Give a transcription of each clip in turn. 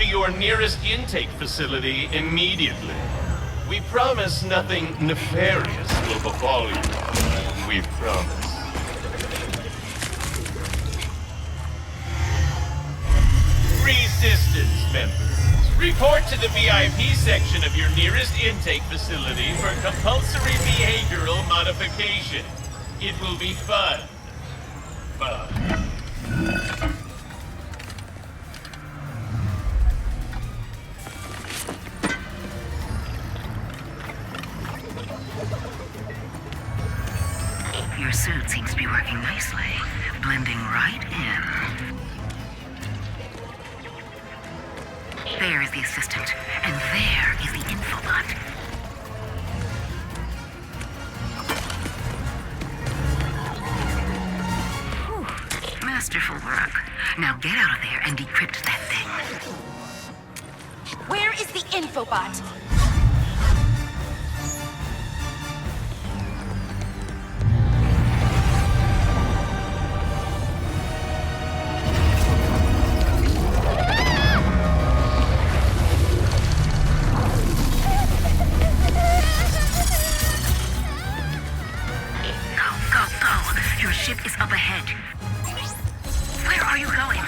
to your nearest intake facility immediately. We promise nothing nefarious will befall you. We promise. Resistance members, report to the VIP section of your nearest intake facility for compulsory behavioral modification. It will be fun. Fun. Your suit seems to be working nicely, blending right in. There is the assistant, and there is the infobot. Whew. Masterful work. Now get out of there and decrypt that thing. Where is the infobot? Your ship is up ahead. Where are you going?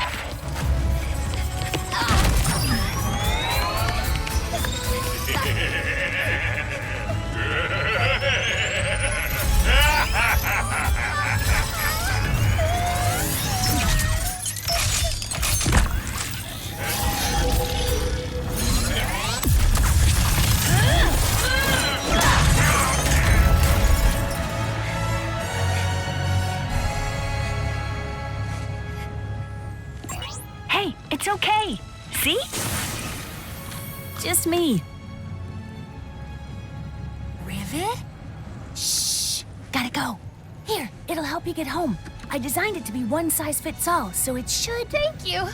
It's okay. See? Just me. Rivet? Shh! Gotta go. Here, it'll help you get home. I designed it to be one size fits all, so it should... Thank you!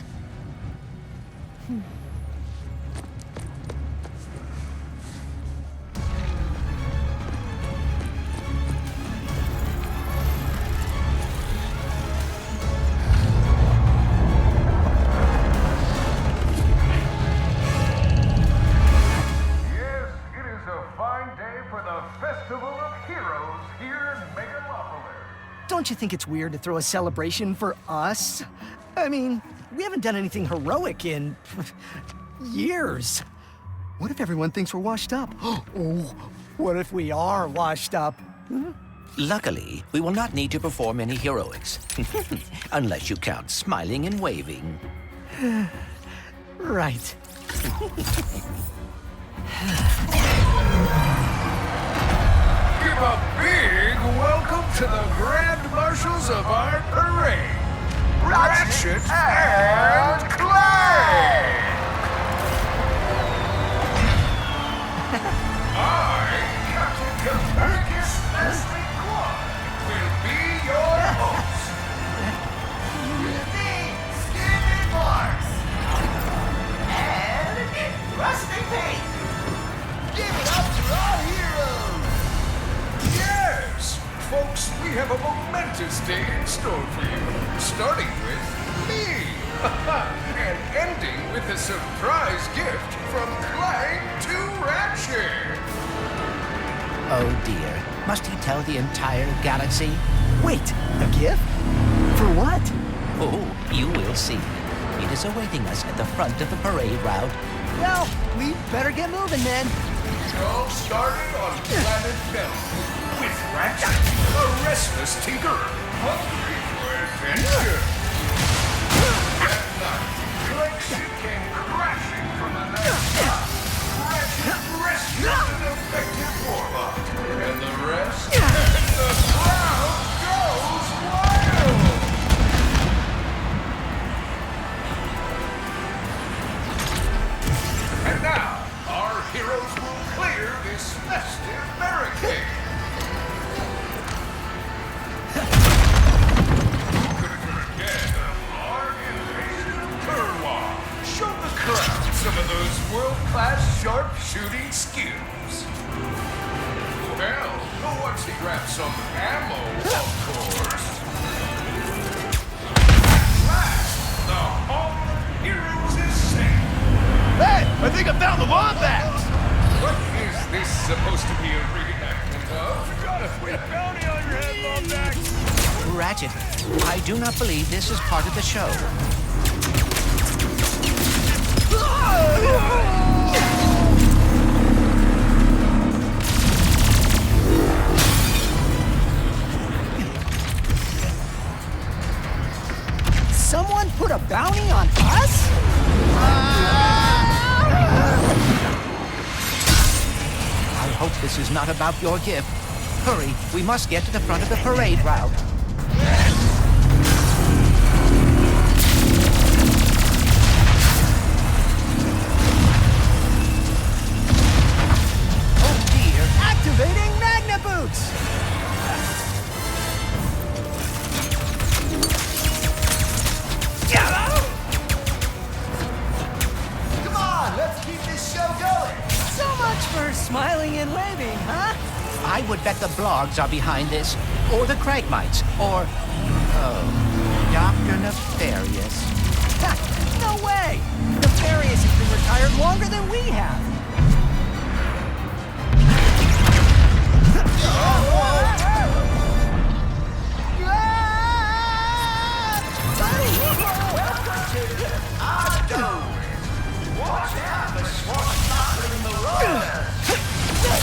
Don't you think it's weird to throw a celebration for us? I mean, we haven't done anything heroic in years. What if everyone thinks we're washed up? Oh, what if we are washed up? Luckily, we will not need to perform any heroics. Unless you count smiling and waving. Right. Give a big welcome to the Grand Marshals of our parade, Ratchet and Clank! I, Captain Copernicus Leslie Quad, will be your host. With me, Stephen Marks. And Rusty Pate. Give it up to our heroes! Yes! Folks, we have a momentous day in store for you. Starting with me. And ending with a surprise gift from Clank to Ratchet. Oh dear. Must he tell the entire galaxy? Wait, a gift? For what? Oh, you will see. It is awaiting us at the front of the parade route. Well, we better get moving then. It all started on Planet Bell with Ratchet, a restless tinkerer, hungry for adventure. That night, Clank ship came crashing from the night sky. Ratchet rescued an effective warlock, and the rest, and the crowd goes wild. And now, our heroes will clear this festive barricade. Who could forget a large invasion of Turwa? Show the crowd some of those world-class sharpshooting skills. Well, once he grabs some ammo, of course. At last, the Hall of Heroes is safe. I think I found the Lombax! What is this supposed to be a reenactment of? You got a sweet bounty on your head, Lombax! Ratchet, I do not believe this is part of the show. Someone put a bounty on us? I hope this is not about your gift. Hurry, we must get to the front of the parade route. Oh dear, activating Magna Boots! Come on, let's keep this show going! So much for smiling and waving, huh? I would bet the blogs are behind this, or the Cragmites, or... oh, Dr. Nefarious. Ha, no way! Nefarious has been retired longer than we have.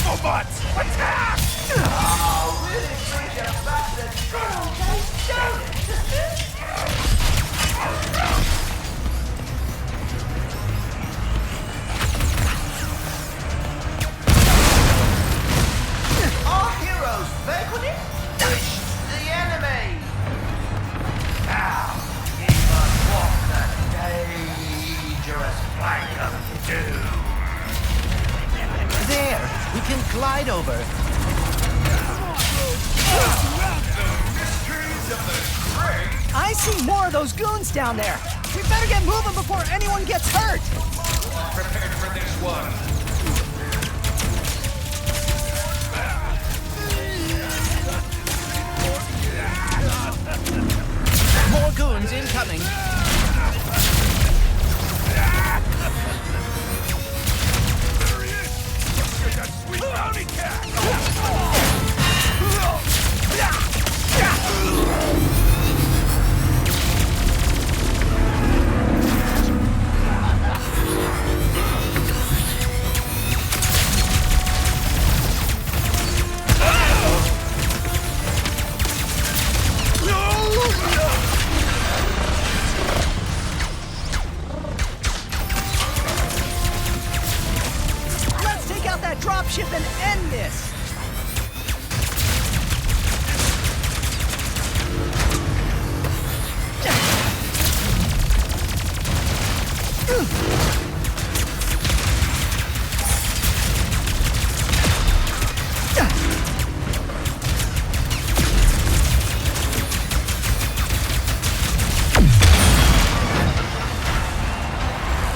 Robots! Attack! Oh, really brings you back to Our heroes vanquished the enemy! Now, he must walk the dangerous plank of doom. There, we can glide over. The mysteries of the great. I see more of those goons down there. We better get moving before anyone gets hurt. Prepared for this one. More goons incoming. Sweet bounty cat! Let's take out that dropship and end this.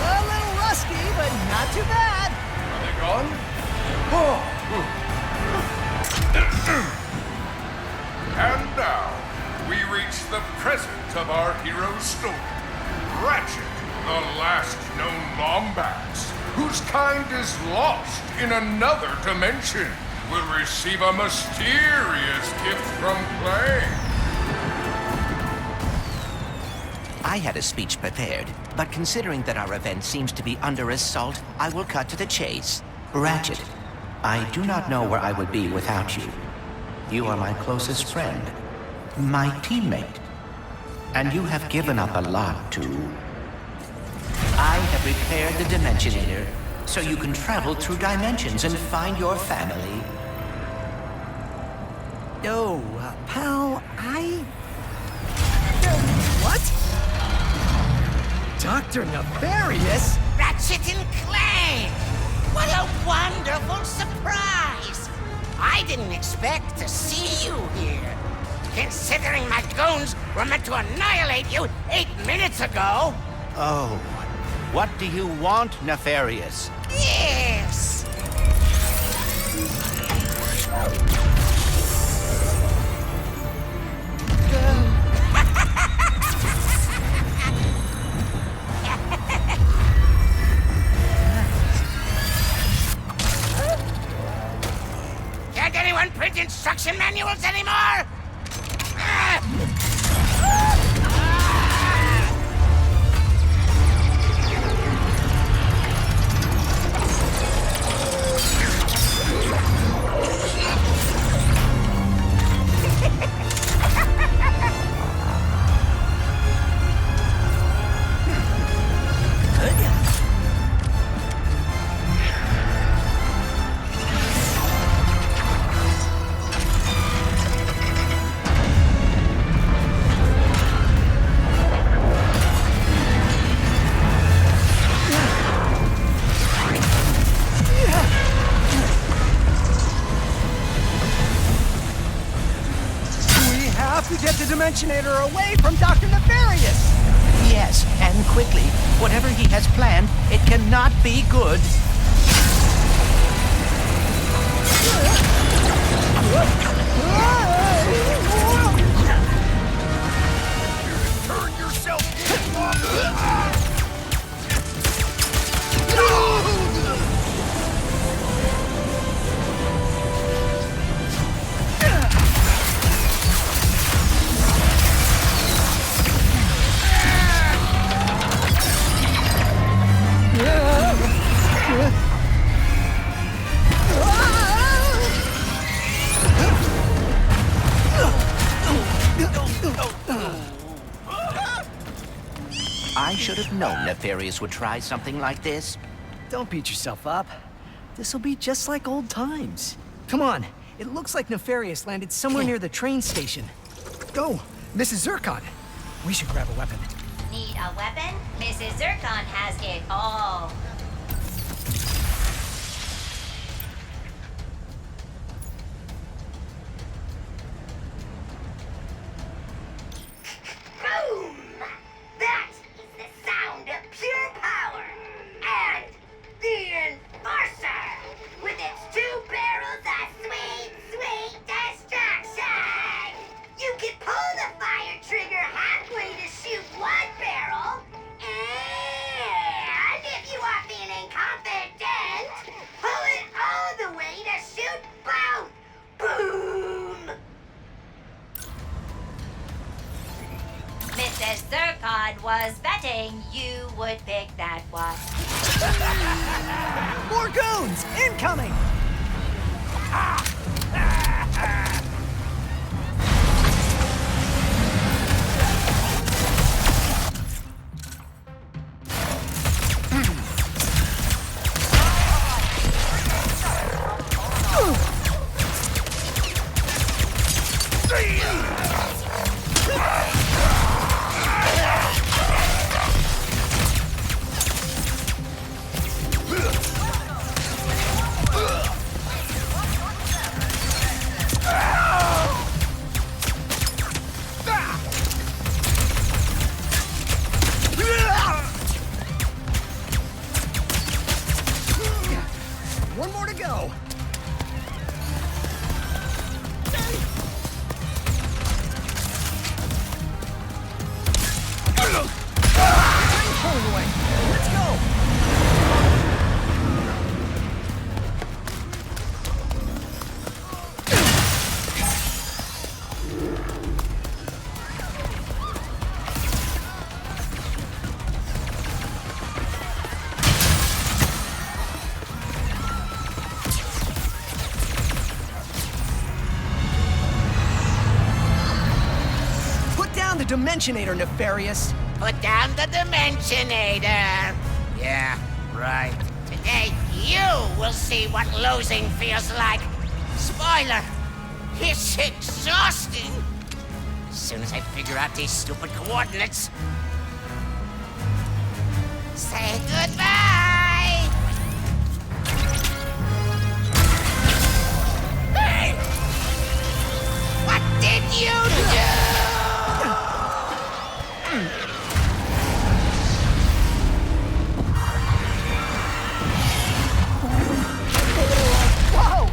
A little rusty, but not too bad. Are they gone? Oh. And now, we reach the present of our hero's story. Ratchet, the last known Lombax, whose kind is lost in another dimension, will receive a mysterious gift from Clank. I had a speech prepared, but considering that our event seems to be under assault, I will cut to the chase. Ratchet, I do not know where I would be without you. You are my closest friend, my teammate, and you have given up a lot to... I have repaired the Dimensionator, so you can travel through dimensions and find your family. Oh, pal, what? Dr. Nefarious? Ratchet and Clank! What a wonderful surprise! I didn't expect to see you here. Considering my goons were meant to annihilate you 8 minutes ago. Oh, what do you want, Nefarious? Yes! read instruction manuals anymore? Get the Dimensionator away from Dr. Nefarious! Yes, and quickly. Whatever he has planned, it cannot be good. Turn yourself I should have known Nefarious would try something like this. Don't beat yourself up. This'll be just like old times. Come on, it looks like Nefarious landed somewhere near the train station. Go, Mrs. Zurkon. We should grab a weapon. Need a weapon? Mrs. Zurkon has it all. Boom! That is the sound of pure power. And the Enforcer, with its 2 barrels of sweet, sweet destruction. You can pull the fire trigger halfway to shoot 1 barrel, and if you are feeling confident, pull it all the way to shoot both. Boom! Mrs. Zurkon was betting you would pick that one. More goons! Incoming! One more to go. Train's pulling away. Let's go. Put down the Dimensionator, Nefarious. Put down the Dimensionator. Yeah, right. Today, you will see what losing feels like. Spoiler, it's exhausting. As soon as I figure out these stupid coordinates. Say goodbye! Hey! What did you do? Whoa!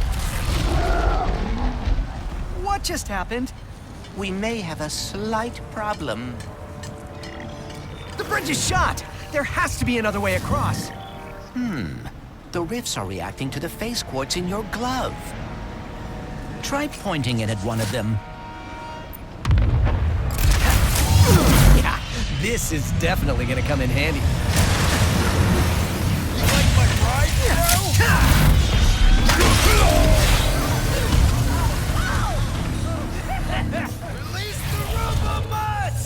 What just happened? We may have a slight problem. The bridge is shot! There has to be another way across. The rifts are reacting to the phase quartz in your glove. Try pointing it at one of them. Yeah, this is definitely gonna come in handy. Like my ride, Release the robots!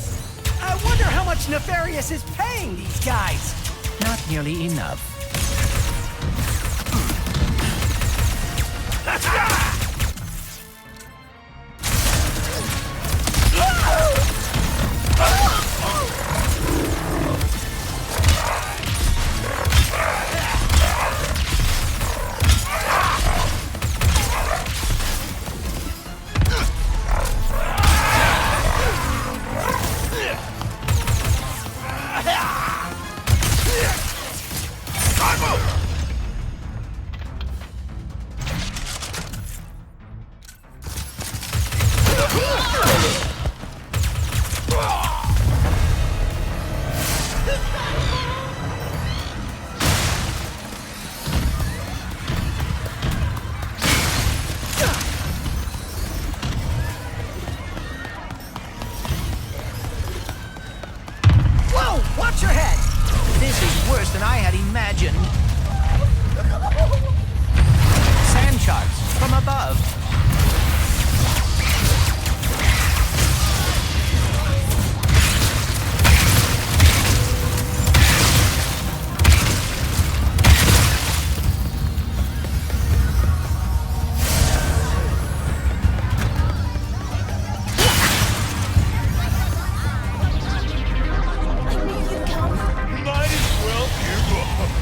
I wonder how much Nefarious is paying these guys. Not nearly enough. Watch your head! This is worse than I had imagined. Sand sharks from above.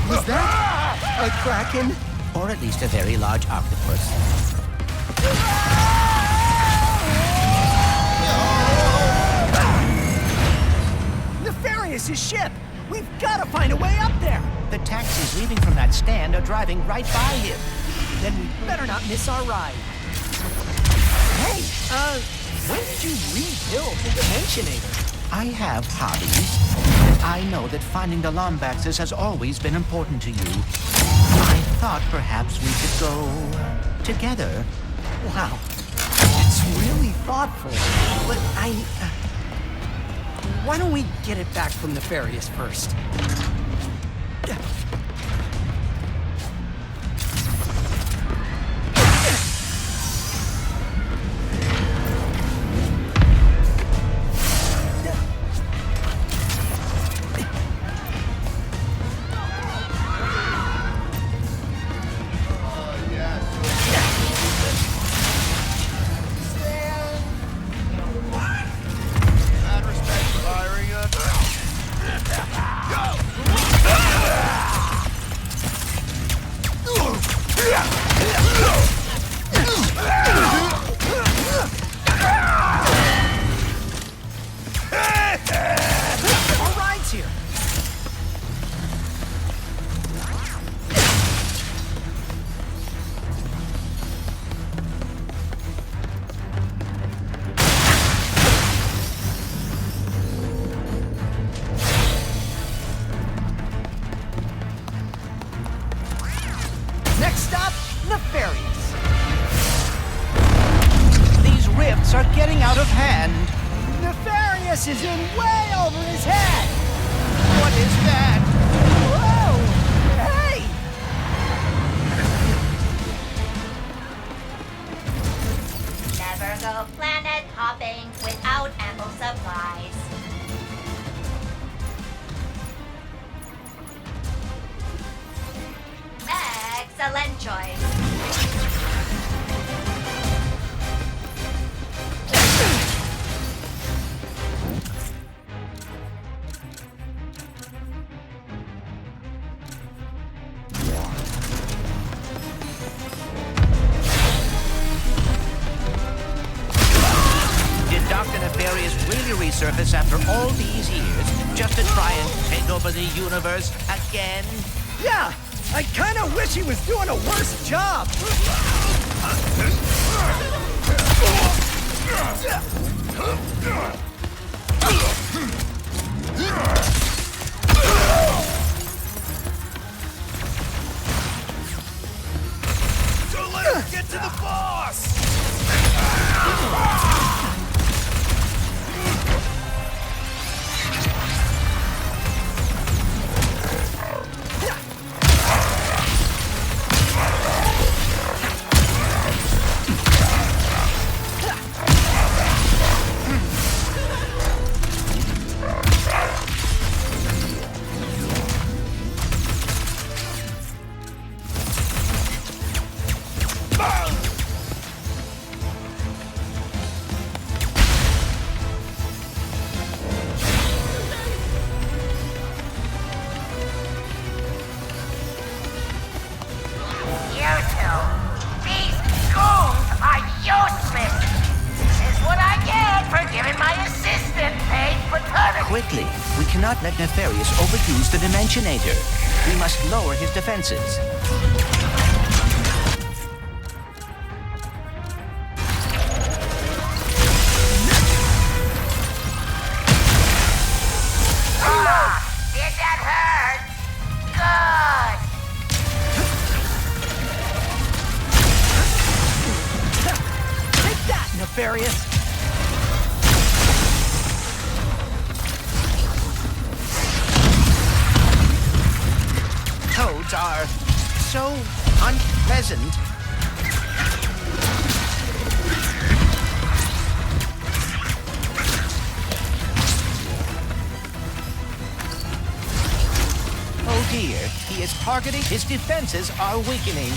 Was that a kraken? Or at least a very large octopus. Nefarious' ship! We've got to find a way up there! The taxis leaving from that stand are driving right by him. Then we better not miss our ride. Hey, when did you rebuild the Dimensionator? I have hobbies, and I know that finding the Lombaxes has always been important to you. I thought perhaps we could go together. Wow, it's really thoughtful. But why don't we get it back from Nefarious first? Next stop, Nefarious. These rifts are getting out of hand. Nefarious is in way over his head. What is that? Whoa! Hey! Never go planet hopping without ample supplies. Excellent choice. Did Dr. Nefarious really resurface after all these years just to try and take over the universe again? Yeah! I kinda wish he was doing a worse job! So let's get to the boss! Quickly, we cannot let Nefarious overuse the Dimensionator. We must lower his defenses. Did that hurt? Good! Take that, Nefarious! Toads are so unpleasant. Oh dear, he is targeting. His defenses are weakening.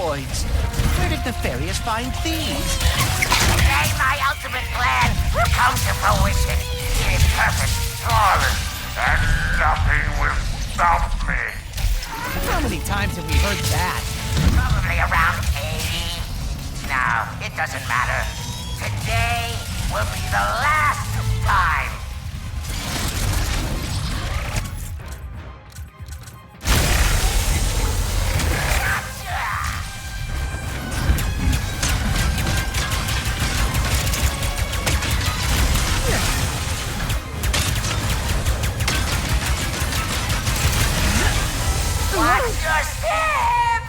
Where did Nefarious find these? Today my ultimate plan will come to fruition. It is perfect, flawless, and nothing will stop me. How many times have we heard that? Probably around 80. No, it doesn't matter. Today will be the last time. Watch your step!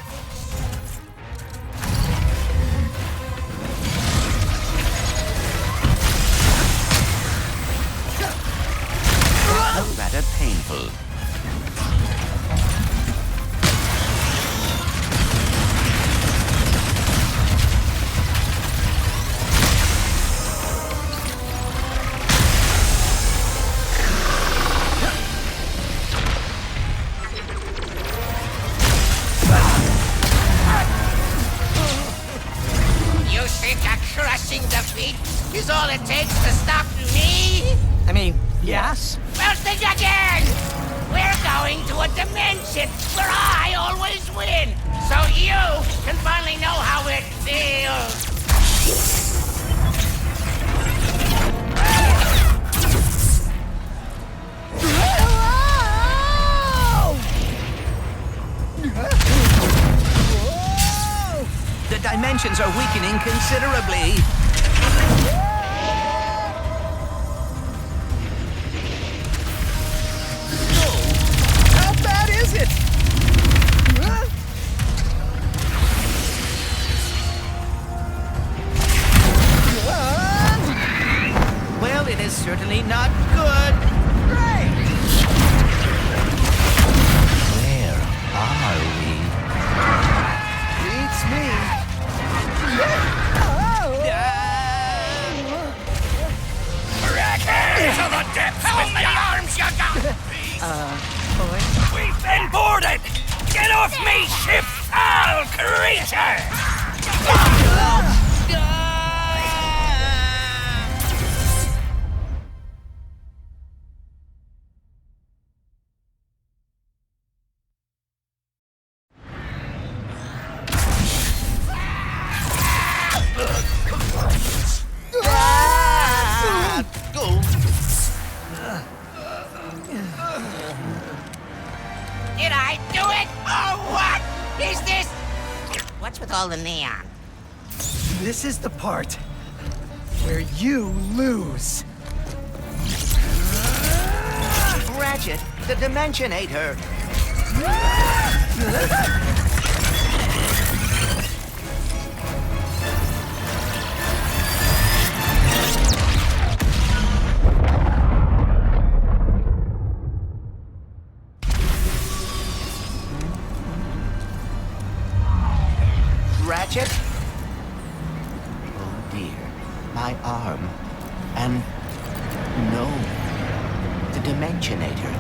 Rather painful. You think a crushing defeat is all it takes to stop me? I mean, yes? Well, think again! We're going to a dimension where I always win, so you can finally know how it feels. The dimensions are weakening considerably. How bad is it? Well, it is certainly not good. Great! Where are we? Beats me. To the depths! How many arms you got? We've been boarded! Get off me ship, foul creature! with all the neon? This is the part where you lose. Ratchet, the Dimensionator. Ratchet? Oh dear, my arm. And no, the Dimensionator,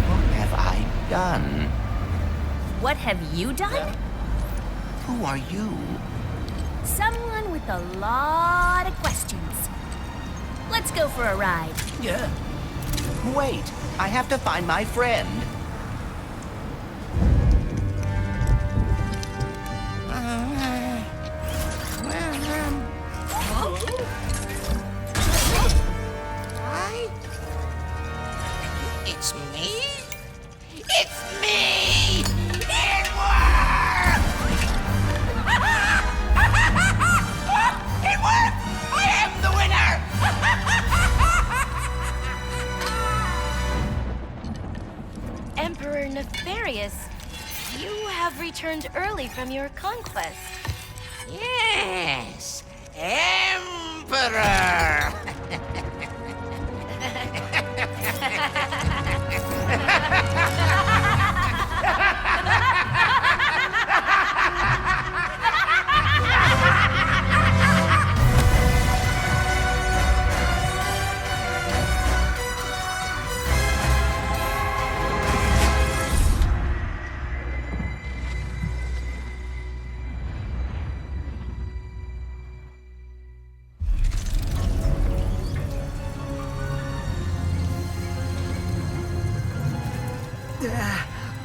what have I done? What have you done? Who are you? Someone with a lot of questions. Let's go for a ride. Yeah. Wait, I have to find my friend. Hi? It's me? It's me! It worked! It worked! I am the winner! Emperor Nefarious, you have returned early from your conquest. Yes, Emperor!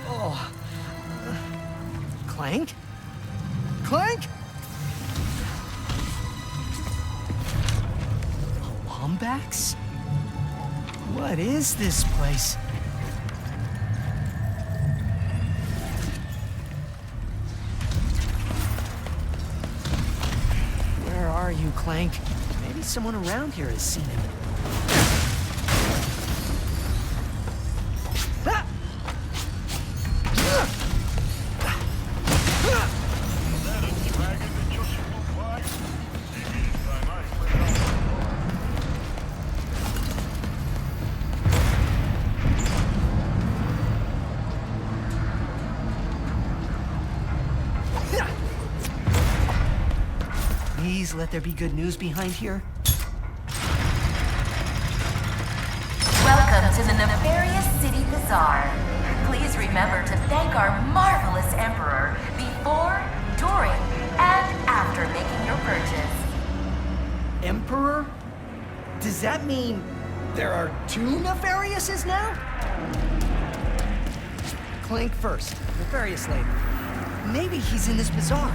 Oh. Clank? Clank? A Lombax? What is this place? Where are you, Clank? Maybe someone around here has seen him. Please let there be good news behind here. Welcome to the Nefarious City Bazaar. Please remember to thank our marvelous Emperor before, during, and after making your purchase. Emperor? Does that mean there are two Nefariouses now? Clank first, Nefarious later. Maybe he's in this bazaar.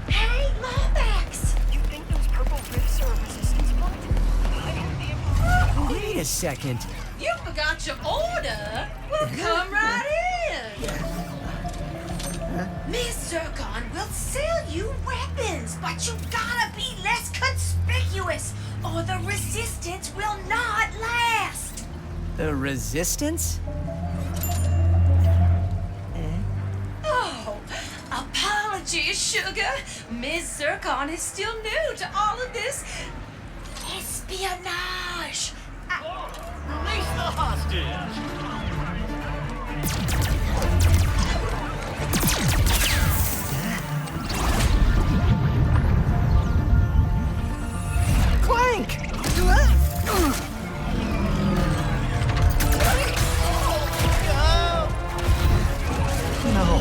Hey, Lombax! You think those purple rifts are a resistance point? Wait a second. You forgot your order? Well, come right in. Miss Zurkon will sell you weapons, but you gotta be less conspicuous, or the resistance will not last. The Resistance? Oh, apologies, sugar. Miss Zurkon is still new to all of this espionage. Release the hostage! Clank! No.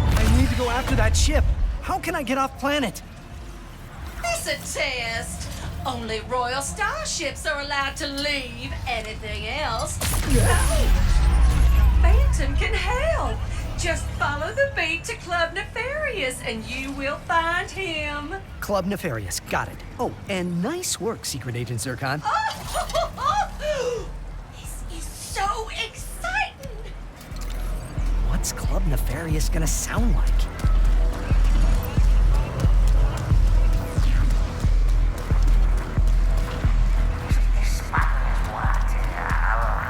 I need to go after that ship. How can I get off planet? It's a test. Only royal starships are allowed to leave. Anything else? No. Phantom can help. Just follow the beat to Club Nefarious and you will find him. Club Nefarious, got it. Oh, and nice work, Secret Agent Zurkon. This is so exciting. What's Club Nefarious gonna sound like?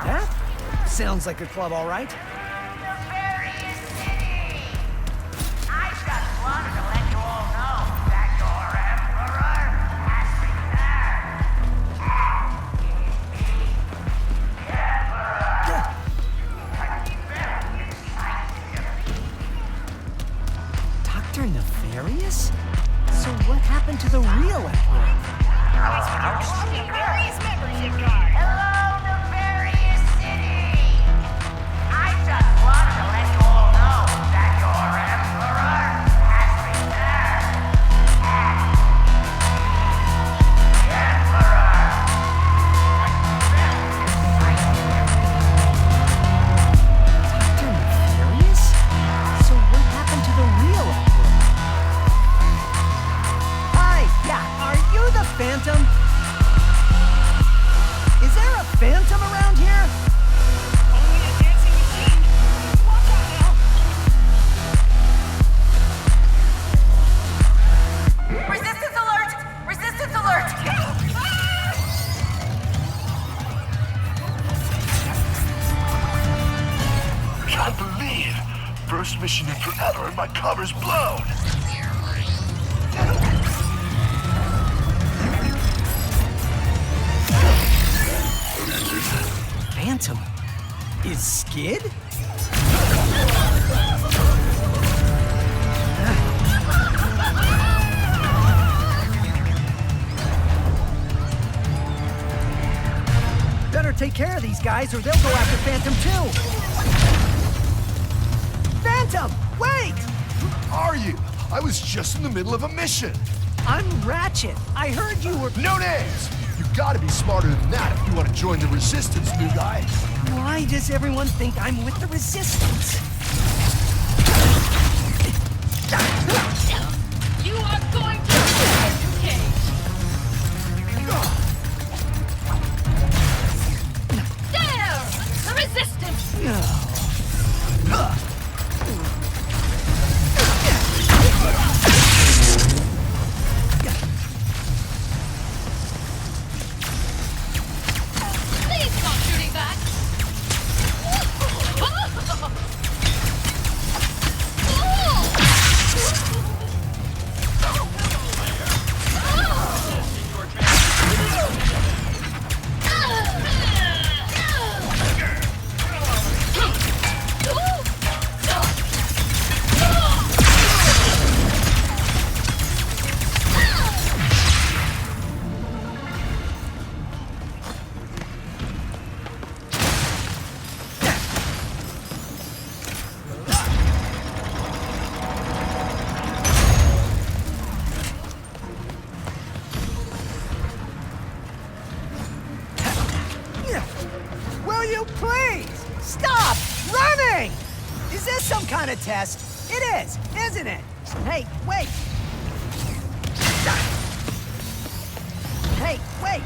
That sounds like a club, all right. Nefarious City! I just wanted to let you all know that your Emperor has returned. Dr. Nefarious? So what happened to the real Emperor? Nefarious membership card. Hello, Nefarious City! I just wanted to let you all know that your Emperor has returned. The Emperor! Dr. Nefarious? So what happened to the real Emperor? Hi, yeah, are you the Phantom? Is there a Phantom around here? Only a dancing machine. Watch out now. Resistance alert! Resistance alert! Can't believe! First mission in forever and my cover's blown! Phantom? Is Skid? Better take care of these guys or they'll go after Phantom too. Phantom, wait! Who are you? I was just in the middle of a mission. I'm Ratchet. I heard you were... No names! You gotta be smarter than that if you want to join the Resistance, new guy. Why does everyone think I'm with the Resistance? You are going to educate. There! The resistance! Please stop shooting back! Will you please stop running? Is this some kind of test? It is, isn't it? Hey, wait. Hey, wait.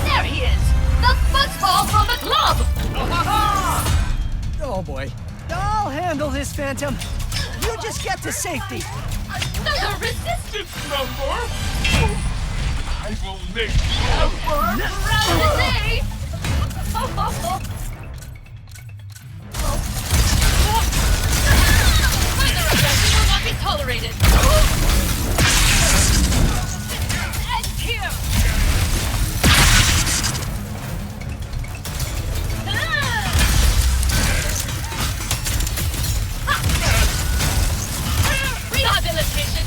There he is! The fuzzball from the club! Oh boy. I'll handle this, Phantom. You just get to safety. The resistance! Number? I will make you Proud to say! Further aggression will not be tolerated! And here! Rehabilitation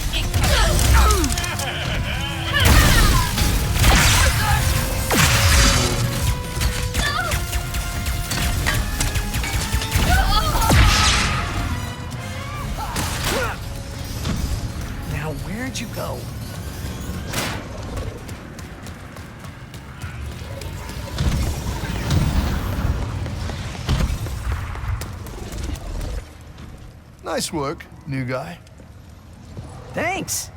Now Nice work, new guy. Thanks.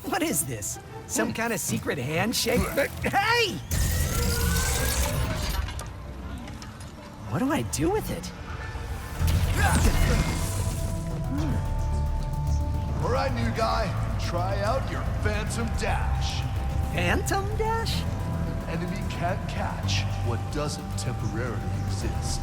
What is this? Some kind of secret handshake? Hey! What do I do with it? All right, new guy. Try out your Phantom Dash. Phantom Dash? Enemy can't catch what doesn't temporarily exist.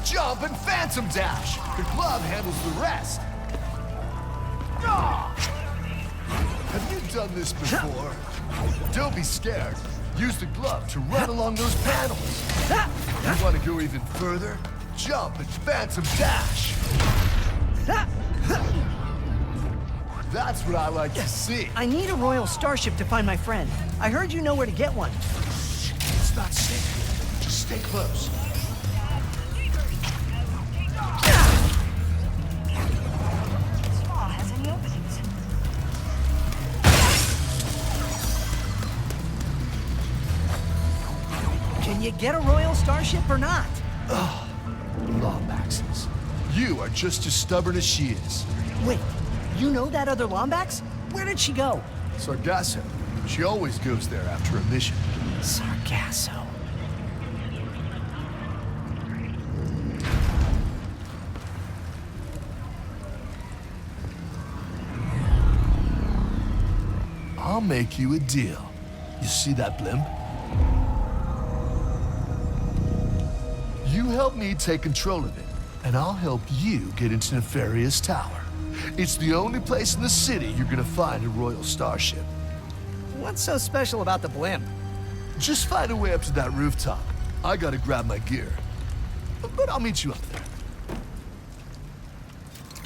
Jump and Phantom Dash! The glove handles the rest. Have you done this before? Don't be scared. Use the glove to run along those panels. You want to go even further? Jump and Phantom Dash! That's what I like to see. I need a royal starship to find my friend. I heard you know where to get one. It's not safe. Just stay close. Can you get a royal starship or not? Ugh. Lombaxes. You are just as stubborn as she is. Wait, you know that other Lombax? Where did she go? Sargasso. She always goes there after a mission. Sargasso. I'll make you a deal. You see that blimp? You help me take control of it, and I'll help you get into Nefarious Tower. It's the only place in the city you're gonna find a royal starship. What's so special about the blimp? Just find a way up to that rooftop. I gotta grab my gear. But I'll meet you up there.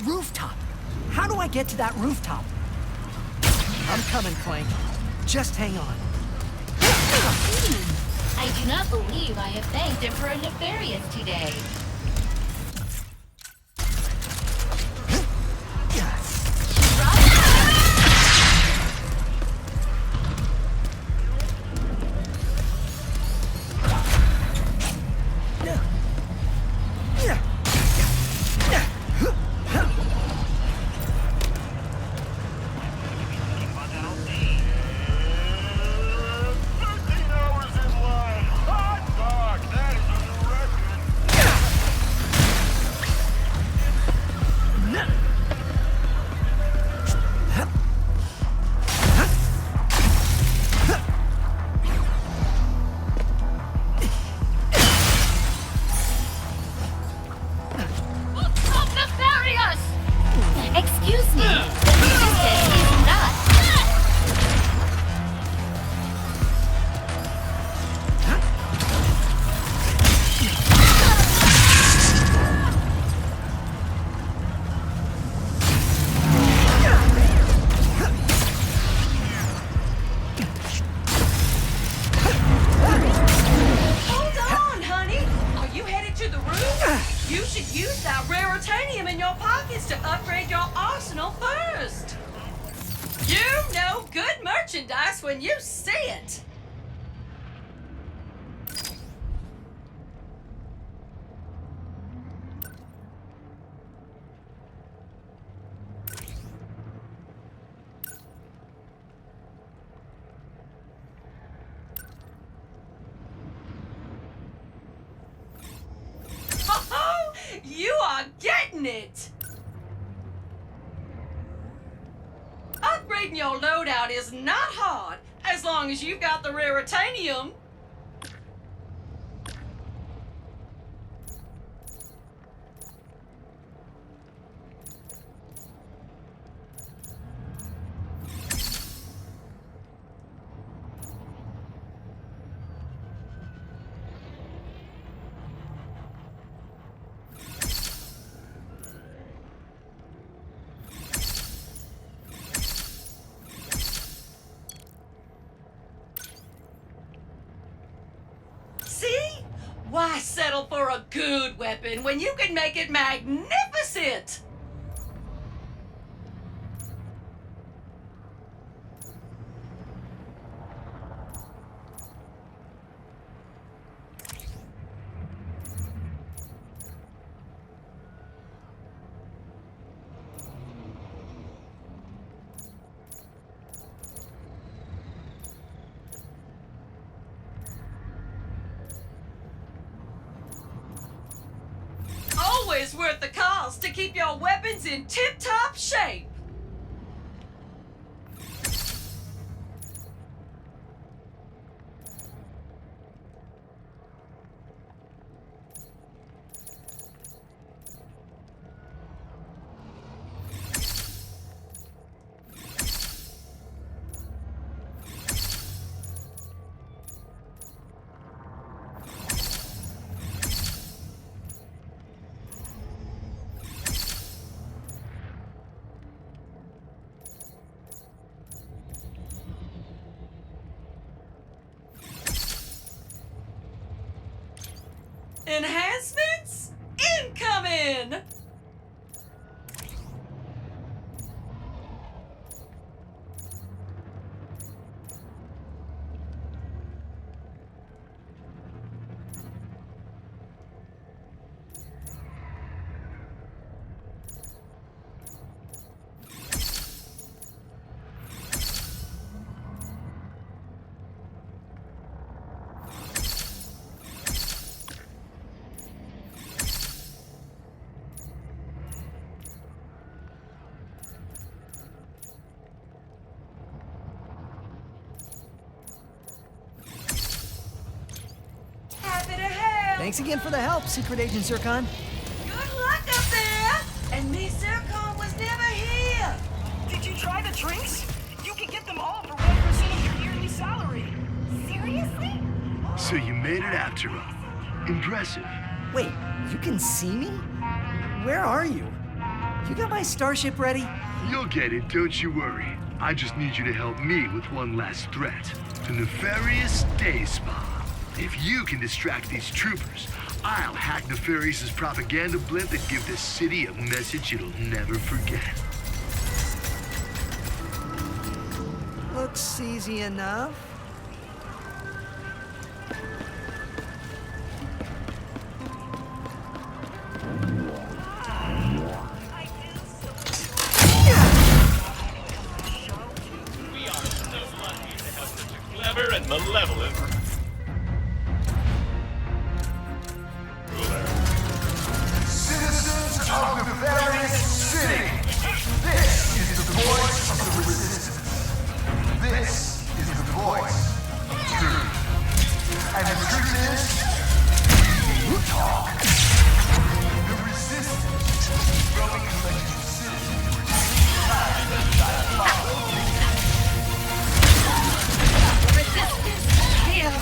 Rooftop? How do I get to that rooftop? I'm coming, Clank. Just hang on. I do not believe I have thanked Emperor Nefarious today. Excuse me, the resistance is not. Hold on, honey. Are you headed to the roof? You should use that raritanium in your pockets to upgrade your arsenal first. You know good merchandise when you see it. Oh, you are getting it! Upgrading your loadout is not hard, as long as you've got the raritanium. Why settle for a good weapon when you can make it magnificent? Always worth the cost to keep your weapons in tip-top shape. Enhancements incoming! Thanks again for the help, Secret Agent Zurkon. Good luck up there! And Miss Zurkon was never here! Did you try the drinks? You can get them all for 1% of your yearly salary. Seriously? So you made it after all. Impressive. Wait, you can see me? Where are you? You got my starship ready? You'll get it, don't you worry. I just need you to help me with one last threat. The Nefarious Day Spa. If you can distract these troopers, I'll hack Nefarious's propaganda blimp and give this city a message it'll never forget. Looks easy enough. We are so lucky to have such a clever and malevolent Citizens of Nefarious City, this is the voice of the resistance. This is the voice of truth. And the truth is, we talk. The resistance is growing collection of citizens. Time to follow. Resistance, here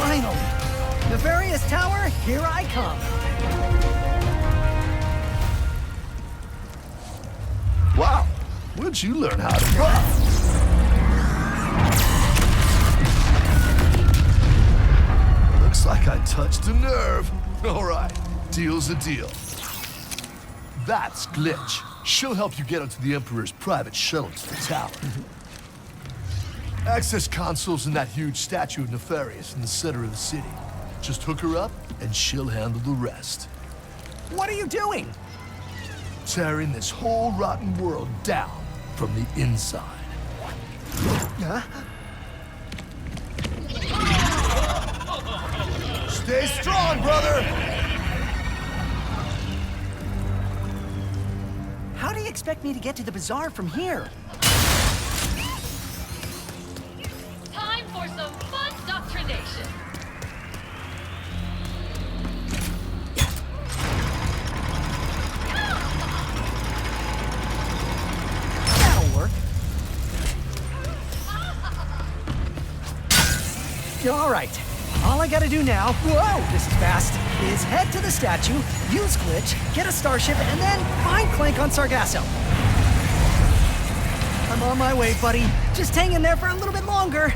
Finally! Nefarious Tower, here I come! Wow, where'd you learn how to run? Looks like I touched a nerve. All right, deal's a deal. That's Glitch. She'll help you get onto the Emperor's private shuttle to the tower. Access console's in that huge statue of Nefarious in the center of the city. Just hook her up, and she'll handle the rest. What are you doing? Tearing this whole rotten world down from the inside. Huh? Stay strong, brother! How do you expect me to get to the bazaar from here? Time for some fun doctrination. That'll work. All right. All I gotta do now, whoa, this is fast, is head to the statue, use Glitch, get a starship, and then find Clank on Sargasso. I'm on my way, buddy. Just hang in there for a little bit longer.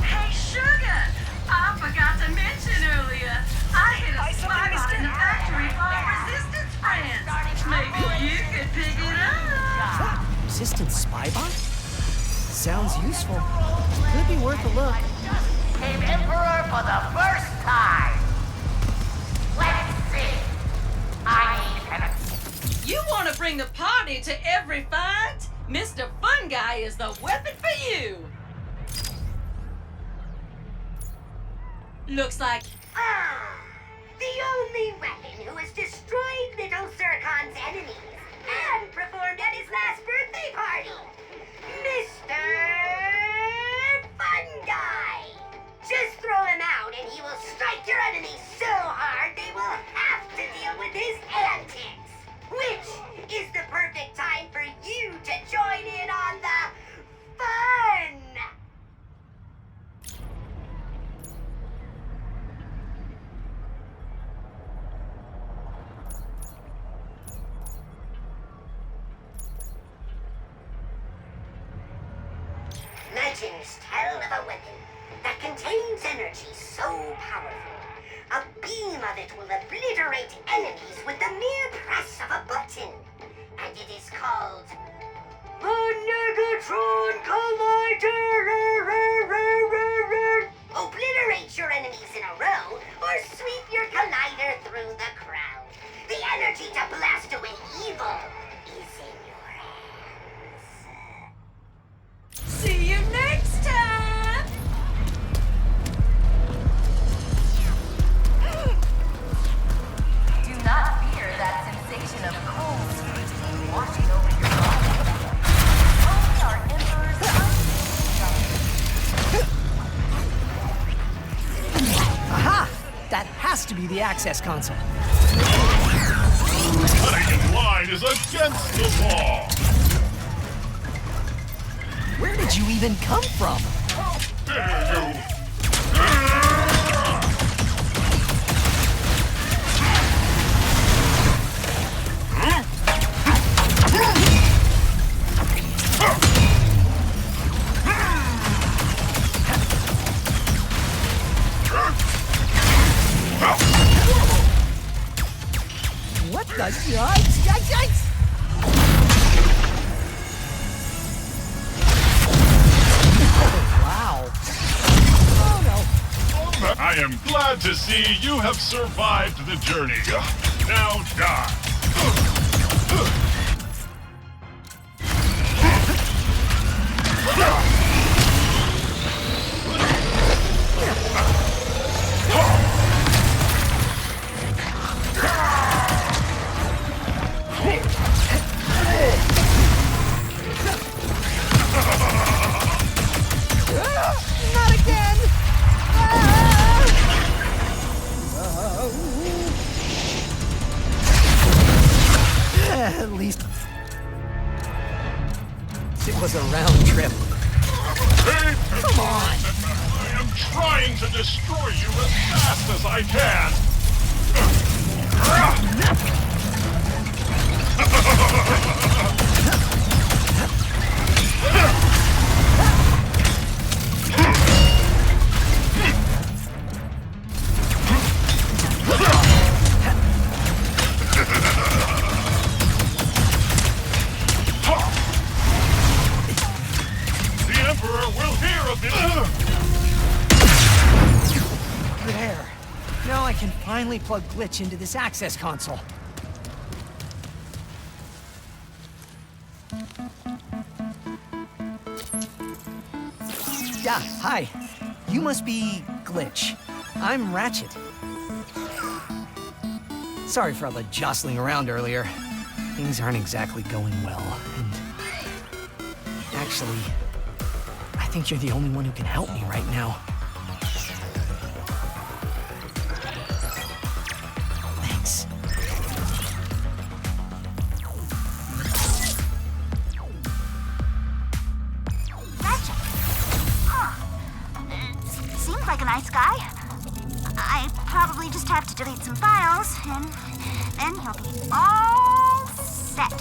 Hey, Sugar! I forgot to mention earlier, I hit a spot in the factory for resistance friends. Maybe you could pick it up. Resistance spy bot? Sounds useful. Could be worth a look. Came Emperor for the first time. Let's see. I need You want to bring the party to every fight? Mr. Fun Guy is the weapon for you. Looks like... the only weapon who has destroyed little Zircon's enemies and performed at his last birthday party. Mr. Fun Guy. Just throw him out and he will strike your enemies so hard they will have to deal with his antics. Which is the perfect time for you to join in on the fun. Legends tell of a weapon that contains energy so powerful, a beam of it will obliterate enemies with the mere press of a button. And it is called the Negatron Collider. Obliterate your enemies in a row, or sweep your collider through the crowd. The energy to blast away evil is in your hands. See you next time! Do not fear that sensation of cold scrutiny washing over your body. Only our Emperor's Aha! That has to be the access console. Cutting in line is against the law. Where did you even come from? How dare you! What the yikes? Yikes! Yikes! Wow. Oh no. I am glad to see you have survived the journey. Now die. Not again! At least it was a round trip. Come on! I am trying to destroy you as fast as I can. The Emperor will hear of this. There. Now I can finally plug Glitch into this access console. Yeah, hi. You must be Glitch. I'm Ratchet. Sorry for all the jostling around earlier. Things aren't exactly going well, and... Actually, I think you're the only one who can help me right now. Thanks. Ratchet. Huh. Seems like a nice guy. I probably just have to delete some files, and then he'll be all set.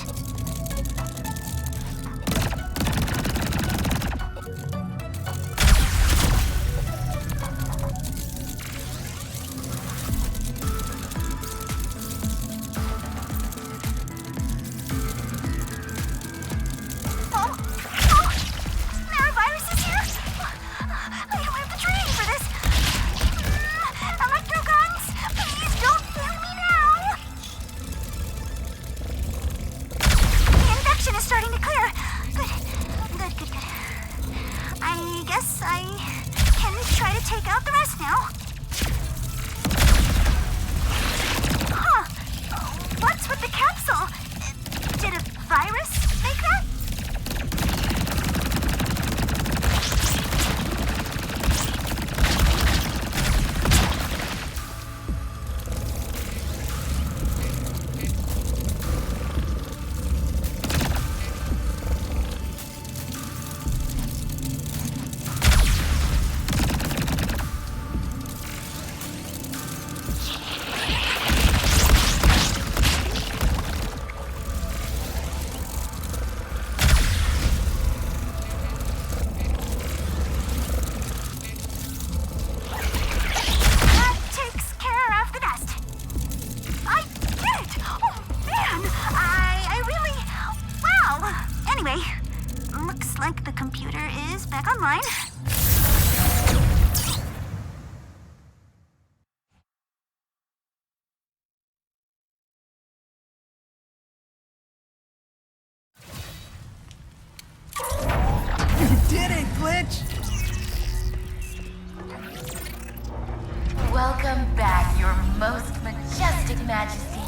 Welcome back, your most majestic majesty.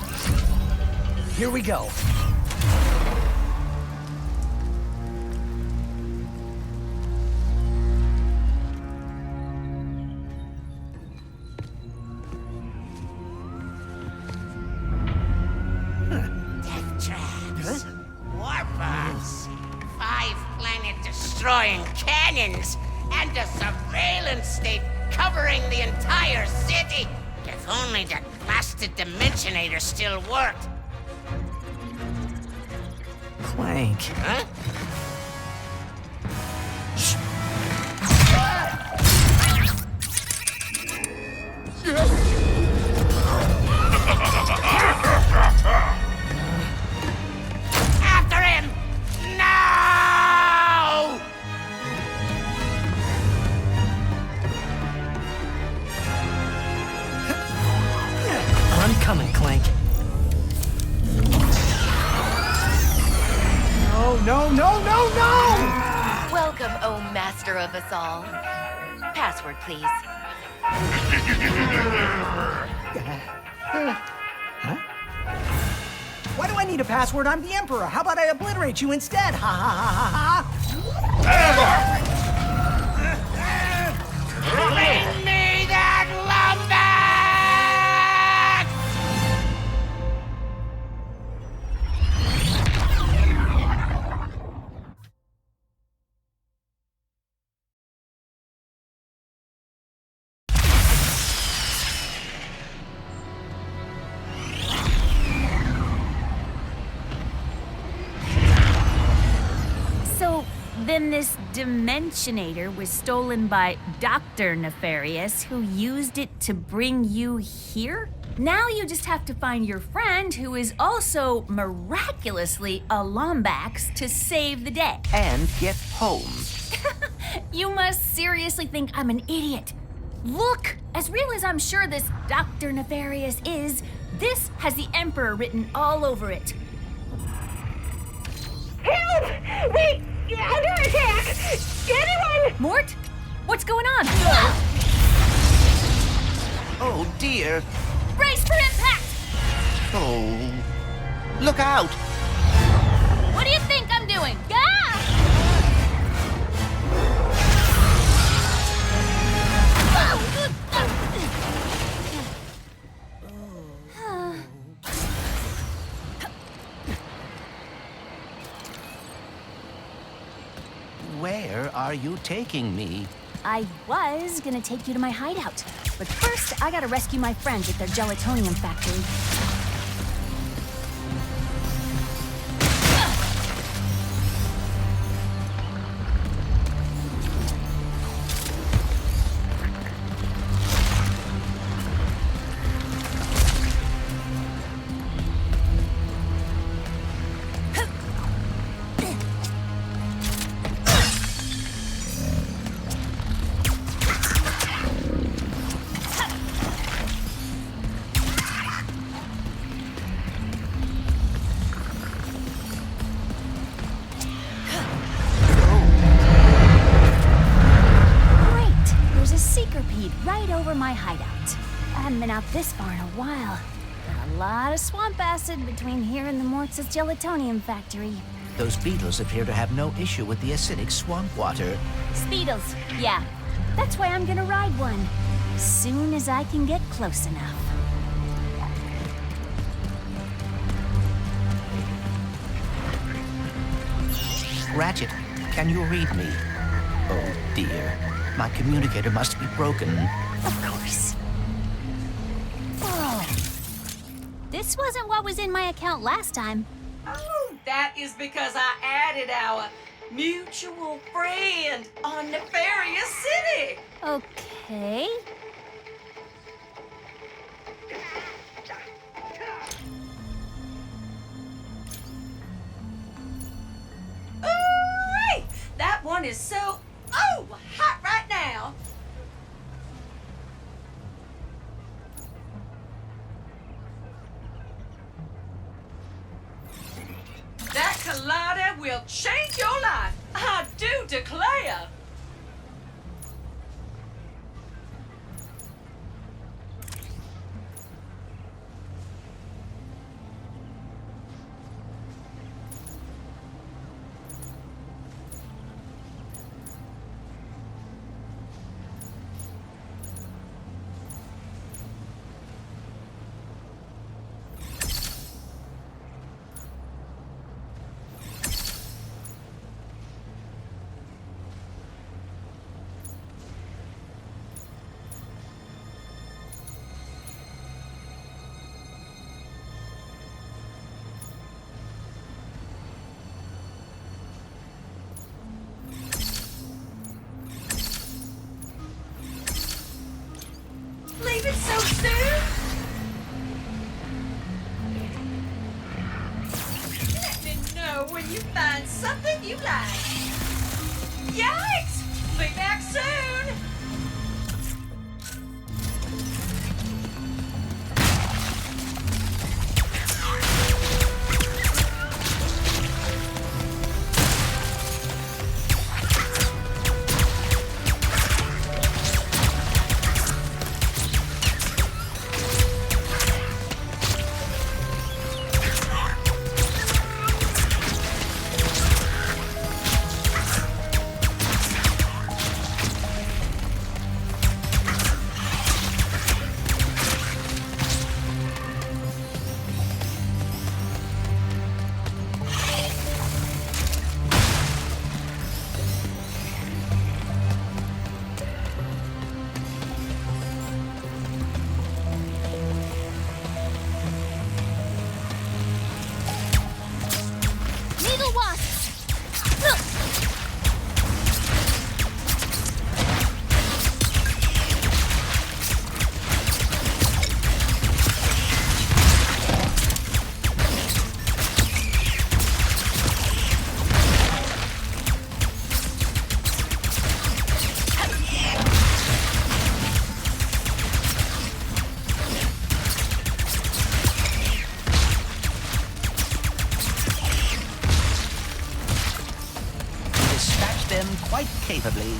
Here we go. Death traps. Warbots. 5 planet-destroying cannons. And a surveillance state covering the entire city. If only that blasted Dimensionator still worked. Clank. Huh? After him! No! I'm coming, Clank. No, no, no, no, no! Welcome, oh master of us all. Password, please. Huh? Why do I need a password? I'm the Emperor. How about I obliterate you instead? Ha ha ha ha ha! Bring me that then this Dimensionator was stolen by Dr. Nefarious, who used it to bring you here? Now you just have to find your friend, who is also miraculously a Lombax, to save the day. And get home. You must seriously think I'm an idiot. Look, as real as I'm sure this Dr. Nefarious is, this has the Emperor written all over it. Help! Wait! Under attack! Anyone! Mort? What's going on? Oh, dear. Brace for impact! Oh. Look out! What do you think I'm doing? Ah! Where are you taking me? I was gonna take you to my hideout, but first I gotta rescue my friends at their gelatonium factory. Right over my hideout. I haven't been out this far in a while. Got a lot of swamp acid between here and the Mort's gelatonium factory. Those beetles appear to have no issue with the acidic swamp water. Speedles, yeah. That's why I'm gonna ride one. Soon as I can get close enough. Ratchet, can you read me? Oh, dear. My communicator must be broken. Of course. Oh. This wasn't what was in my account last time. Oh, that is because I added our mutual friend on Nefarious City. Okay. Ooh, that one is so hot right now. That collider will change your life. I do declare. Leave it so soon? Let me know when you find something you like. Yikes! Be back soon! inescapably.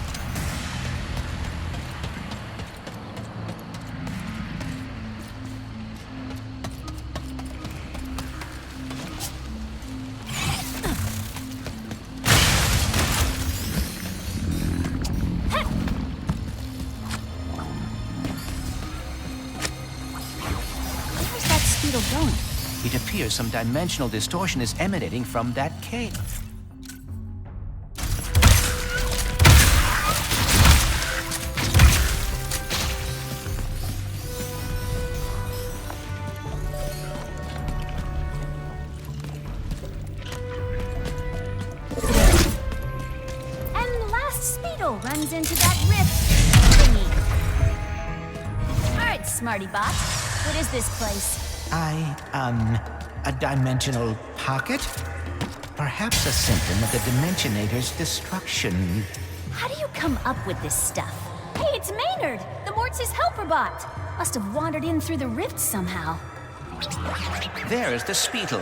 Where's that speedle going? It appears some dimensional distortion is emanating from that cave. And the last speedle runs into that rift thingy. All right, smarty bot. What is this place? A dimensional pocket? Perhaps a symptom of the Dimensionator's destruction. How do you come up with this stuff? Hey, it's Maynard, the Morts' helper bot. Must have wandered in through the rift somehow. There is the Speetle.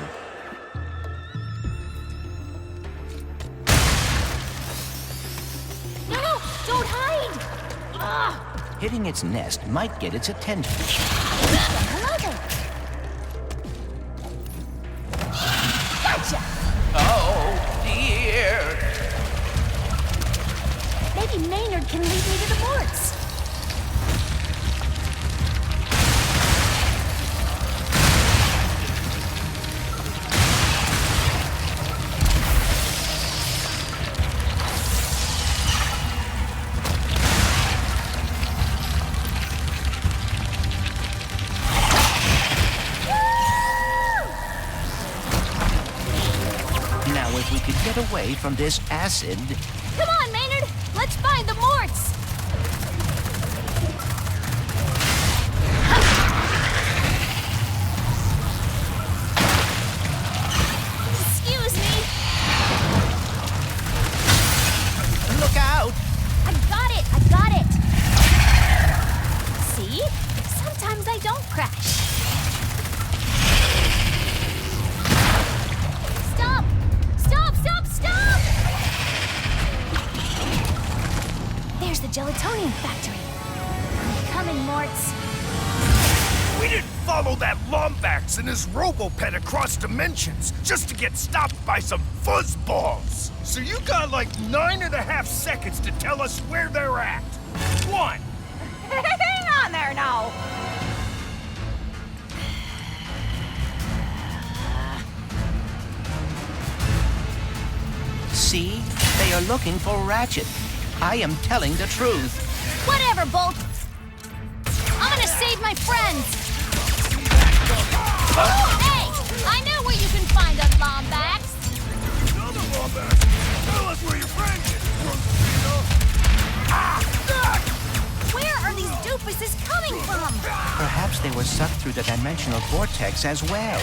No, don't hide! Ah! Hitting its nest might get its attention. Hello there. Gotcha! Oh, dear! Maybe Maynard can lead me to the Morts. Now, if we could get away from this acid... Come on, Maynard! Let's find the Morts! Excuse me! Look out! I got it! See? Sometimes I don't crash. Stop! There's the gelatonium factory. I'm coming, Morts. We didn't follow that Lombax and his robopet across dimensions just to get stopped by some fuzzballs. So you got like 9.5 seconds to tell us where they're at. 1. Hang on there now. See? They are looking for Ratchet. I am telling the truth. Whatever, Bolt. I'm gonna save my friends. Hey, I know where you can find a Lombax. Another Lombax? Tell us where your friend is, Where are these doofuses coming from? Perhaps they were sucked through the dimensional vortex as well.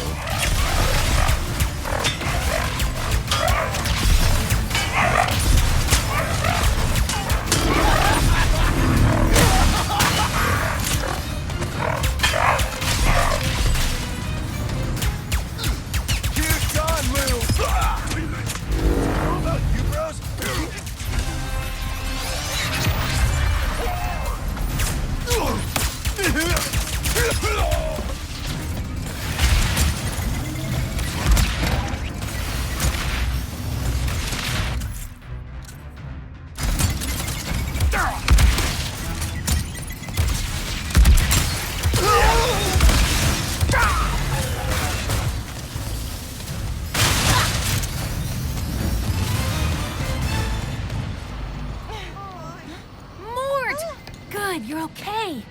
You're okay.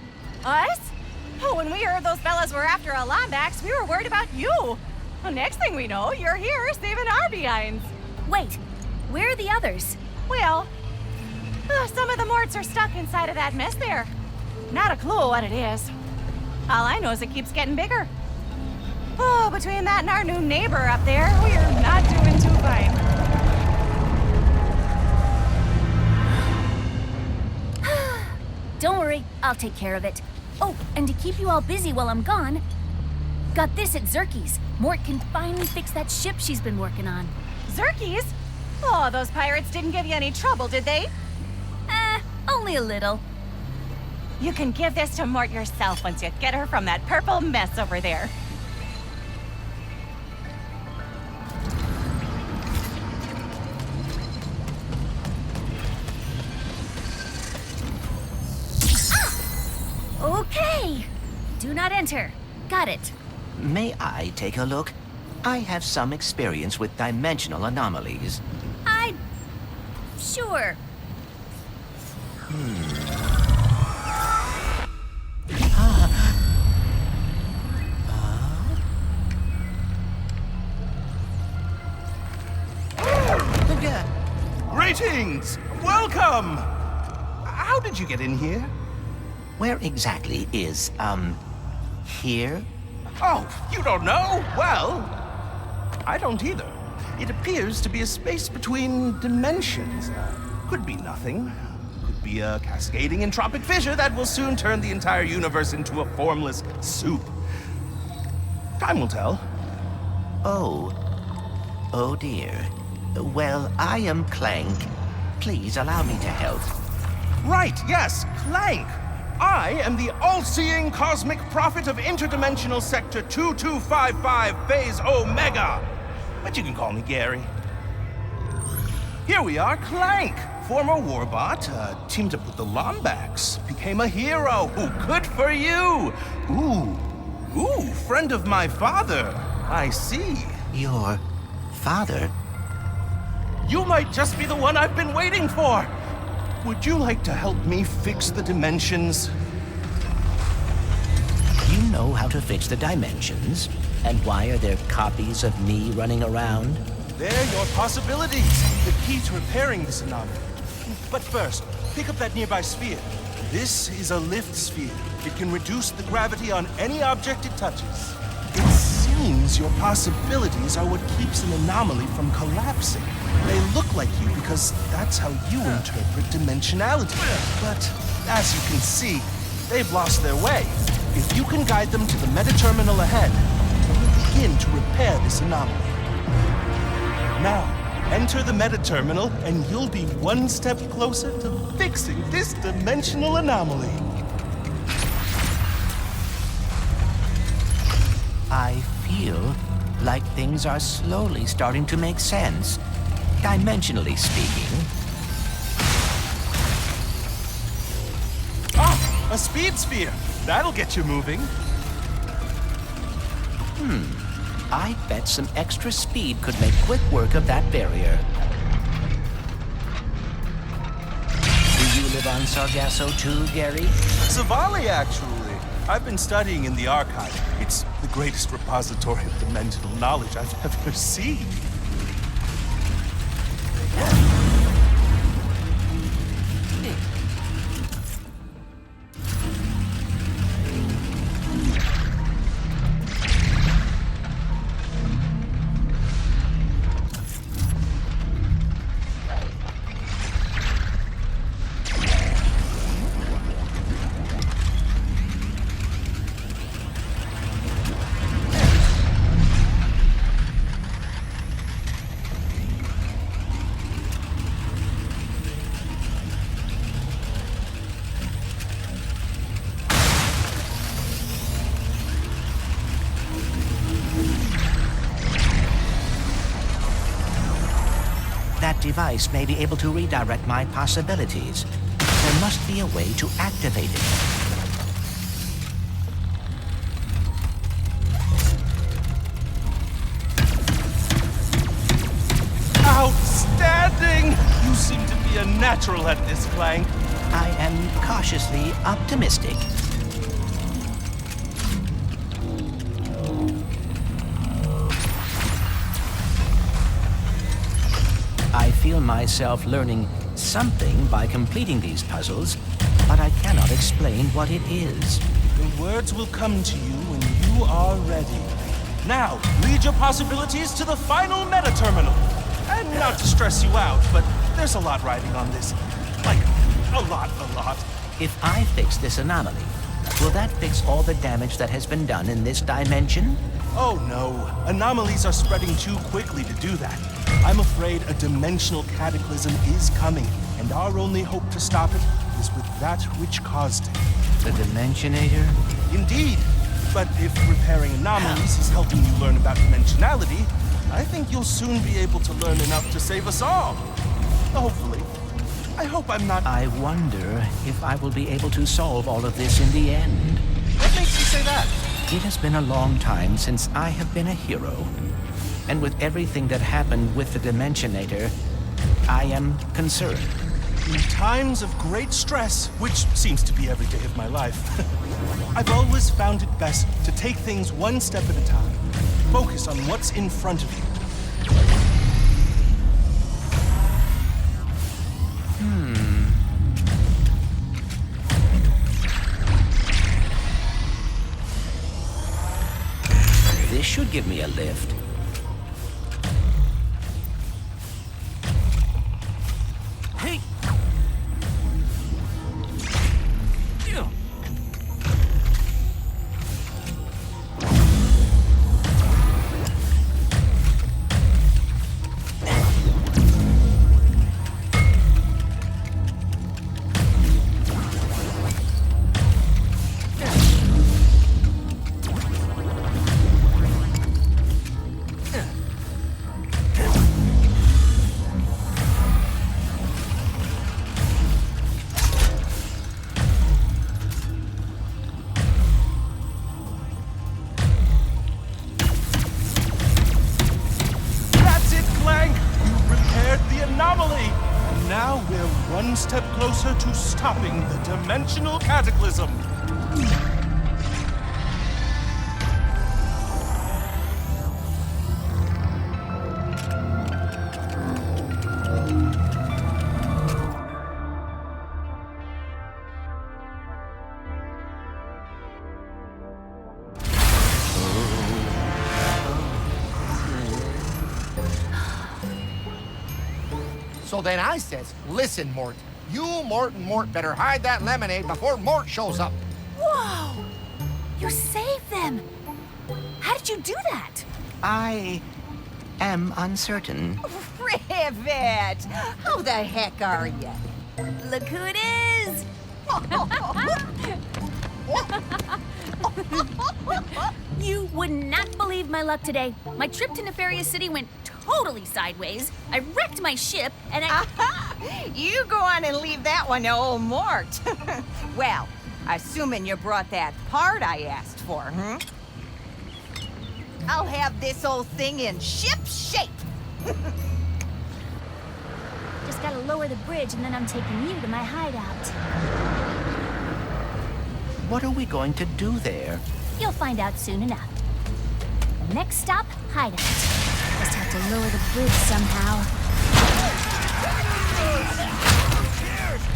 Us? Oh, when we heard those fellas were after a Lombax, we were worried about you. Well, next thing we know, you're here saving our behinds. Wait, where are the others? Well, some of the Morts are stuck inside of that mess there. Not a clue what it is. All I know is it keeps getting bigger. Oh, between that and our new neighbor up there, we're not doing too fine. Don't worry, I'll take care of it. Oh, and to keep you all busy while I'm gone, got this at Zurkie's. Mort can finally fix that ship she's been working on. Zurkie's? Oh, those pirates didn't give you any trouble, did they? Only a little. You can give this to Mort yourself once you get her from that purple mess over there. Okay. Do not enter. Got it. May I take a look? I have some experience with dimensional anomalies. Sure. Greetings! Welcome! How did you get in here? Where exactly is, here? Oh, you don't know? Well, I don't either. It appears to be a space between dimensions. Could be nothing. Could be a cascading entropic fissure that will soon turn the entire universe into a formless soup. Time will tell. Oh dear. Well, I am Clank. Please allow me to help. Right, yes, Clank. I am the all-seeing cosmic prophet of interdimensional sector 2255 phase Omega. But you can call me Gary. Here we are, Clank. Former warbot, teamed up with the Lombax. Became a hero. Ooh, good for you. Ooh, friend of my father. I see. Your father? You might just be the one I've been waiting for. Would you like to help me fix the dimensions? You know how to fix the dimensions? And why are there copies of me running around? They're your possibilities. The key to repairing this anomaly. But first, pick up that nearby sphere. This is a lift sphere. It can reduce the gravity on any object it touches. It seems your possibilities are what keeps an anomaly from collapsing. They look like you because that's how you interpret dimensionality. But as you can see, they've lost their way. If you can guide them to the meta-terminal ahead, we'll begin to repair this anomaly. Now, enter the meta-terminal and you'll be one step closer to fixing this dimensional anomaly. I feel like things are slowly starting to make sense, dimensionally speaking. Ah, a speed sphere. That'll get you moving. I bet some extra speed could make quick work of that barrier. Do you live on Sargasso too, Gary? Savali, actually. I've been studying in the archive. It's the greatest repository of dimensional knowledge I've ever seen. That device may be able to redirect my possibilities. There must be a way to activate it. Outstanding! You seem to be a natural at this, Clank. I am cautiously optimistic. I feel myself learning something by completing these puzzles, but I cannot explain what it is. The words will come to you when you are ready. Now, lead your possibilities to the final meta-terminal. And not to stress you out, but there's a lot riding on this. Like, a lot. If I fix this anomaly, will that fix all the damage that has been done in this dimension? Oh no, anomalies are spreading too quickly to do that. I'm afraid a dimensional cataclysm is coming, and our only hope to stop it is with that which caused it. The Dimensionator? Indeed. But if repairing anomalies is helping you learn about dimensionality, I think you'll soon be able to learn enough to save us all. Hopefully. I hope I'm not... I wonder if I will be able to solve all of this in the end. What makes you say that? It has been a long time since I have been a hero. And with everything that happened with the Dimensionator, I am concerned. In times of great stress, which seems to be every day of my life, I've always found it best to take things one step at a time. Focus on what's in front of you. This should give me a lift. Hey! One step closer to stopping the dimensional cataclysm. So then I says, listen, Mort, you, Mort, and Mort better hide that lemonade before Mort shows up. Whoa! You saved them! How did you do that? I am uncertain. Rivet! How the heck are you? Look who it is! You would not believe my luck today. My trip to Nefarious City went totally sideways. I wrecked my ship, and You go on and leave that one to old Mort. Well, assuming you brought that part I asked for, I'll have this old thing in ship shape. Just gotta lower the bridge, and then I'm taking you to my hideout. What are we going to do there? You'll find out soon enough. Next stop, hideout. Just have to lower the bridge somehow.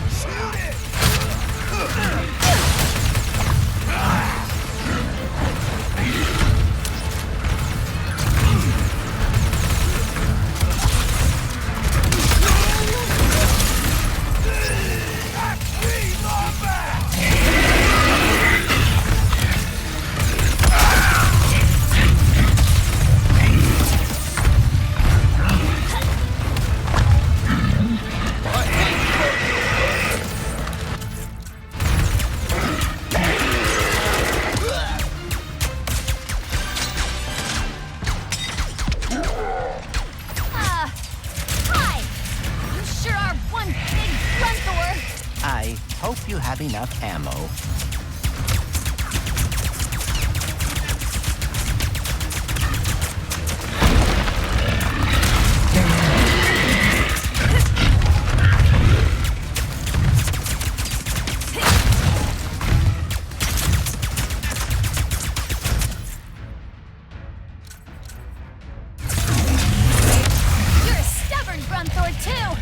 Shoot it! I hope you have enough ammo. You're a stubborn Grunthor, too!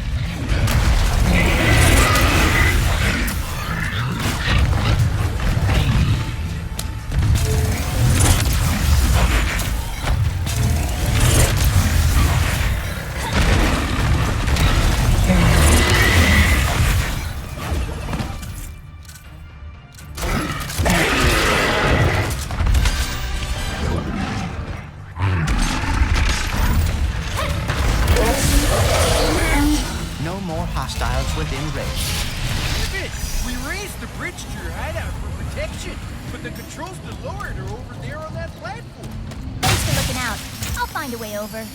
find a way over.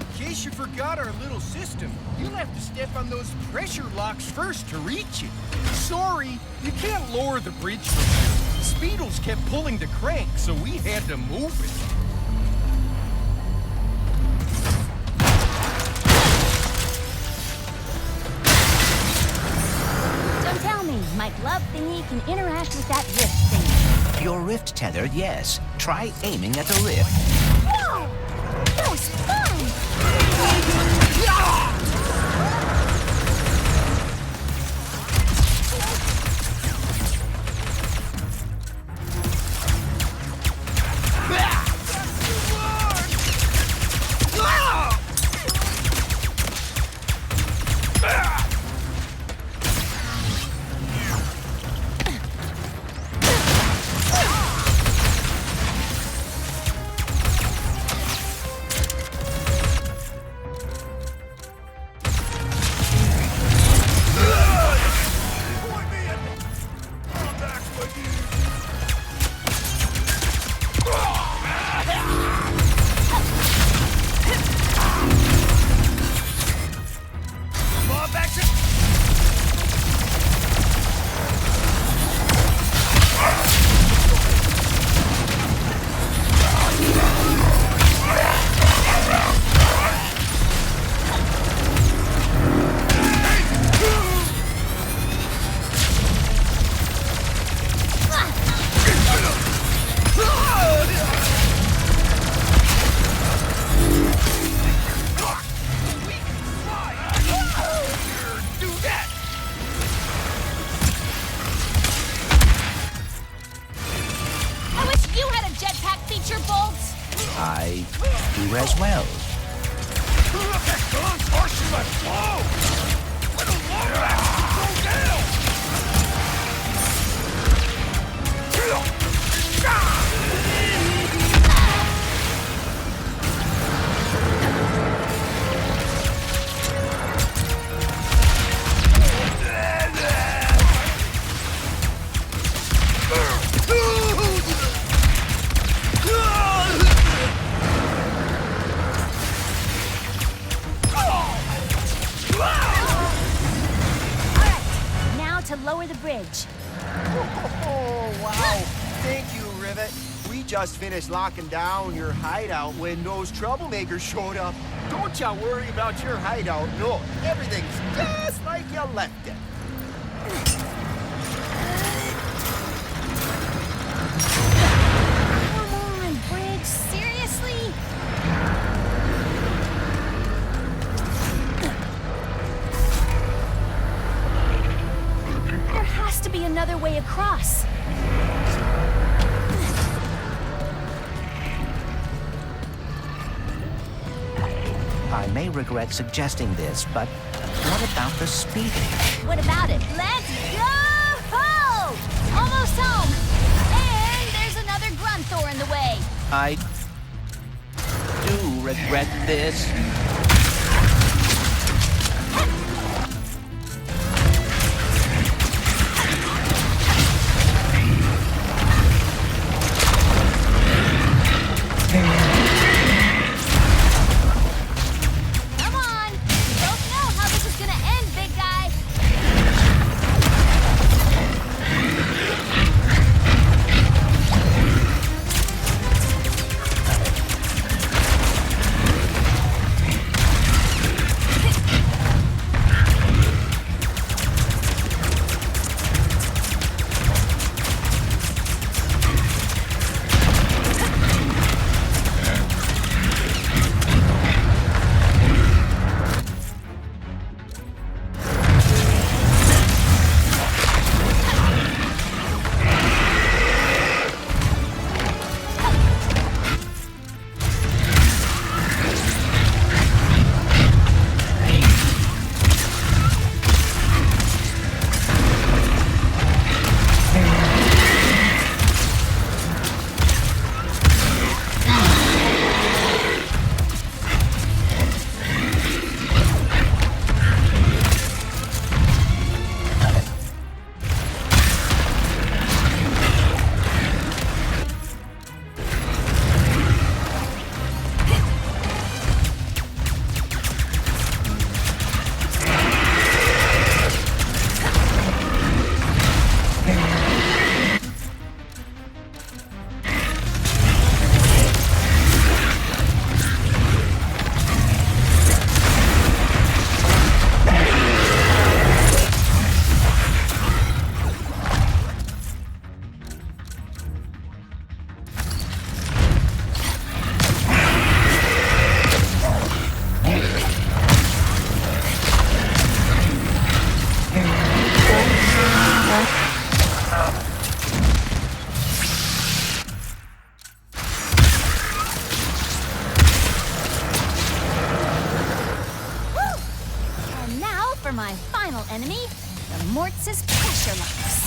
In case you forgot our little system, you'll have to step on those pressure locks first to reach it. Sorry, you can't lower the bridge from here. Speedles kept pulling the crank, so we had to move it. Don't tell me, my glove thingy can interact with that rift thingy. Your rift tethered, yes. Try aiming at the rift. Whoa! That was fun! I do as well. That gun's harshing my flow! Let a Lombax go down! To lower the bridge. Oh, wow. Thank you, Rivet. We just finished locking down your hideout when those troublemakers showed up. Don't ya worry about your hideout. No, everything's just like you left it. Come on, bridge. Seriously? There has to be another way across. I may regret suggesting this, but what about the speeding? What about it? Let's go! Almost home! And there's another Grunthor in the way. I do regret this. Come on! We both know how this is gonna end, big guy. of Mortz's pressure locks.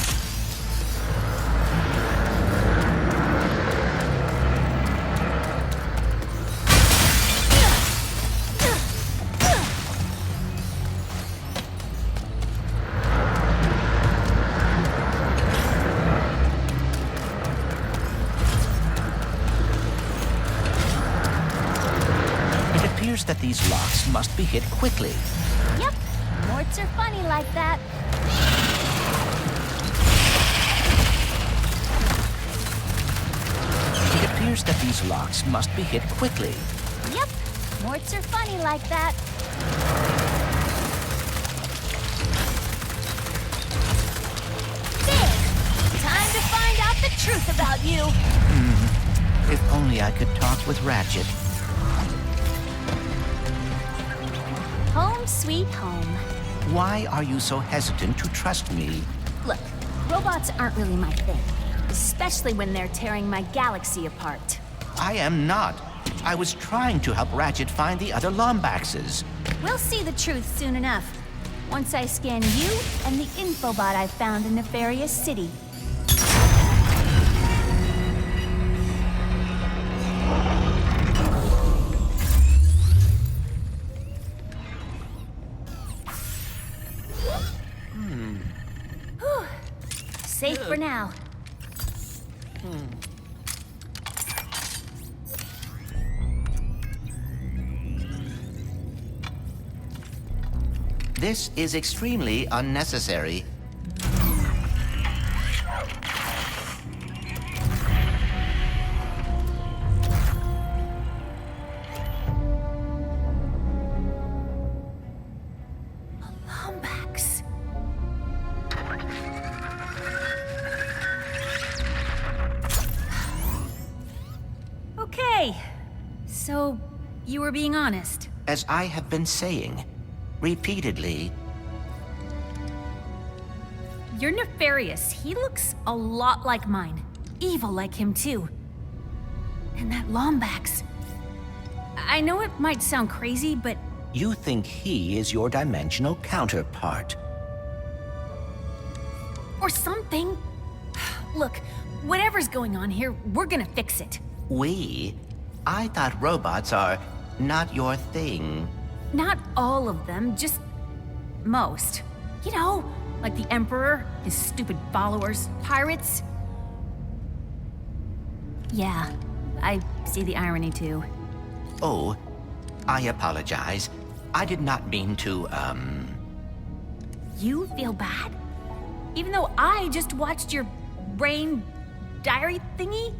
That these locks must be hit quickly. Yep, Morts are funny like that. It appears that these locks must be hit quickly. Yep, Morts are funny like that. There! Time to find out the truth about you. If only I could talk with Ratchet. Home sweet home. Why are you so hesitant to trust me? Look, robots aren't really my thing. Especially when they're tearing my galaxy apart. I am not. I was trying to help Ratchet find the other Lombaxes. We'll see the truth soon enough. Once I scan you and the infobot I found in Nefarious City. Safe for now. This is extremely unnecessary. Lombax. Okay, so you were being honest. As I have been saying, repeatedly. You're nefarious. He looks a lot like mine. Evil like him, too. And that Lombax. I know it might sound crazy, but... You think he is your dimensional counterpart. Or something. Look, whatever's going on here, we're gonna fix it. We? I thought robots are not your thing. Not all of them, just most. You know, like the Emperor, his stupid followers, pirates. Yeah, I see the irony too. Oh, I apologize. I did not mean to, You feel bad? Even though I just watched your brain diary thingy?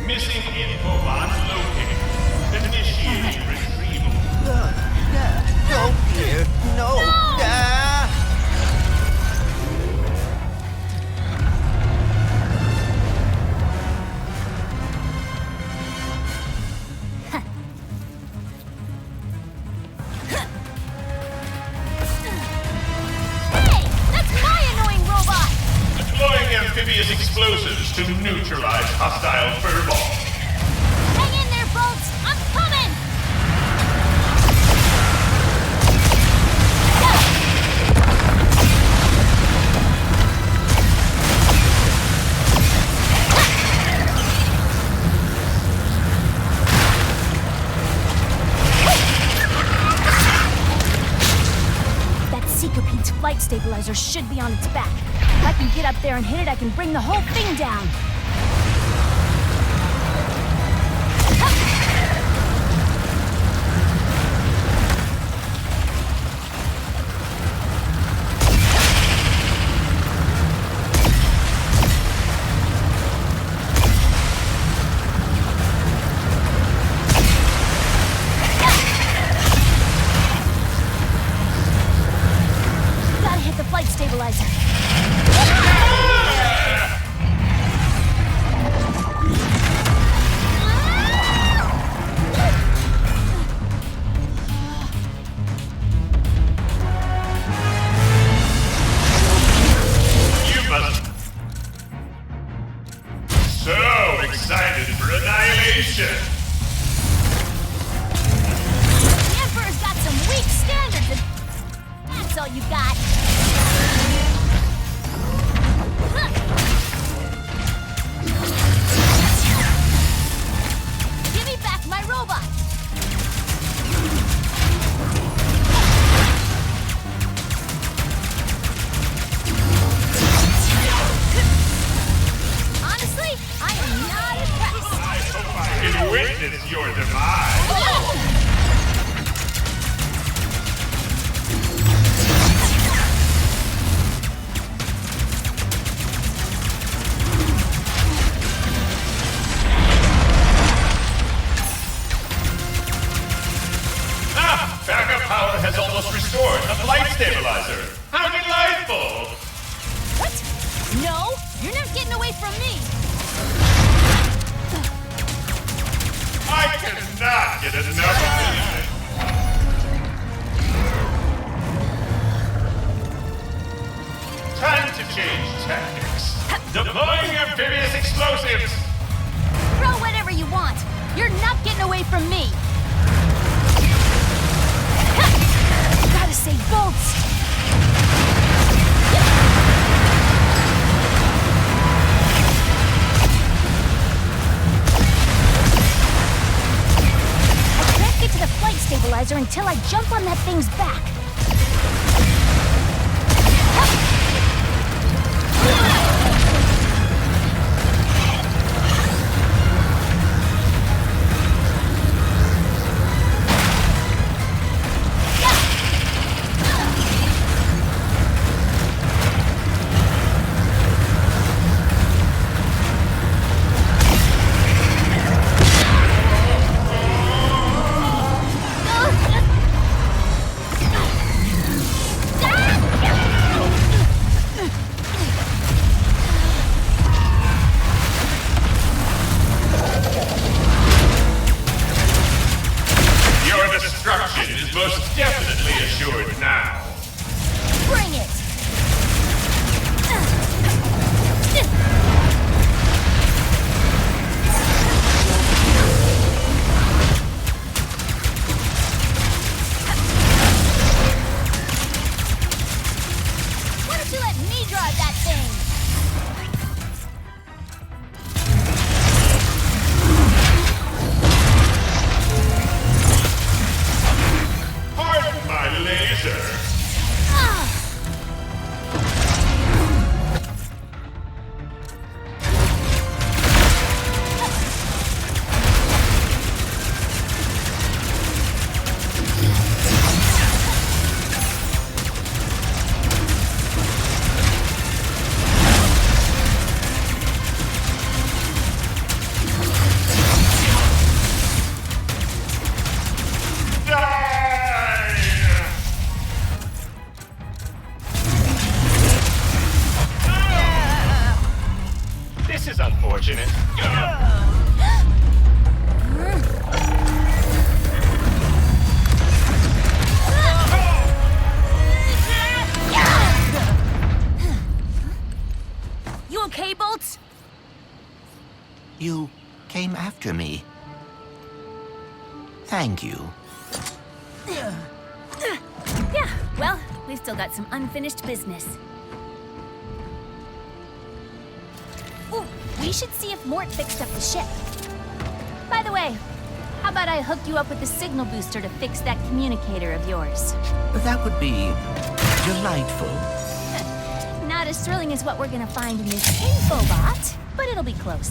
Missing infobot located. Initiating retrieval. No, dear, no. Hey, that's my annoying robot! Deploying amphibious explosives to neutralize hostile furball. Hang in there, Bolts! I'm coming! That Seekopede's flight stabilizer should be on its back. If I can get up there and hit it, I can bring the whole thing down. Gotta hit the flight stabilizer. witness your demise. Backup power has almost restored the flight stabilizer. How delightful! What? No, you're not getting away from me. I cannot get enough of this. Time to change tactics. Deploying amphibious explosives. Throw whatever you want. You're not getting away from me. Gotta save bolts. I can't get to the flight stabilizer until I jump on that thing's back. Most definitely assured now. Bring it! Why don't you let me drive that thing? My laser. This is unfortunate. You okay, Bolts? You came after me. Thank you. Yeah, well, we've still got some unfinished business. Ooh, we should see if Mort fixed up the ship. By the way, how about I hook you up with the signal booster to fix that communicator of yours? That would be delightful. Not as thrilling as what we're gonna find in this infobot, but it'll be close.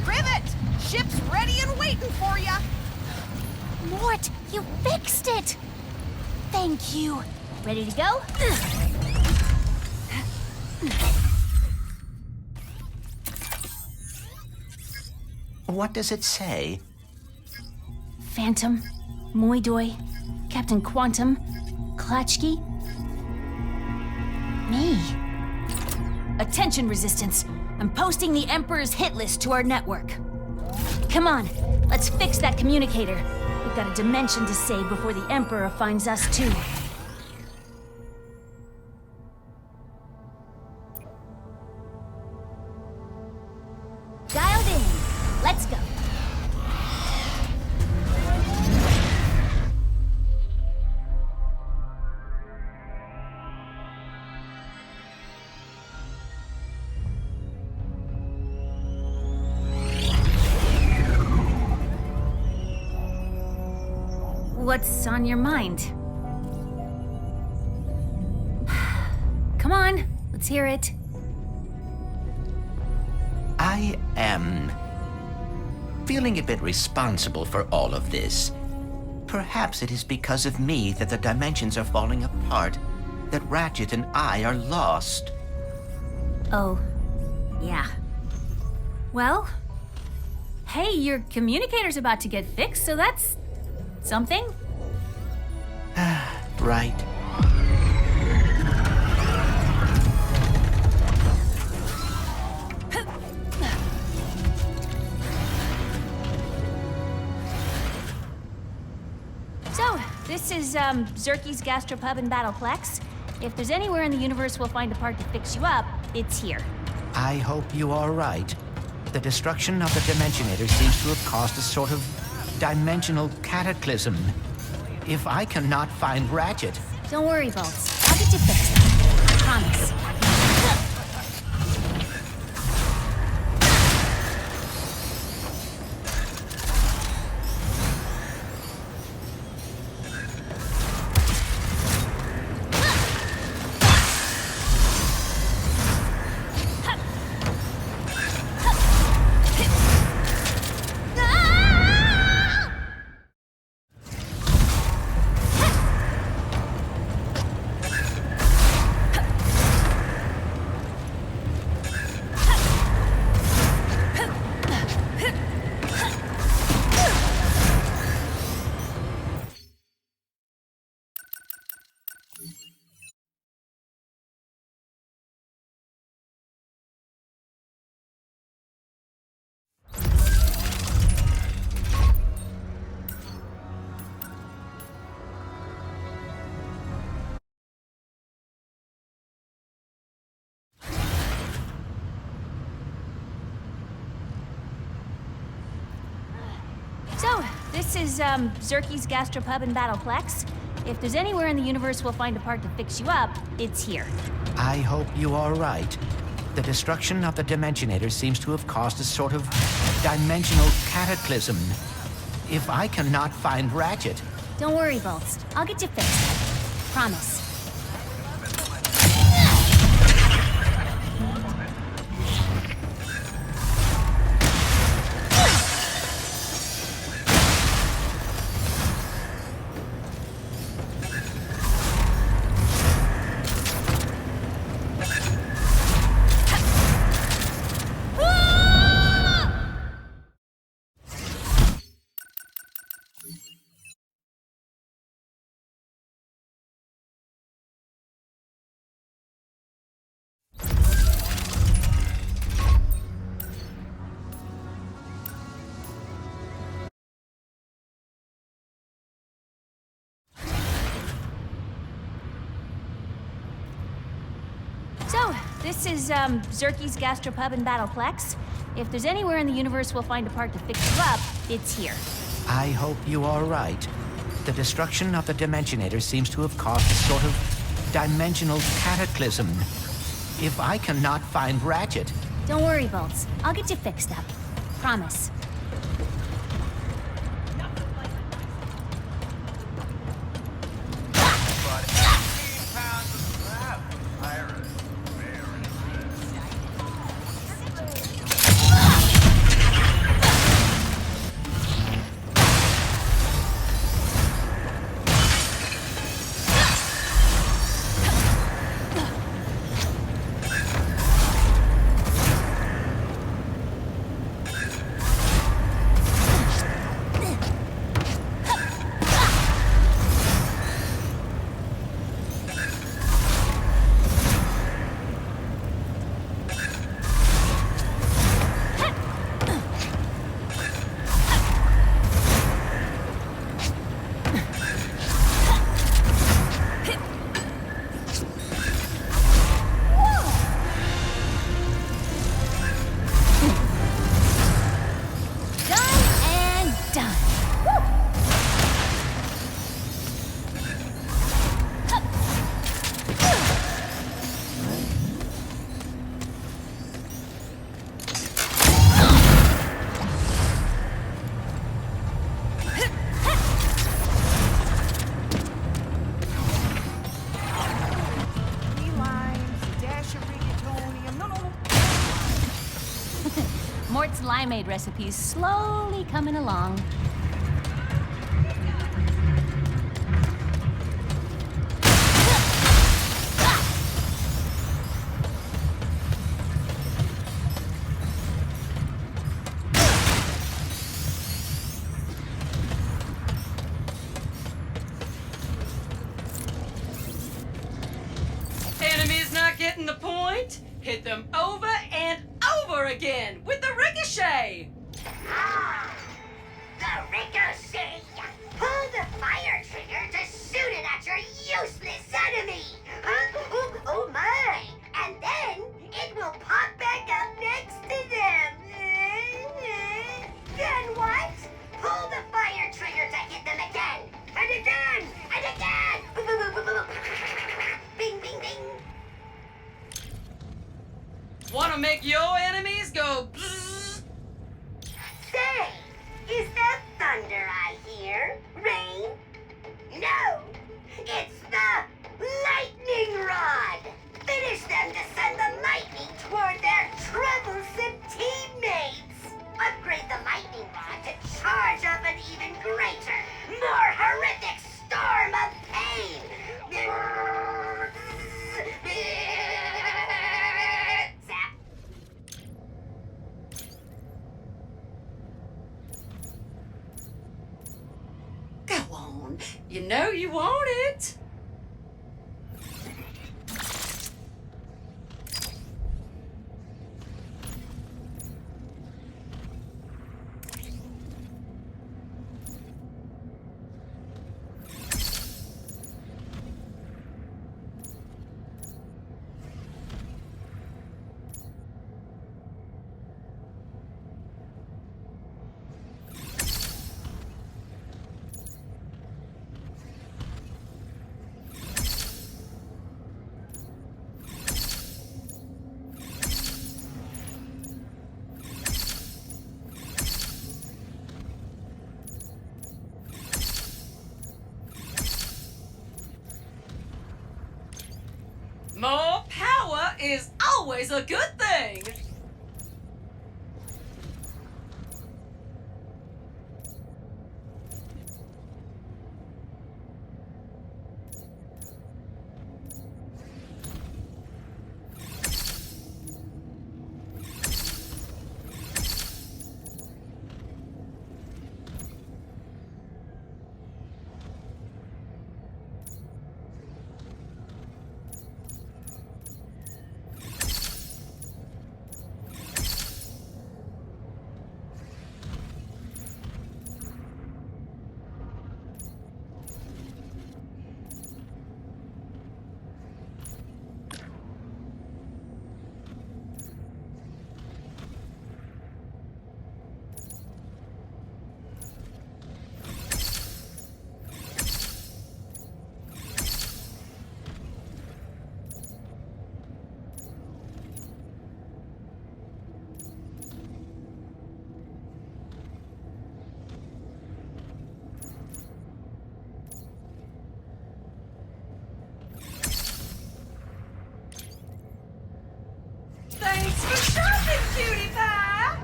Rivet! Ship's ready and waiting for ya! Mort, you fixed it! Thank you. Ready to go? What does it say? Phantom, Moidoi, Captain Quantum, Klatchki. Me. Attention, Resistance. I'm posting the Emperor's hit list to our network. Come on, let's fix that communicator. We've got a dimension to save before the Emperor finds us too. Dialed in. Let's go. What's on your mind? Come on, let's hear it. I am feeling a bit responsible for all of this. Perhaps it is because of me that the dimensions are falling apart, that Ratchet and I are lost. Oh, yeah. Well, hey, your communicator's about to get fixed, so that's something. Right. So, this is Zurkie's Gastropub and Battleplex. If there's anywhere in the universe we'll find a part to fix you up, it's here. I hope you are right. The destruction of the Dimensionator seems to have caused a sort of dimensional cataclysm. If I cannot find Ratchet... Don't worry, Bolts. I'll get you fixed. I promise. So, this is Zurkie's Gastropub and Battleplex. If there's anywhere in the universe we'll find a part to fix you up, it's here. I hope you are right. The destruction of the Dimensionator seems to have caused a sort of dimensional cataclysm. If I cannot find Ratchet... Don't worry, Bolts. I'll get you fixed. Promise. So, this is Zurkie's Gastropub and Battleplex. If there's anywhere in the universe we'll find a part to fix you up, it's here. I hope you are right. The destruction of the Dimensionator seems to have caused a sort of dimensional cataclysm. If I cannot find Ratchet... Don't worry, Bolts. I'll get you fixed up. Promise. Mort's limeade recipe's slowly coming along. Enemies not getting the point? Hit them over and over again with the ricochet! The ricochet! Pull the fire trigger to shoot it at your useless enemy! Oh my! And then it will pop back up next to them! Then what? Pull the fire trigger to hit them again! And again! And again! Bing, bing, bing! Wanna make your enemies go bzzz? Say, is that thunder I hear? Rain? No! It's the lightning rod! Finish them to send the lightning toward their troublesome teammates! Upgrade the lightning rod to charge up an even greater, more horrific storm of pain! Zap! Go on. You know you want it. More power is always a good thing! Thanks for shopping, cutie pie!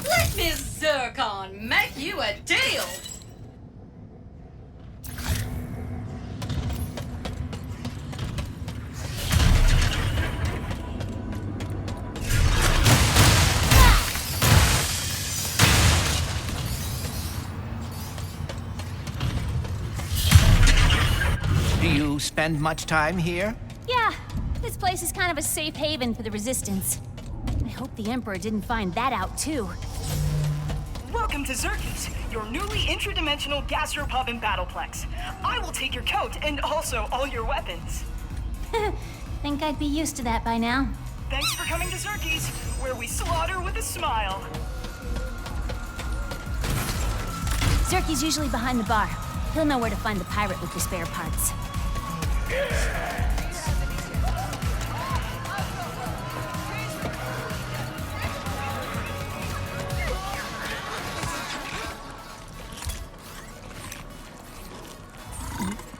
Let Miss Zurkon make you a deal! Do you spend much time here? Yeah, this place is kind of a safe haven for the Resistance. I hope the Emperor didn't find that out, too. Welcome to Zurkie's, your newly intradimensional gastropub and battleplex. I will take your coat and also all your weapons. Think I'd be used to that by now. Thanks for coming to Zurkie's, where we slaughter with a smile. Zurkie's usually behind the bar. He'll know where to find the pirate with the spare parts.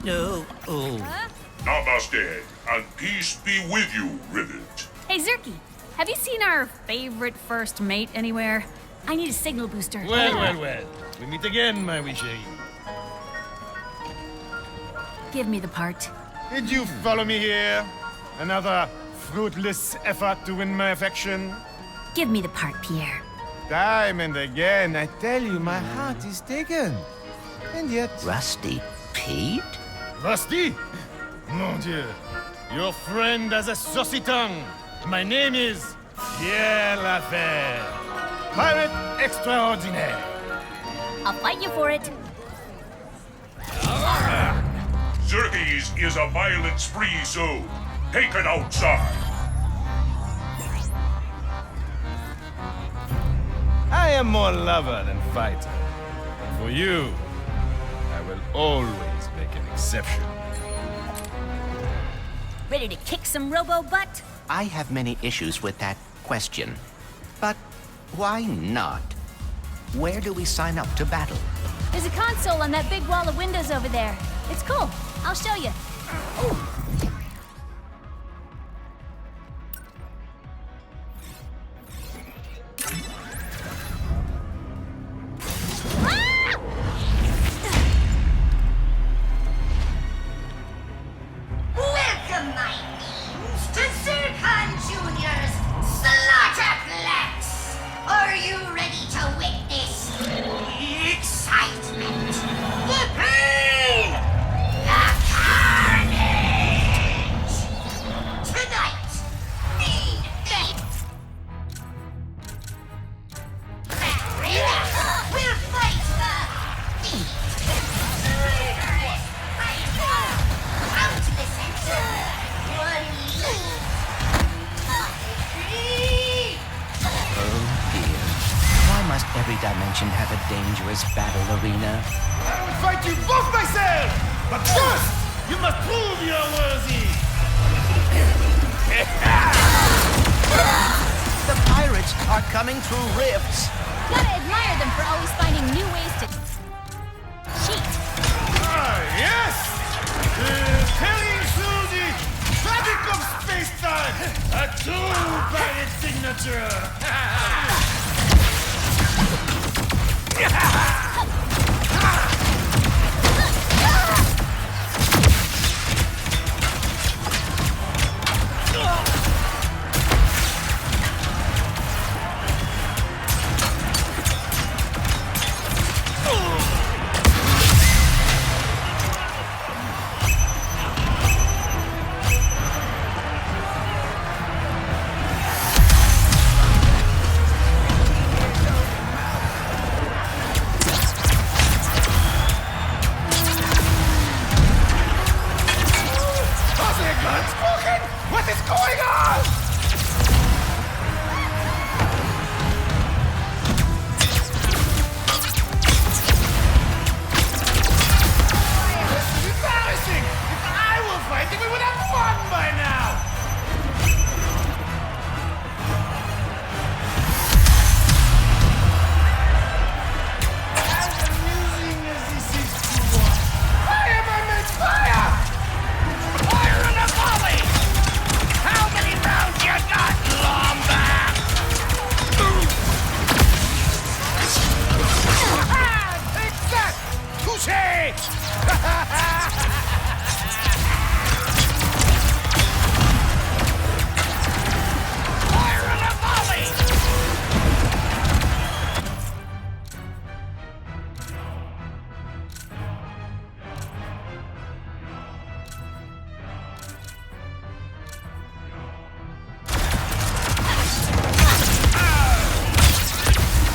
No. Oh. Namaste, and peace be with you, Rivet. Hey, Zurkie. Have you seen our favorite first mate anywhere? I need a signal booster. Well. We meet again, my wee chérie. Give me the part. Did you follow me here? Another fruitless effort to win my affection? Give me the part, Pierre. Time and again, I tell you, my heart is taken. And yet... Rusty Pete? Rusty? Mon Dieu. Your friend has a saucy tongue. My name is Pierre Lafer. Pirate extraordinaire. I'll fight you for it. Zurkie's is a violent spree zone. Take it outside. I am more lover than fighter. But for you, I will always make an exception. Ready to kick some robo-butt? I have many issues with that question. But why not? Where do we sign up to battle? There's a console on that big wall of windows over there. It's cool. I'll show you. Welcome, my means, to Zircon Jr.'s Slaughterplex! Are you ready to witness the excitement, the pain, the carnage? Tonight, we'll fight the rigorous countless Oh dear. Why must every dimension have a dangerous battle arena? I will fight you both myself! But first, you must prove you're worthy! The pirates are coming through rifts. Gotta admire them for always finding new ways to cheat. Ah, yes! Tearing through the fabric of space-time! A true pirate signature! What is going on? This is embarrassing! If I were fighting, we would have won by now! As amusing as this is to watch, fire, my mates, fire! Fire in a volley! How many rounds you got, Lombax? Take that! Touché! Fire in a volley!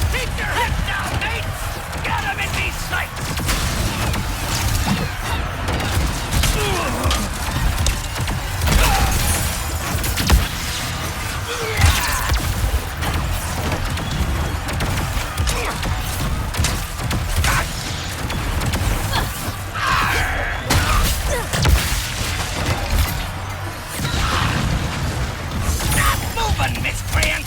Keep your head down, mates! Get him in these sights! Stop moving, miscreant!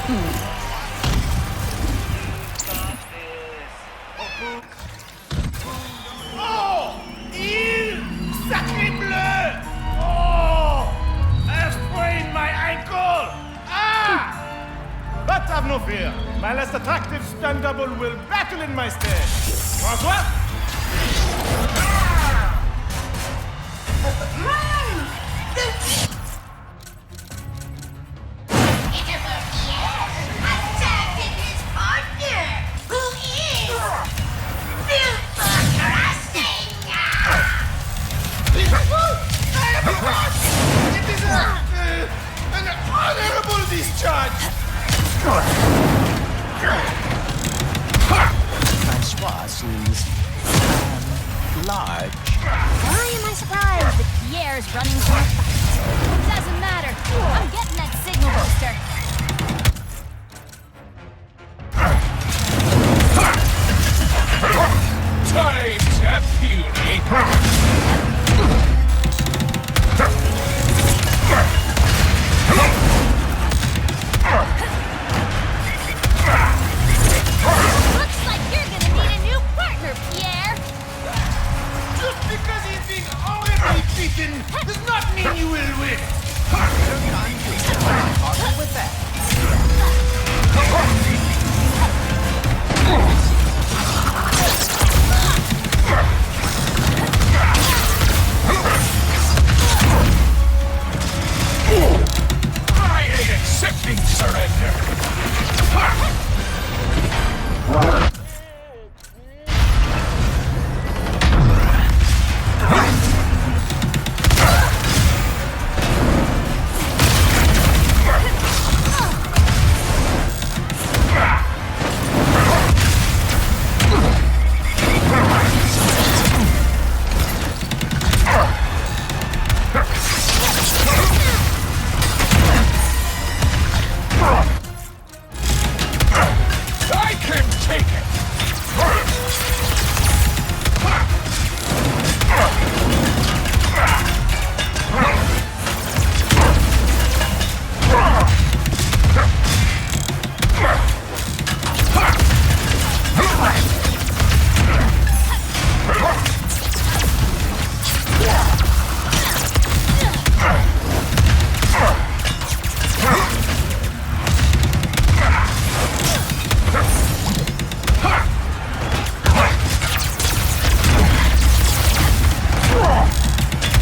Oh! Il! Sacré bleu! Oh! I sprained my ankle! Ah! But have no fear. My less attractive stunt double will battle in my stead. François? Attacking his partner, who is built for crushing. I am a boss! It is an honorable discharge! Francois seems large. Why am I surprised that Pierre's running from a fight? It doesn't matter. I'm getting that signal booster. Time to puny. Looks like you're gonna need a new partner, Pierre. Just because he's being already beaten does not mean you will win! With that. I ain't accepting surrender. I can take it.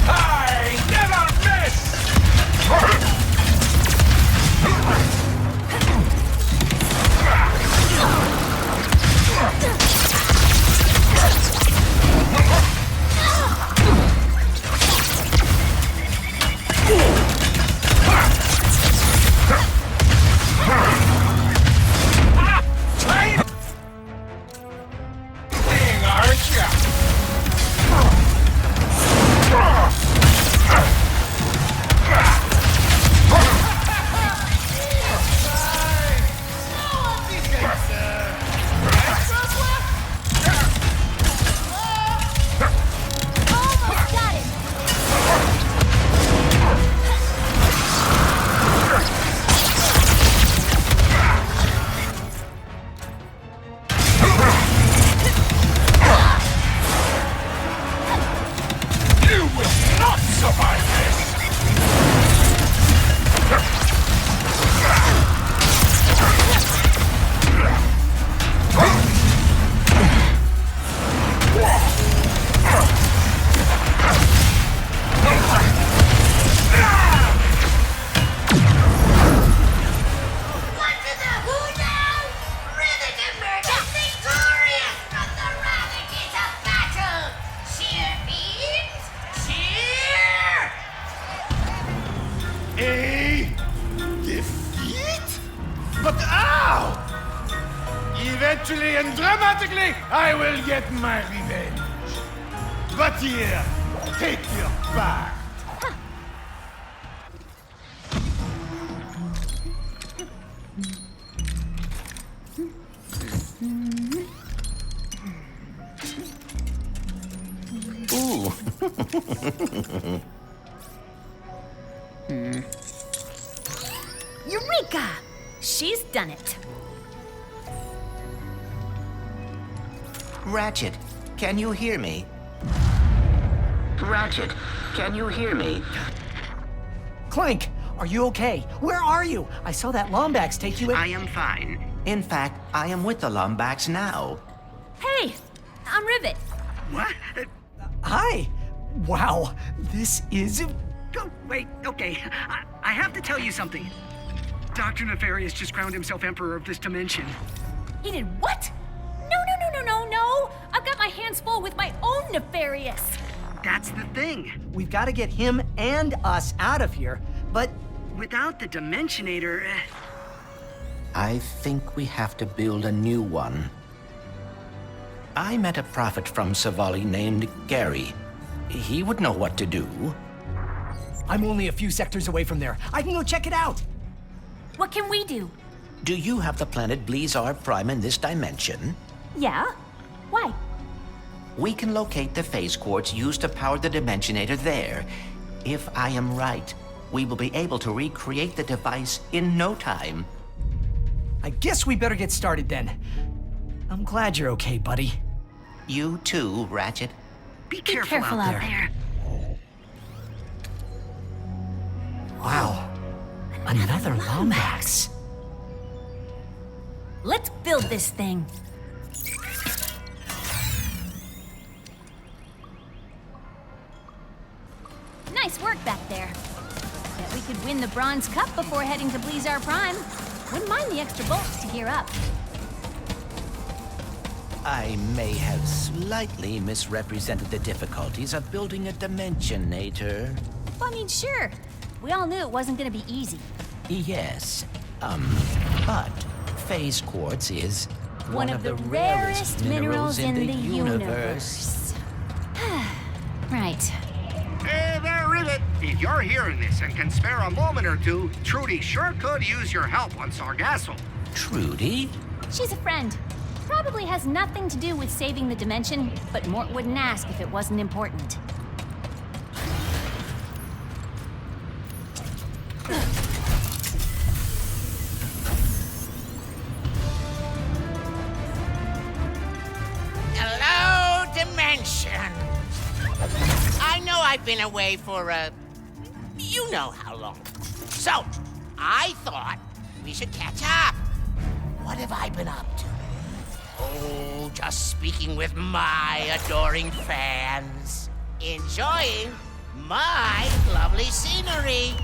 I never miss. Aren't ya? Almost got it. You will not survive this. What to the who now? Rivet emerges victorious from the ravages of battle. Cheer, beams! Cheer! A defeat? But how? Eventually and dramatically, I will get my revenge. But here, take your part. Ooh. Eureka! She's done it. Ratchet, can you hear me? Ratchet, can you hear me? Clank, are you okay? Where are you? I saw that Lombax take you in. I am fine. In fact, I am with the Lombax now. Hey, I'm Rivet. What? Hi. Wow, this is... Oh, wait, okay. I have to tell you something. Dr. Nefarious just crowned himself Emperor of this dimension. He did what? No. I've got my hands full with my own Nefarious. That's the thing. We've got to get him and us out of here, but without the Dimensionator... I think we have to build a new one. I met a prophet from Savali named Gary. He would know what to do. I'm only a few sectors away from there. I can go check it out. What can we do? Do you have the planet Blizon Prime in this dimension? Yeah? Why? We can locate the phase quartz used to power the Dimensionator there. If I am right, we will be able to recreate the device in no time. I guess we better get started then. I'm glad you're okay, buddy. You too, Ratchet. Be careful out there. Wow. Another Lombax. Let's build this thing. Nice work back there. Bet we could win the Bronze Cup before heading to Blizon Prime. Wouldn't mind the extra bolts to gear up. I may have slightly misrepresented the difficulties of building a Dimensionator. Well, I mean, sure. We all knew it wasn't gonna be easy. Yes, but phase quartz is one of the rarest minerals in the universe. Right. Hey there, Rivet. If you're hearing this and can spare a moment or two, Trudy sure could use your help on Sargasso. Trudy? She's a friend. Probably has nothing to do with saving the dimension, but Mort wouldn't ask if it wasn't important. Hello, Dimension. I know I've been away for, you know how long. So, I thought we should catch up. What have I been up to? Oh, just speaking with my adoring fans. Enjoying my lovely scenery.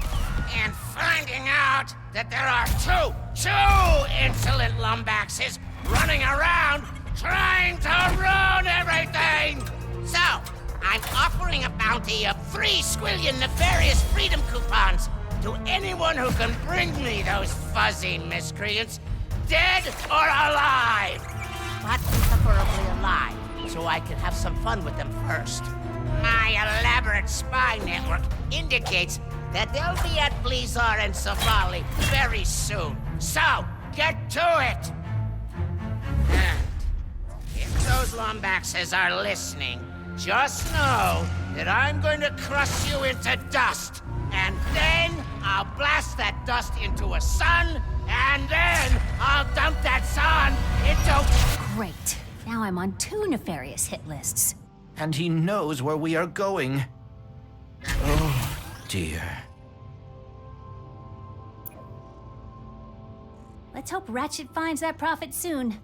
And finding out that there are two insolent Lombaxes running around trying to ruin everything. So, I'm offering a bounty of 3 squillion Nefarious freedom coupons to anyone who can bring me those fuzzy miscreants, dead or alive. But preferably alive, so I can have some fun with them first. My elaborate spy network indicates that they'll be at Blizon and Savali very soon. So, get to it! And if those Lombaxes are listening, just know that I'm going to crush you into dust. And then I'll blast that dust into a sun, and then I'll dump that sun into... Great. Now I'm on 2 Nefarious hit lists. And he knows where we are going. Oh, dear. Let's hope Ratchet finds that prophet soon.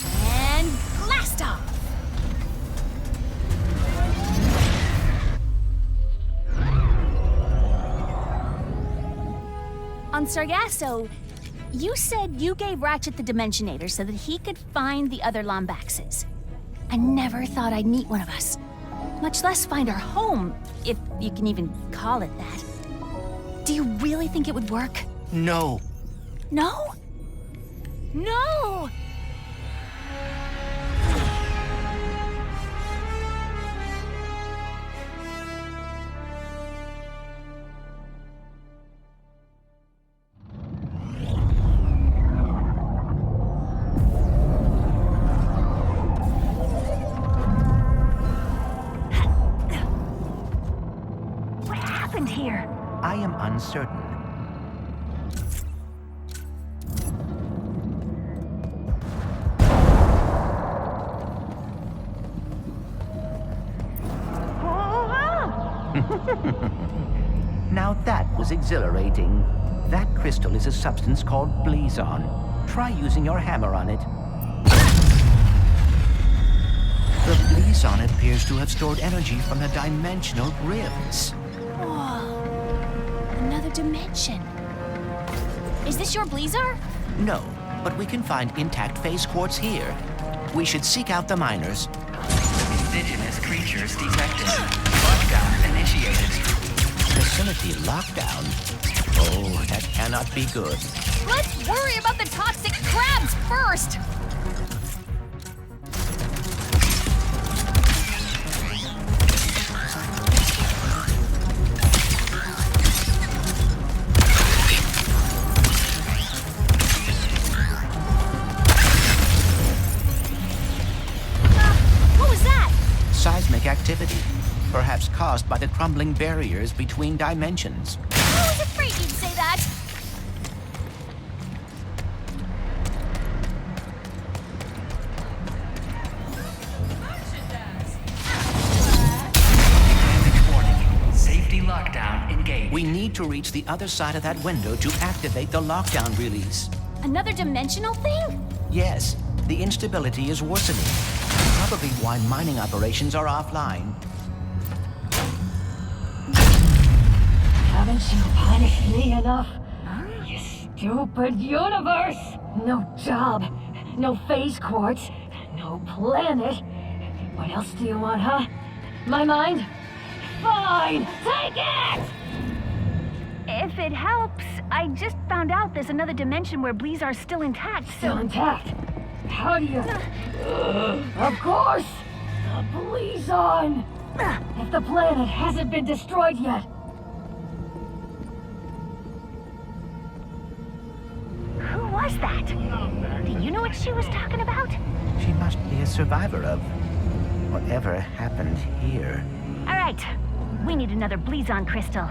And blast off! On Sargasso, you said you gave Ratchet the Dimensionator so that he could find the other Lombaxes. I never thought I'd meet one of us, much less find our home, if you can even call it that. Do you really think it would work? No. No? No! uncertain. Now that was exhilarating. That crystal is a substance called Blizon. Try using your hammer on it. The Blizon appears to have stored energy from the dimensional rifts. Whoa. Another dimension. Is this your Blizar? No, but we can find intact phase quartz here. We should seek out the miners. Indigenous creatures detected. Lockdown initiated. Facility lockdown? Oh, that cannot be good. Let's worry about the toxic crabs first! What was that? Seismic activity. Perhaps caused by the crumbling barriers between dimensions. I was afraid you'd say that. Safety lockdown engaged. We need to reach the other side of that window to activate the lockdown release. Another dimensional thing? Yes, the instability is worsening. Probably why mining operations are offline. Haven't you punished me enough? You stupid universe! No job, no phase quartz, no planet. What else do you want, huh? My mind? Fine! Take it! If it helps, I just found out there's another dimension where Blizar's still intact. Still intact? How do you... Of course! The Blizon! If the planet hasn't been destroyed yet. Who was that? Do you know what she was talking about? She must be a survivor of whatever happened here. All right, we need another Blizon crystal.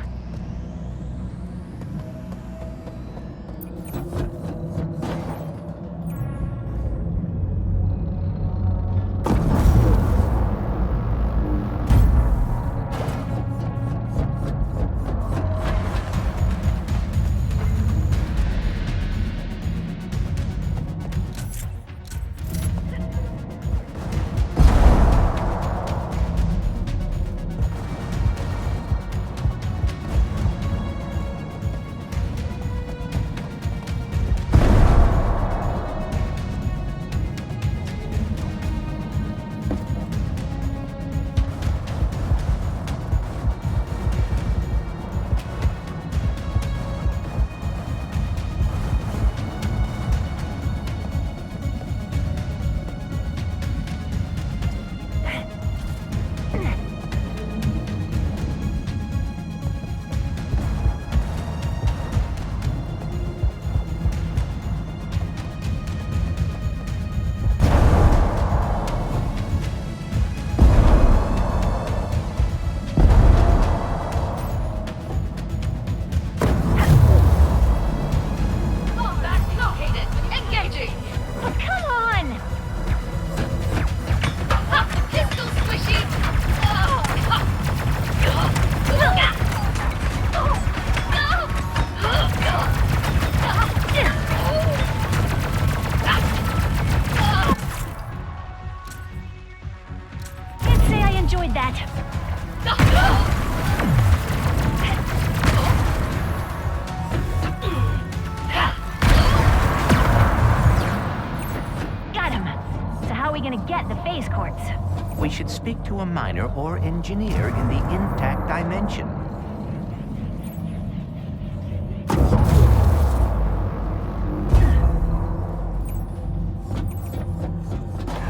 We should speak to a miner or engineer in the intact dimension.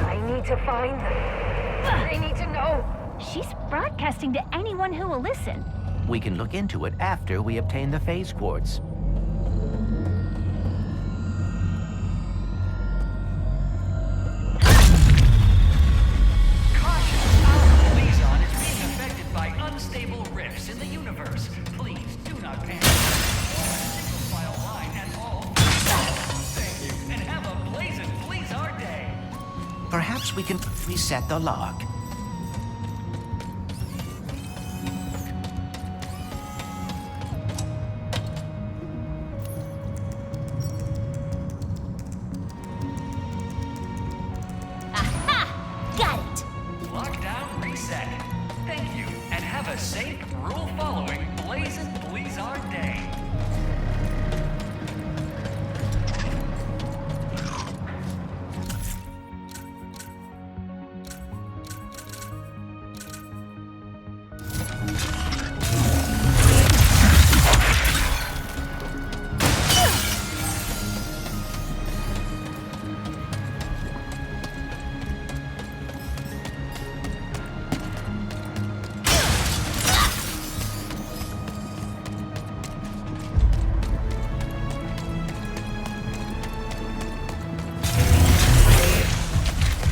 I need to find them. They need to know. She's broadcasting to anyone who will listen. We can look into it after we obtain the phase quartz. Unstable rifts in the universe. Please do not panic. perhaps we can reset the lock. Aha! Got it! Lockdown reset. Thank you, and have a safe, rule-following, Blizon day.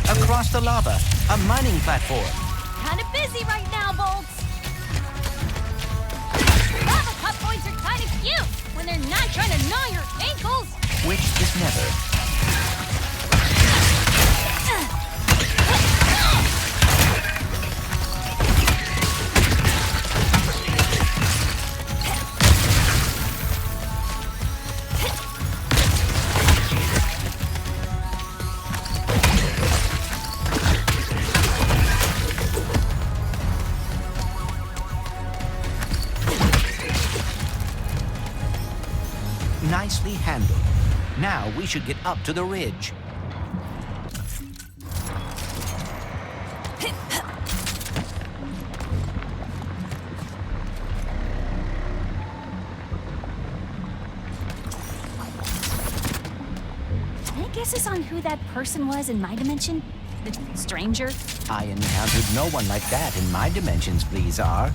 Across the lava, a mining platform. Kinda busy right now, Bolts. Lava cup points are kinda cute when they're not trying to gnaw your ankles. Which is never. Nicely handled. Now we should get up to the ridge. Any guesses on who that person was in my dimension? The stranger? I encountered no one like that in my dimensions, Blizar.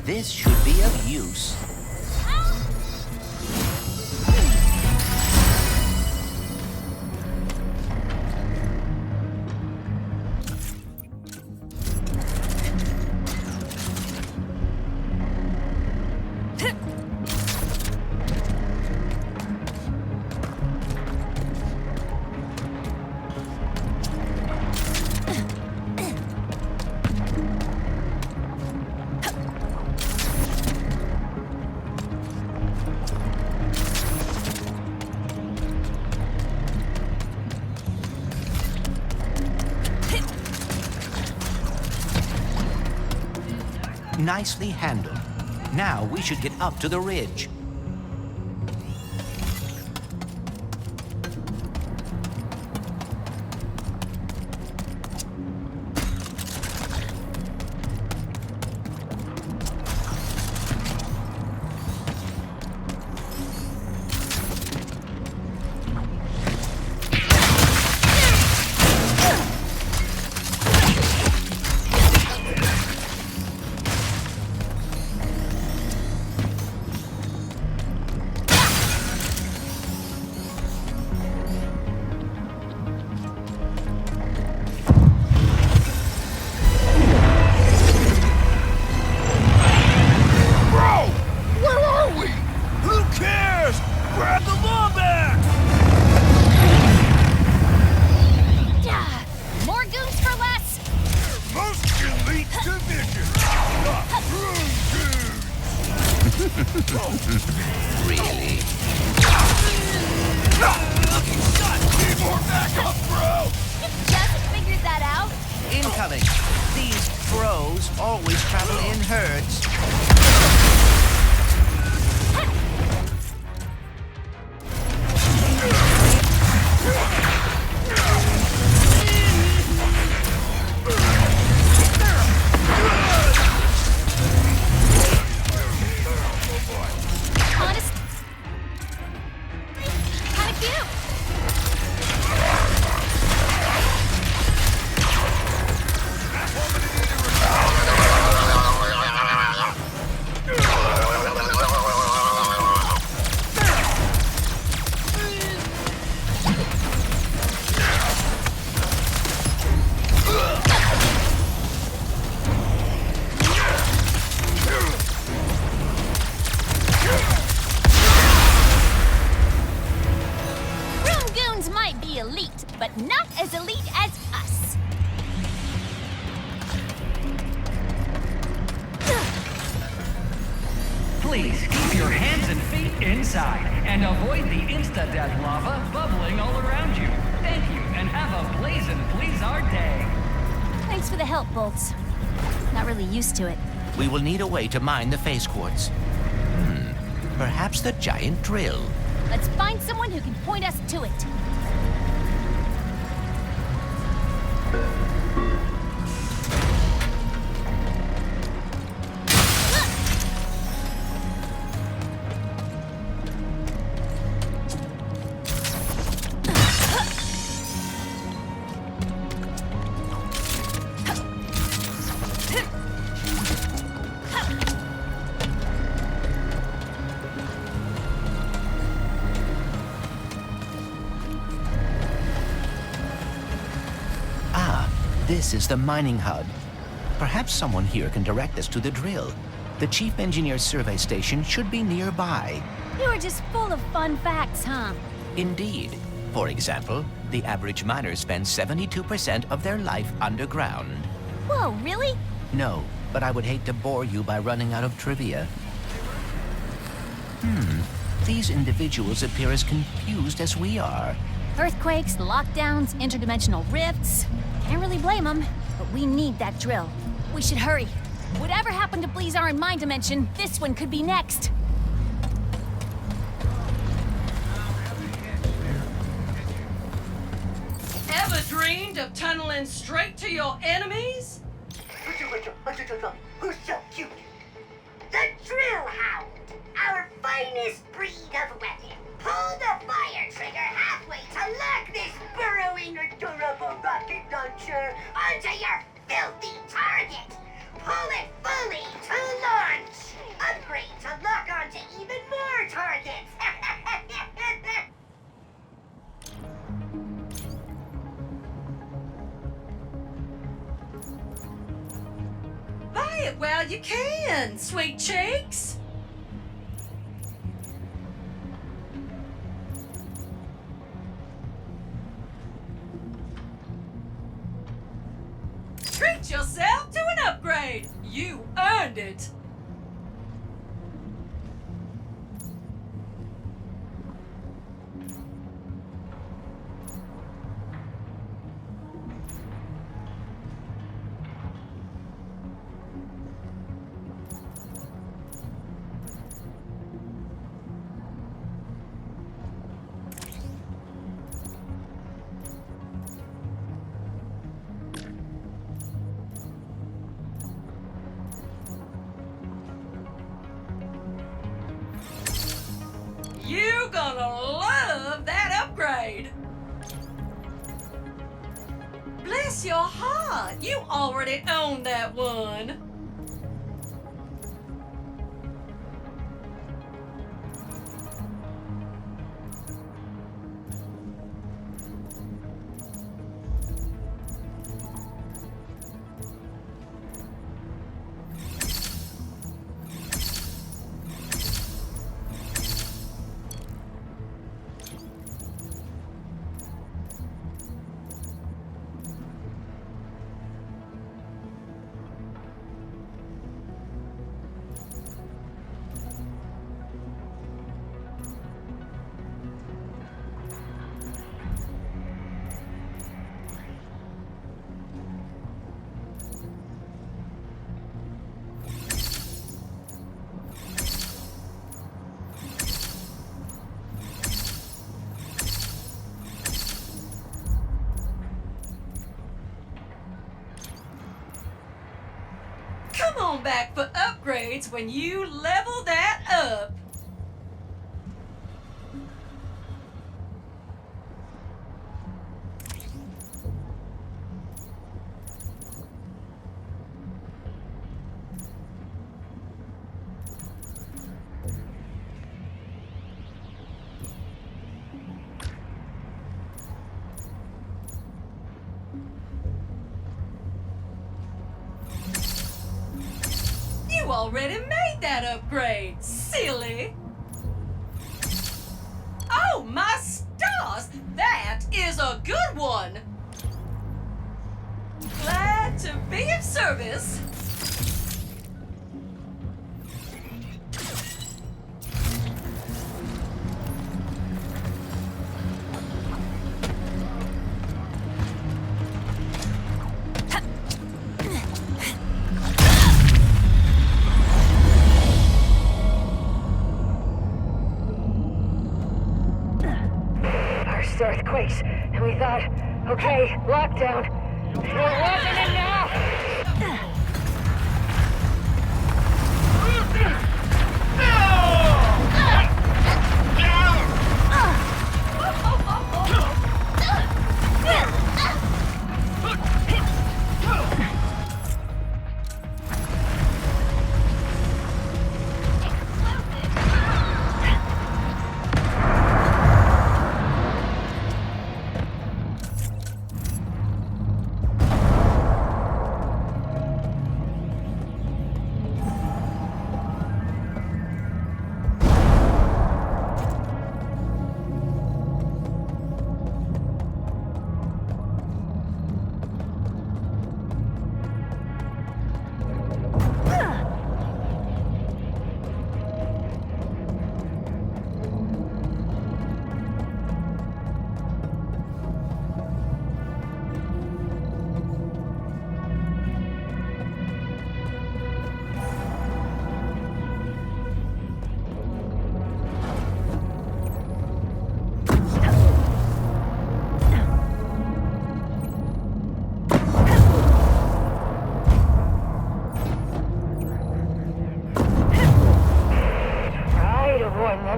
This should be of use. Nicely handled. Now we should get up to the ridge. Really? Lucky shot! Need more backup, bro! Just figured that out. Incoming! These bros always travel in herds. Honest. Kinda cute. Room goons might be elite, but not as elite as us. Please keep your hands and feet inside and avoid the insta-death lava bubbling all around you. Thank you, and have a Blazon Blizard day. Thanks for the help, Bolts. Not really used to it. We will need a way to mine the phase quartz. Perhaps the giant drill. Let's find someone who can point us to it. This is the mining hub. Perhaps someone here can direct us to the drill. The Chief Engineer's survey station should be nearby. You are just full of fun facts, huh? Indeed. For example, the average miner spends 72% of their life underground. Whoa, really? No, but I would hate to bore you by running out of trivia. These individuals appear as confused as we are. Earthquakes, lockdowns, interdimensional rifts. Can't really blame them, but we need that drill. We should hurry. Whatever happened to Blizon in my dimension, this one could be next. Ever dreamed of tunneling straight to your enemies? Who's so cute? The Drill Hound, our finest breed of weapon. Pull the fire trigger halfway to lock this burrowing adorable rocket launcher onto your filthy target. Pull it fully to launch. Upgrade to lock onto even more targets. Buy it while you can, sweet cheeks. Treat yourself to an upgrade. You earned it. You're gonna love that upgrade. Bless your heart, you already own that one. Come on back for upgrades when you level that up. You already made that upgrade, silly. Oh, my stars! That is a good one! Glad to be of service. Earthquakes, and we thought, okay, lockdown. We're locking it now!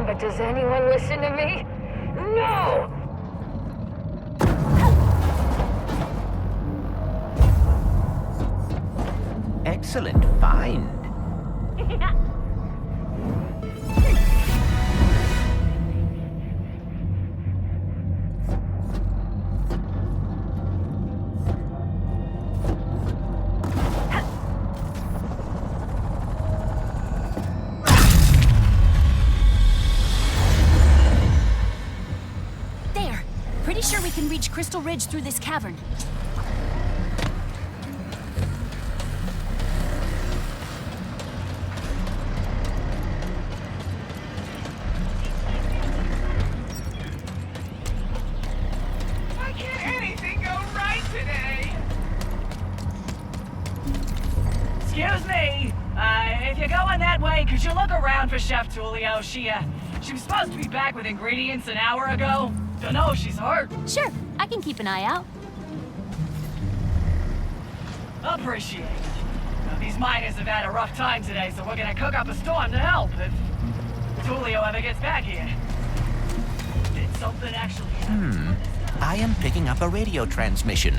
But does anyone listen to me? No! Excellent find. Sure we can reach Crystal Ridge through this cavern. Why can't anything go right today? Excuse me. If you're going that way, could you look around for Chef Tulio? She was supposed to be back with ingredients an hour ago. Don't know if she's hurt. Sure, I can keep an eye out. Appreciate it. Now, these miners have had a rough time today, so we're gonna cook up a storm to help if Tulio ever gets back here. Did something actually happen? I am picking up a radio transmission.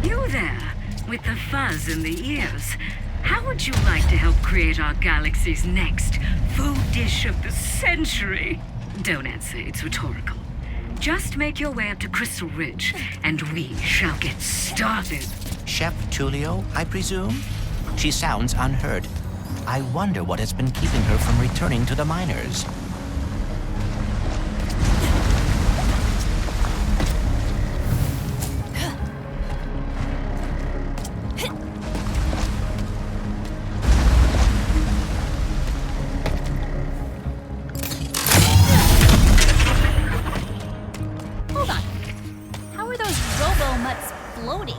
You there, with the fuzz in the ears. How would you like to help create our galaxy's next food dish of the century? Don't answer, it's rhetorical. Just make your way up to Crystal Ridge, and we shall get started. Chef Tulio, I presume? She sounds unhurt. I wonder what has been keeping her from returning to the miners. Floating.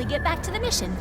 get back to the mission.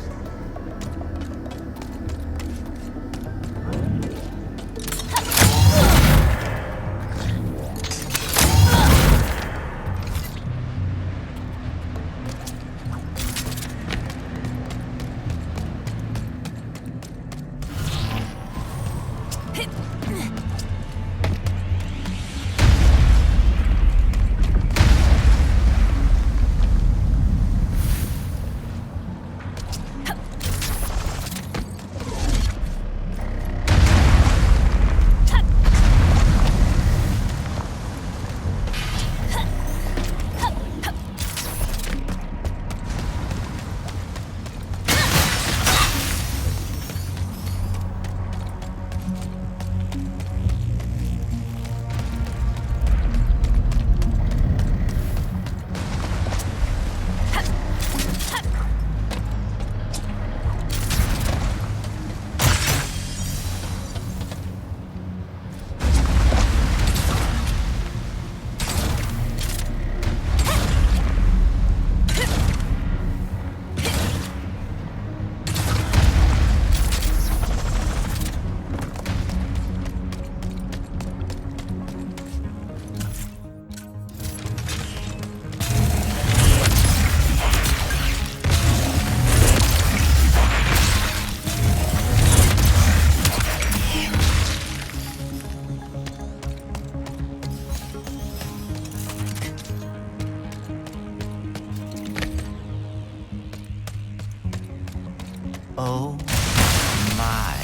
Oh my.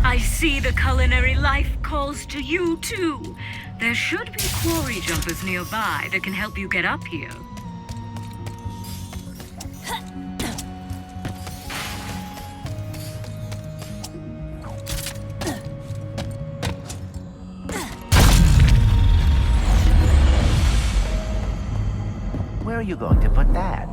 I see the culinary life calls to you, too. There should be quarry jumpers nearby that can help you get up here. Where are you going to put that?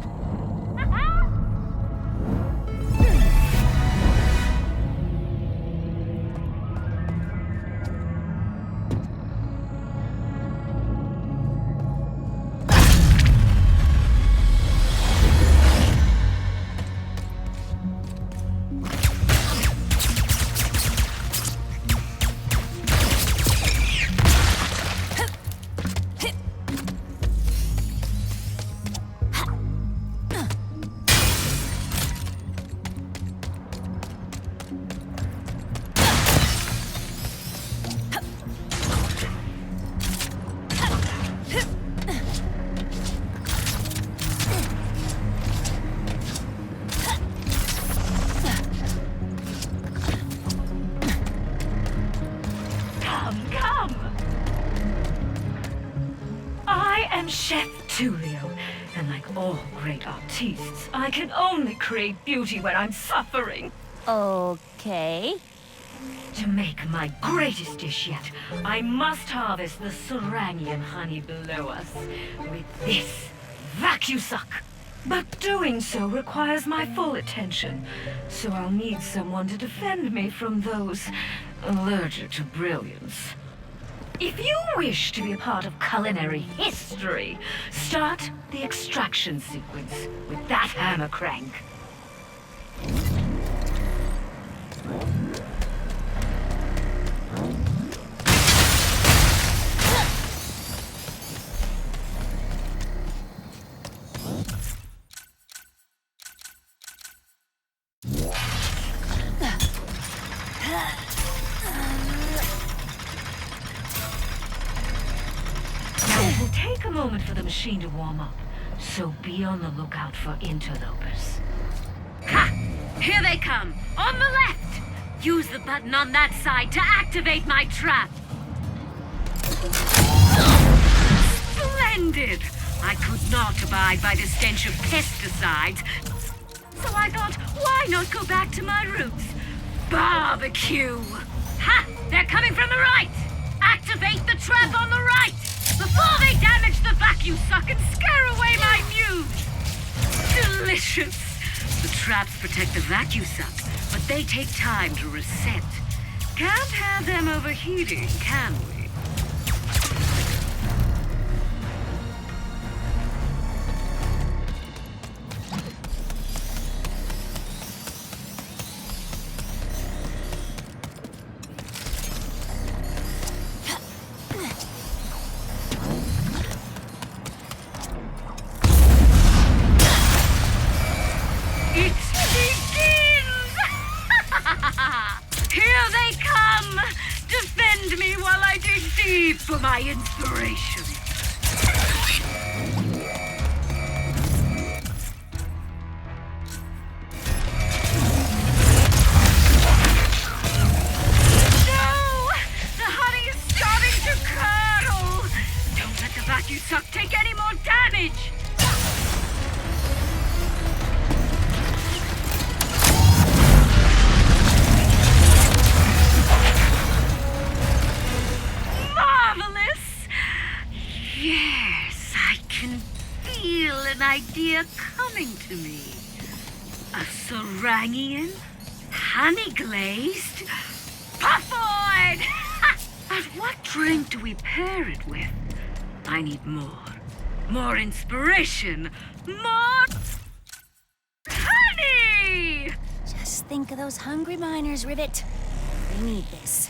Chef Tulio, and like all great artistes, I can only create beauty when I'm suffering. Okay. To make my greatest dish yet, I must harvest the Sarangian honey below us with this vacusuck. But doing so requires my full attention, so I'll need someone to defend me from those allergic to brilliance. If you wish to be a part of culinary history, start the extraction sequence with that hammer crank. It will take a moment for the machine to warm up, so be on the lookout for interlopers. Ha! Here they come! On the left! Use the button on that side to activate my trap! Splendid! I could not abide by the stench of pesticides, so I thought, why not go back to my roots? Barbecue! Ha! They're coming from the right! Activate the trap on the right! Before they damage the vacuum suck and scare away my muse! Delicious! The traps protect the vacuum suck, but they take time to reset. Can't have them overheating, can we? For my inspiration. No! The honey is starting to curdle! Don't let the vacuum suck take any more damage! Yes, I can feel an idea coming to me. A Sarangian, honey-glazed, puffoid! But what drink do we pair it with? I need more. More inspiration. More honey! Just think of those hungry miners, Rivet. They need this.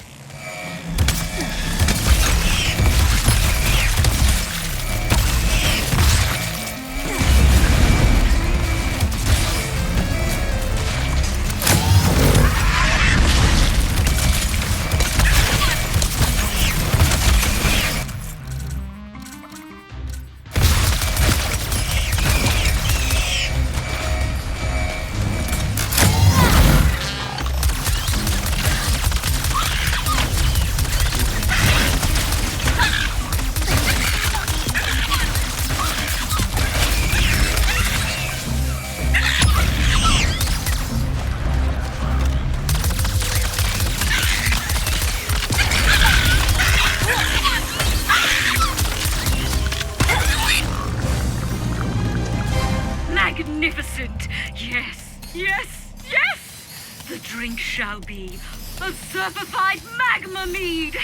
Magnificent! Yes, yes, yes! The drink shall be a certified magma mead!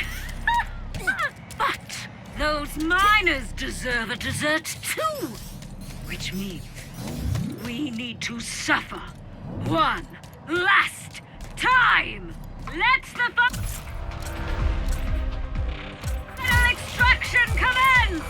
But those miners deserve a dessert too! Which means we need to suffer one last time! Let the final extraction commence!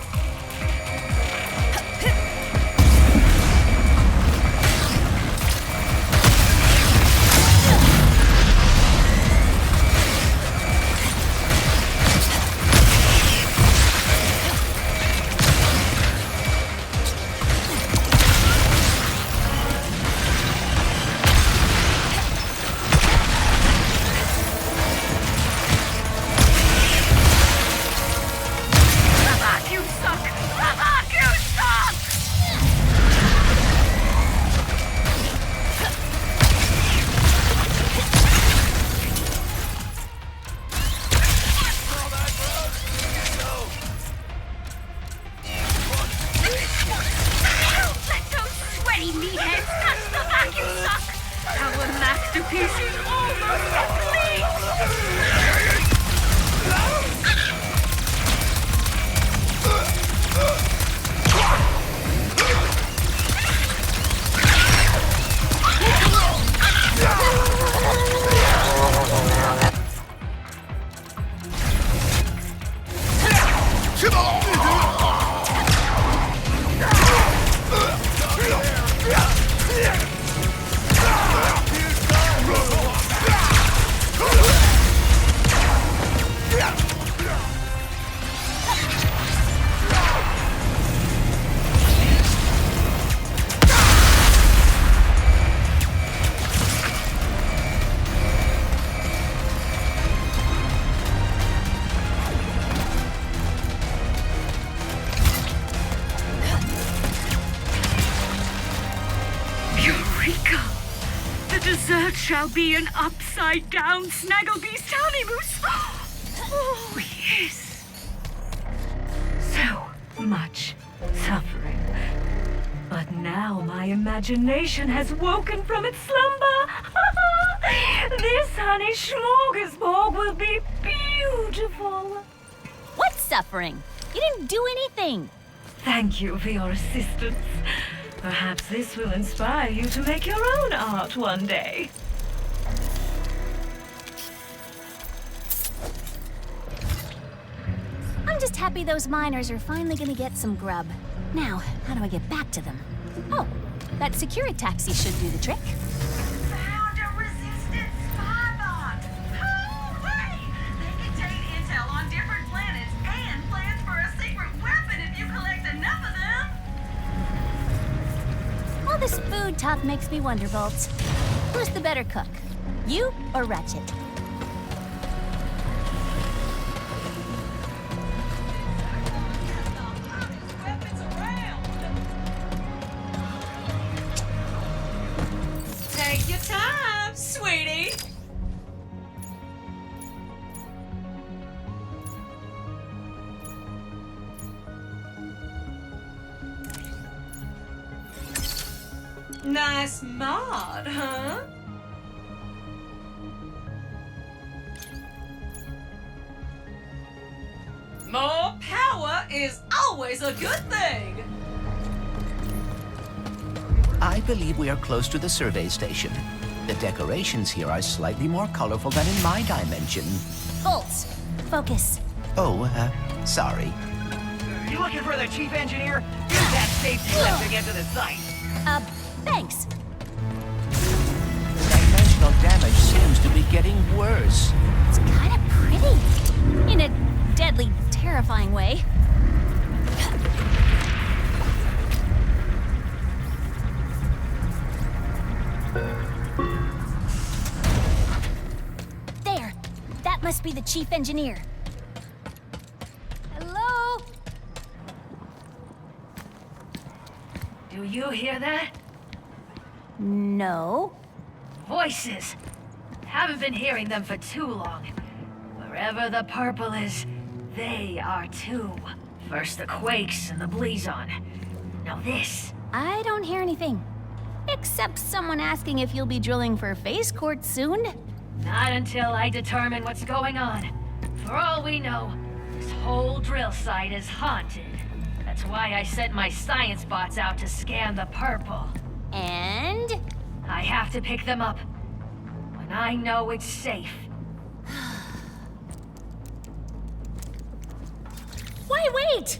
search shall be an upside-down Snagglebeast honeymoose. Oh, yes. So much suffering. But now my imagination has woken from its slumber. This honey smorgasbord will be beautiful. What suffering? You didn't do anything. Thank you for your assistance. Perhaps this will inspire you to make your own art one day. I'm just happy those miners are finally gonna get some grub. Now, how do I get back to them? Oh, that security taxi should do the trick. Found a resistant spy bot! Hooray! They contain intel on different planets and plans for a secret weapon if you collect enough of them! All this food talk makes me wonder, Bolts. Who's the better cook? You or Ratchet? Take your time, sweetie! Nice mod, huh? More power is always a good thing! I believe we are close to the survey station. The decorations here are slightly more colorful than in my dimension. Bolts, focus. Oh, sorry. You looking for the chief engineer? Use that safety lift to get to the site. Thanks. Dimensional damage seems to be getting worse. It's kind of pretty. In a deadly, terrifying way. There. That must be the chief engineer. Hello? Do you hear that? No. Voices. Haven't been hearing them for too long. Wherever the purple is, they are too. First the Quakes and the Blizon. Now this. I don't hear anything. Except someone asking if you'll be drilling for phase quartz soon. Not until I determine what's going on. For all we know, this whole drill site is haunted. That's why I sent my science bots out to scan the purple. And? I have to pick them up when I know it's safe. Wait!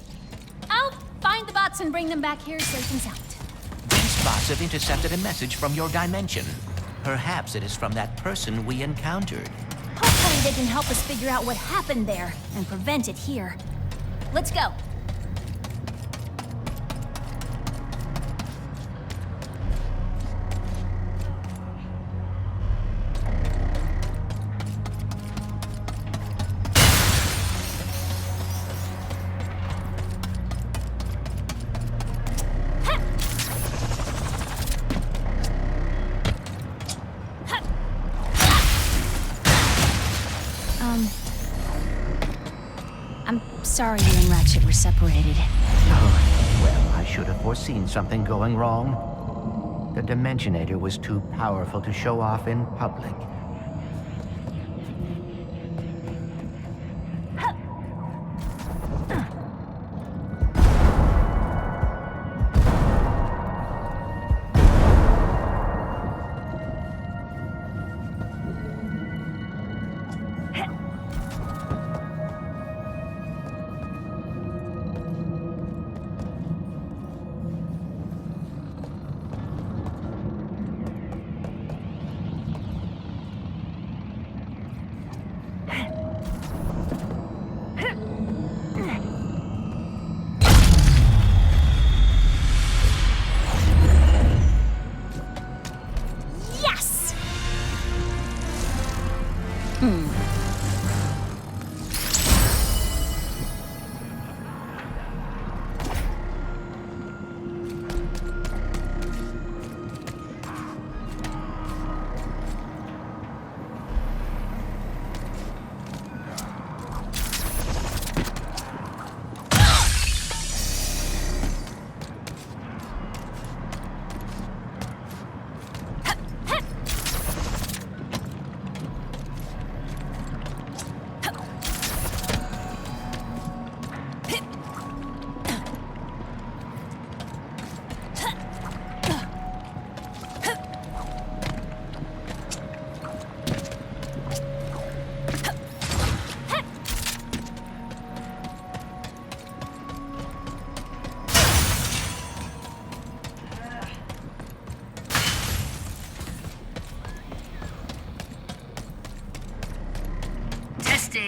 I'll find the bots and bring them back here safe and sound. These bots have intercepted a message from your dimension. Perhaps it is from that person we encountered. Hopefully they can help us figure out what happened there and prevent it here. Let's go. I'm sorry you and Ratchet were separated. Oh, well, I should have foreseen something going wrong. The Dimensionator was too powerful to show off in public.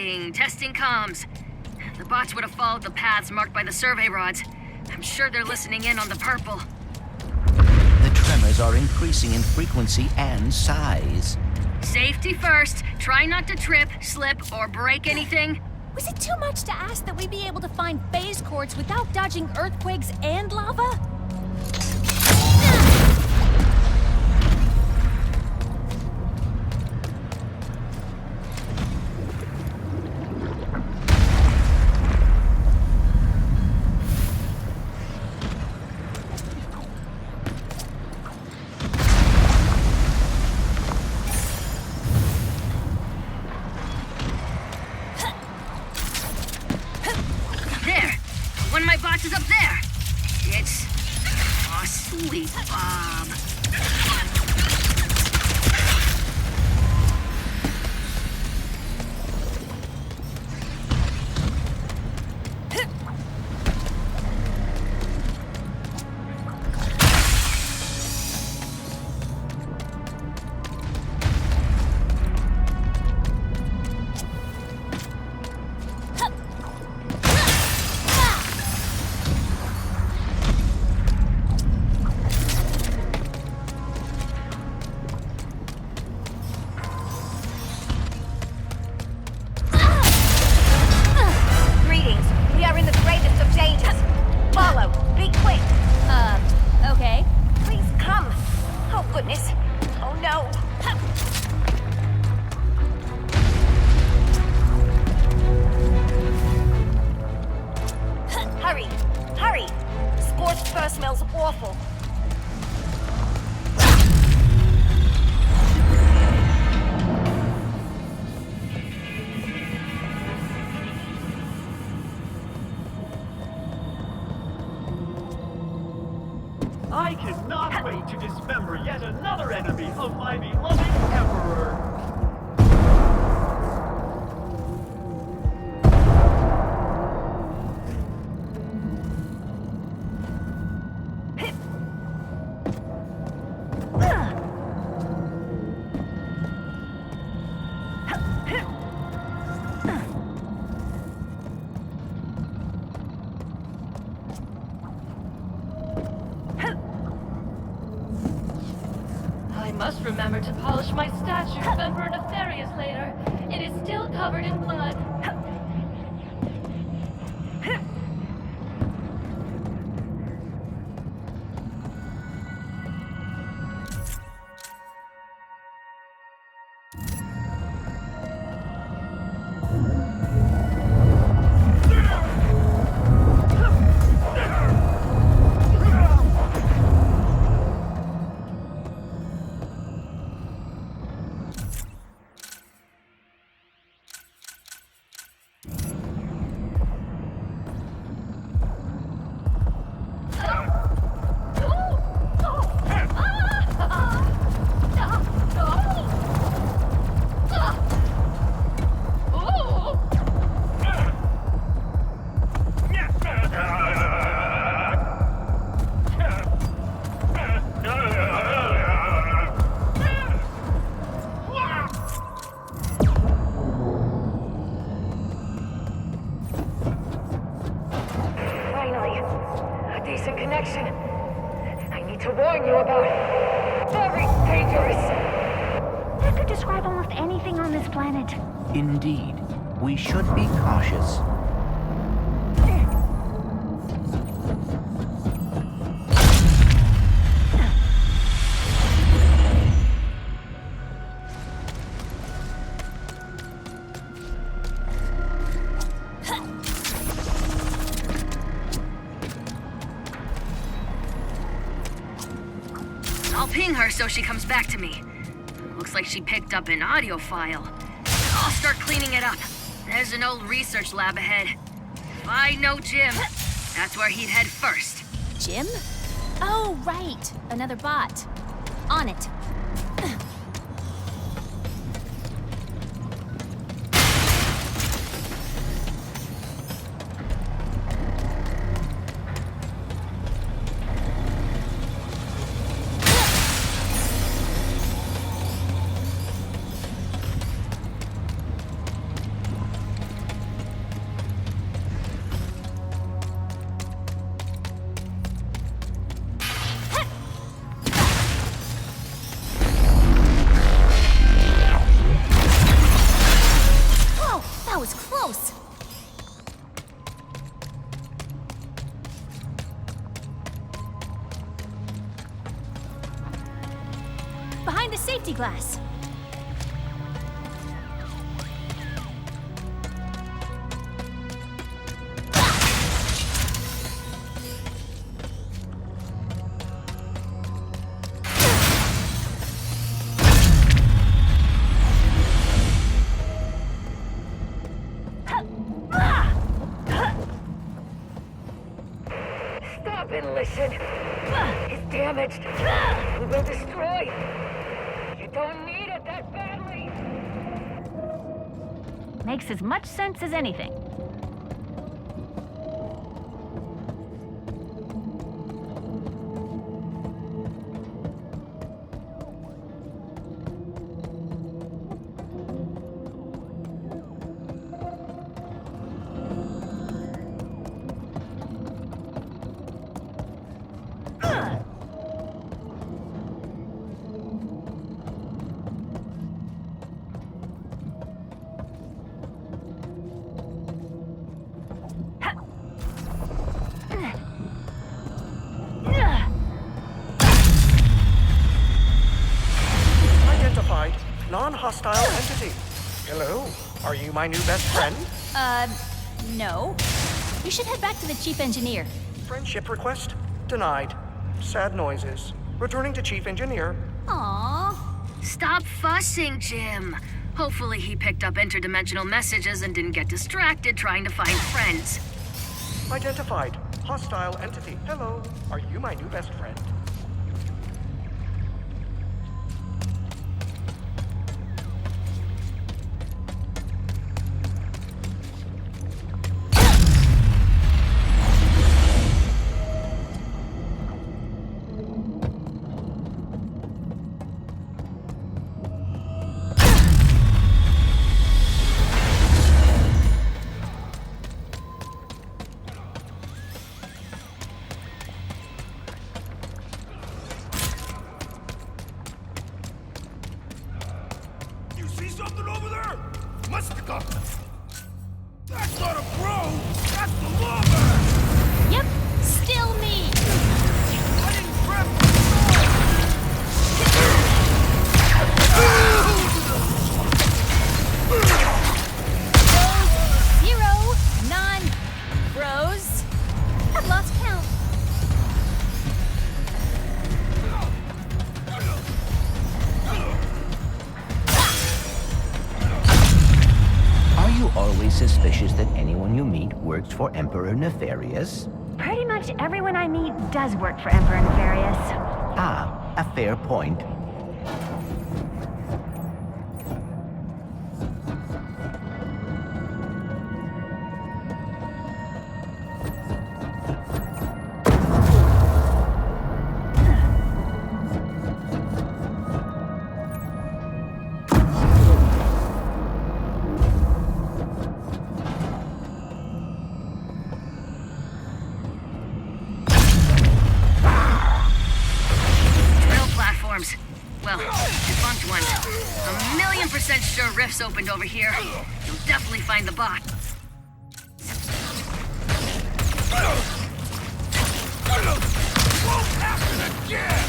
Testing comms. The bots would have followed the paths marked by the survey rods. I'm sure they're listening in on the purple. The tremors are increasing in frequency and size. Safety first. Try not to trip, slip, or break anything. Was it too much to ask that we be able to find phase courts without dodging earthquakes and lava? Is up there. It's asleep, Bob. Okay. Please come. Oh, goodness. Oh, no. Hurry. Hurry. Scorched fur smells awful. I cannot wait to dismember yet another enemy of my beloved Emperor! I must remember to polish my statue of Emperor Nefarious later. It is still covered in blood. Indeed, we should be cautious. I'll ping her so she comes back to me. Looks like she picked up an audio file. I'll start cleaning it up. There's an old research lab ahead. If I know Jim, that's where he'd head first. Jim? Oh, right. Another bot. On it. behind the safety glass. Stop and listen. It's damaged. It will destroy. You don't need it that badly. Makes as much sense as anything. Identified non-hostile entity. Hello, are you my new best friend? No. You should head back to the chief engineer. Friendship request denied. Sad noises. Returning to chief engineer. Aww. Stop fussing, Jim. Hopefully he picked up interdimensional messages and didn't get distracted trying to find friends. Identified hostile entity. Hello, are you my new best friend? Something over there? Must have got them. That's not a bro! That's the Lombax! Yep, still me! I didn't grab Bros, 0, non-bros. I've lost count. Are you always suspicious that anyone you meet works for Emperor Nefarious? Pretty much everyone I meet does work for Emperor Nefarious. Ah, a fair point. Well, defunct one. 1,000,000% sure rifts opened over here. You'll definitely find the bot. Won't happen again!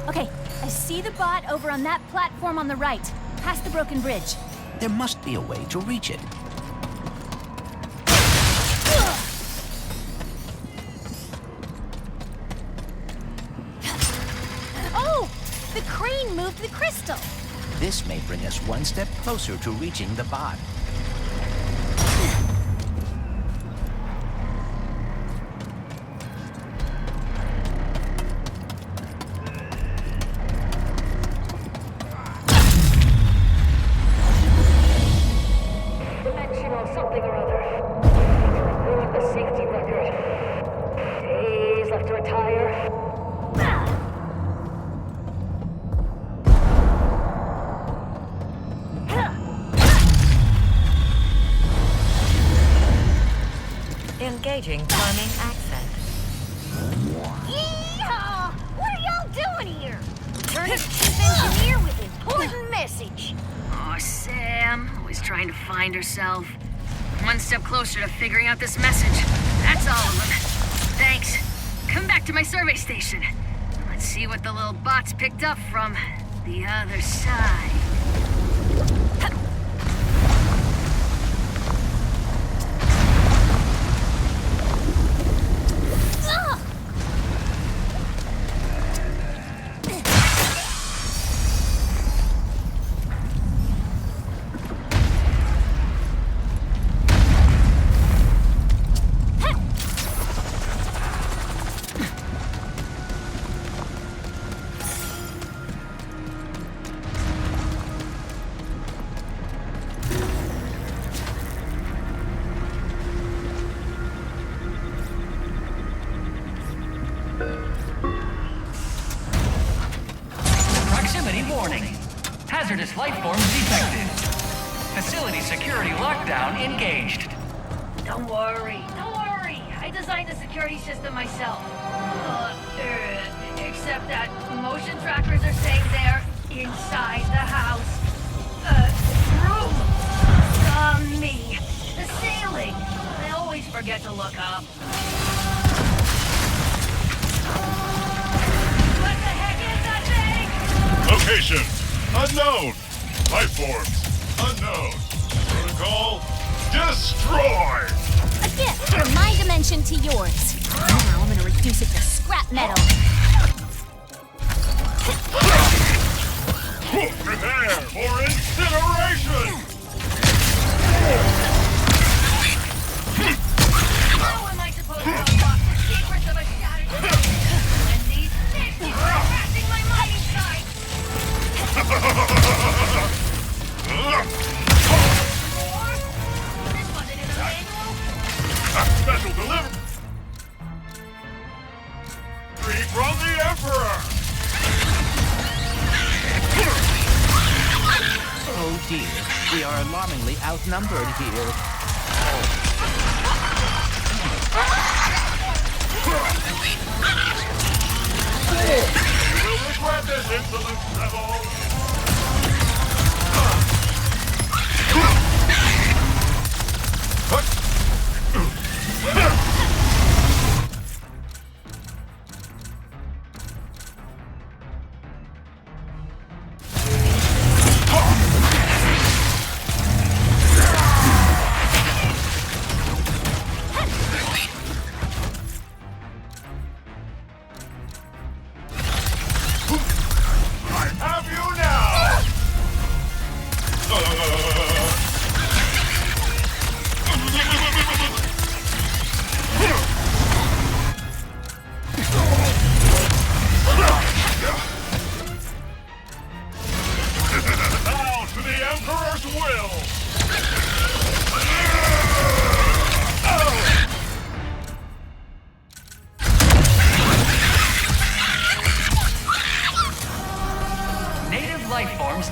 Okay, I see the bot over on that platform on the right, past the broken bridge. There must be a way to reach it. Oh! The crane moved the crystal! This may bring us one step closer to reaching the bot. Engaging priming accent. Yeehaw! What are y'all doing here? Returning chief engineer with important message. Oh, Sam, always trying to find herself. One step closer to figuring out this message. That's all of them. Thanks. Come back to my survey station. Let's see what the little bots picked up from the other side. Hazardous life forms detected. Facility security lockdown engaged. Don't worry. I designed the security system myself. Except that motion trackers are saying they're inside the house. Room. Me. The ceiling. I always forget to look up. What the heck is that thing? Location unknown. Life forms unknown. Protocol destroy. A gift from my dimension to yours. Now I'm gonna reduce it to scrap metal. Prepare for incineration. How am I supposed to unlock the secrets of a shattered when these things keep harassing my mining site? This wasn't in the manual. Special delivery from the Emperor. Oh dear, we are alarmingly outnumbered here. You will regret this insolent rebel.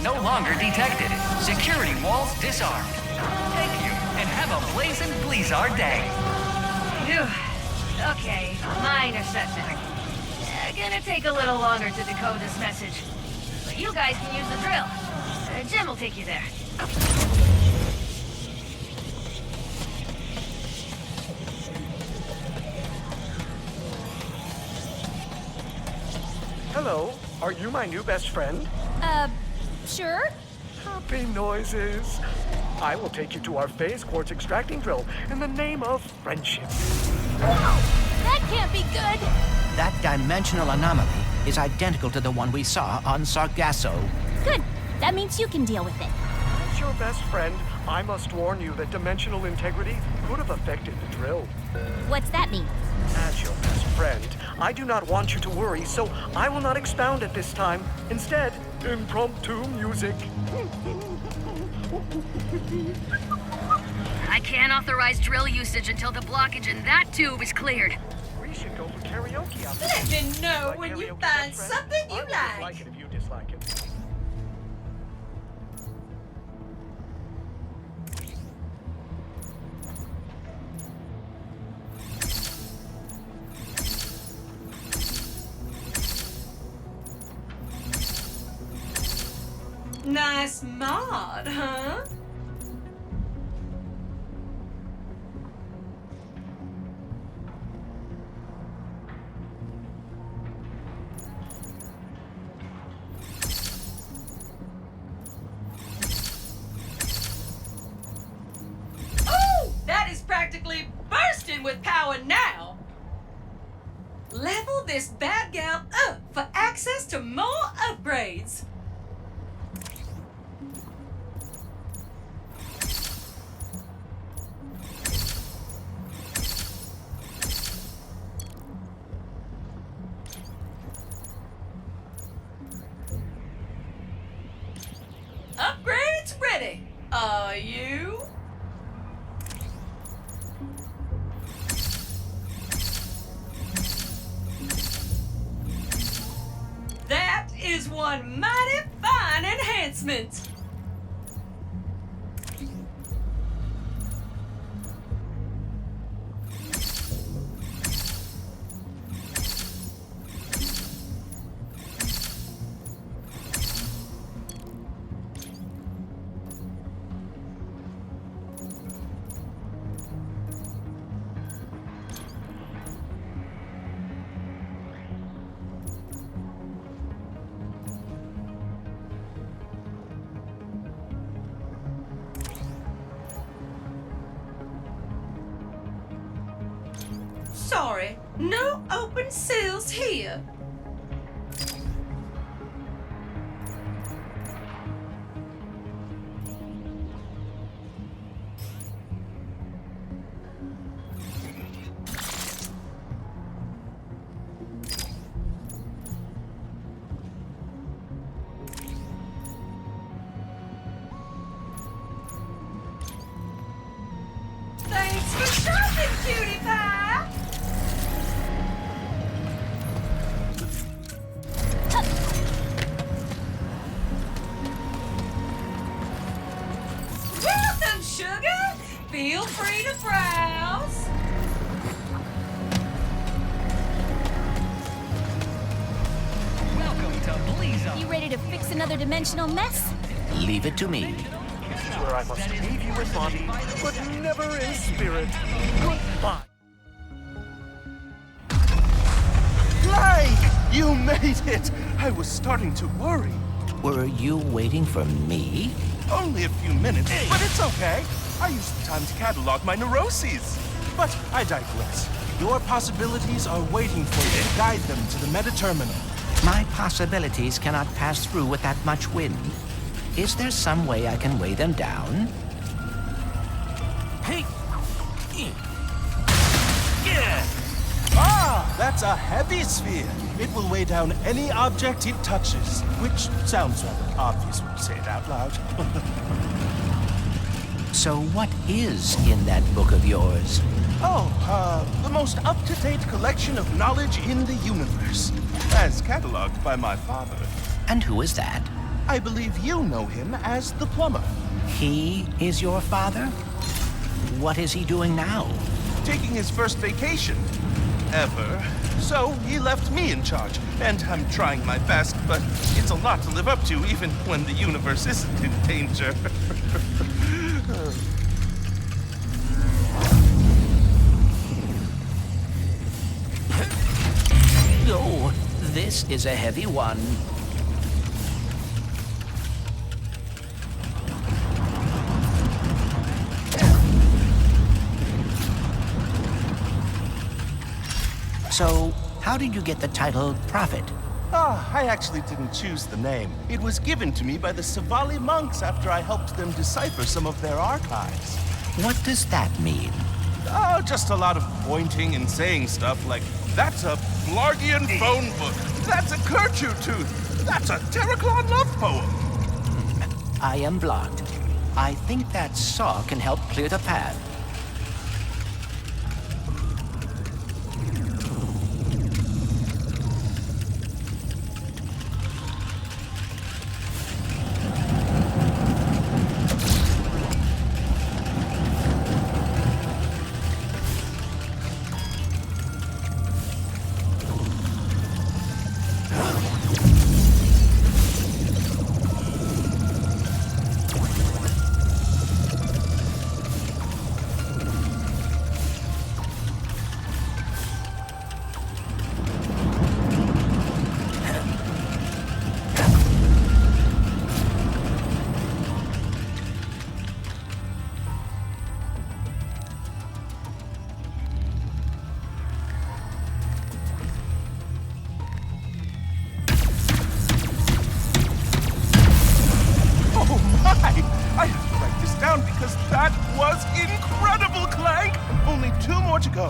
No longer detected. Security walls disarmed. Thank you, and have a Blizon Blizzard day. Phew. Okay, minor setback. Gonna take a little longer to decode this message. But you guys can use the drill. Jim will take you there. Hello, are you my new best friend? Sure? Happy noises. I will take you to our phase quartz extracting drill in the name of friendship. Whoa! That can't be good! That dimensional anomaly is identical to the one we saw on Sargasso. Good. That means you can deal with it. As your best friend, I must warn you that dimensional integrity could have affected the drill. What's that mean? As your best friend, I do not want you to worry, so I will not expound at this time. Instead, impromptu music. I can't authorize drill usage until the blockage in that tube is cleared. We should go for karaoke after Let this. me know Like when you karaoke, find best friend? something you I will like. dislike it if you dislike it. Nice mod, huh? Oh, that is practically bursting with power now. Level this bad gal up for access to more upgrades. Upgrades ready. Are you? That is one mighty fine enhancement. Sorry, no open sales here. Thanks for shopping, cutie pie! Welcome, sugar! Feel free to browse. Welcome to Blizon. You ready to fix another dimensional mess? Leave it to me. This is where I must leave you in body, but never in spirit. Goodbye. Clank! You made it! I was starting to worry. Were you waiting for me? Only a few minutes, but it's okay. I used the time to catalog my neuroses. But I digress. Your possibilities are waiting for you to guide them to the meta-terminal. My possibilities cannot pass through with that much wind. Is there some way I can weigh them down? Hey! Yeah! Ah, that's a heavy sphere. It will weigh down any object it touches, which sounds rather obvious when you say it out loud. So what is in that book of yours? The most up-to-date collection of knowledge in the universe, as cataloged by my father. And who is that? I believe you know him as the plumber. He is your father? What is he doing now? Taking his first vacation ever. So he left me in charge, and I'm trying my best, but it's a lot to live up to even when the universe isn't in danger. Oh, this is a heavy one. So, how did you get the title Prophet? I actually didn't choose the name. It was given to me by the Savali monks after I helped them decipher some of their archives. What does that mean? Oh, just a lot of pointing and saying stuff like, that's a Blargian phone book, that's a Kerchu tooth, that's a Terraclon love poem. I am blocked. I think that saw can help clear the path. down because that was incredible, Clank! Only 2 more to go.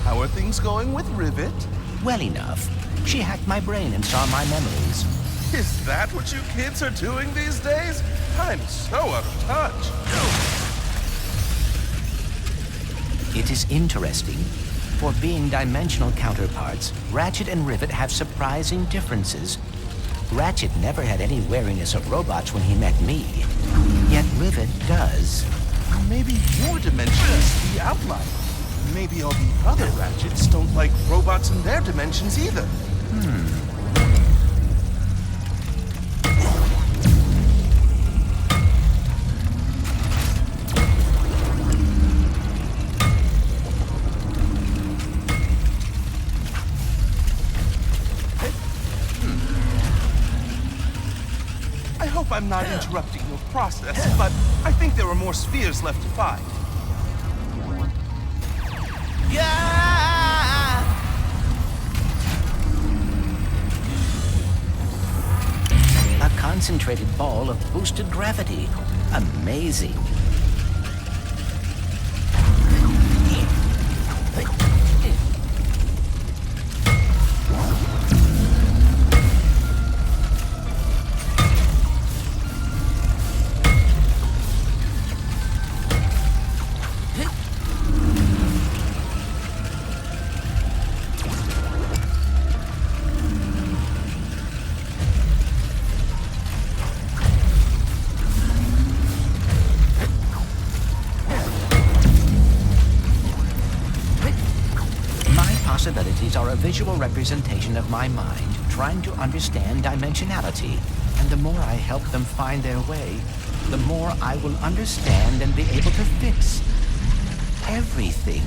How are things going with Rivet? Well enough. She hacked my brain and saw my memories. Is that what you kids are doing these days? I'm so out of touch. It is interesting. For being dimensional counterparts, Ratchet and Rivet have surprising differences. Ratchet never had any wariness of robots when he met me. Yet Rivet does. Maybe your dimension is the outlier. Maybe all the other Ratchets don't like robots in their dimensions either. I hope I'm not interrupting your process, but I think there are more spheres left to find. A concentrated ball of boosted gravity. Amazing. Possibilities are a visual representation of my mind trying to understand dimensionality. And the more I help them find their way, the more I will understand and be able to fix everything.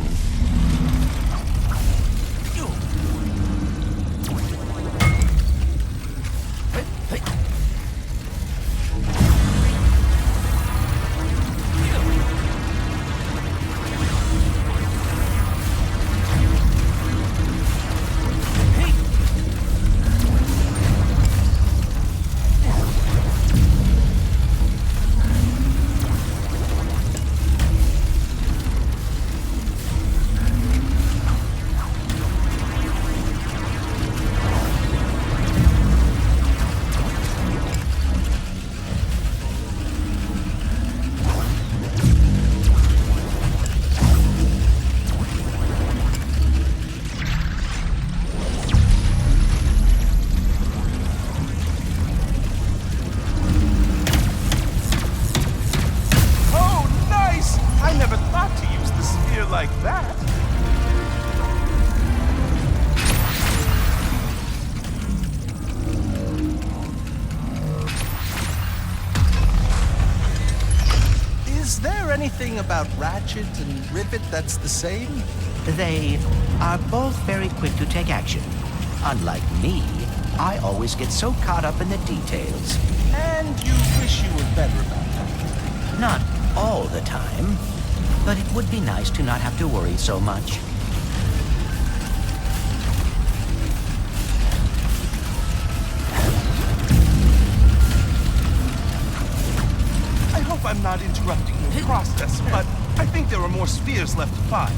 Anything about Ratchet and Rivet that's the same? They are both very quick to take action. Unlike me, I always get so caught up in the details. And you wish you were better about that? Not all the time, but it would be nice to not have to worry so much. I'm not interrupting your process, but I think there are more spheres left to find.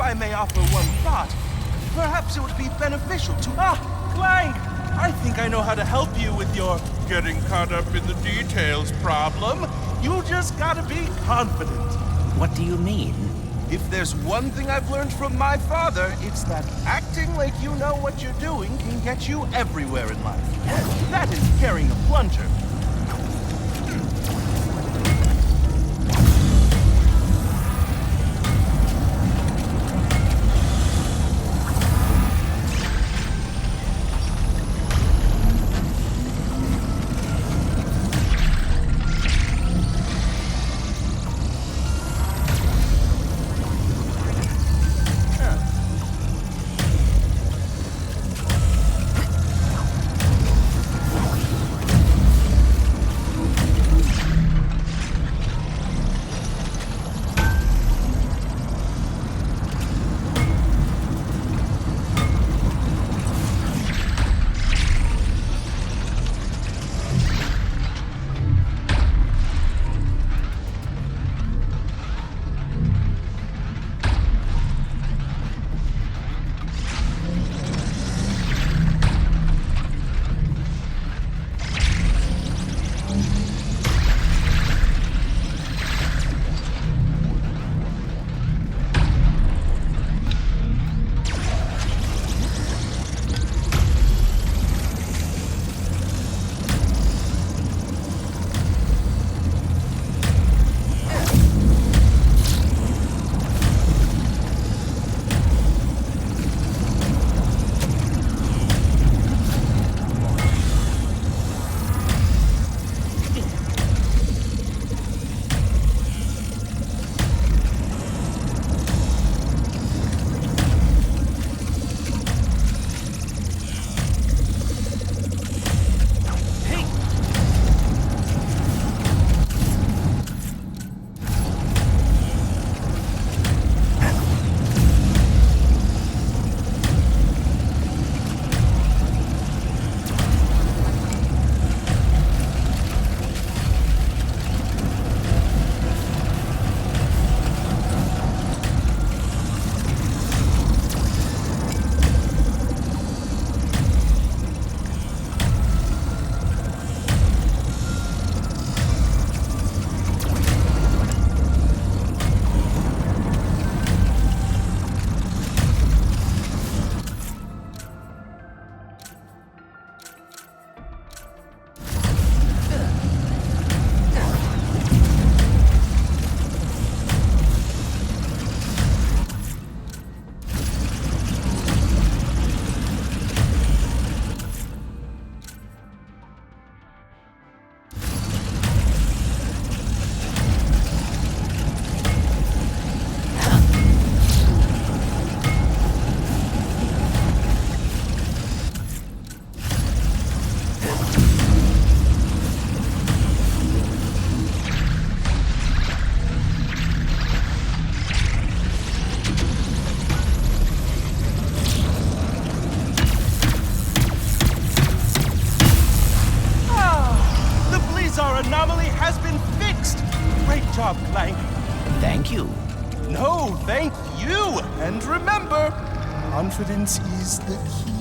I may offer one thought, perhaps it would be beneficial to... Clank! I think I know how to help you with your getting caught up in the details problem. You just gotta be confident. What do you mean? If there's one thing I've learned from my father, it's that acting like you know what you're doing can get you everywhere in life. That is carrying a plunger. job, Clank. Thank you. No, thank you. And remember, confidence is the key.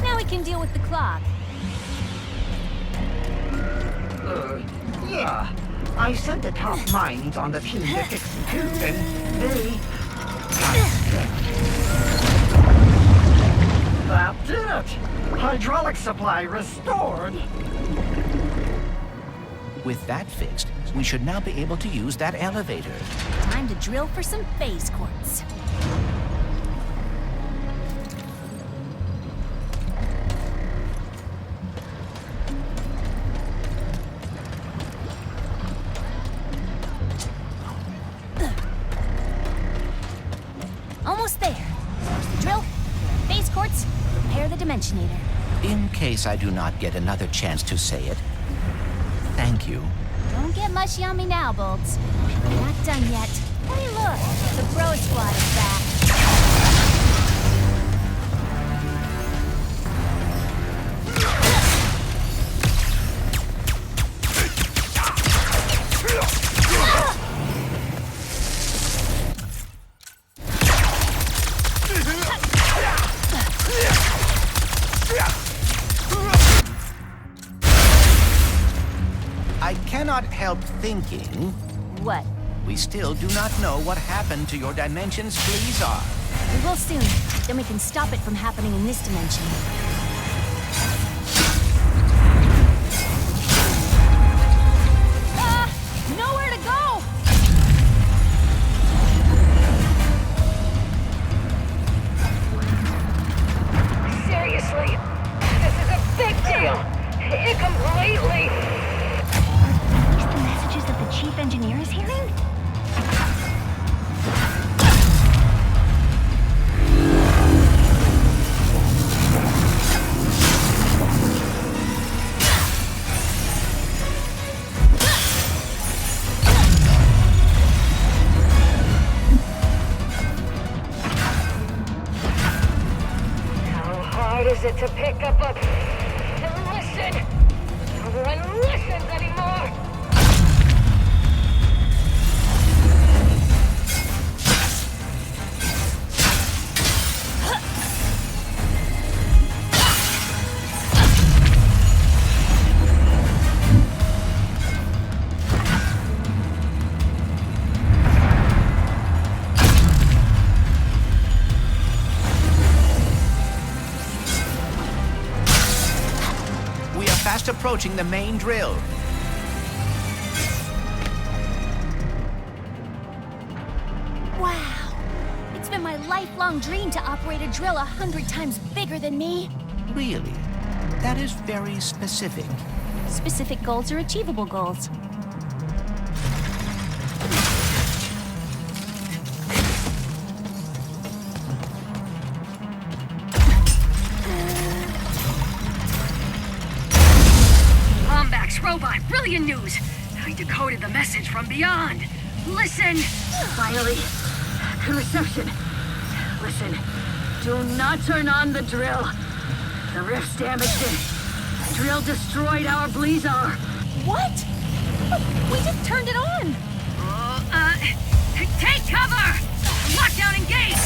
Now we can deal with the clock. Yeah. I sent the top minds on the team to fix it too, and they... That did it! Hydraulic supply restored! With that fixed, we should now be able to use that elevator. Time to drill for some phase quartz. Almost there. There's the drill, phase quartz, repair the dimensionator. In case I do not get another chance to say it, thank you. Don't get mushy on me now, Bolts. We're not done yet. Hey, look, the Bro Squad is back. cannot help thinking. What? We still do not know what happened to your dimension's Blizon. We will soon. Then we can stop it from happening in this dimension. Nowhere to go! Seriously, this is a big deal. It completely... Are these the messages that the chief engineer is hearing? How hard is it to pick up a... and listen? No one listens anymore! Fast approaching the main drill. Wow! It's been my lifelong dream to operate a drill 100 times bigger than me. Really? That is very specific. Specific goals are achievable goals. Lombax robot, brilliant news! I decoded the message from beyond. Listen! Finally, reception. Listen, do not turn on the drill. The rift's damaged it. The drill destroyed our Blizon. What? We just turned it on! Take cover! Lockdown engaged!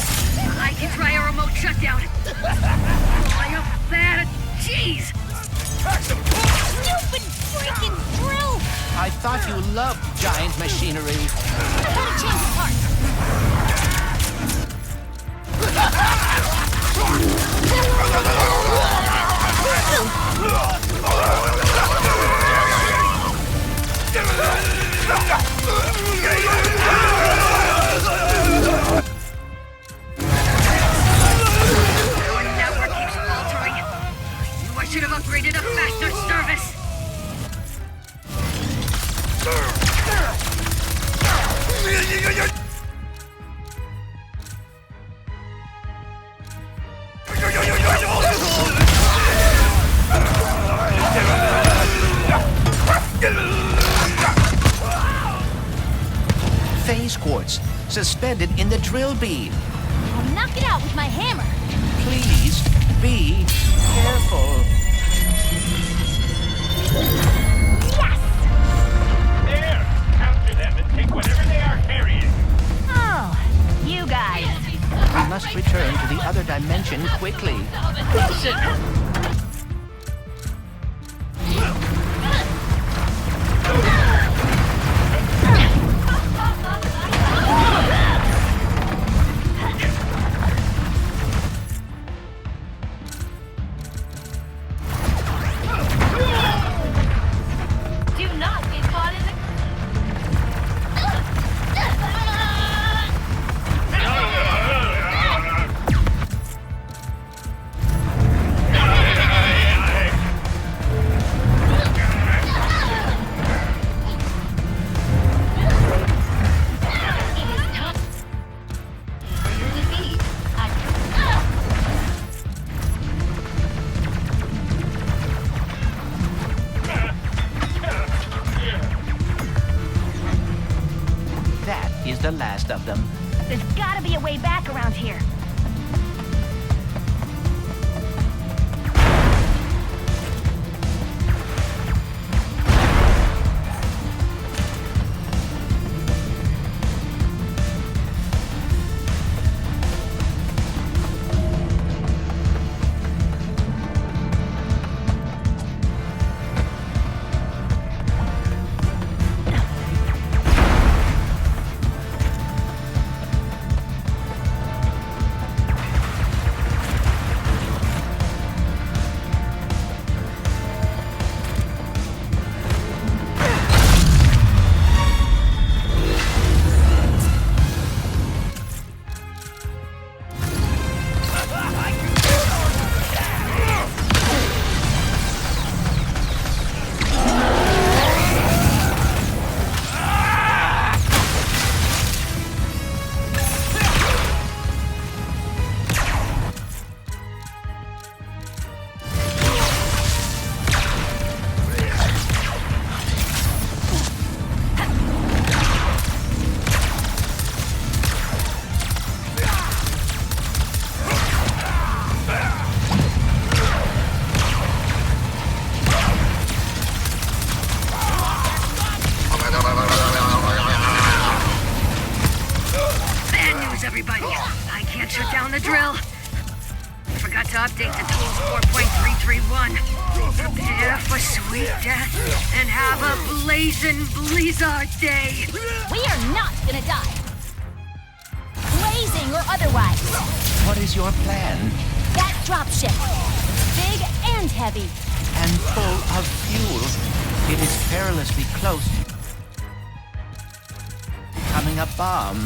I can try a remote shutdown. Fly up that, jeez! Stupid freaking drill! I thought you loved giant machinery. I gotta change the parts. Our network keeps faltering. I should have upgraded a faster service. Phase quartz suspended in the drill beam. I'll knock it out with my hammer. Please be careful. There! Capture them and take whatever they are carrying. Oh, you guys. We must return to the other dimension quickly. Do not get caught in the... on the drill. Forgot to update the tools 4.331. Prepare for sweet death and have a blazing blizzard day. We are not gonna die. Blazing or otherwise. What is your plan? That dropship. Big and heavy. And full of fuel. It is perilously close. Becoming a bomb.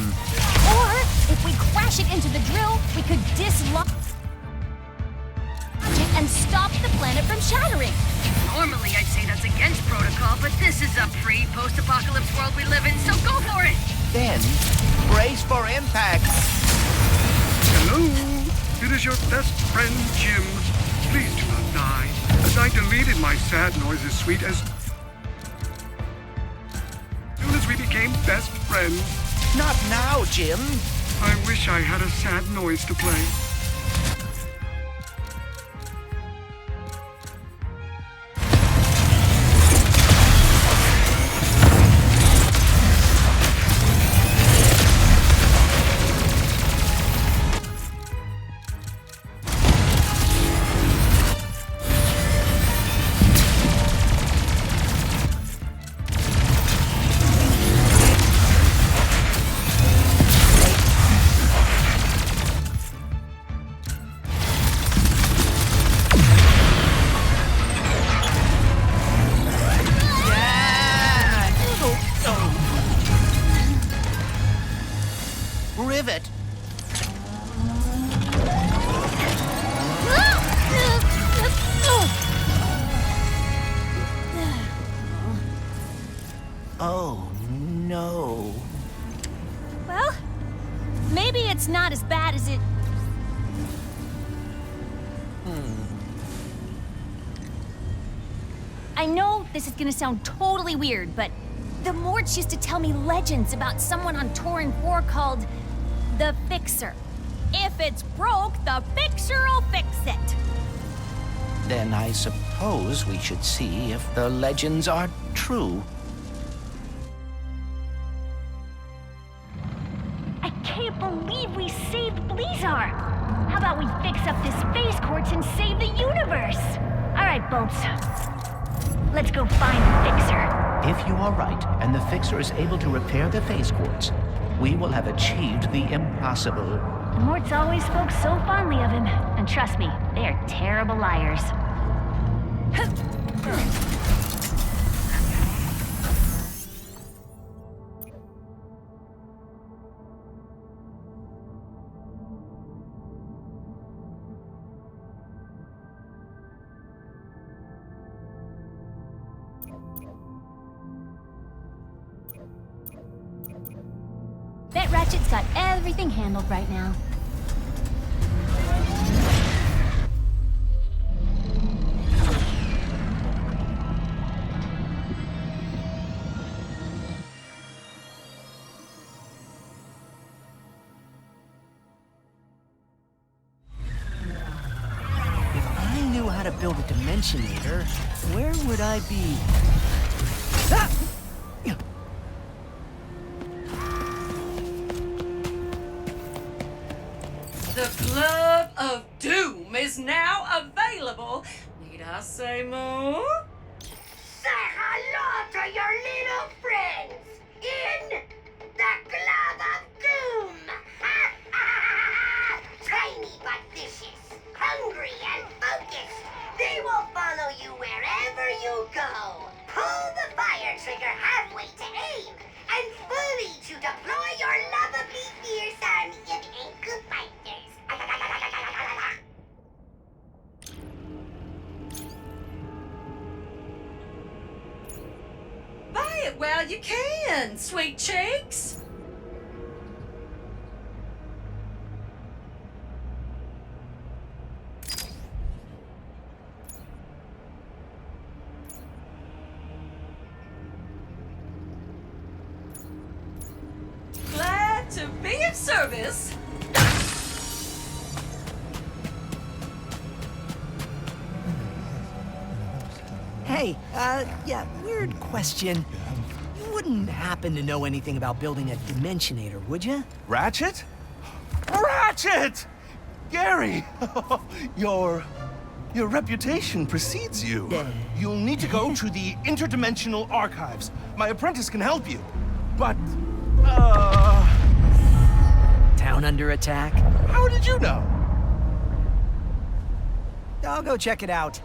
Or, if we crash it into the drill, we could dislodge it and stop the planet from shattering. Normally I'd say that's against protocol, but this is a pre-post-apocalypse world we live in, so go for it! Then, brace for impact. Hello, it is your best friend, Jim. Please do not die, as I deleted my sad noises, sweet, as soon as we became best friends. Not now, Jim. I wish I had a sad noise to play. Rivet. Oh, no. Well, maybe it's not as bad as it... I know this is gonna sound totally weird, but the Morts used to tell me legends about someone on Torren IV called the Fixer. If it's broke, the Fixer'll fix it. Then I suppose we should see if the legends are true. I can't believe we saved Blizar. How about we fix up this space quartz and save the universe? All right, Bolts. Let's go find the Fixer. If you are right, and the Fixer is able to repair the phase quartz, we will have achieved the impossible. The Morts always spoke so fondly of him. And trust me, they are terrible liars. Bet Ratchet's got everything handled right now. If I knew how to build a Dimensionator, where would I be? Ah! The Club of Doom is now available. Need I say more? Say hello to your little friends in the Club of Doom. Tiny but vicious, hungry and focused. They will follow you wherever you go. Pull the fire trigger halfway to aim, and fully to deploy your lovably fierce army of ankle fighters. Buy it while you can, sweet cheeks. Glad to be of service. Hey, yeah, weird question. You wouldn't happen to know anything about building a Dimensionator, would you? Ratchet? Ratchet! Gary! Your reputation precedes you. You'll need to go to the interdimensional archives. My apprentice can help you. But, Town under attack? how did you know? I'll go check it out.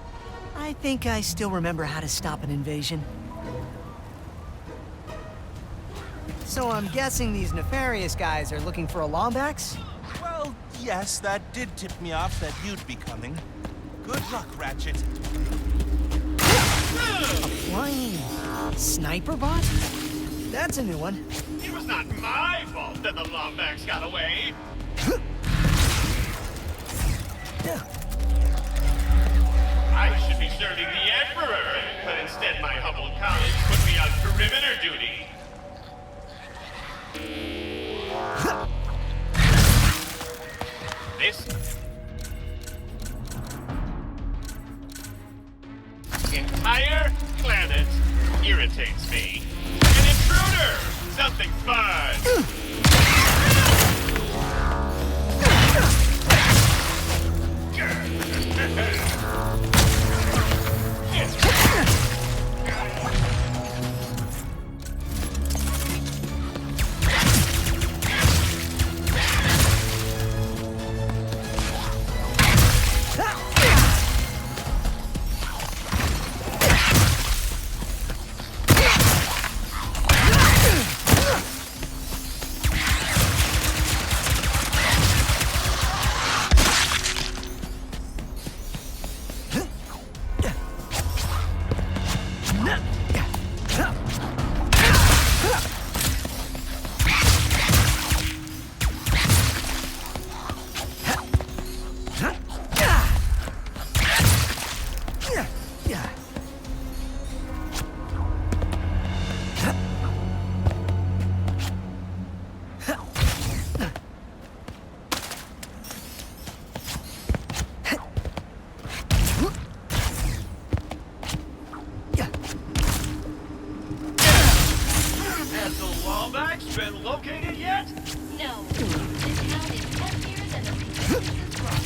I think I still remember how to stop an invasion. So I'm guessing these Nefarious guys are looking for a Lombax? Well, yes, that did tip me off that you'd be coming. Good luck, Ratchet. A flying sniper bot? That's a new one. It was not my fault that the Lombax got away. I should be serving the Emperor, but instead my humble colleagues put me on perimeter duty. This entire planet irritates me. An intruder! Something fun! Been located yet? No. The town is emptier than the resources brought.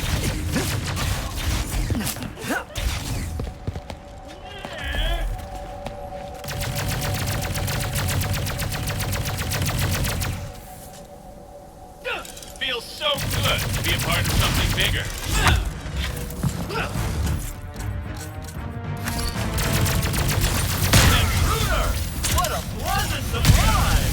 Feels so good to be a part of something bigger. Intruder! What a pleasant surprise!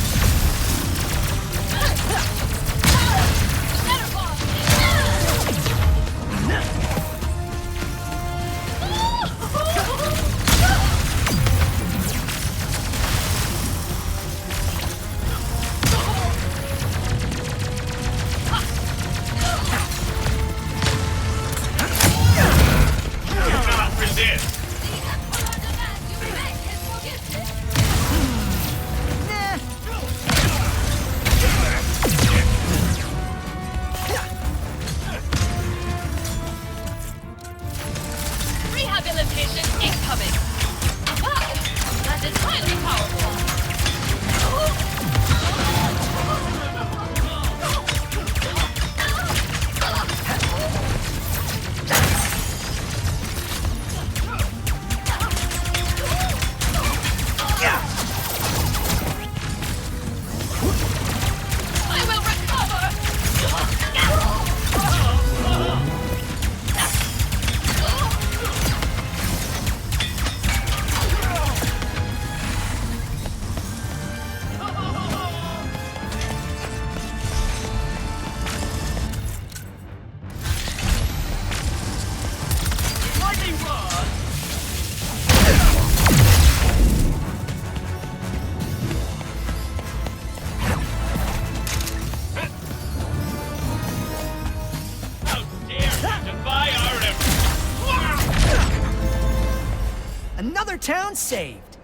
Another town saved.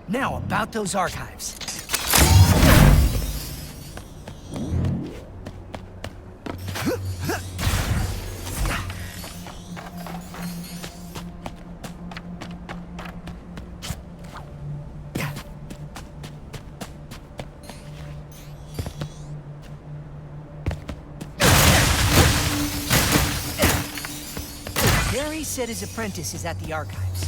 Now about those archives. Gary said his apprentice is at the archives.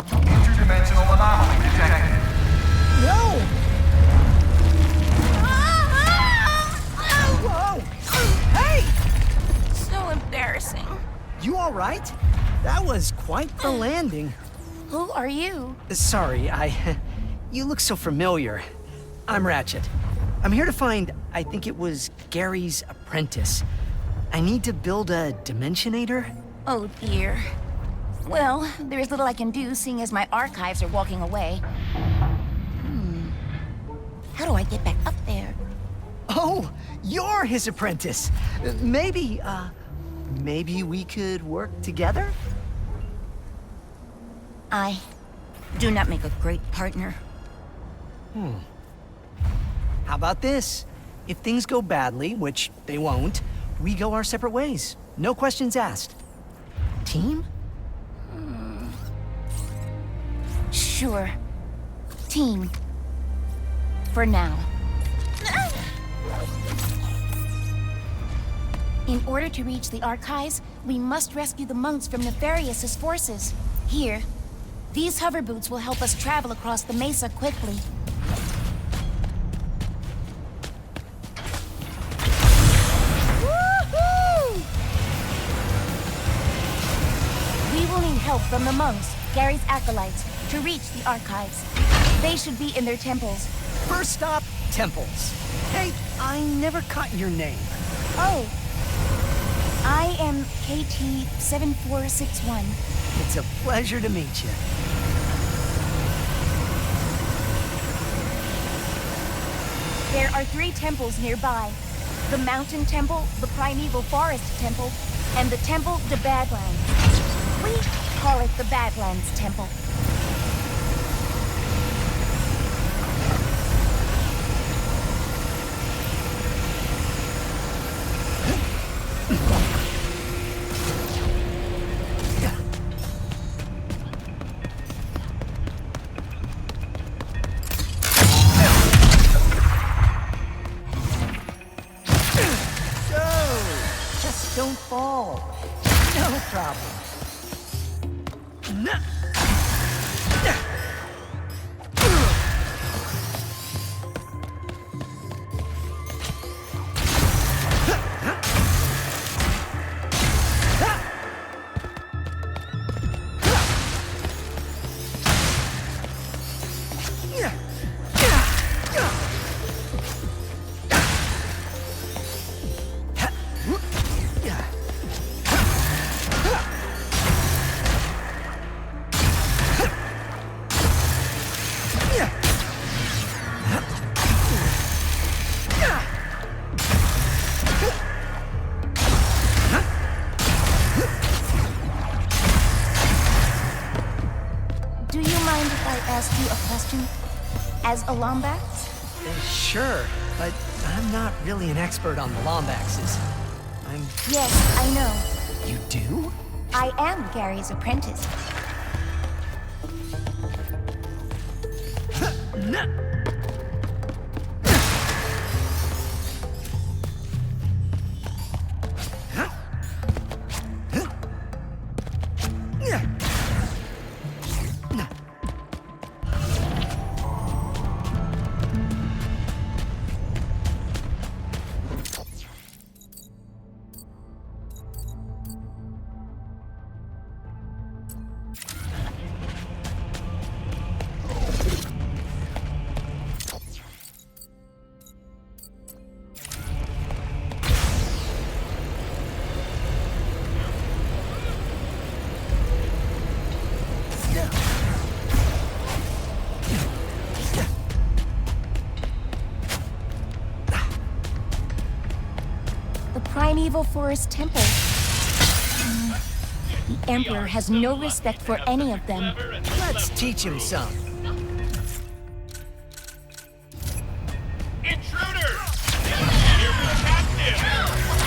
Interdimensional anomaly detected. No! Whoa! Hey! So embarrassing. You all right? That was quite the landing. Who are you? Sorry, you look so familiar. I'm Ratchet. I'm here to find, I think it was Gary's apprentice. I need to build a Dimensionator. Oh dear. Well, there is little I can do, seeing as my archives are walking away. How do I get back up there? Oh, you're his apprentice. Maybe we could work together? I do not make a great partner. How about this? If things go badly, which they won't, we go our separate ways. No questions asked. Team? Sure. Team. For now. In order to reach the archives, we must rescue the monks from Nefarious' forces. Here, these hover boots will help us travel across the mesa quickly. Woohoo! We will need help from the monks, Gary's acolytes, to reach the archives. They should be in their temples. First stop, temples. Hey, I never caught your name. Oh. I am KT-7461. It's a pleasure to meet you. There are 3 temples nearby. The Mountain Temple, the Primeval Forest Temple, and the Temple de Badlands. We call it the Badlands Temple. Don't fall. No problem. Ask you a question? As a Lombax? Sure, but I'm not really an expert on the Lombaxes. Yes, I know. You do? I am Gary's apprentice. Primeval Forest Temple. The Emperor has no respect for any of them. Let's teach him some. Intruders! Here for the captive!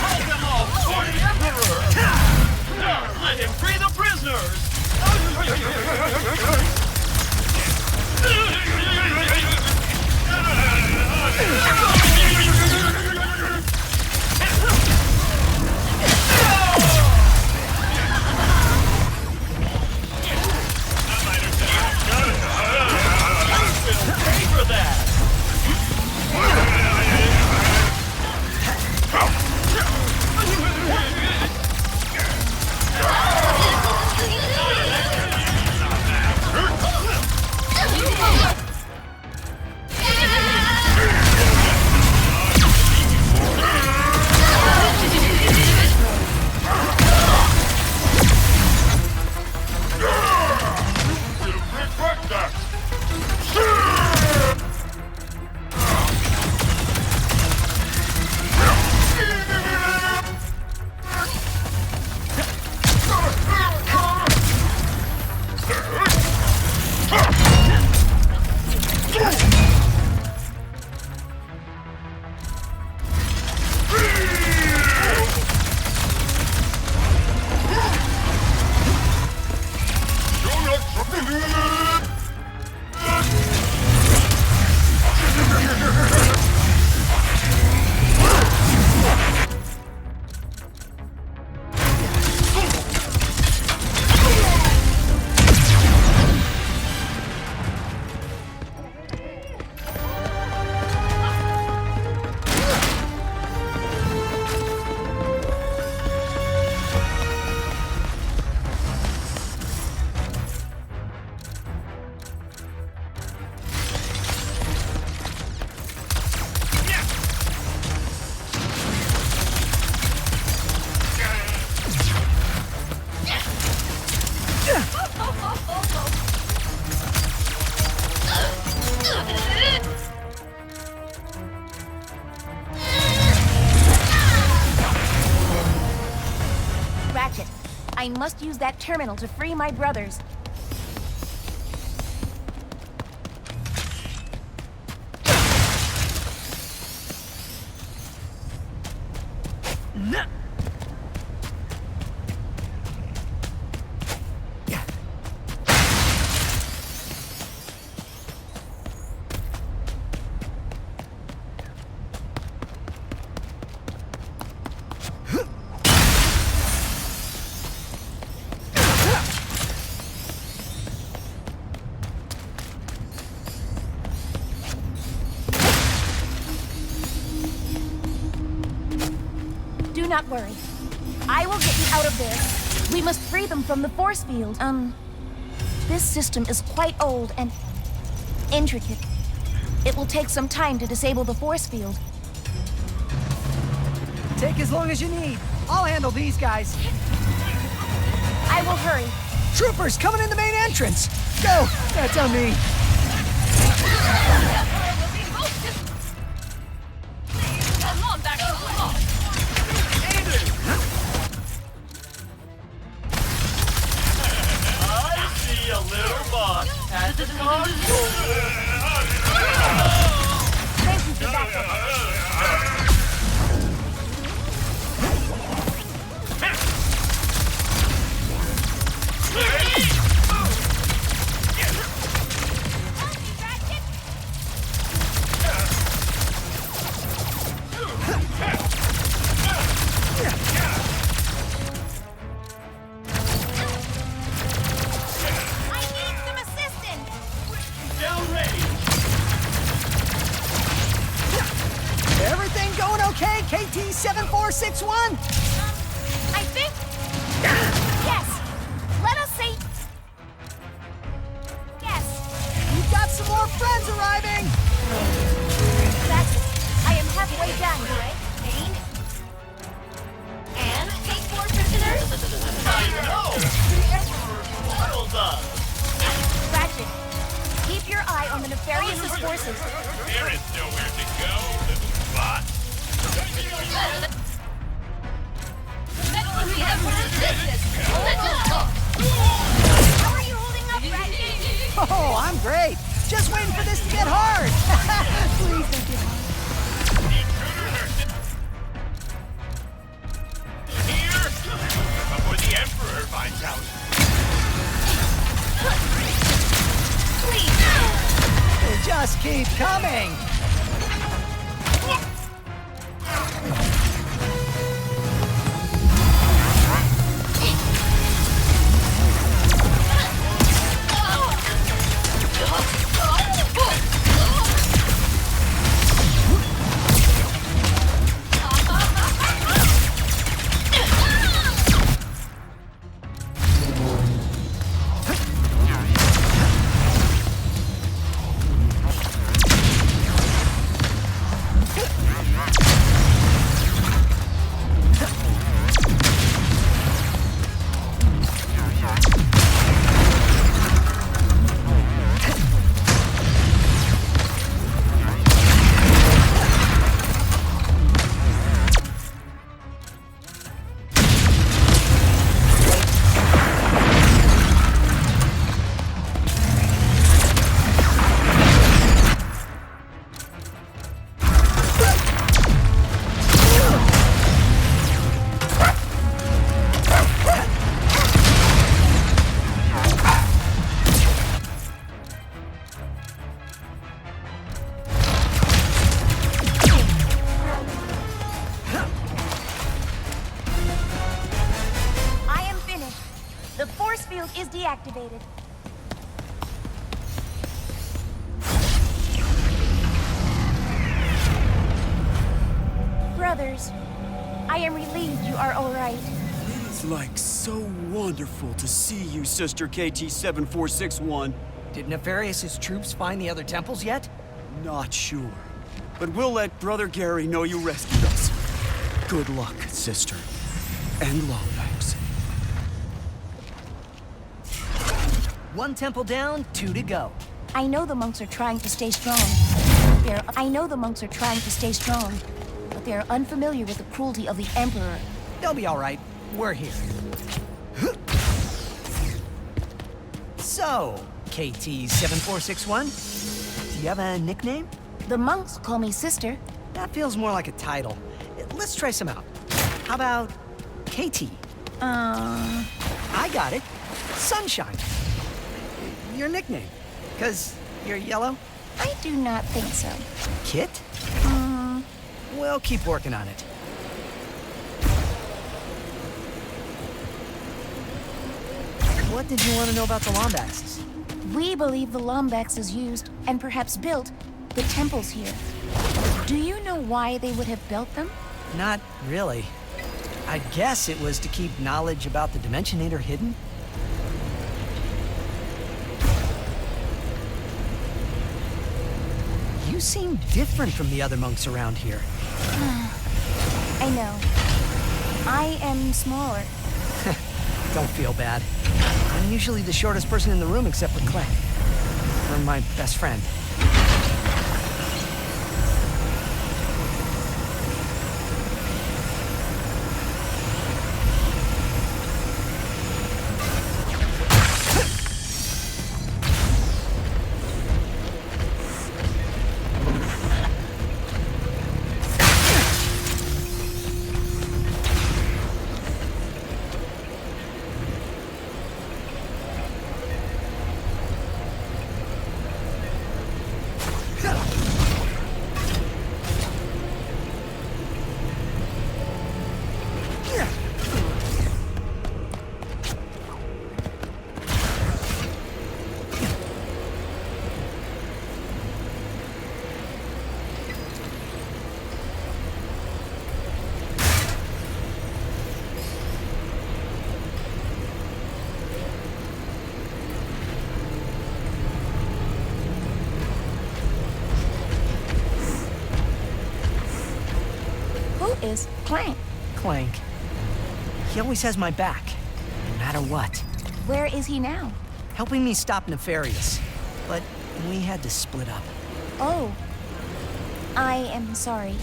Hold them all for the Emperor! Let him free the prisoners! Ratchet, I must use that terminal to free my brothers. Do not worry. I will get you out of there. We must free them from the force field. This system is quite old and intricate. It will take some time to disable the force field. Take as long as you need. I'll handle these guys. I will hurry. Troopers coming in the main entrance. Go. That's on me. I see a little boss at the console. Thank you for that. Everything going okay, KT-7461? I think... Yes. Let us see. Yes. You've got some more friends arriving. That's it. I am halfway done. Pain? And take more prisoners? I know! The Emperor spoiled us! Ratchet, keep your eye on the Nefarious forces. There is nowhere to go, little bot. How are you holding up, Ratchet? Oh, I'm great. Just waiting for this to get hard. Please don't get hard. Here, before the Emperor finds out. They just keep coming. is deactivated. Brothers, I am relieved you are all right. It is like so wonderful to see you, Sister KT-7461. Did Nefarious' troops find the other temples yet? Not sure. But we'll let Brother Gary know you rescued us. Good luck, Sister. And Lombax. One temple down, 2 to go. I know the monks are trying to stay strong. But they're unfamiliar with the cruelty of the Emperor. They'll be all right. We're here. So, KT-7461, do you have a nickname? The monks call me Sister. That feels more like a title. Let's try some out. How about KT? I got it. Sunshine. Your nickname. 'Cause you're yellow? I do not think so. Kit? We'll keep working on it. What did you want to know about the Lombaxes? We believe the Lombaxes used, and perhaps built, the temples here. Do you know why they would have built them? Not really. I guess it was to keep knowledge about the Dimensionator hidden. You seem different from the other monks around here. I know. I am smaller. Don't feel bad. I'm usually the shortest person in the room except for Clank. Or my best friend. Is Clank. Clank. He always has my back, no matter what. Where is he now? Helping me stop Nefarious. But we had to split up. Oh. I am sorry.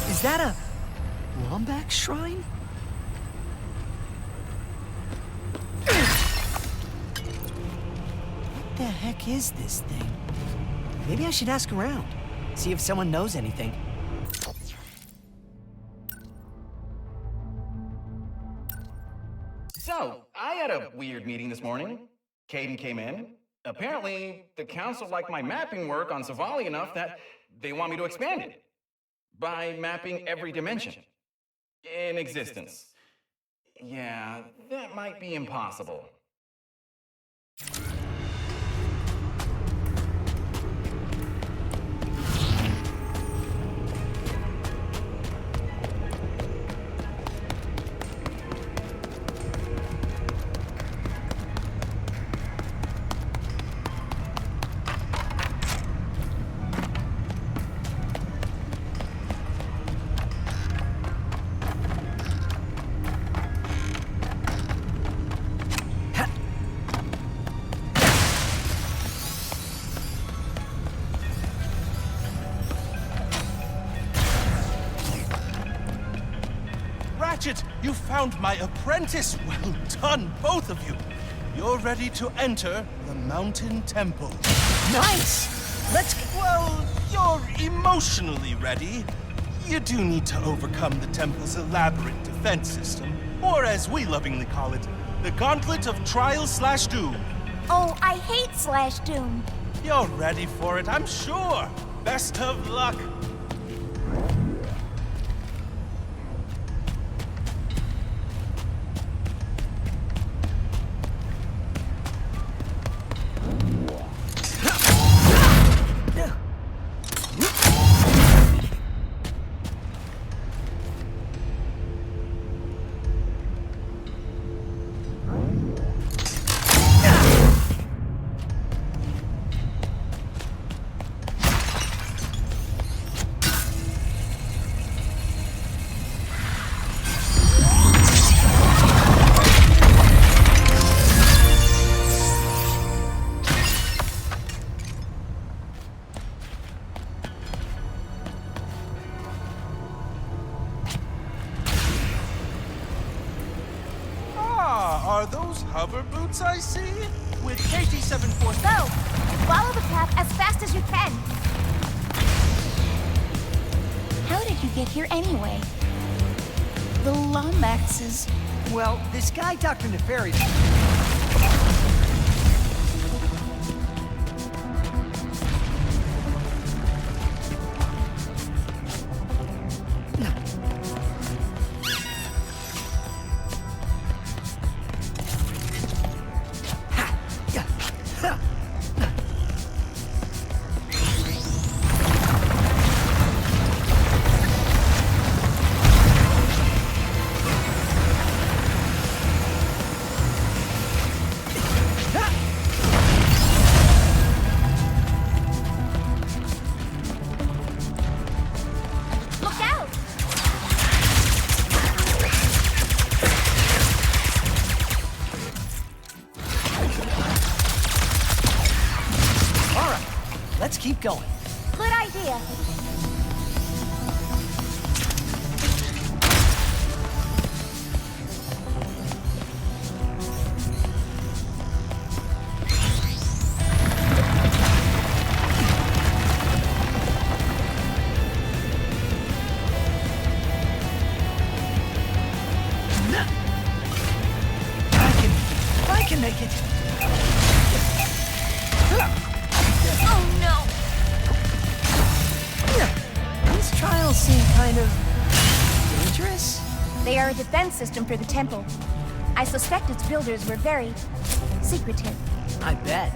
Is that a Lombax shrine? What the heck is this thing? Maybe I should ask around, see if someone knows anything. So, I had a weird meeting this morning. Caden came in. Apparently, the council liked my mapping work on Savali enough that they want me to expand it. By mapping every dimension in existence. Yeah, that might be impossible. Ratchet, you found my apprentice! Well done, both of you! You're ready to enter the Mountain Temple. Nice! Let's go. Well, you're emotionally ready. You do need to overcome the temple's elaborate defense system, or as we lovingly call it, the Gauntlet of Trial/Doom. Oh, I hate /Doom. You're ready for it, I'm sure. Best of luck. Are those hover boots I see? With KT-747. So, follow the path as fast as you can. How did you get here anyway? The Lombaxes. Well, this guy, Dr. Nefarious... Let's keep going. Good idea. I can make it. These trials seem kind of dangerous. They are a defense system for the temple. I suspect its builders were very secretive. I bet.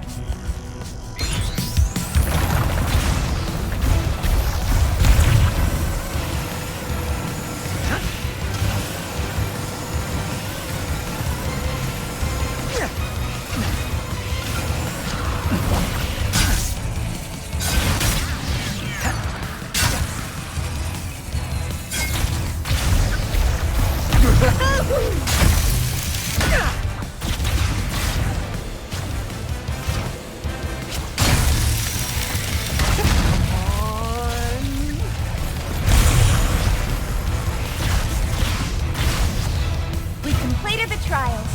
We completed the trials.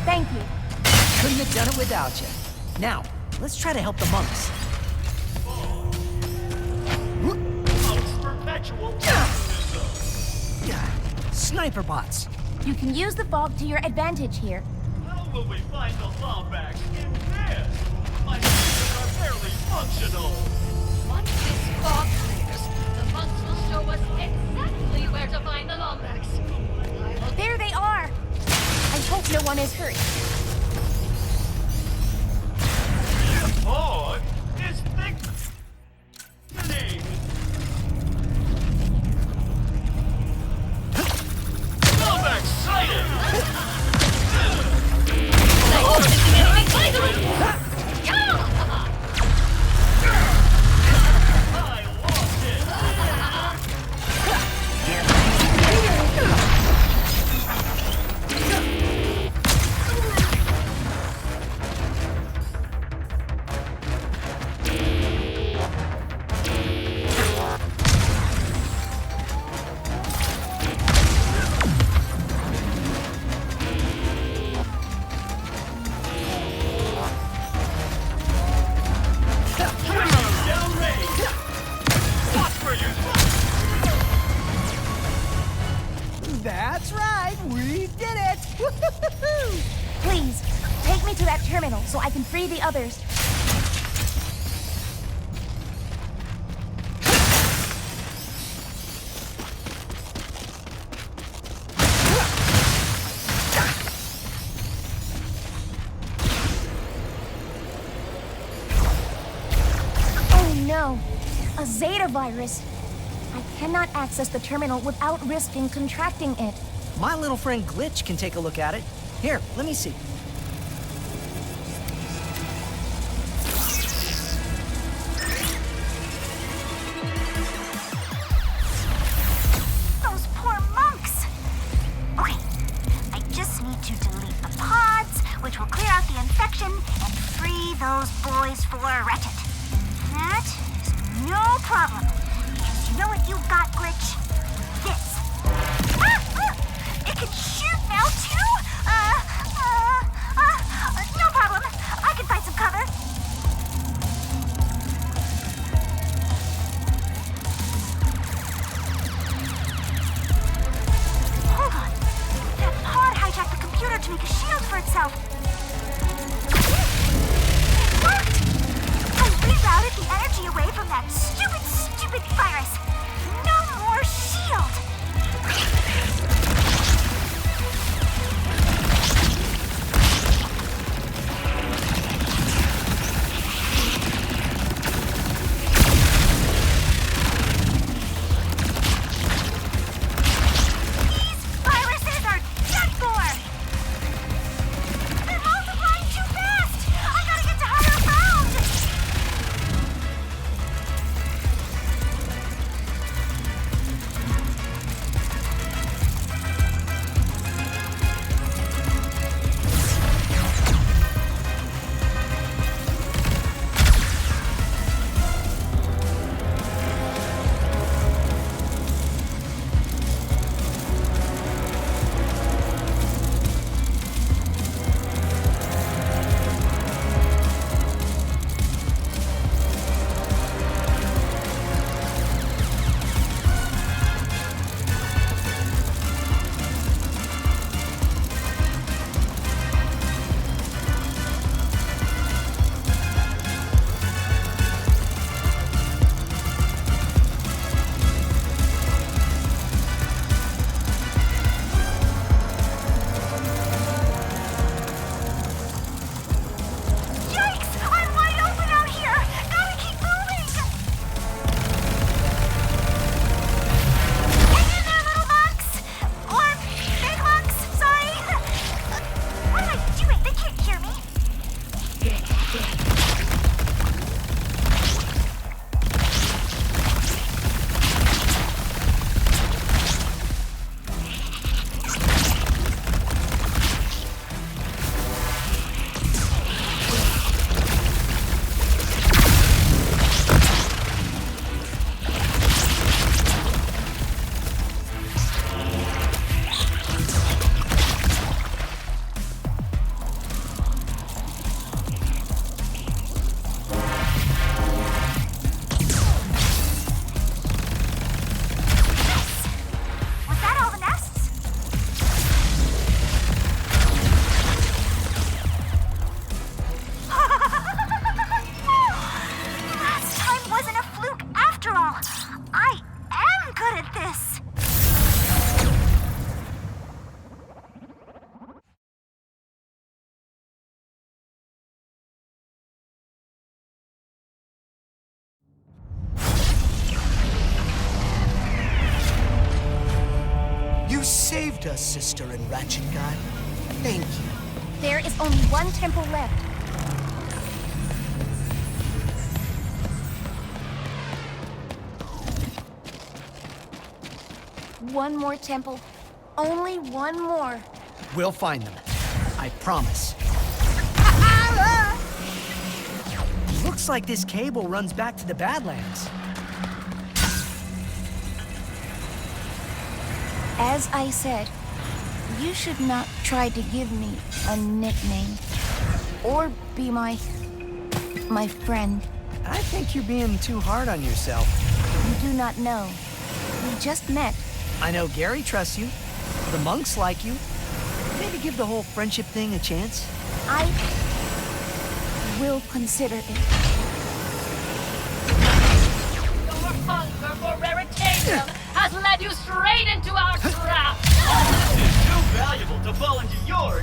Thank you. Couldn't have done it without you. Now, let's try to help the monks. Sniper bots. You can use the fog to your advantage here. How will we find the Lombax in this? My systems are barely functional. Once this fog clears, the monks will show us exactly where to find the Lombax. There they are. I hope no one is hurt. The fog is thickening. Lombax sighted! That's right, we did it! Woo-hoo-hoo-hoo! Please, take me to that terminal so I can free the others. Oh no, a Zeta virus. I cannot access the terminal without risking contracting it. My little friend Glitch can take a look at it. Here, let me see. Those poor monks! Okay, I just need to delete the pods, which will clear out the infection and free those boys for Ratchet. That is no problem. Because you know what you've got, Glitch? This. Ah! It can shoot now, too? recover itself. It worked! I rerouted the energy away from that stupid virus. No more shield! Saved us, Sister and Ratchet Guy. Thank you. There is only one temple left. One more temple. Only one more. We'll find them. I promise. Looks like this cable runs back to the Badlands. As I said, you should not try to give me a nickname. Or be my friend. I think you're being too hard on yourself. You do not know. We just met. I know Gary trusts you. The monks like you. Maybe give the whole friendship thing a chance. I will consider it. Your hunger for raritanium has led you straight into our trap. This is too valuable to fall into your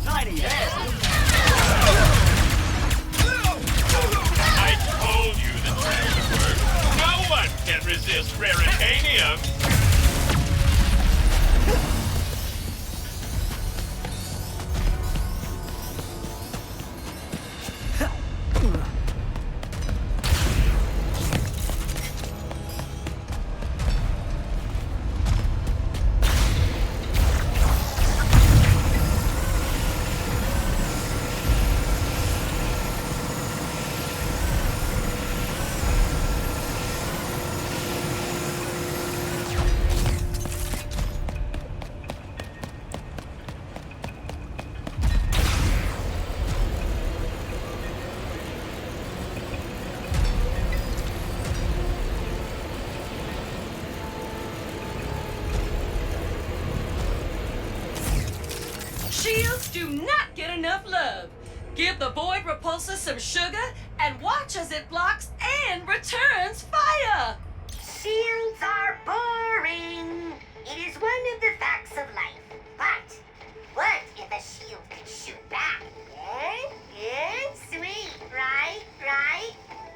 tiny head. I told you the trap would work. No one can resist raritanium. robots do not get enough love. Give the void repulsor some sugar and watch as it blocks and returns fire. Shields are boring. It is one of the facts of life. But what if a shield could shoot back? Yeah, sweet, right?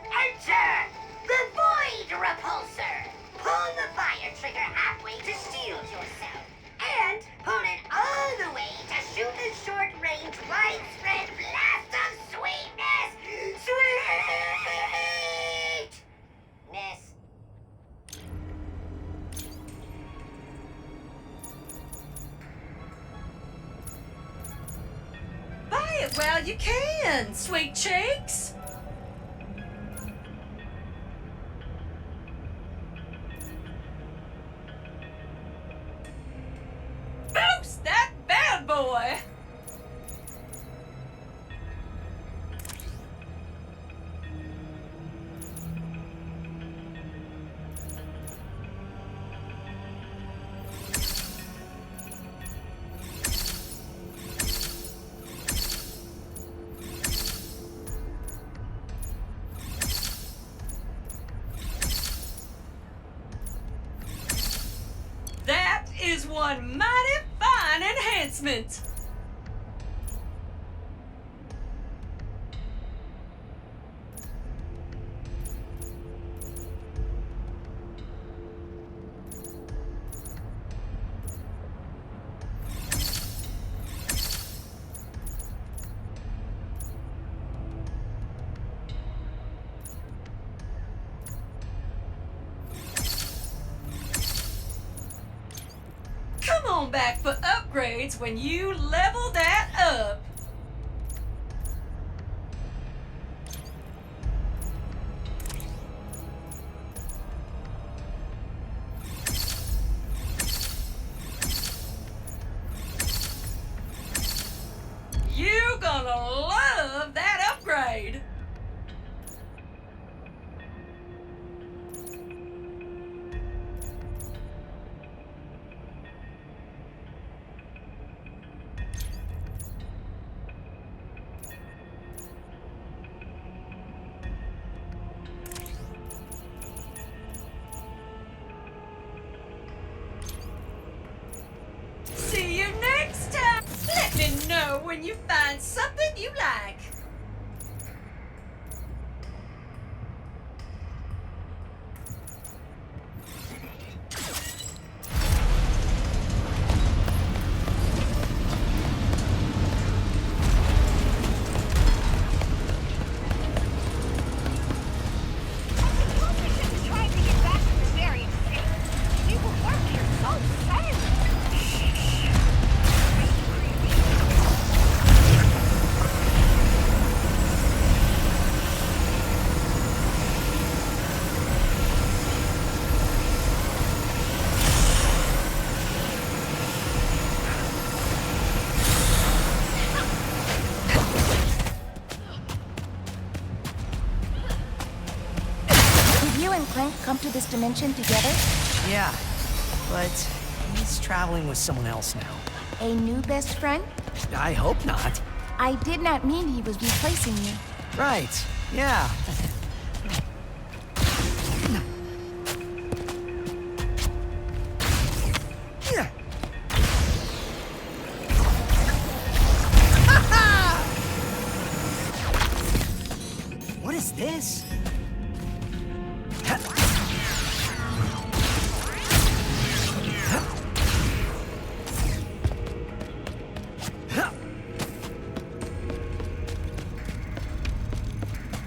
Enter the void repulsor. Pull the fire trigger halfway to shield yourself. And pull it all the way to shoot a short-range, widespread blast of sweetness! Sweetness! Buy it while you can, sweet cheeks. Boost that bad boy! That is one mighty fine enhancement. Come on back for upgrades when you level that up. You gonna love that upgrade. See you next time. Let me know when you find something you like. Trying to get back to Nefarious City. People work here so silently. Did you and Clank come to this dimension together? Yeah, but he's traveling with someone else now. A new best friend? I hope not. I did not mean he was replacing you. Right, yeah. What is this?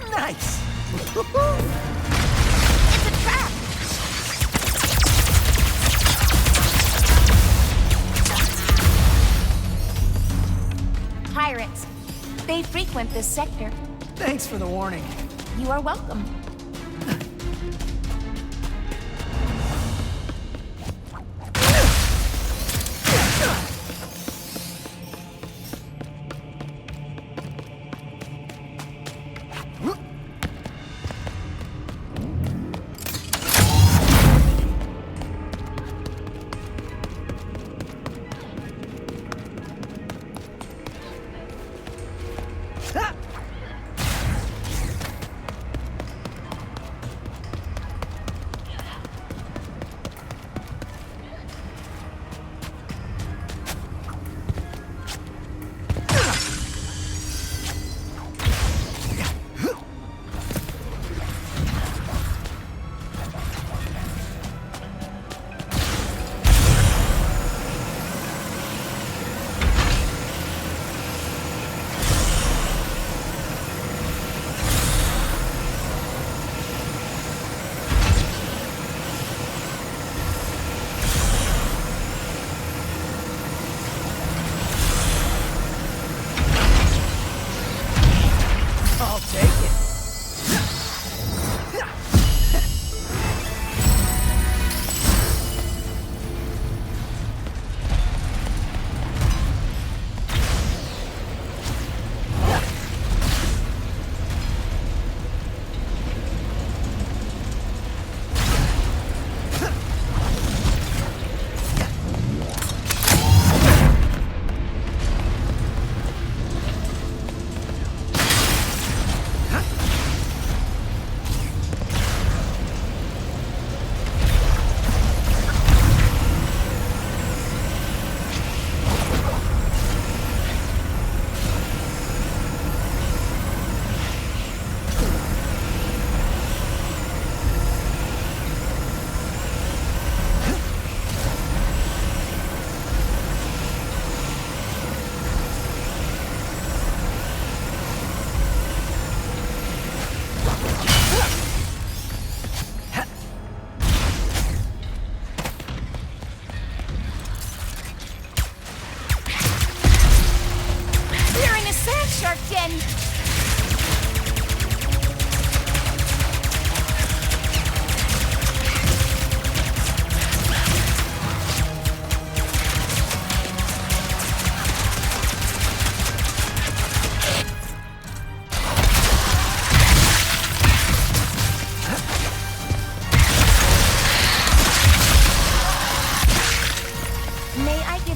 Nice! It's a trap! Pirates. They frequent this sector. Thanks for the warning. You are welcome.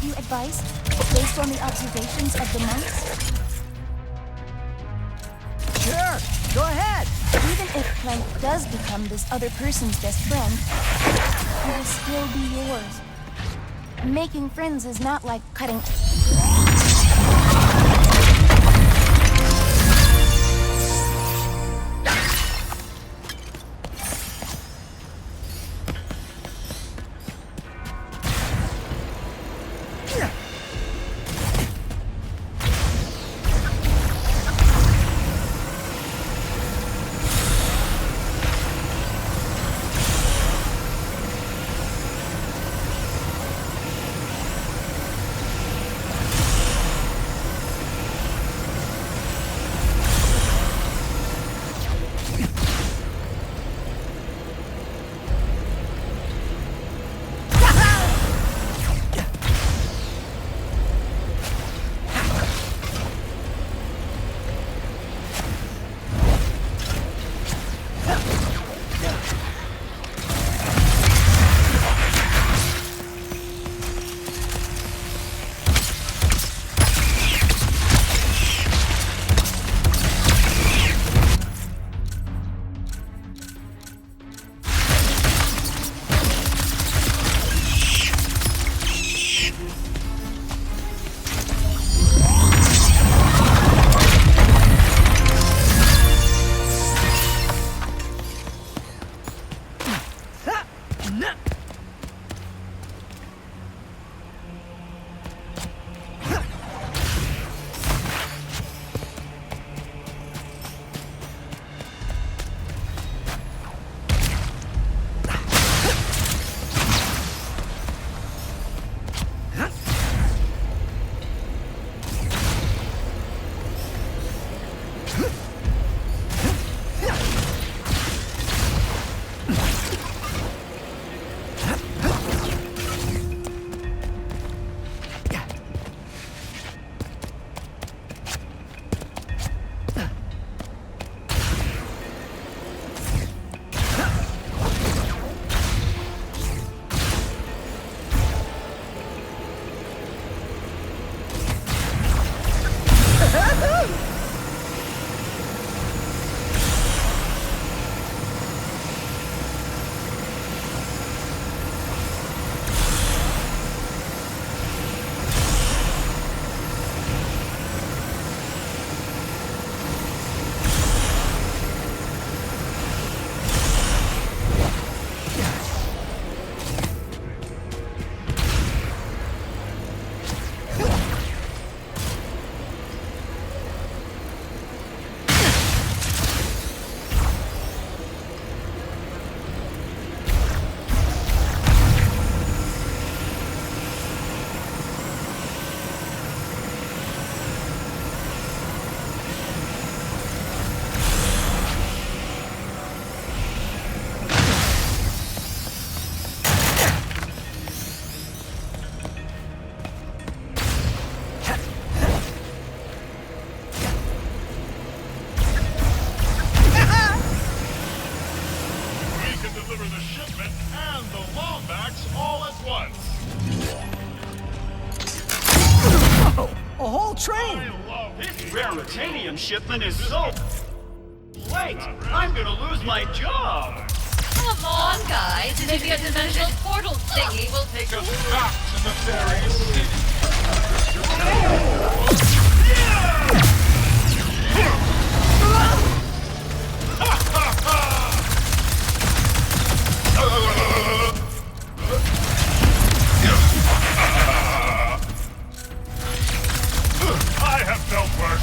give you advice based on the observations of the monks? Sure, go ahead. Even if Clank does become this other person's best friend, he will still be yours. Making friends is not like cutting... Raritanium shipment is so... Wait, I'm gonna lose my job! Come on, guys. Maybe a dimensional portal thingy will take us back to Nefarious City. I have felt worse.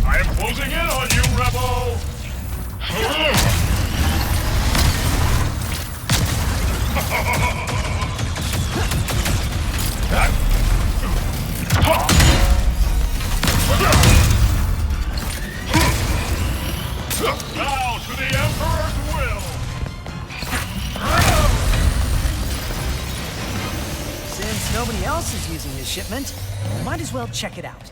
I am closing in on you, Rebel! nobody else is using this shipment, might as well check it out.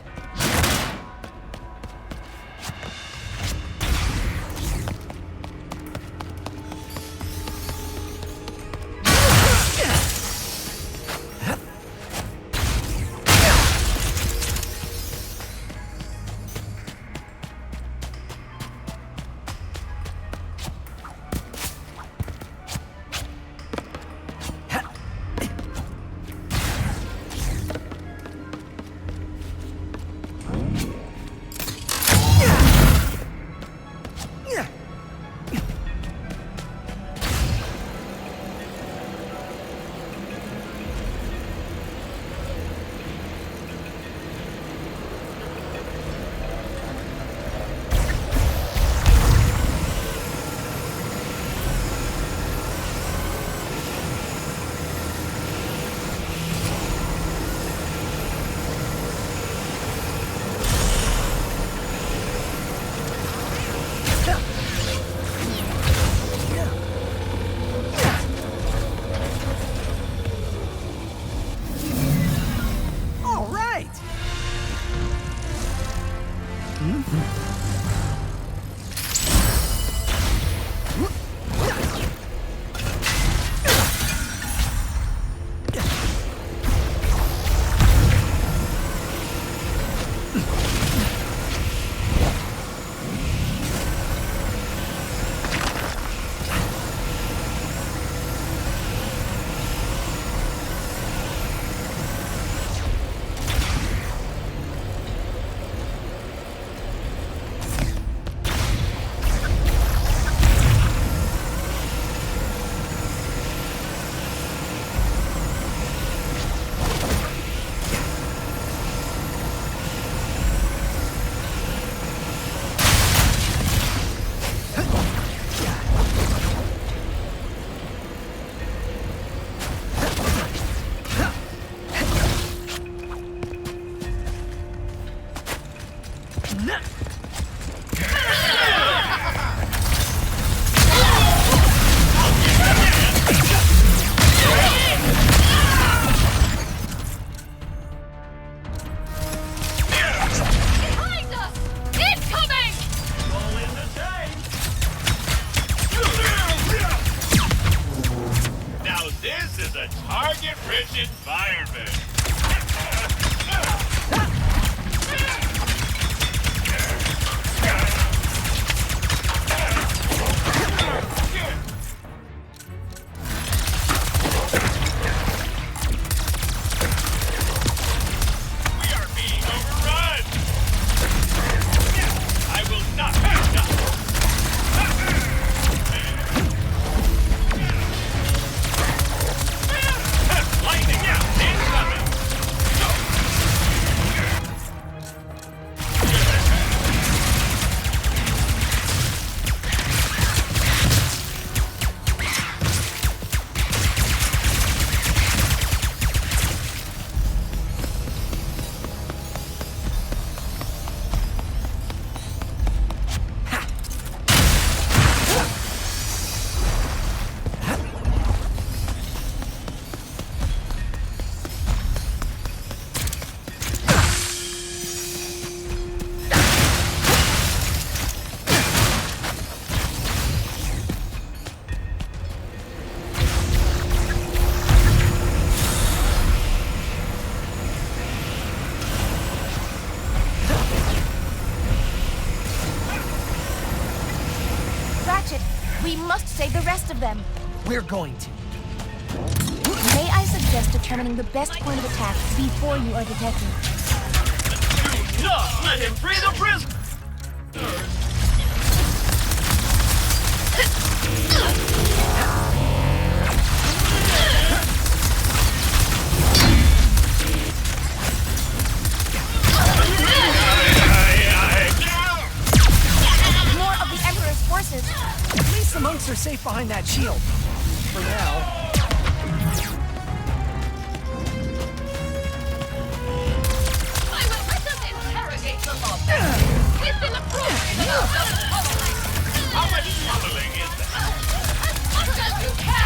We must save the rest of them. We're going to. May I suggest determining the best point of attack before you are detected? Do not let him free the prisoner! More of the Emperor's forces. At least the monks are safe behind that shield. For now. It's inappropriate! How much pummeling is that? As much as you can!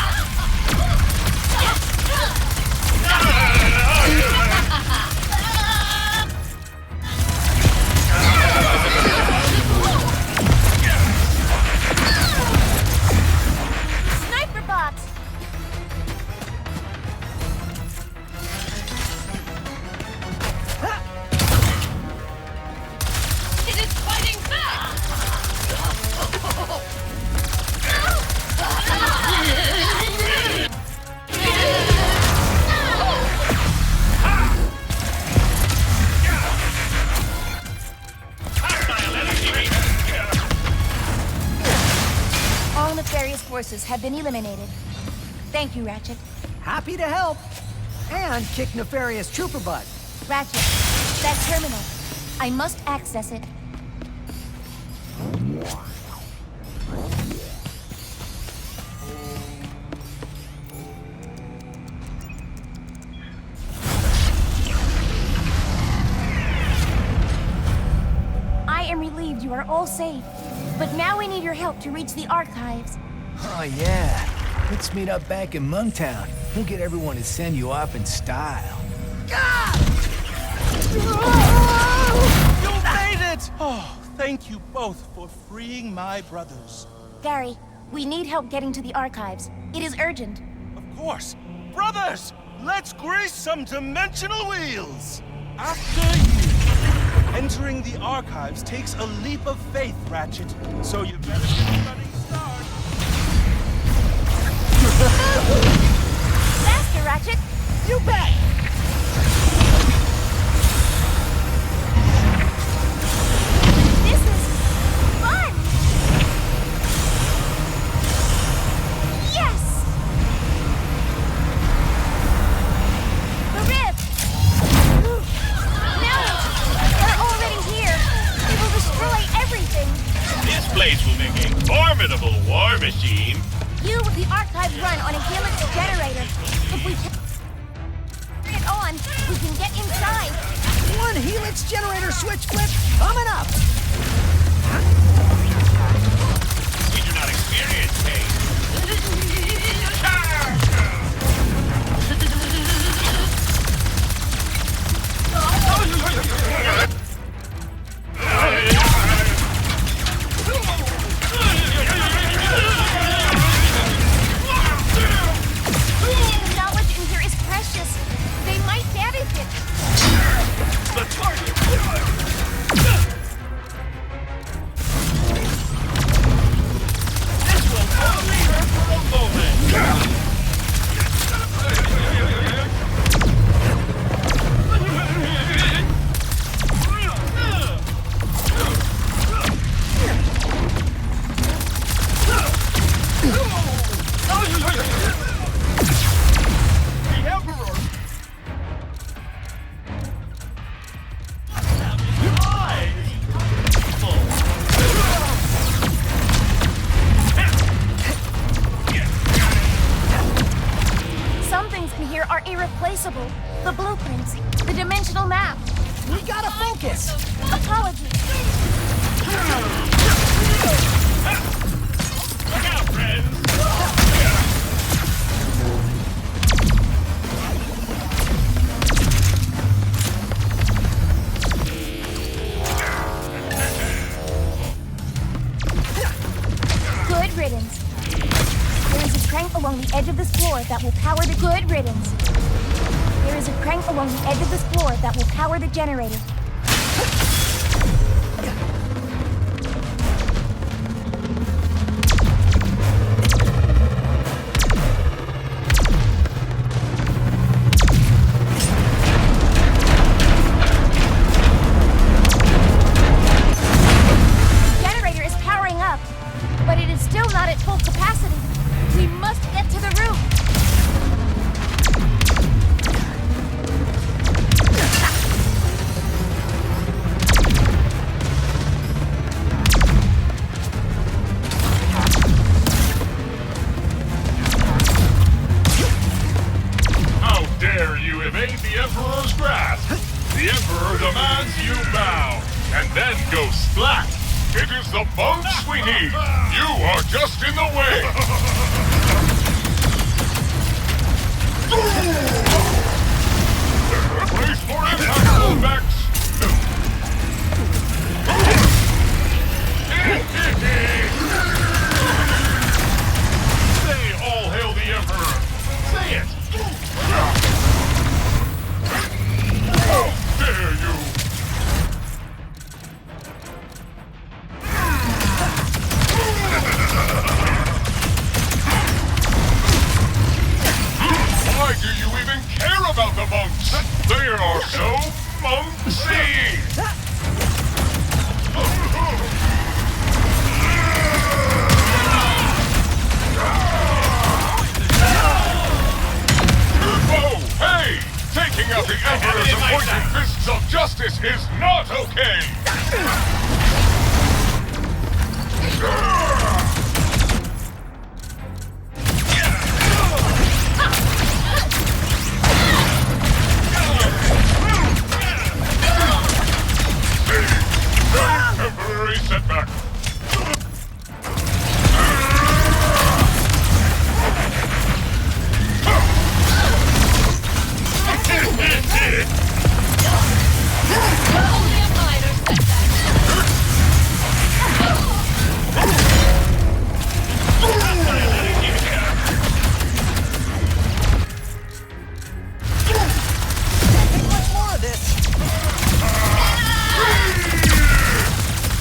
forces have been eliminated. Thank you, Ratchet. Happy to help. And kick Nefarious trooper butt. Ratchet, that terminal. I must access it. I am relieved you are all safe. But now we need your help to reach the archives. Oh, yeah. Let's meet up back in Monktown. We'll get everyone to send you off in style. You made it! Oh, thank you both for freeing my brothers. Gary, we need help getting to the archives. It is urgent. Of course. Brothers, let's grease some dimensional wheels! After you. Entering the archives takes a leap of faith, Ratchet. So you better get a running start. Faster, Ratchet! You bet! This is fun! Yes! The rift! No! They're already here! They will destroy everything! This place will make a formidable war machine. You, the archive run on a helix generator. If we turn it on, we can get inside. One helix generator switch flip coming up. We do not experience pain. Knowledge in here is precious. They might damage it. The target! This will only hurt for a moment. The Emperor! Some things in here are irreplaceable. The blueprints, the dimensional map. We gotta focus. Apologies. Look out, friends! Good riddance. There is a crank along the edge of this floor that will power the good riddance. There is a crank along the edge of this floor that will power the generator. Generator is powering up, but it is still not at full capacity. We must get to the roof. How dare you evade the Emperor's grasp? The Emperor demands you bow, and then go splat. It is the boats we need. You are just in the way. Place for impact, Lombax. Say all hail the Emperor. Say it. How dare you? Why do you even care about the monks? They are so monksy! Taking out the Emperor's appointed fists of justice is not okay! Temporary setback. Only a minor setback. Much more of this.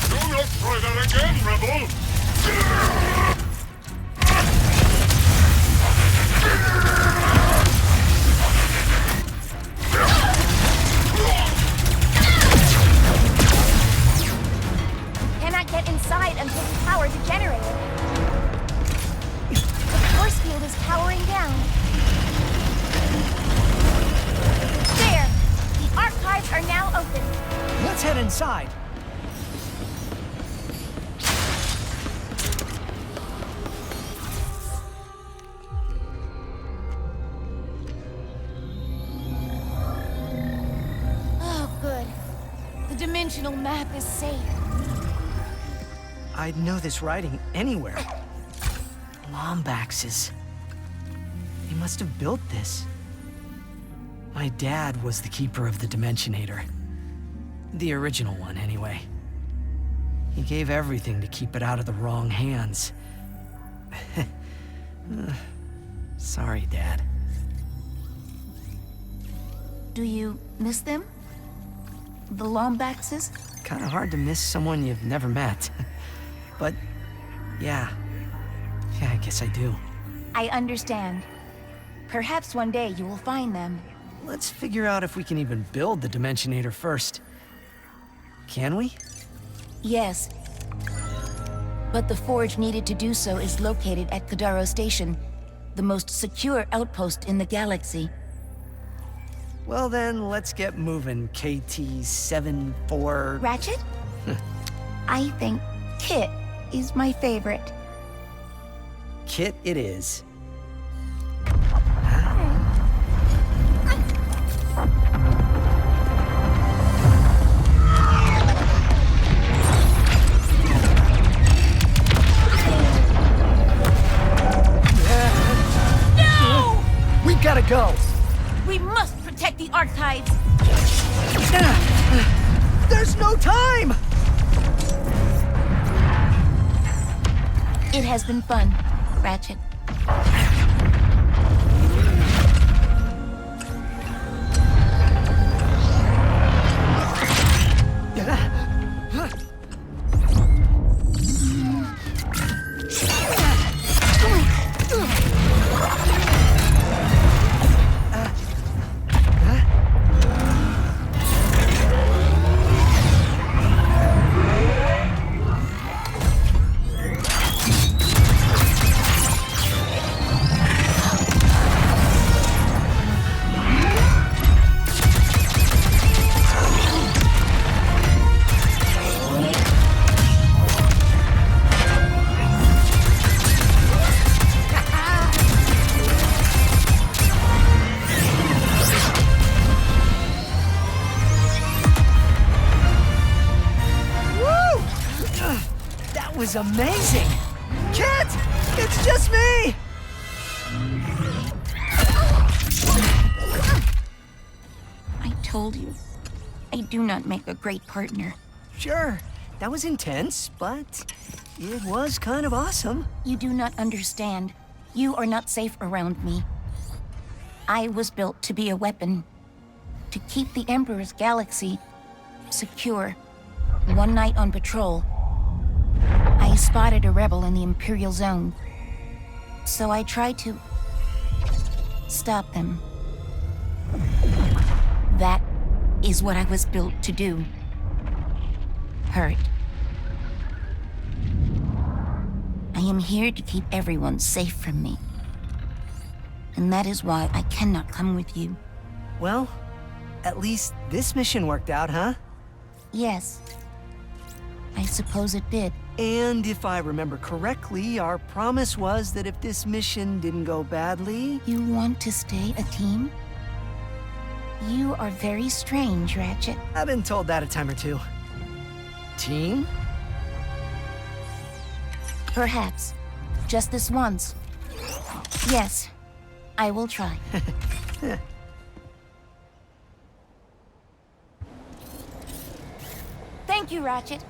Do not try that again, rebel! Cannot get inside until the power degenerated. The force field is powering down. There! The archives are now open. Let's head inside. Oh, good. The dimensional map is safe. I'd know this writing anywhere. Lombaxes. They must have built this. My dad was the keeper of the Dimensionator. The original one, anyway. He gave everything to keep it out of the wrong hands. Sorry, Dad. Do you miss them? The Lombaxes? Kinda hard to miss someone you've never met. But, yeah. Yeah, I guess I do. I understand. Perhaps one day you will find them. Let's figure out if we can even build the Dimensionator first. Can we? Yes. But the forge needed to do so is located at Kedaro Station, the most secure outpost in the galaxy. Well then, let's get moving, KT-74... Ratchet? I think Kit is my favorite. Kit it is. No! We gotta go! We must protect the archives! There's no time! It has been fun, Ratchet. Was amazing! Kit! It's just me! I told you, I do not make a great partner. Sure, that was intense, but it was kind of awesome. You do not understand. You are not safe around me. I was built to be a weapon, to keep the Emperor's galaxy secure. One night on patrol, I spotted a rebel in the Imperial Zone. So I tried to stop them. That is what I was built to do. Hurt. I am here to keep everyone safe from me. And that is why I cannot come with you. Well, At least this mission worked out, huh? Yes. I suppose it did. And if I remember correctly, our promise was that if this mission didn't go badly... You want to stay a team? You are very strange, Ratchet. I've been told that a time or two. Team? Perhaps. Just this once. Yes, I will try. Thank you, Ratchet,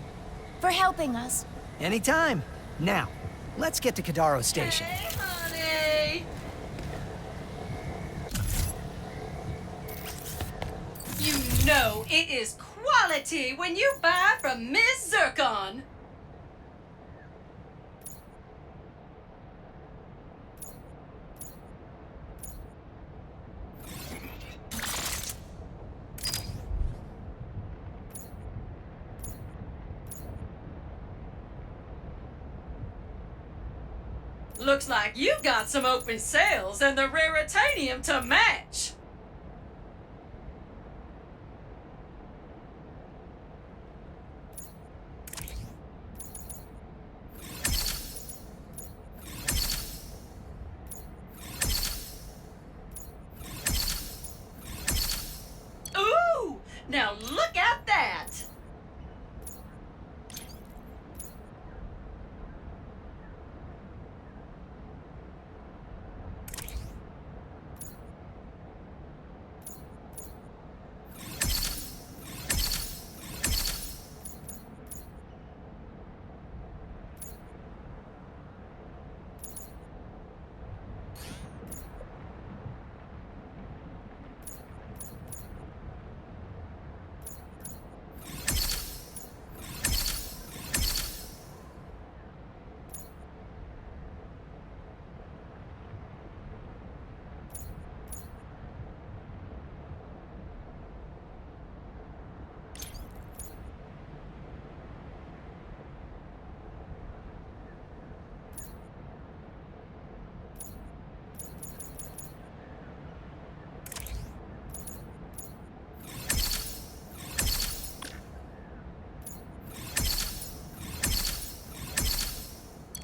for helping us. Anytime. Now, let's get to Kedaro Station. Hey, honey! You know it is quality when you buy from Miss Zurkon. Looks like you've got some open sales and the raritanium to match. Ooh! Now look at that!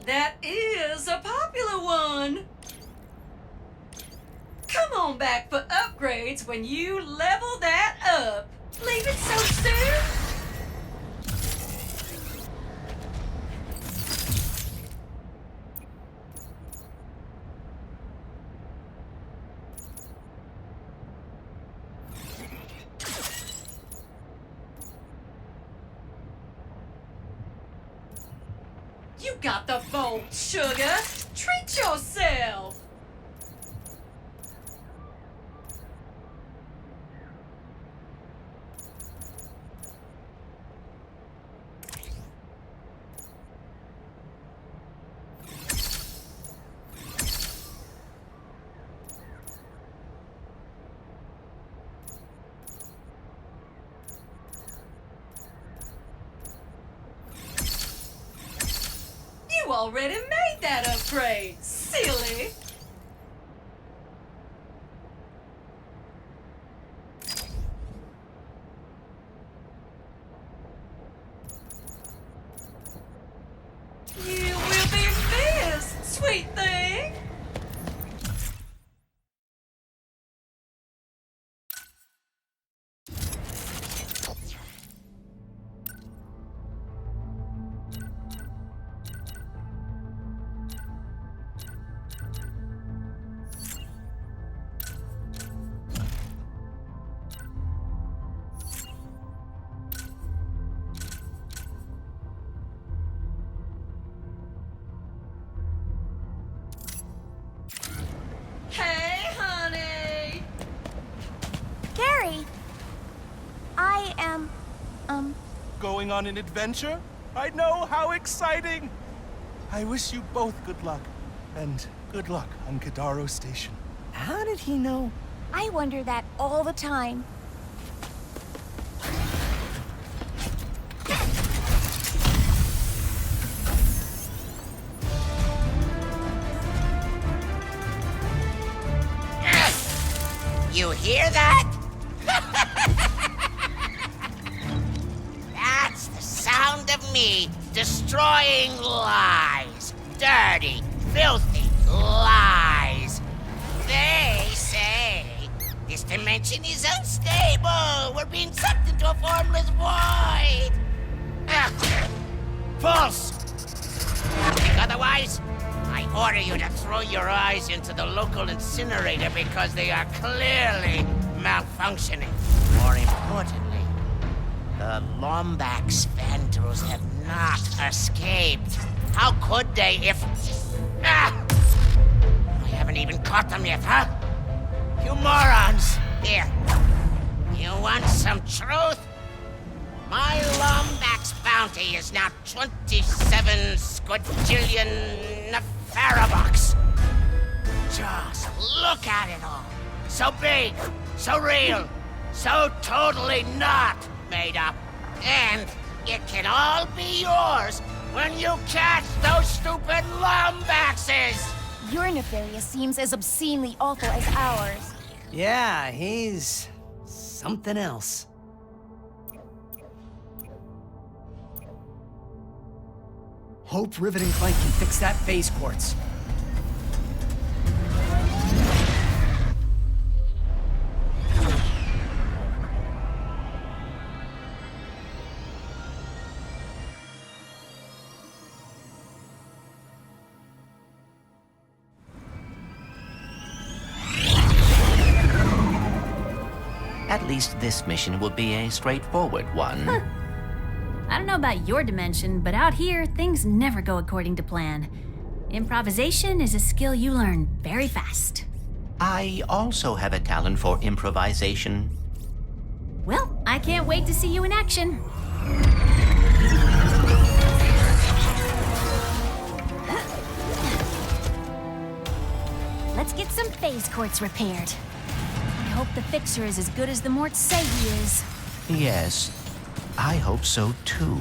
That is a popular one. Come on back for upgrades when you level that up. Leave it so soon? You got the bolt, sugar. Treat yourself. You already made that upgrade, silly. You will be missed, sweet thing. Hey, honey. Gary! I am, Going on an adventure? I know, how exciting! I wish you both good luck. And good luck on Kedaro Station. How did he know? I wonder that all the time. You hear that? me destroying lies. Dirty, filthy lies. They say this dimension is unstable. We're being sucked into a formless void. False. Think otherwise? I order you to throw your eyes into the local incinerator because they are clearly malfunctioning. More importantly, the Lombax vandals have not escaped. How could they if... I haven't even caught them yet, huh? You morons! Here. You want some truth? My Lombax bounty is now 27 squadrillion Nefarious. Just look at it all. So big, so real, so totally not made up. And it can all be yours when you catch those stupid Lombaxes! Your Nefarious seems as obscenely awful as ours. Yeah, he's something else. Hope Rivet and Clank can fix that phase quartz. At least this mission will be a straightforward one. Huh. I don't know about your dimension, but out here, things never go according to plan. Improvisation is a skill you learn very fast. I also have a talent for improvisation. Well, I can't wait to see you in action. Let's get some phase quartz repaired. I hope the fixer is as good as the Morts say he is. Yes, I hope so too.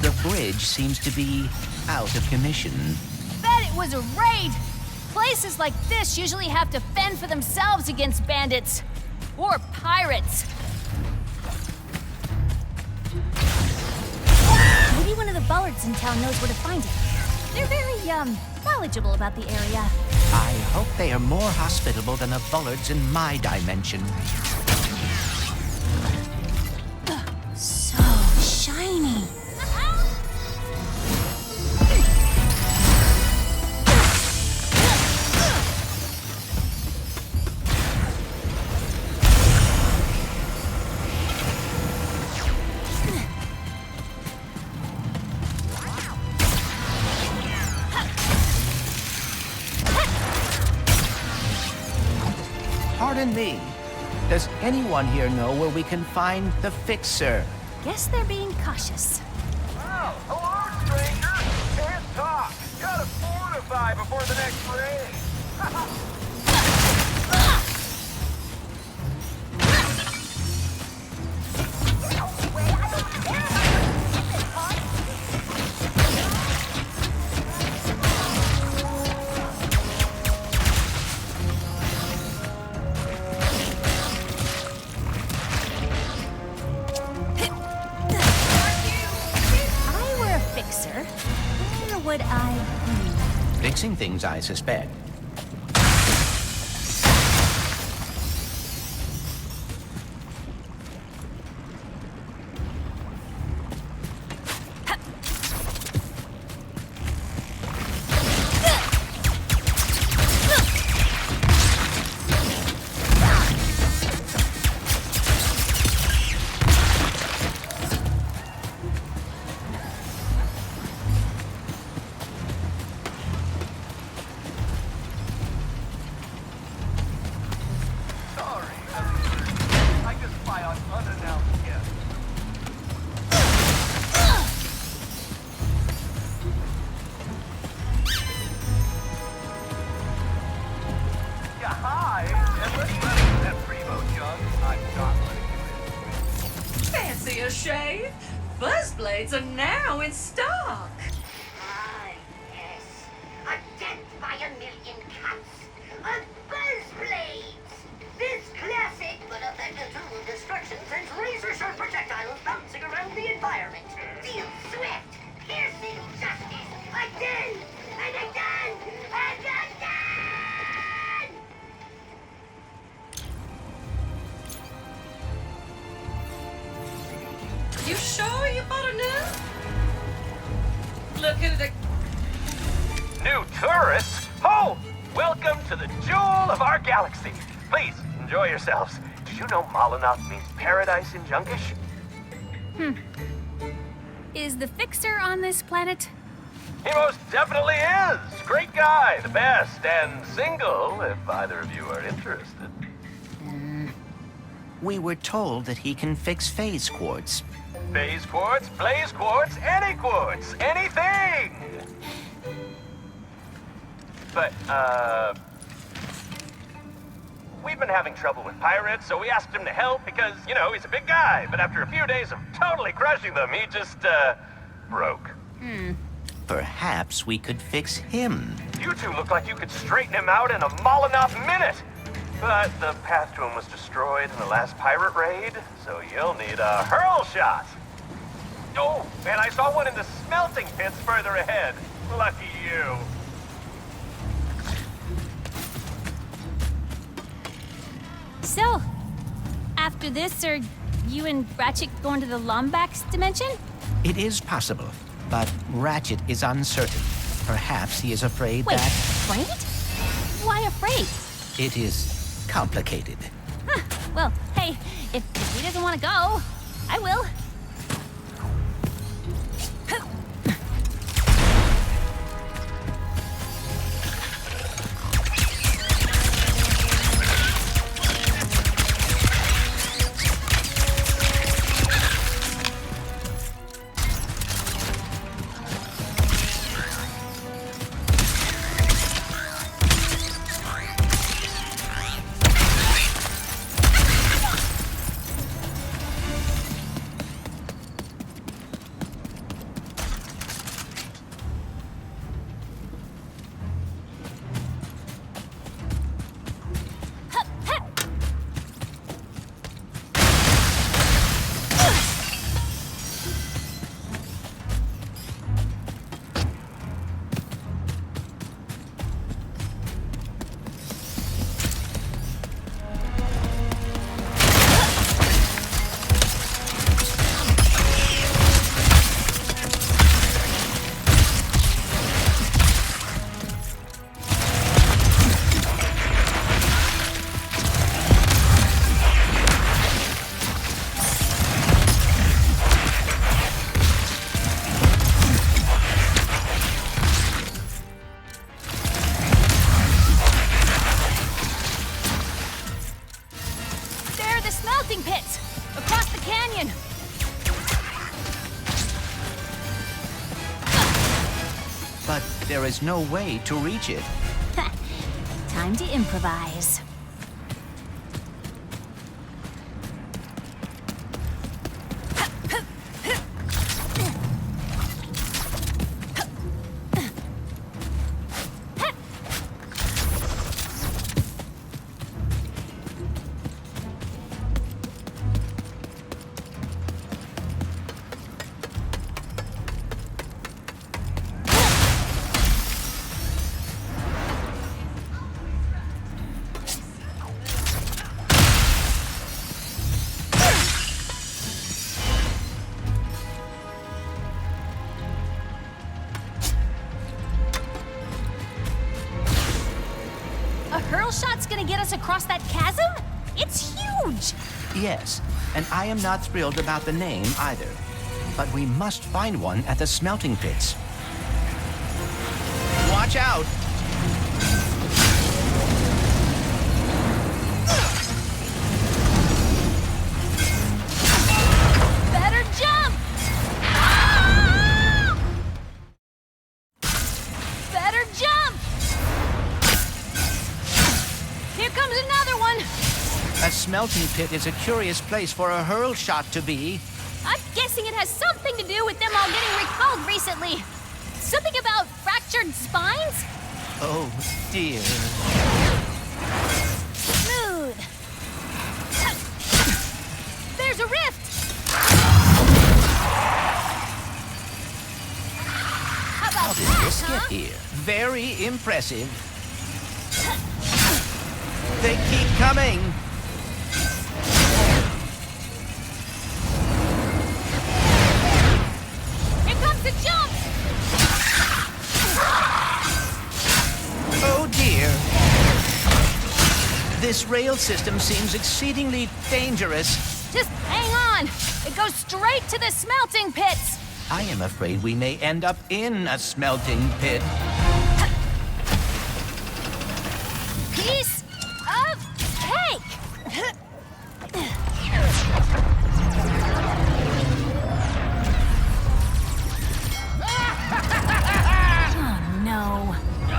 The bridge seems to be out of commission. Bet it was a raid! Places like this usually have to fend for themselves against bandits. Or pirates. Maybe one of the Bullards in town knows where to find it. They're very, knowledgeable about the area. I hope they are more hospitable than the Bullards in my dimension. So shiny. Pardon me. Does anyone here know where we can find the fixer? Guess they're being cautious. Oh, hello, stranger. Can't talk. Gotta fortify before the next raid. Would I be? Fixing things, I suspect. Fancy a shave? Buzzblades are now in stock. Ah, yes. A death by a million look at the... New tourists? Oh! Welcome to the jewel of our galaxy. Please, enjoy yourselves. Did you know Malinoth means paradise in Junkish? Is the Fixer on this planet? He most definitely is. Great guy, the best, and single, if either of you are interested. We were told that he can fix phase quartz. Phase quartz, blaze quartz, any quartz, anything! But, we've been having trouble with pirates, so we asked him to help because, you know, he's a big guy. But after a few days of totally crushing them, he just, broke. Perhaps we could fix him. You two look like you could straighten him out in a Malinoth minute! But the path to him was destroyed in the last pirate raid, so you'll need a hurl shot. Oh, and I saw one in the smelting pits further ahead. Lucky you. So, after this, are you and Ratchet going to the Lombax dimension? It is possible, but Ratchet is uncertain. Perhaps he is afraid Wait, that... afraid? Why afraid? It is complicated. Huh. Well, hey, if he doesn't want to go, I will. Pits across the canyon. But there is no way to reach it. Time to improvise. Shot's gonna get us across that chasm? It's huge! Yes, and I am not thrilled about the name either. But we must find one at the smelting pits. Watch out! Better jump! Ah! Better jump! Here comes another one! A smelting pit is a curious place for a hurl shot to be. I'm guessing it has something to do with them all getting recalled recently. Something about fractured spines? Oh, dear. Smooth. There's a rift! How about How did that, this huh? get here? Very impressive. They keep coming. Here comes the jump! This rail system seems exceedingly dangerous. Just hang on! It goes straight to the smelting pits! I am afraid we may end up in a smelting pit. Piece of cake! Oh no.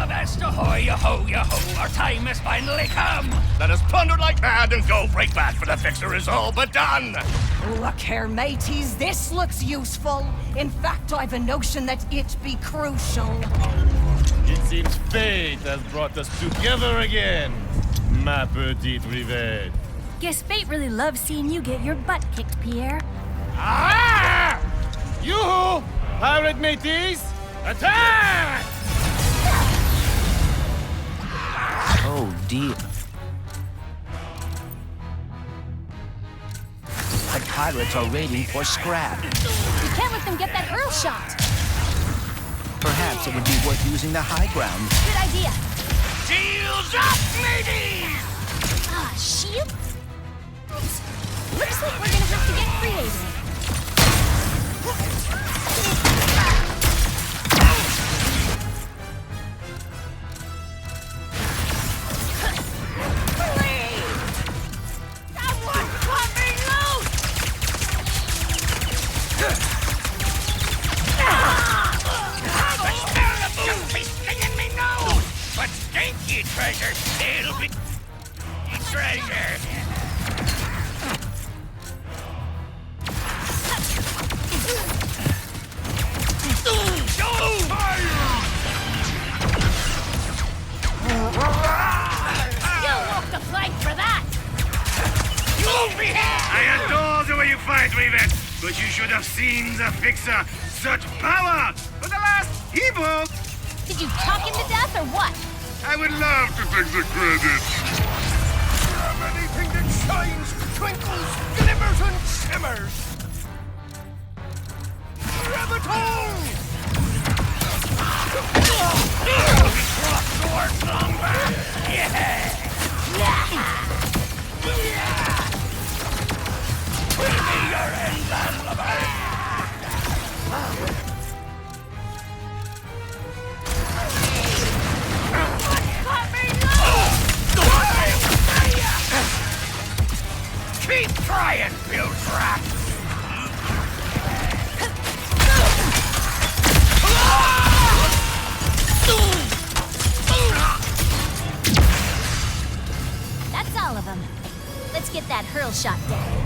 That's ahoy, yo-ho, yo-ho. Our time has finally come. Let us plunder like mad and go break bad, for the fixer is all but done. Look here, mateys, this looks useful. In fact, I've a notion that it be crucial. It seems fate has brought us together again, ma petite Rivet. Guess fate really loves seeing you get your butt kicked, Pierre. Ah! Yoo-hoo! Pirate mateys, attack! Oh dear. The pirates are raiding for scrap. You can't let them get that hurl shot. Perhaps it would be worth using the high ground. Good idea. Shields up, mateys! Shield? Oops. Looks like we're gonna have to get creative. Treasure, it'll be treasure. You'll walk the plank for that. I adore the way you fight, Rivet, but you should have seen the fixer. Such power! For the last evil! Did you talk him to death or what? I would love to take the credit. Anything that shines, twinkles, glimmers, and shimmers. Graviton! Cross swords, Lombax! Yeah! Bring me your end, Lombax! Keep trying, Bill Trap! That's all of them. Let's get that hurl shot down.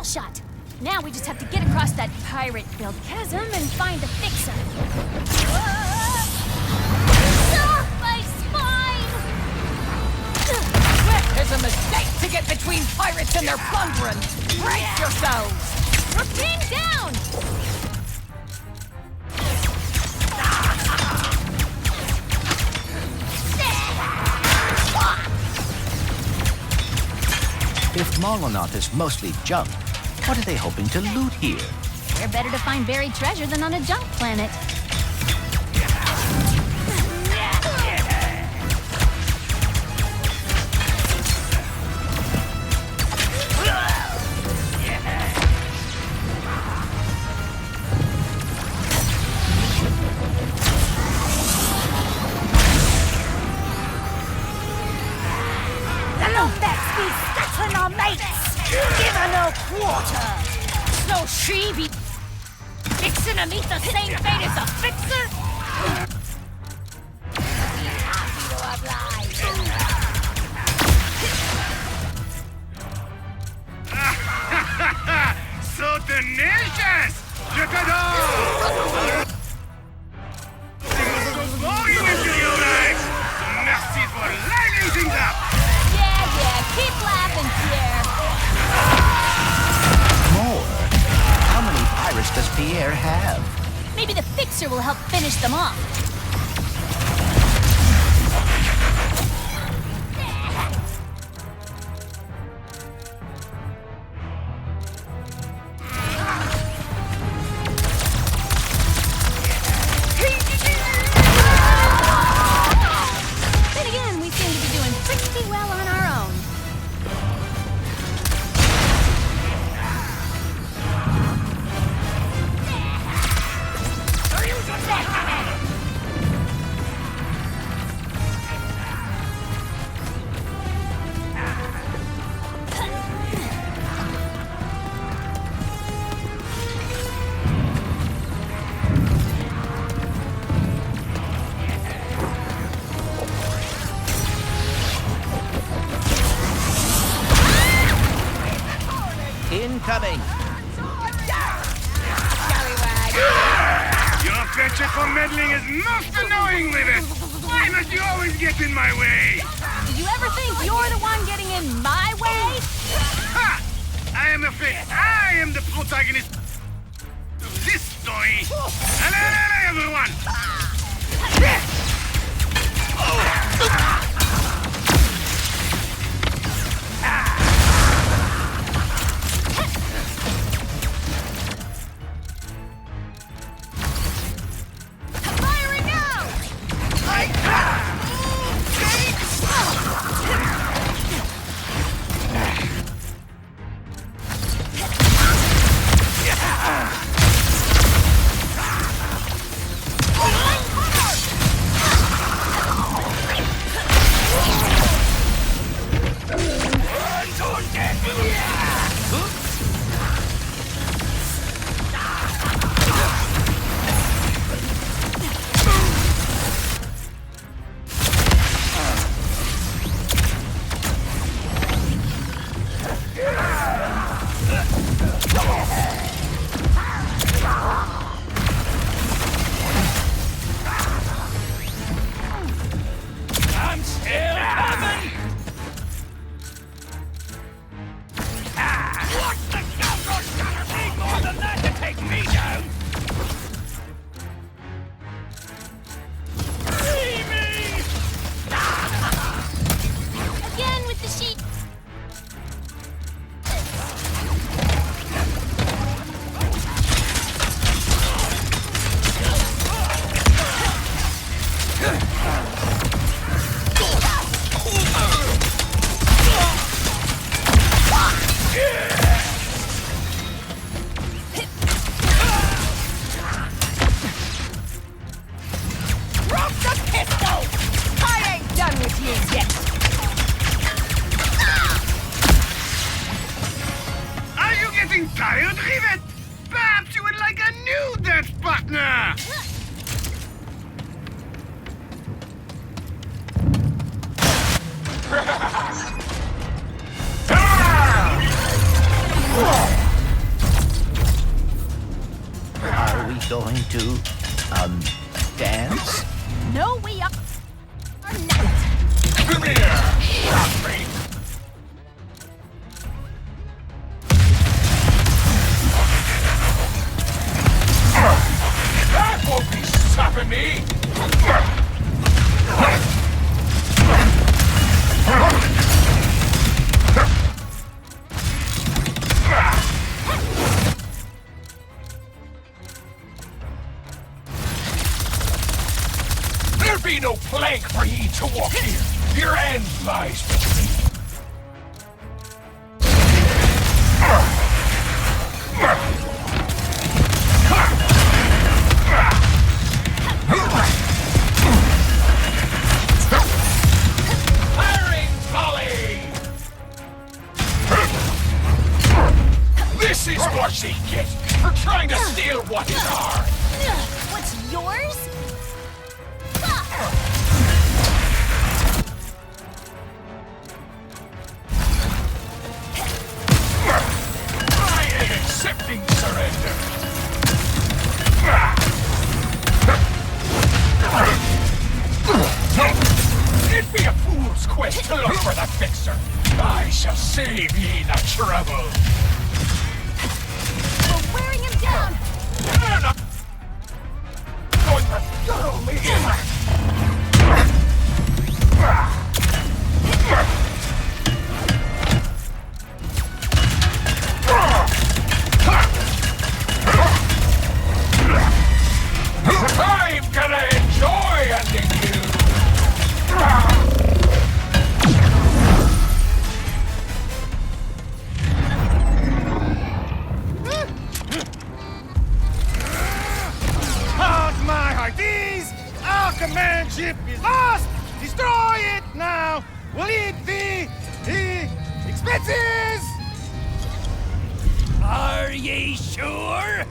Shot. Now we just have to get across that pirate-filled chasm and find the fixer. My spine! There's a mistake to get between pirates and their plundering. Brace yourselves! We're pinned down! If Molinoth is mostly junk, what are they hoping to loot here? Where better to find buried treasure than on a junk planet? The Lombax be scattering our mates! Give her no quarter! So she be fixing to meet the same fate as the fixer? So tenacious! Je t'adore! Goes blowing into your lives! Merci for lighting things up! Yeah, keep laughing, Pierre. More? How many pirates does Pierre have? Maybe the fixer will help finish them off. Then again, we seem to be doing pretty well on our own. Incoming! Your penchant for meddling is most annoying, Rivet! Why must you always get in my way? Do you ever think you're the one getting in my way? Ha! I am afraid I am the protagonist of this story. Hello, everyone! Firing out! I'm still coming! What the scoundrel's gotta be more than that to take me down? See me! Again with the sheet. Drop the pistol! I ain't done with you yet! Are you getting tired, Rivet? Perhaps you would like a new dance partner! Are we going to, dance? No, we are not. Come here! Shot me! That won't be stopping me! There be no plank for ye to walk here. Your end lies between. Firing volley! This is what she gets for trying to steal what is ours. What's yours? Save ye the trouble. We're wearing him down! I'm gonna enjoy ending you. Hold my hearties! Our command ship is lost! Destroy it now! We'll eat the expenses! Are ye sure?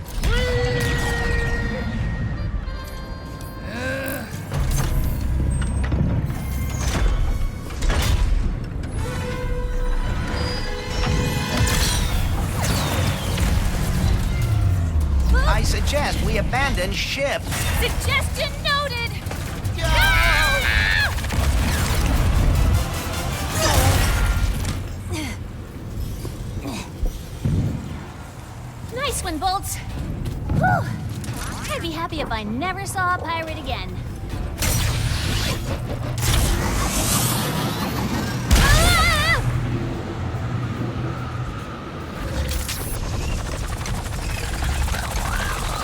I suggest we abandon ship. Suggestion noted! Nice one, Bolts. Whew. I'd be happy if I never saw a pirate again. Ah!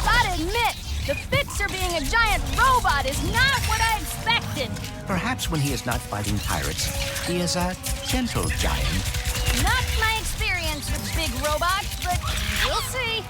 Gotta admit, the fixer being a giant robot is not what I expected. Perhaps when he is not fighting pirates, he is a gentle giant. Not my experience with big robots, but we'll see.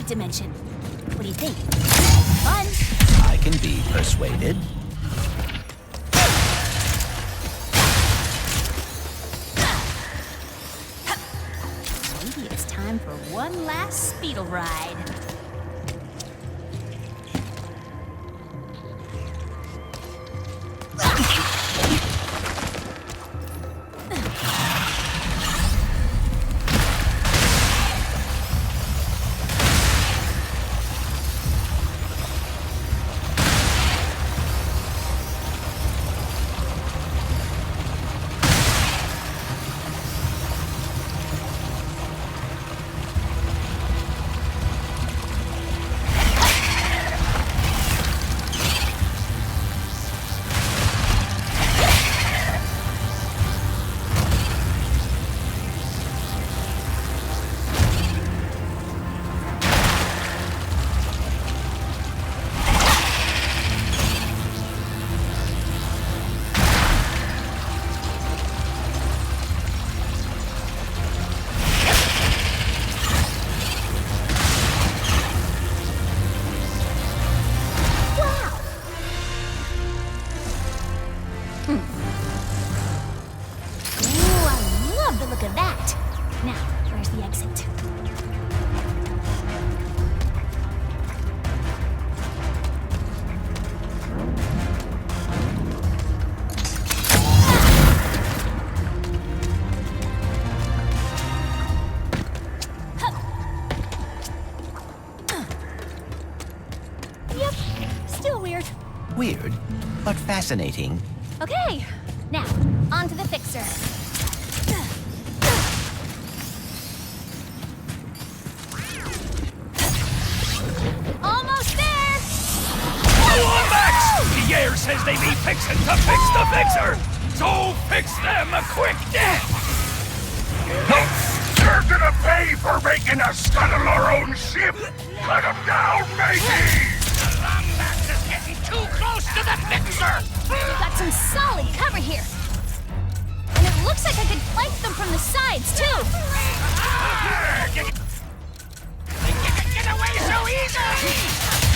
Dimension. What do you think? Fun. I can be persuaded. Maybe it's time for one last speedle ride. Weird, but fascinating. Okay, now, on to the fixer. Almost there! Lombax! The air says they be fixing to fix the fixer! So fix them a quick death! You're gonna pay for making us scuttle our own ship! Cut them down, matey! The Lombax is getting too close to the fixer! We've got some solid cover here. And it looks like I could flank them from the sides, too. Get away so easily!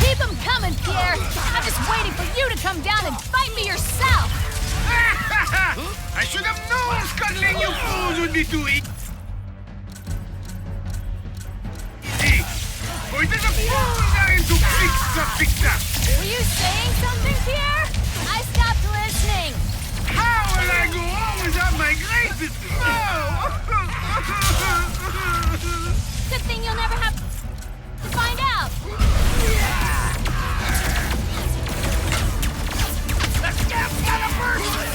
Keep them coming, Pierre. I'm just waiting for you to come down and fight me yourself. would be too easy. Or there's a fool trying to fix that. Were you saying something, Pierre? I stopped listening. How will I go always have my graces? No! Good thing you'll never have to find out. The scab's gotta burst!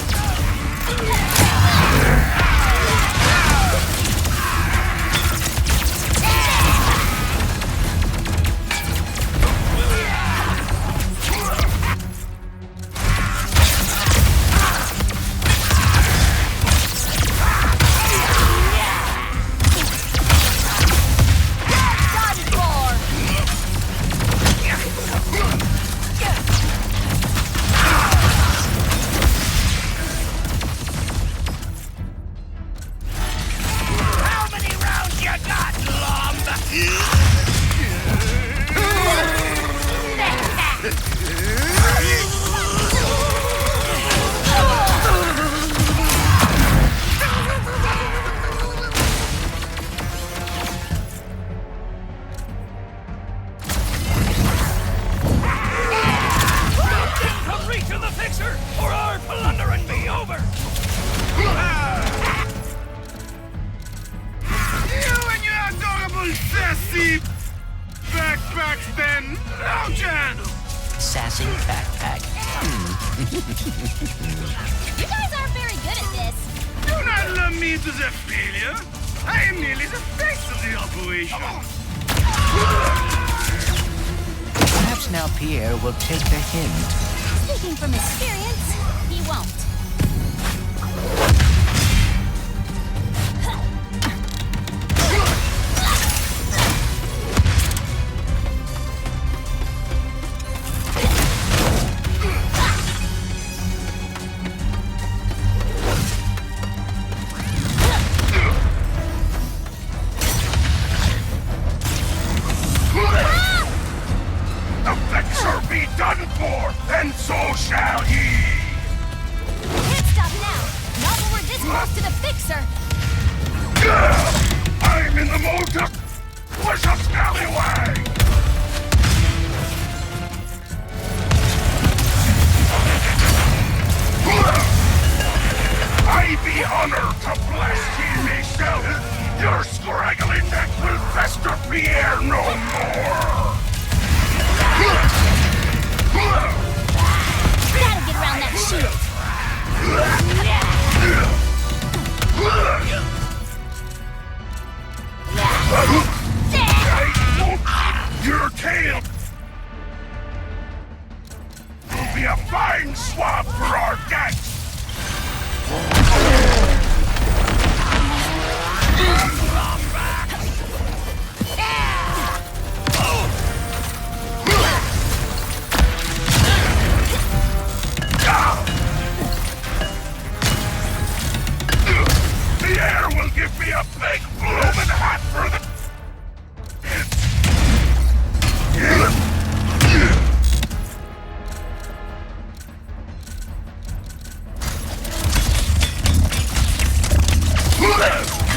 Sassy backpack. You guys aren't very good at this. Do not lump me into the failure. I am merely the face of the operation. Perhaps now Pierre will take the hint. Speaking from experience, he won't. Your tail will be a fine swab for our gangs. The air will give me a big bloomin' hat for the...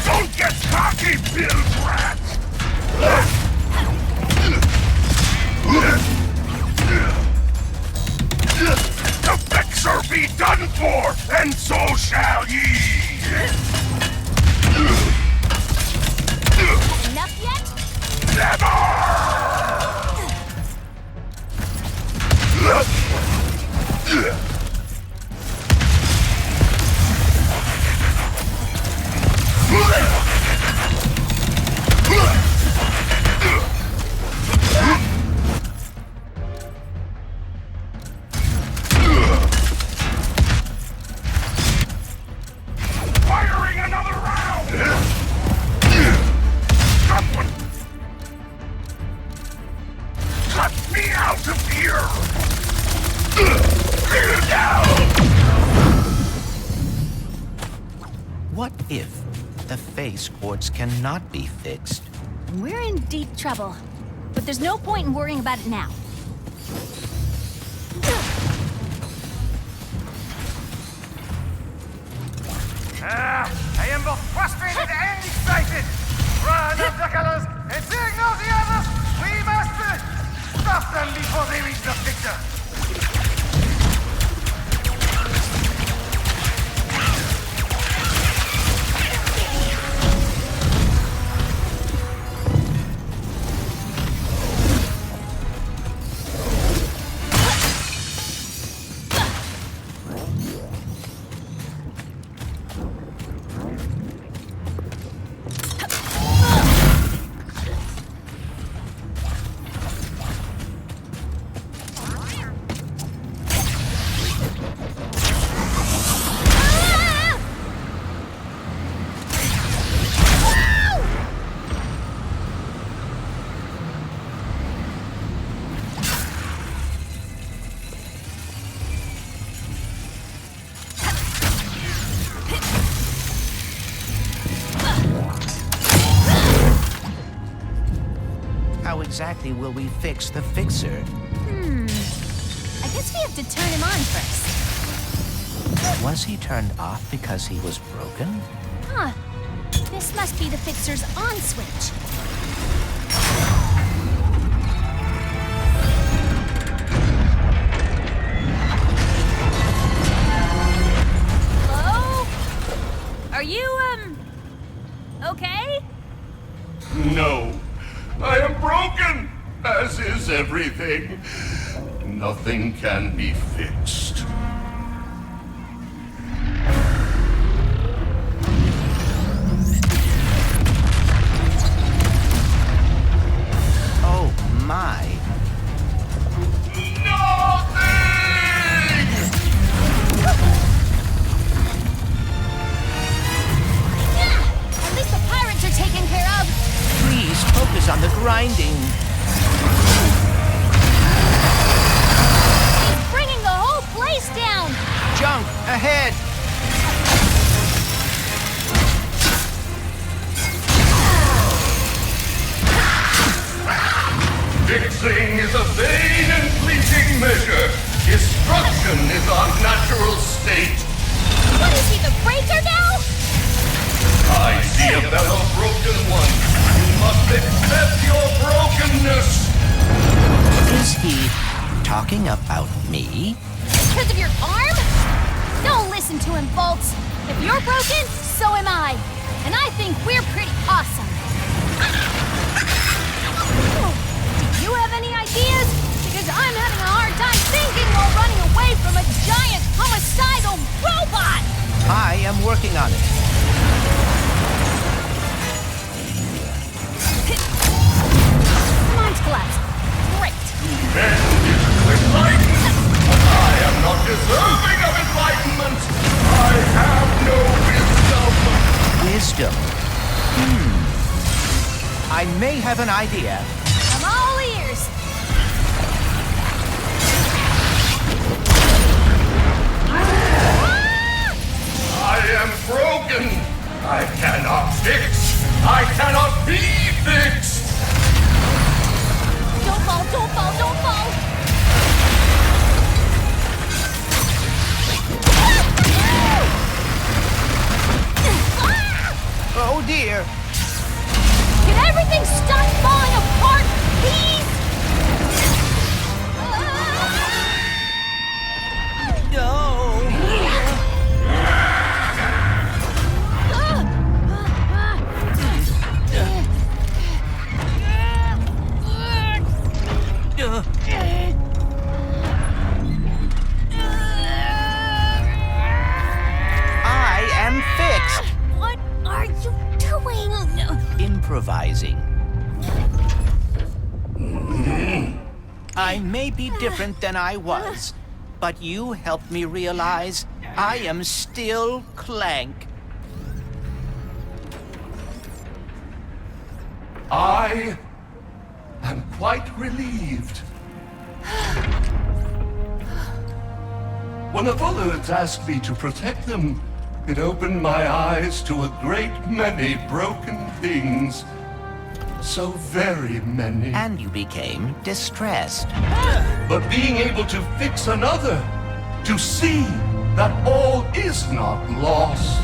Don't get cocky, bilge rats! The fixer be done for, and so shall ye! Enough yet? Never! Firing another round! Someone cut me out of here! What if the face quartz cannot be fixed? We're in deep trouble. But there's no point in worrying about it now. I I am both frustrated and excited. Run of the colors and signal the others. We must stop them before they reach the picture. How exactly will we fix the fixer? I guess we have to turn him on first. Was he turned off because he was broken? Huh. This must be the fixer's on switch. Hello? Are you, okay? No. I am broken, as is everything. Nothing can be fixed. Oh my. At least the pirates are taken care of. Please focus on the grinding. He's bringing the whole place down. Junk ahead. Fixing is a vain and fleeting measure. Destruction is our natural state. What is he, the breaker now? I see a fellow broken one. You must accept your brokenness. Is he talking about me? Because of your arm? Don't listen to him, Bolts. If you're broken, so am I. And I think we're pretty awesome. Do you have any ideas? Because I'm having a hard time thinking while running away from a giant homicidal robot! I am working on it. Mine's collapsed. Great. Then is enlightened. I am not deserving of enlightenment. I have no wisdom. Wisdom? I may have an idea. I'm all ears. I am broken. I cannot fix. I cannot be fixed. Don't fall, don't fall, don't fall. Oh dear. Can everything stop falling apart, please? I am fixed. What are you doing? Improvising. I may be different than I was, but you helped me realize I am still Clank. I am quite relieved. When the Bullards asked me to protect them, it opened my eyes to a great many broken things. So very many. And you became distressed. But being able to fix another, to see that all is not lost.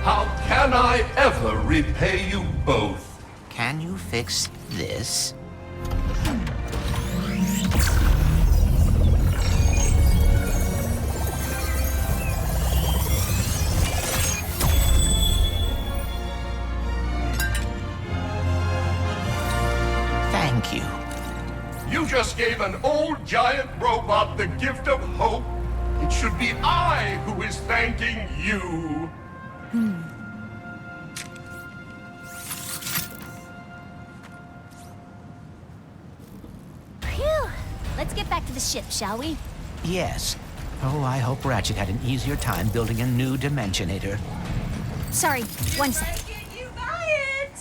How can I ever repay you both? Can you fix this? Thank you. You just gave an old giant robot the gift of hope. It should be I who is thanking you. Phew! Let's get back to the ship, shall we? Yes. Oh, I hope Ratchet had an easier time building a new Dimensionator. Sorry, one sec. You buy it!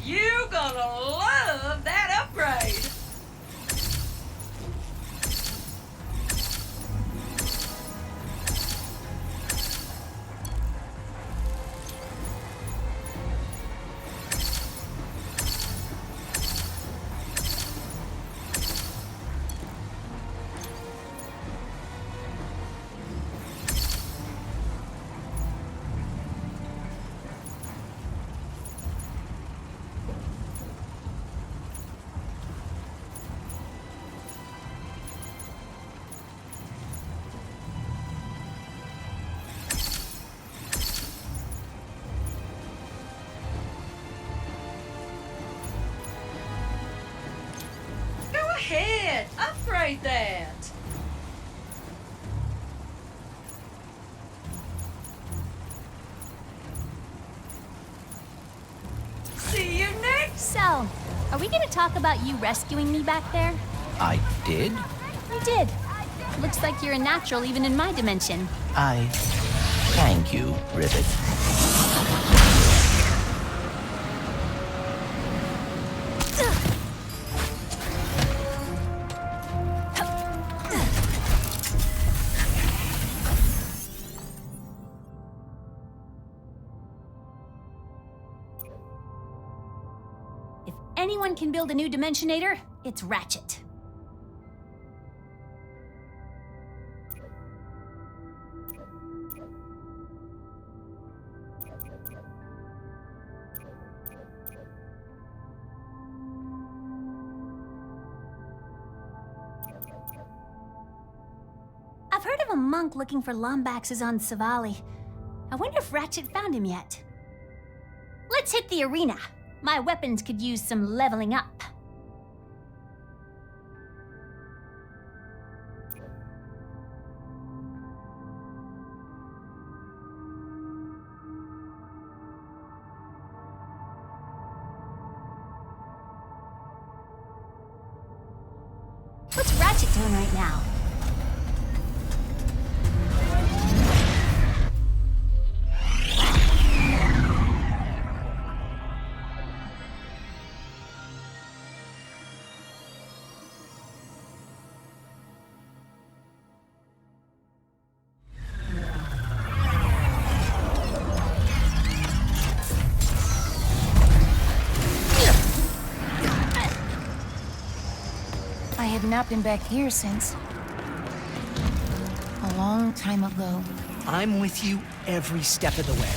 You gonna love that upgrade! Ahead, upgrade that. See you next. So, are we gonna talk about you rescuing me back there? I did? You did. Looks like you're a natural even in my dimension. I thank you, Rivet. If anyone can build a new Dimensionator, it's Ratchet. I've heard of a monk looking for Lombaxes on Savali. I wonder if Ratchet found him yet. Let's hit the arena. My weapons could use some leveling up. What's Ratchet doing right now? I have not been back here since a long time ago. I'm with you every step of the way.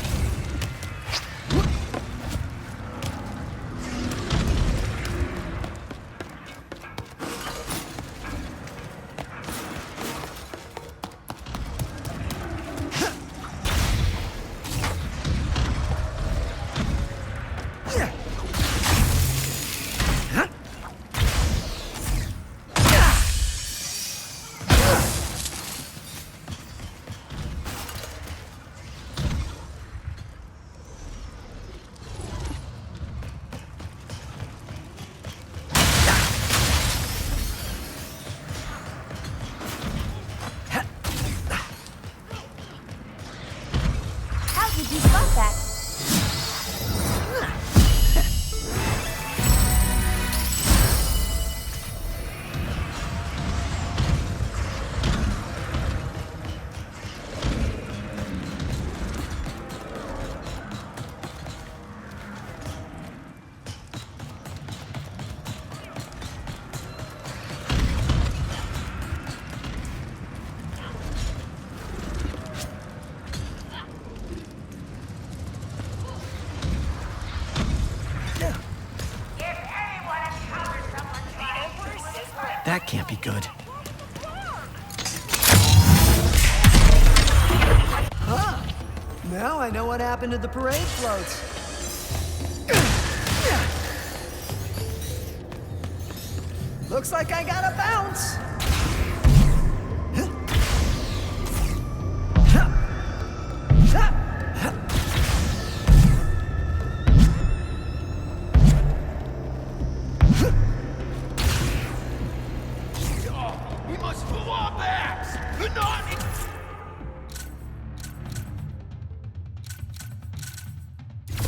That can't be good. Huh. Now I know what happened to the parade floats. Looks like I gotta bounce. We must move our backs! Not...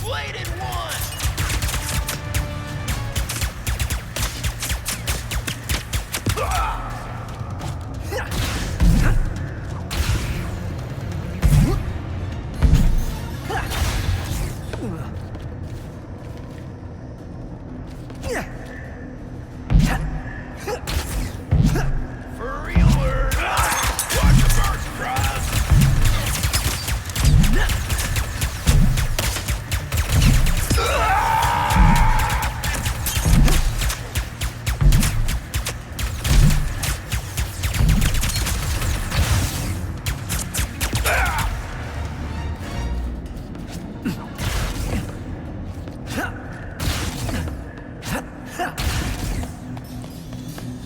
Bladed one! For real word! Watch your first prize!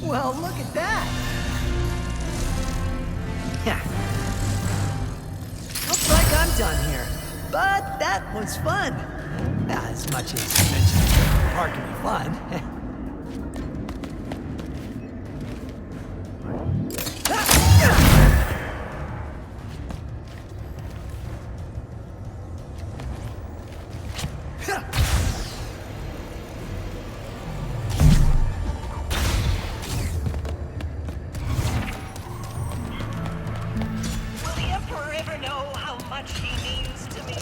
Well, look at that. Looks like I'm done here. But that was fun. As much as mentioning the park can be fun. Will the Emperor ever know how much he means to me?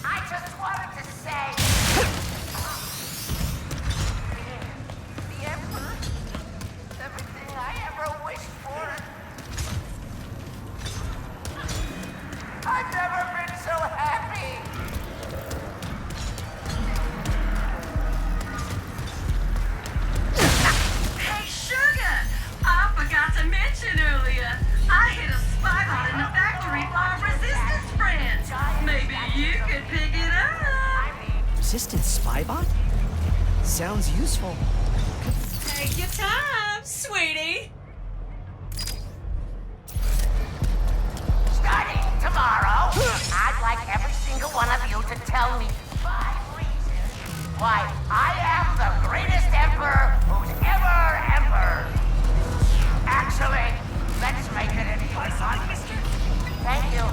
I just wanted to say... The Emperor is everything I ever wished for. I've never been so happy. Hey, Sugar! I forgot to mention earlier, I hit a spy bot in the factory for our resistance friends. Maybe you could pick it up. Resistant spybot? Sounds useful. Take your time, sweetie. Starting tomorrow, I'd like every single one of you to tell me 5 reasons why I am the greatest emperor who's ever. Actually, let's make it in person, mister. Thank you.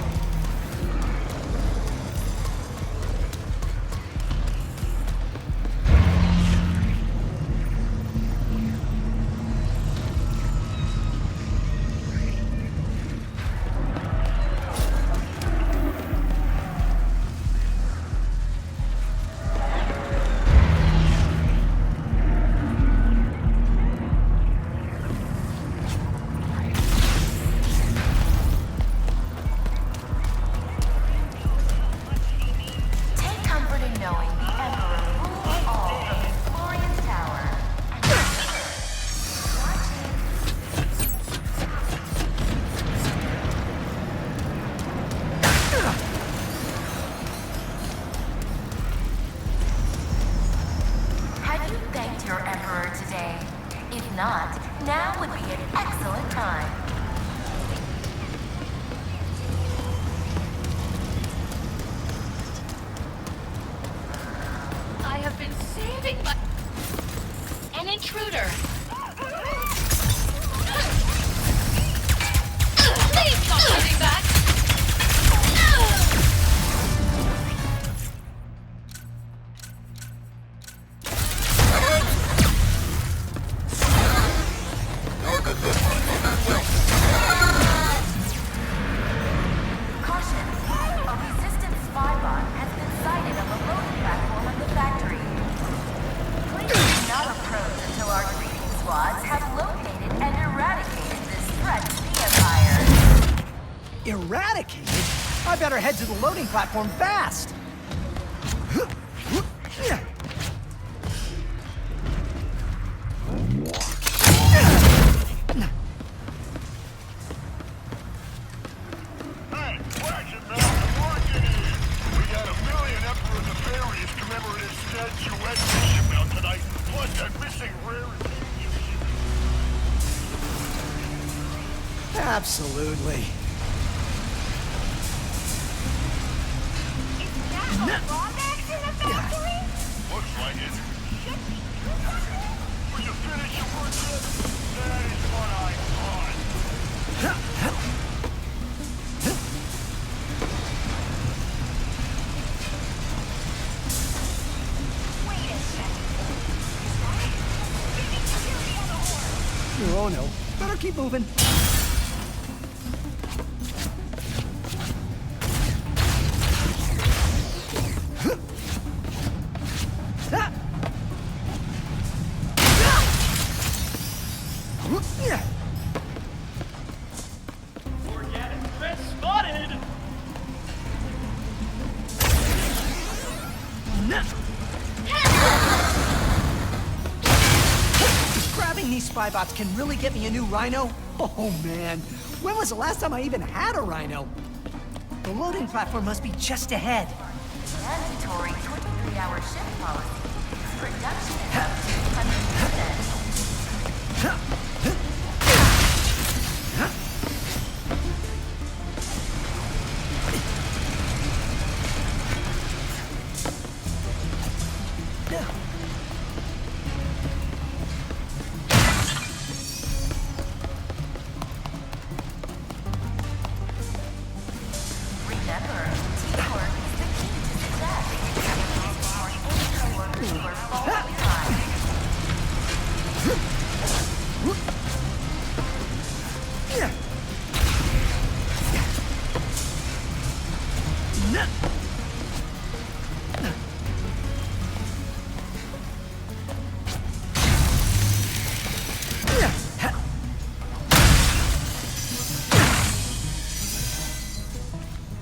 Take comfort in knowing the Emperor rules all from his glorious tower. Have you thanked your Emperor today? If not, now would be an excellent time. I have been saving my... An intruder. Please come running back. Caution! A resistant spy bot has been sighted on the loading platform of the factory. Please do not approach until our greeting better head to the loading platform fast! Absolutely. Lombax in the factory? Looks like it. Will you finish your work yet? That is what I thought. Wait a second. Oh no. Better keep moving. Organic threat spotted! Grabbing these spy bots can really get me a new rhino? Oh man, when was the last time I even had a rhino? The loading platform must be just ahead. Mandatory 23-hour shift policy. Production is up to 100%.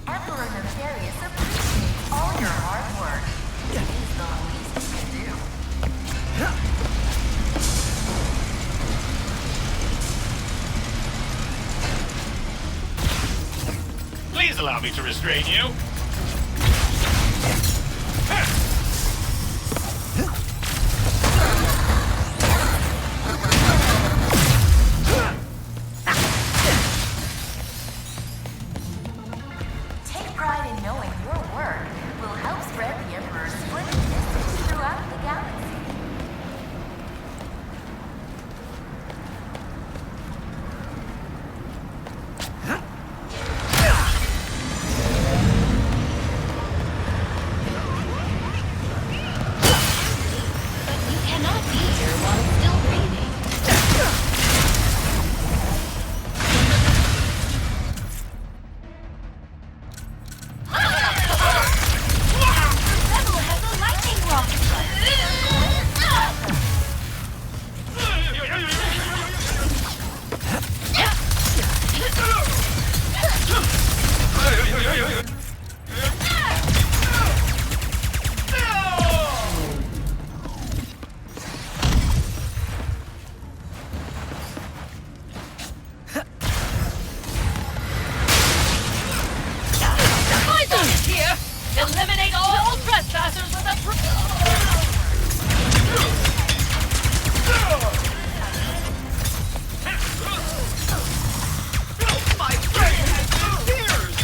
Emperor Nefarious appreciates all your hard work. It is the least you can do. Please allow me to restrain you. Take pride in knowing your work will help spread the Emperor's splendid message throughout the galaxy. You cannot be here while it's still raining. The rebel has a lightning Blizon is here! Eliminate all trespassers with a My brain has been tears!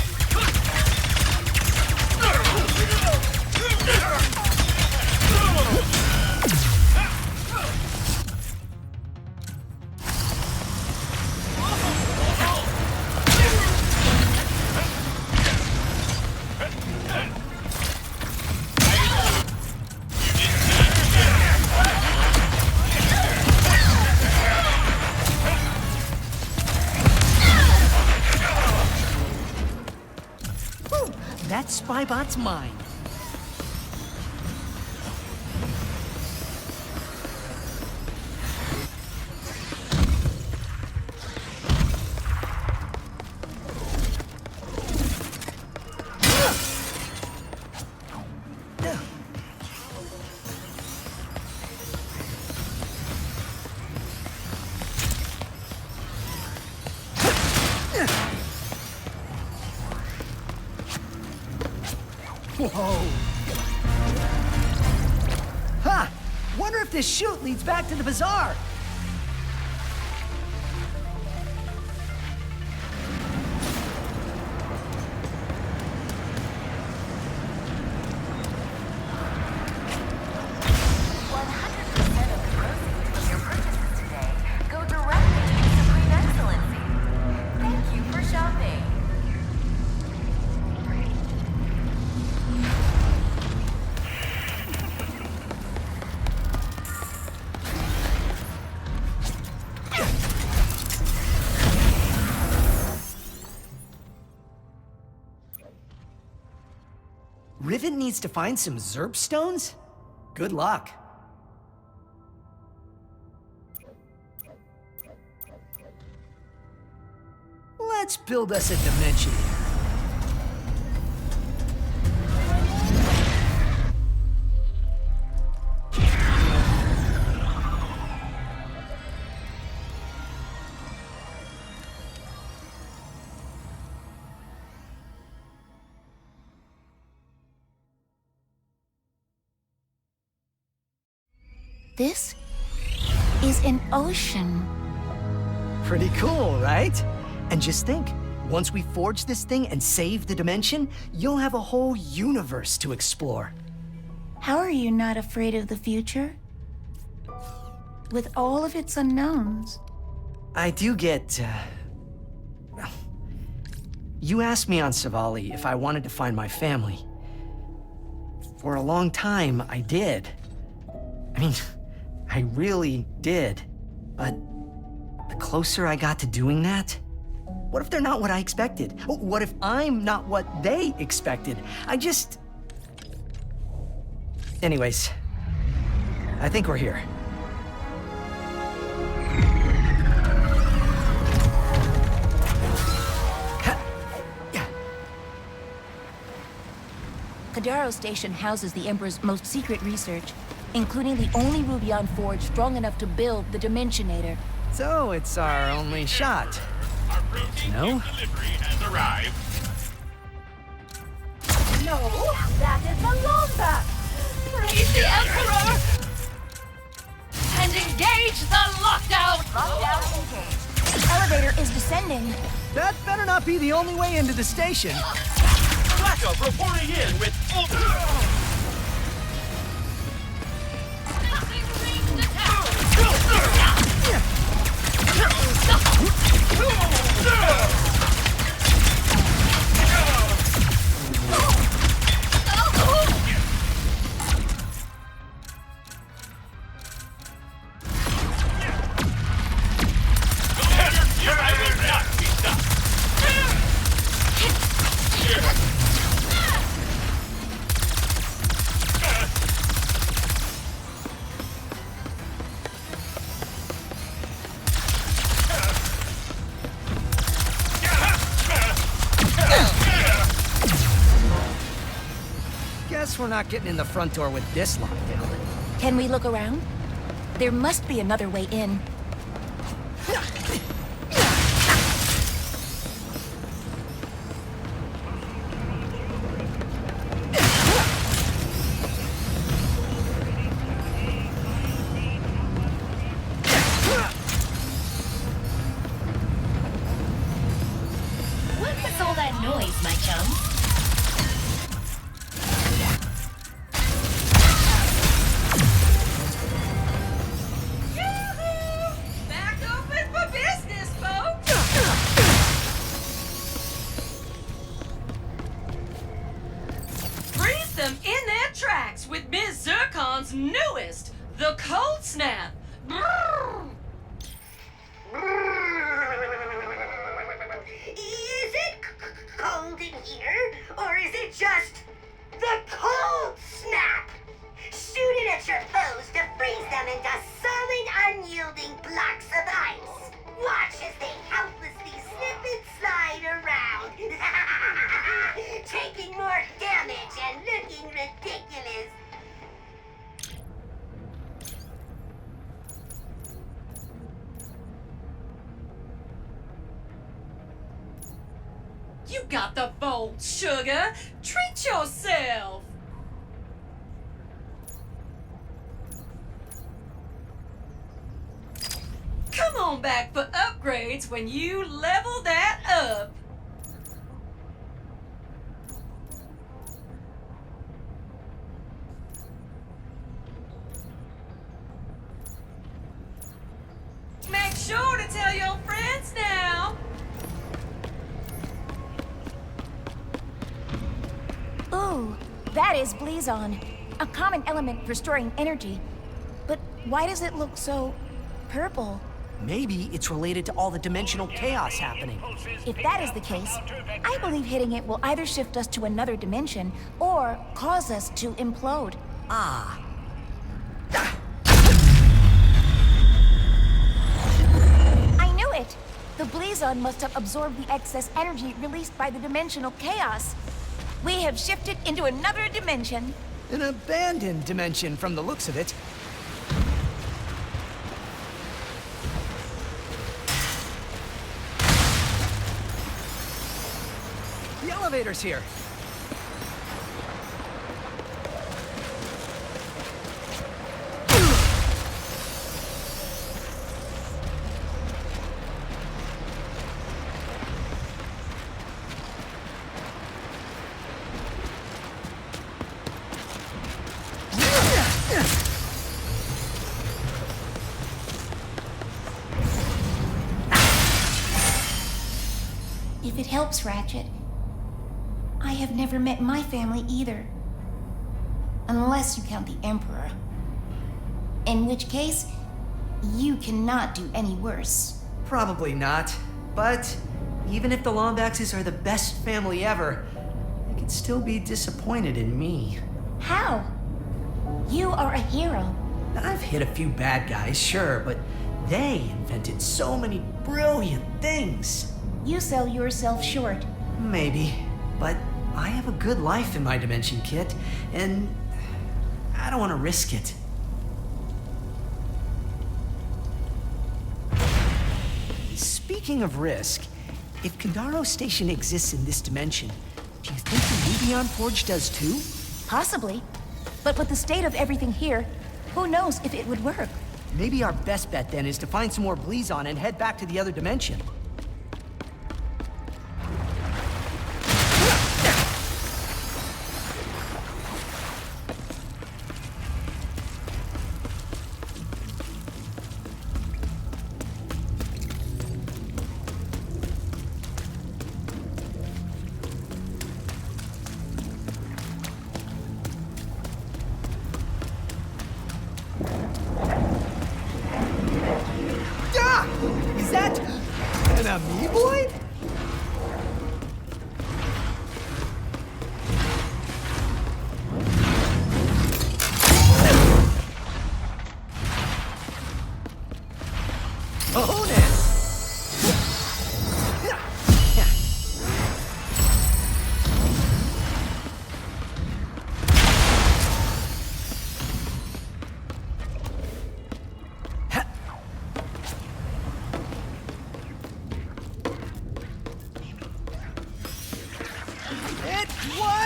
That spybot's mine. Whoa! Ha! Wonder if this chute leads back to the bazaar. Rivet needs to find some Zerp stones? Good luck. Let's build us a dimension. This is an ocean. Pretty cool, right? And just think, once we forge this thing and save the dimension, you'll have a whole universe to explore. How are you not afraid of the future? With all of its unknowns. I do get, well, you asked me on Savali if I wanted to find my family. For a long time, I did. I mean, I really did. But the closer I got to doing that, what if they're not what I expected? What if I'm not what they expected? Anyways, I think we're here. Kedaro Station houses the Emperor's most secret research, including the only Rubion forge strong enough to build the Dimensionator. So it's our only shot. Our protein No? delivery has arrived. No, that is the Lombax! Praise the Emperor! And engage the lockdown! Lockdown engaged. Elevator is descending. That better not be the only way into the station. Backup reporting in with I will not be stopped. Guess we're not getting in the front door with this lockdown. Can we look around? There must be another way in. What was all that noise, my chum? Back open for business, folks! Freeze them in their tracks with Ms. Zircon's newest, the Cold Snap. Brrr. Is it cold in here, or is it just the cold snap? Shoot it at your foes to freeze them into solid, unyielding blocks of ice. Watch as they helplessly slip and slide around, taking more damage and looking ridiculous. You got the bold sugar. Treat Watch yourself! Come on back for upgrades when you level that up. Make sure to tell your friends now. Ooh, that is Blizon. A common element for storing energy. But why does it look so purple? Maybe it's related to all the dimensional chaos happening. If that is the case, I believe hitting it will either shift us to another dimension or cause us to implode. Ah. I knew it! The Blizon must have absorbed the excess energy released by the dimensional chaos. We have shifted into another dimension. An abandoned dimension from the looks of it. The elevator's here. If it helps, Ratchet, I have never met my family either. Unless you count the Emperor. In which case, you cannot do any worse. Probably not. But even if the Lombaxes are the best family ever, they could still be disappointed in me. How? You are a hero. I've hit a few bad guys, sure, but they invented so many brilliant things. You sell yourself short. Maybe, but I have a good life in my dimension, Kit, and I don't want to risk it. Speaking of risk, if Kedaro Station exists in this dimension, do you think the Rubion Forge does too? Possibly. But with the state of everything here, who knows if it would work? Maybe our best bet then is to find some more Blizon and head back to the other dimension. Is that an amoeboid?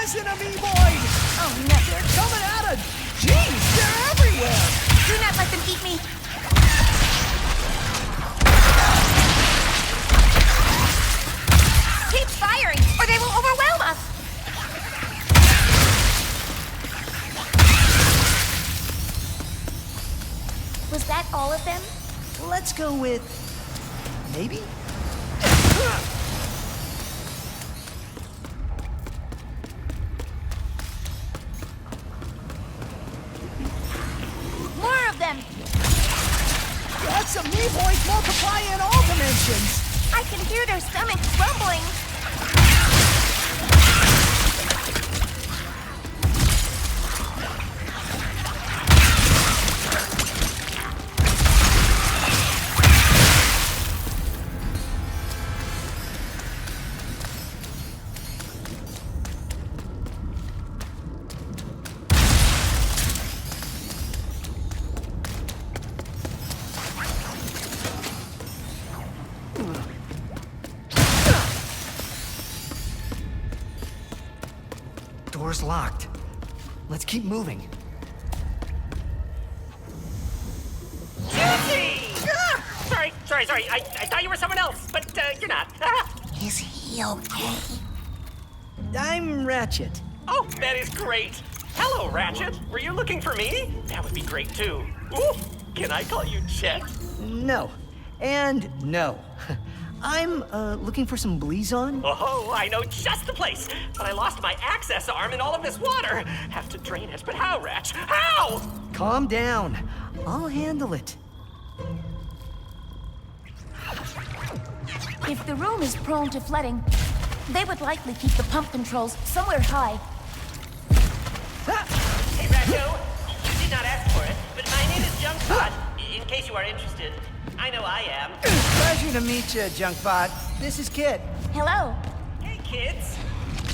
An amoeboid! Oh no! They're coming at us! Jeez, they're everywhere! Do not let them eat me! Keep firing, or they will overwhelm us! Was that all of them? Let's go with... maybe? That's amoeboids multiply in all dimensions! I can hear their stomachs rumbling! door's locked. Let's keep moving. Juicy! Sorry. I thought you were someone else, but you're not. Is he okay? I'm Ratchet. Oh, that is great. Hello, Ratchet. Were you looking for me? That would be great, too. Ooh, can I call you Chet? No. And no. I'm looking for some Blizon. Oh, I know just the place. But I lost my access arm in all of this water. Have to drain it, but how, Ratch? How? Calm down. I'll handle it. If the room is prone to flooding, they would likely keep the pump controls somewhere high. Hey, Ratcho, you did not ask for it, but my name is Junkbot, in case you are interested. I know I am. Pleasure to meet you, Junkbot. This is Kid. Hello. Hey, kids.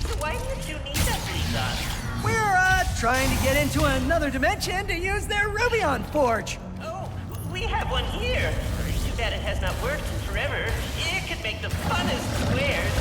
So why do you two need that Blizon? We're, trying to get into another dimension to use their Rubion Forge. Oh, we have one here. Too bad it has not worked in forever. It could make the funnest squares.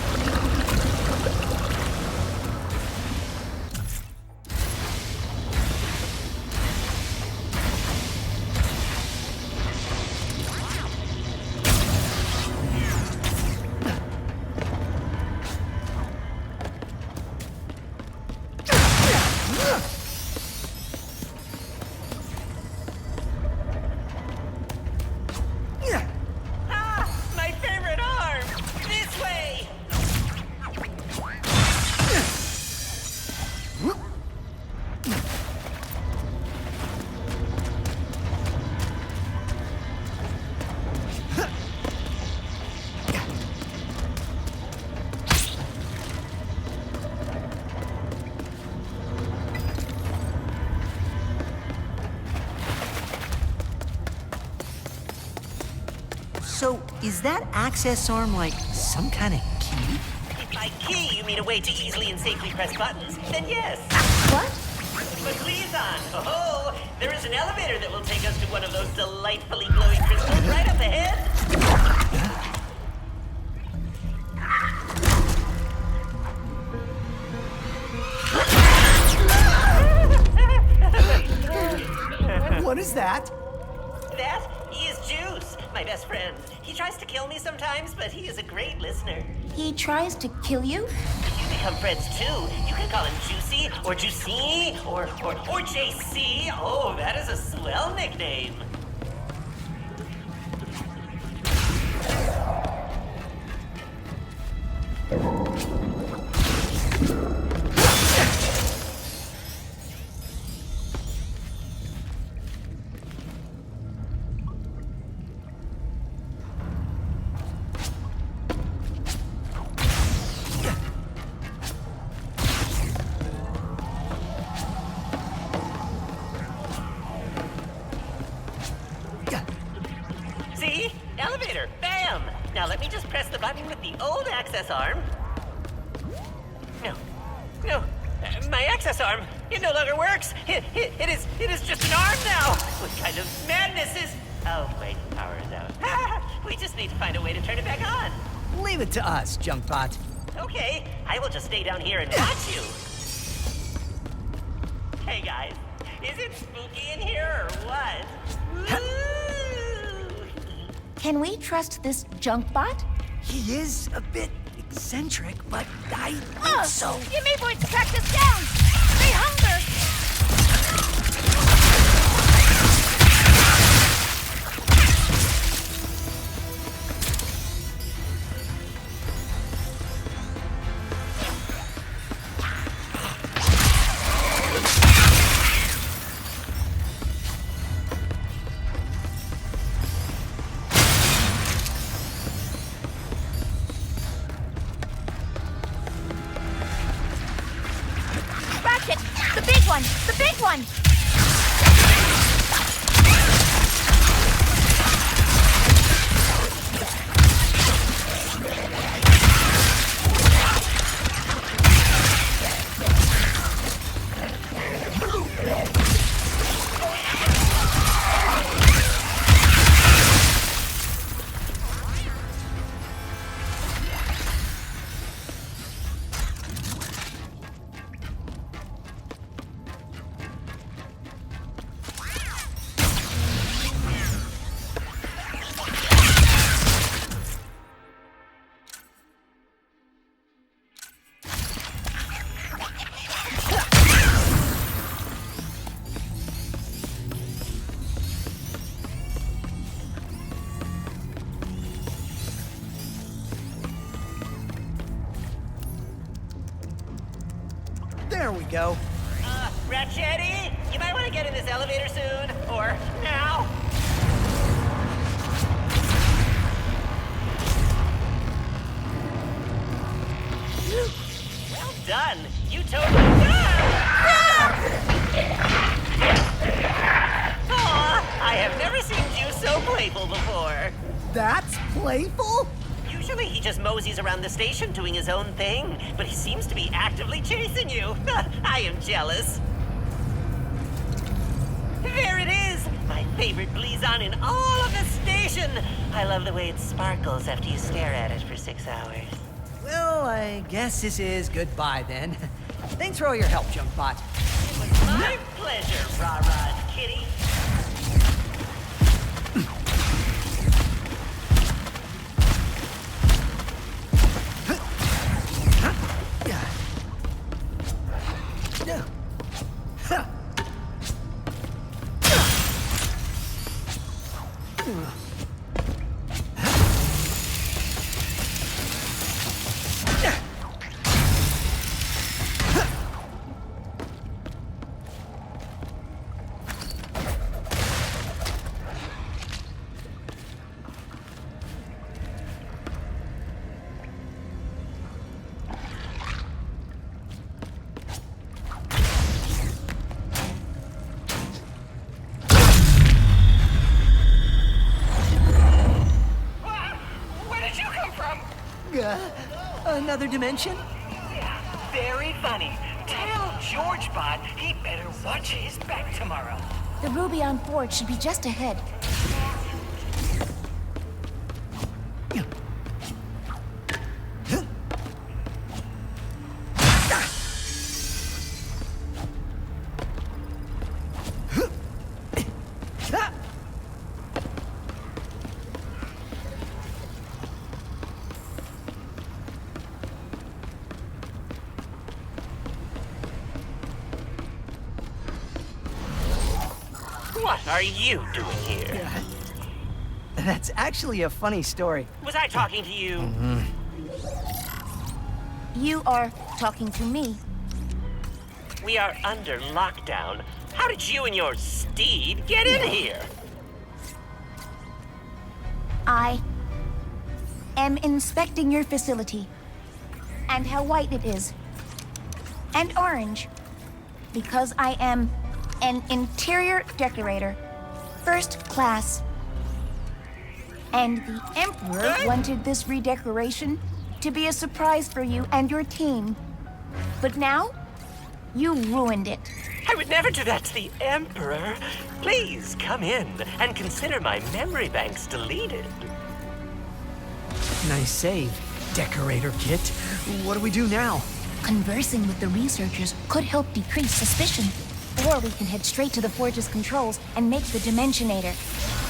So, is that access arm like some kind of key? If by key you mean a way to easily and safely press buttons, then yes. What? But Blizon, oh, there is an elevator that will take us to one of those delightfully glowing crystals right up ahead. What is that? That is Juice, my best friend. He tries to kill me sometimes, but he is a great listener. He tries to kill you? You become friends too. You can call him Juicy, or Juicy, or JC. Oh, that is a swell nickname. See? Elevator. Bam! Now let me just press the button with the old access arm. No. My access arm. It no longer works. It is just an arm now. What kind of madness is... Oh, wait. Power is out. We just need to find a way to turn it back on. Leave it to us, Junkbot. Okay. I will just stay down here and watch you. Hey, guys. Is it spooky in here or what? Can we trust this Junkbot? He is a bit eccentric, but I think so. You may want to track this down! Stay hunger! Ratchet! The big one! The big one! go. Ratchetti, you might want to get in this elevator soon, or now. Well done. You totally. Aw, I have never seen you so playful before. That's playful? Usually he just moseys around the station doing his own thing, but he seems to be actively chasing you. I am jealous. There it is! My favorite Blizon in all of the station! I love the way it sparkles after you stare at it for 6 hours. Well, I guess this is goodbye then. Thanks for all your help, Junkbot. It was my pleasure, Rah-Rah Kitty. Another dimension? Very funny. Tell GeorgeBot he better watch his back tomorrow. The Rubion Forge should be just ahead. What are you doing here? That's actually a funny story. Was I talking to you? You are talking to me. We are under lockdown. How did you and your steed get in here? I am inspecting your facility. And how white it is. And orange. Because I am an interior decorator. First class. And the Emperor wanted this redecoration to be a surprise for you and your team. But now, you ruined it. I would never do that to the Emperor. Please come in and consider my memory banks deleted. Nice save, Decorator Kit. What do we do now? Conversing with the researchers could help decrease suspicion. Or we can head straight to the Forge's controls and make the Dimensionator.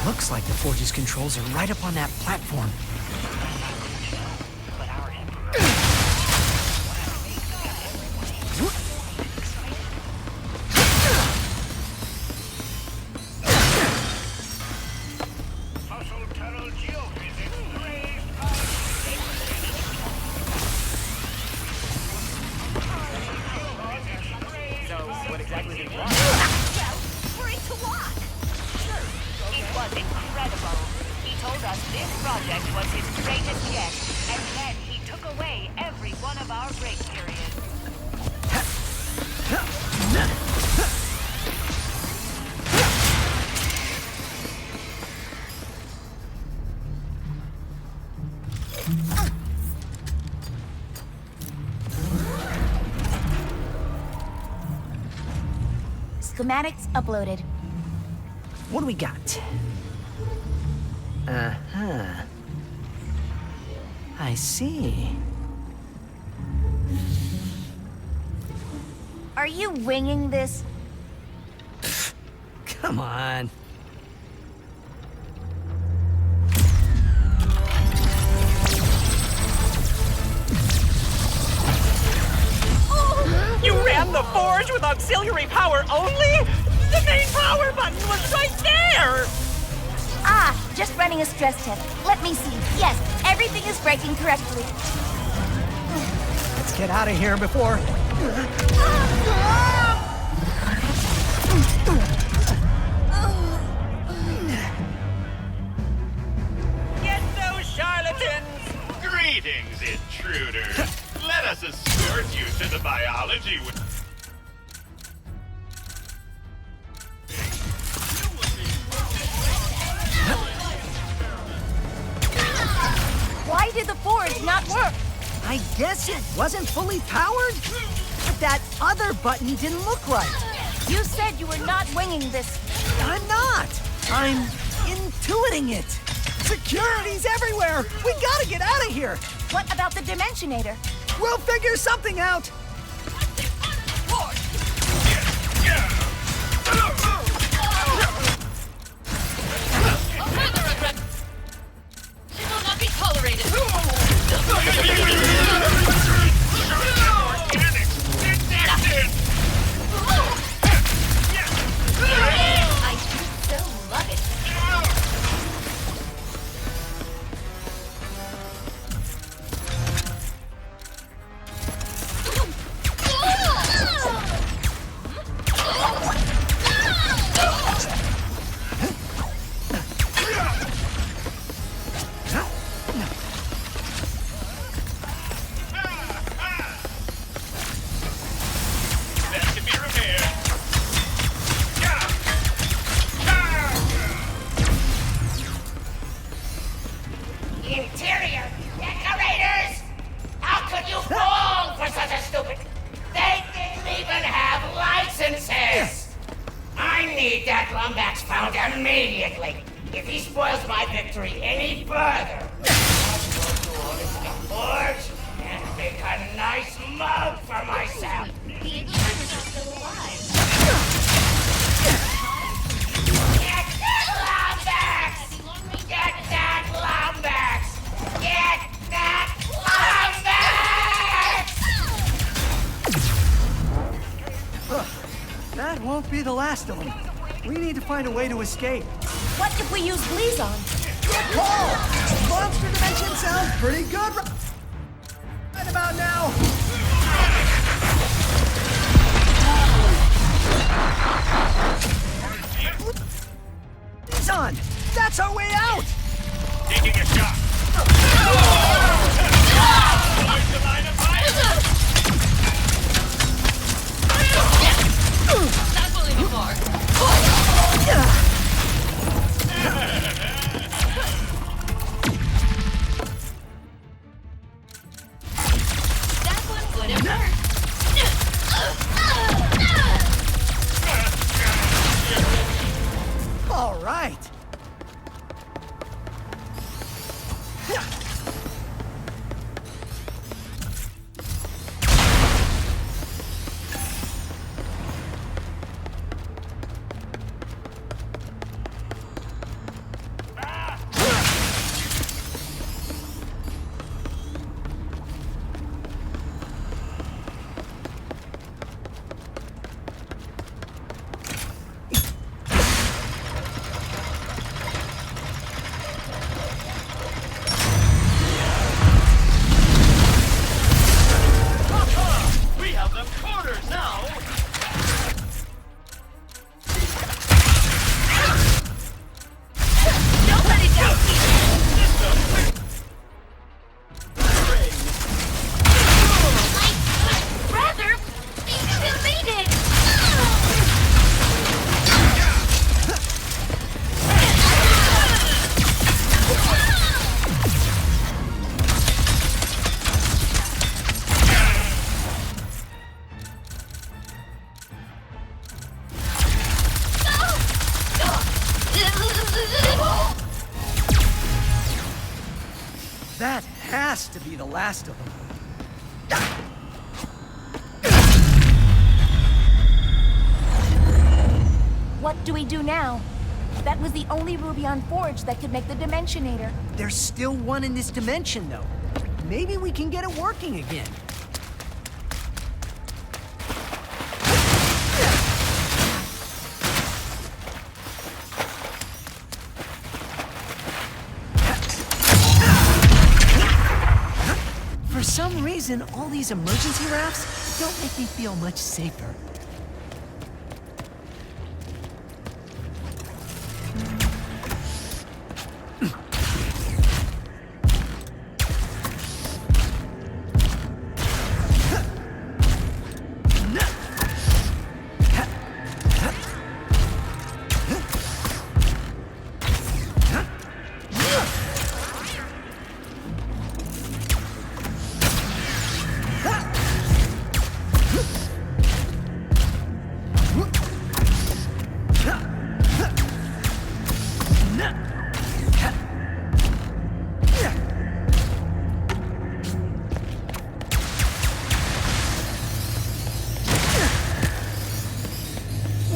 Looks like the Forge's controls are right up on that platform. Schematics uploaded. What do we got? Uh-huh. I see. Are you winging this? Come on. You ran the forge with auxiliary power only? The main power button was right there! Ah, just running a stress test. Let me see. Yes, everything is breaking correctly. Let's get out of here before Get those charlatans! Greetings, intruders. Let us escort you to the biology wing. Why did the forge not work? I guess it wasn't fully powered? But that other button didn't look right. You said you were not winging this. I'm not. I'm intuiting it. Security's everywhere. We gotta get out of here. What about the Dimensionator? We'll figure something out. She will not be tolerated. I do so love it. That can be repaired. Interior decorators! How could you fall for such a stupid? They didn't even have licenses! I need that Lombax found immediately. If he spoils my victory any further, I'll go towards the forge and make a nice mug for myself. The intruders are still alive. Get that Lombax! Get that Lombax! Get that Lombax! That won't be the last of them. We need to find a way to escape. What if we use Blizon? Good call! Monster Dimension sounds pretty good right about now. Son, that's our way out! Taking a shot. Avoid the line of fire. Not pulling apart. That one would have hurt. All right. We have them cornered now! Don't let it down. Rather be deleted! That has to be the last of them. What do we do now? That was the only Rubion forge that could make the Dimensionator. There's still one in this dimension, though. Maybe we can get it working again. For some reason, all these emergency rafts don't make me feel much safer.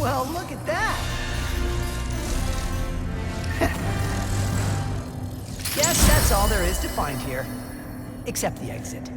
Well, look at that! Guess that's all there is to find here. Except the exit.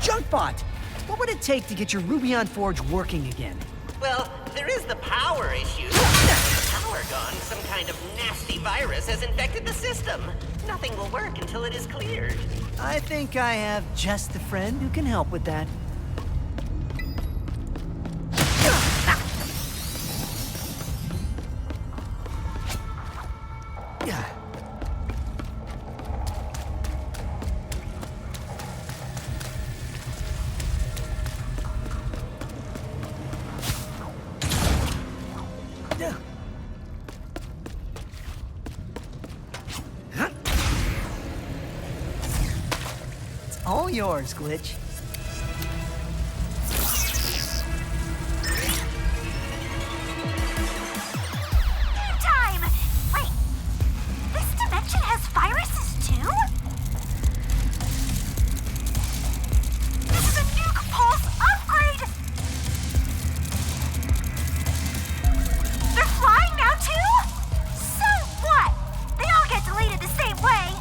Junkbot! What would it take to get your Rubion Forge working again? Well, there is the power issue. The power gone, some kind of nasty virus has infected the system. Nothing will work until it is cleared. I think I have just the friend who can help with that. All yours, Glitch. Time! Wait, this dimension has viruses too? This is a nuke pulse upgrade! They're flying now too? So what? They all get deleted the same way.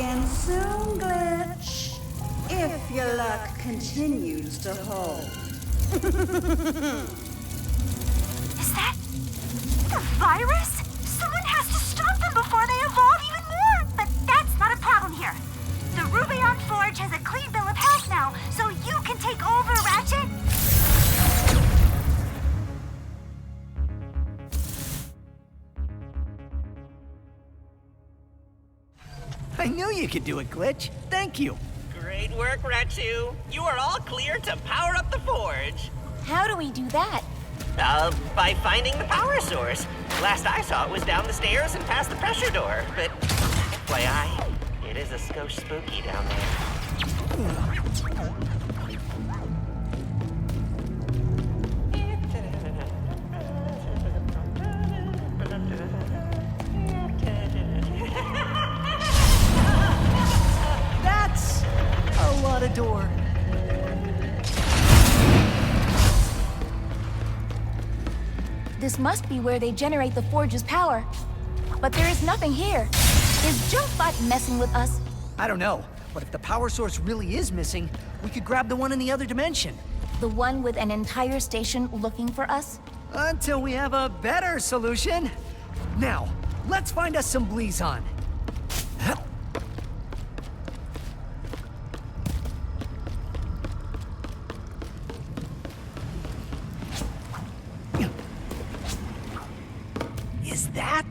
again soon, Glitch. If your luck continues to hold. Is that the virus? Someone has to stop them before they evolve even more. But that's not a problem here. The Rubion Forge has a clean bill of health now, so you can take over, Ratchet. I knew you could do it, Glitch. Thank you. Great work, Ratu. You are all clear to power up the forge. How do we do that? By finding the power source. Last I saw it was down the stairs and past the pressure door. But, FYI, it is a skosh spooky down there. That's a lot of door. This must be where they generate the forge's power. But there is nothing here. Is Junkbot messing with us? I don't know, but if the power source really is missing, we could grab the one in the other dimension. The one with an entire station looking for us? Until we have a better solution. Now, let's find us some Blizon. Is that?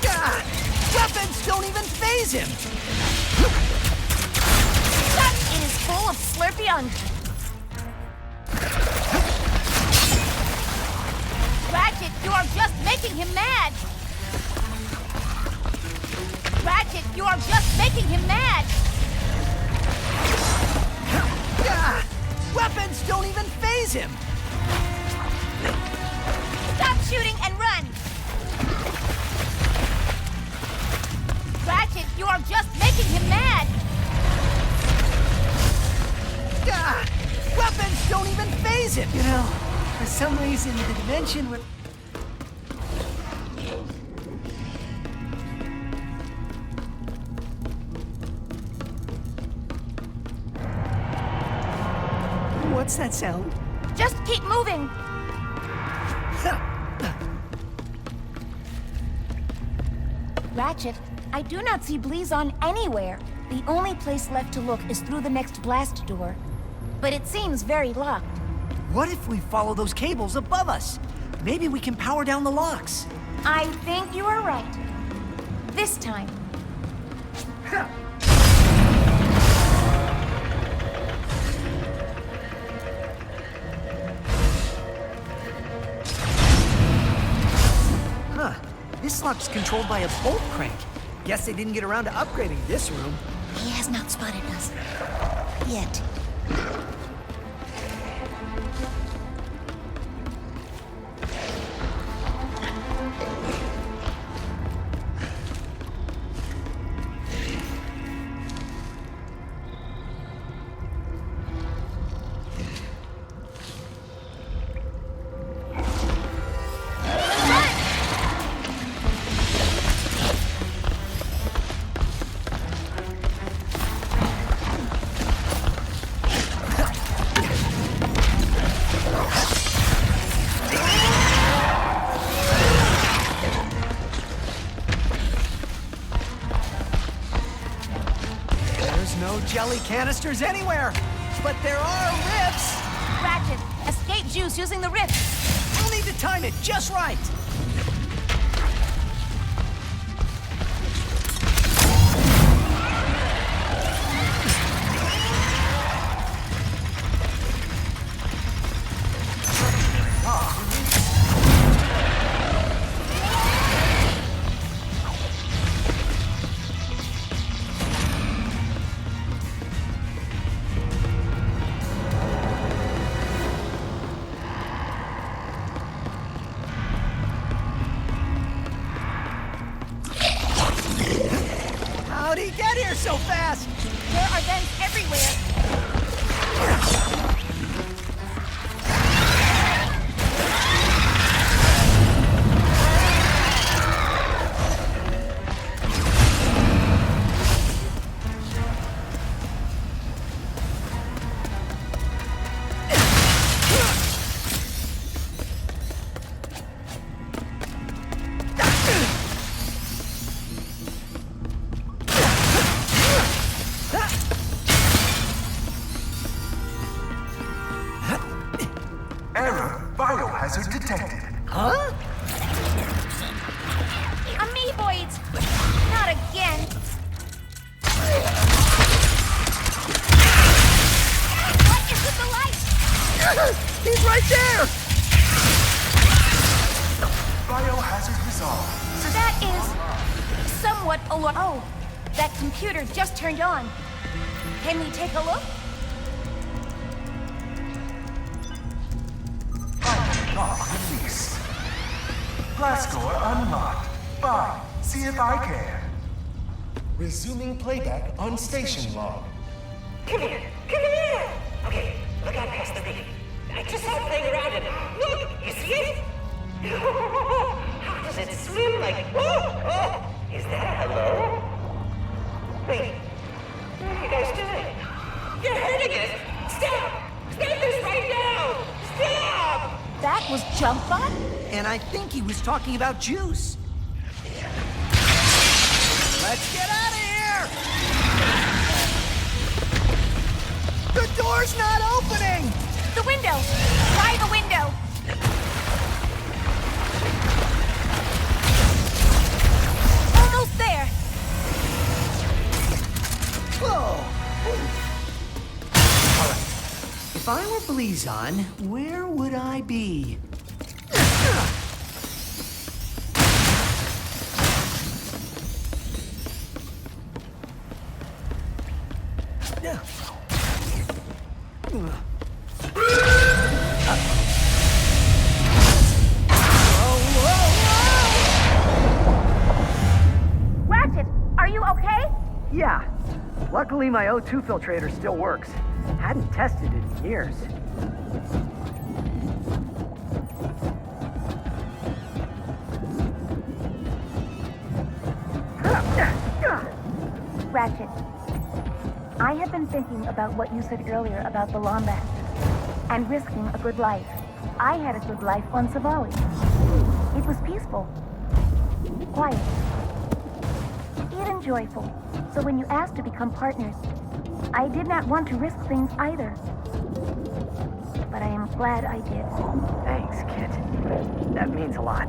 God! Weapons don't even phase him! It is full of Slurpeon. Ratchet, you are just making him mad! Ratchet, you are just making him mad! God! Weapons don't even phase him! Stop shooting and run! Ratchet, you are just making him mad! God! Weapons don't even phase him! You know, for some reason, the dimension with... What's that sound? Just keep moving! Ratchet, I do not see Blizon anywhere. The only place left to look is through the next blast door. But it seems very locked. What if we follow those cables above us? Maybe we can power down the locks. I think you are right. This time. Huh. This lock's controlled by a bolt crank. Guess they didn't get around to upgrading this room. He has not spotted us. Yet. Jelly canisters anywhere, but there are rifts. Ratchet, escape juice using the rift. We'll need to time it just right. How'd he get here so fast? There are vents everywhere. biohazard detected. Huh? Amoeboids! Not again! What is with the light? He's right there! Biohazard resolved. That is somewhat alarming. Oh, that computer just turned on. Can we take a look? Lock release. Glassdoor unlocked. Fine. See if I can. Resuming playback on station log. Come here! Come here! Okay, look out past the reef. I just saw it playing around and look! You see it? How does it swim like... Is that a hello? Wait, what are you guys doing? You're hurting it! Stop! Stop this right now! Stop! That was Jump Bot? And I think he was talking about juice. Let's get out of here! The door's not opening! The window! Try the window! Almost there! Whoa! If I were Blizon, where would I be? Ratchet, are you okay? Yeah. Luckily, my O2 filtrator still works. Hadn't tested it in years. Ratchet, I have been thinking about what you said earlier about the Lombax and risking a good life. I had a good life on Savali. It was peaceful, quiet, even joyful. So when you asked to become partners, I did not want to risk things either. But I am glad I did. Thanks, Kit. That means a lot.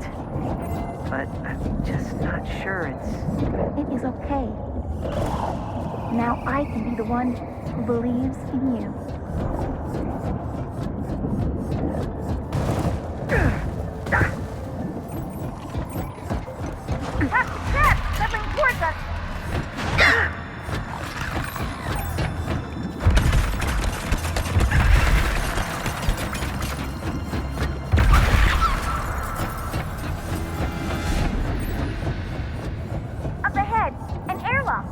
But I'm just not sure It is okay. Now I can be the one who believes in you. Trap! Settling towards us! Up ahead, an airlock.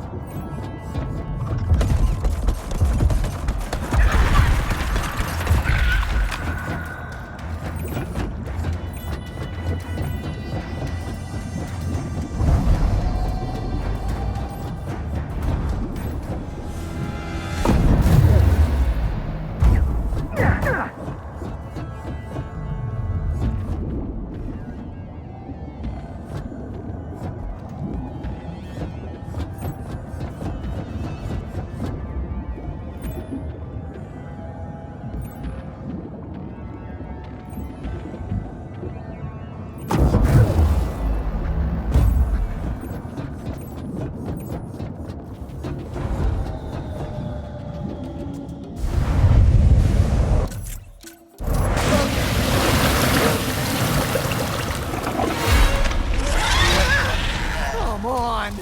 Come on!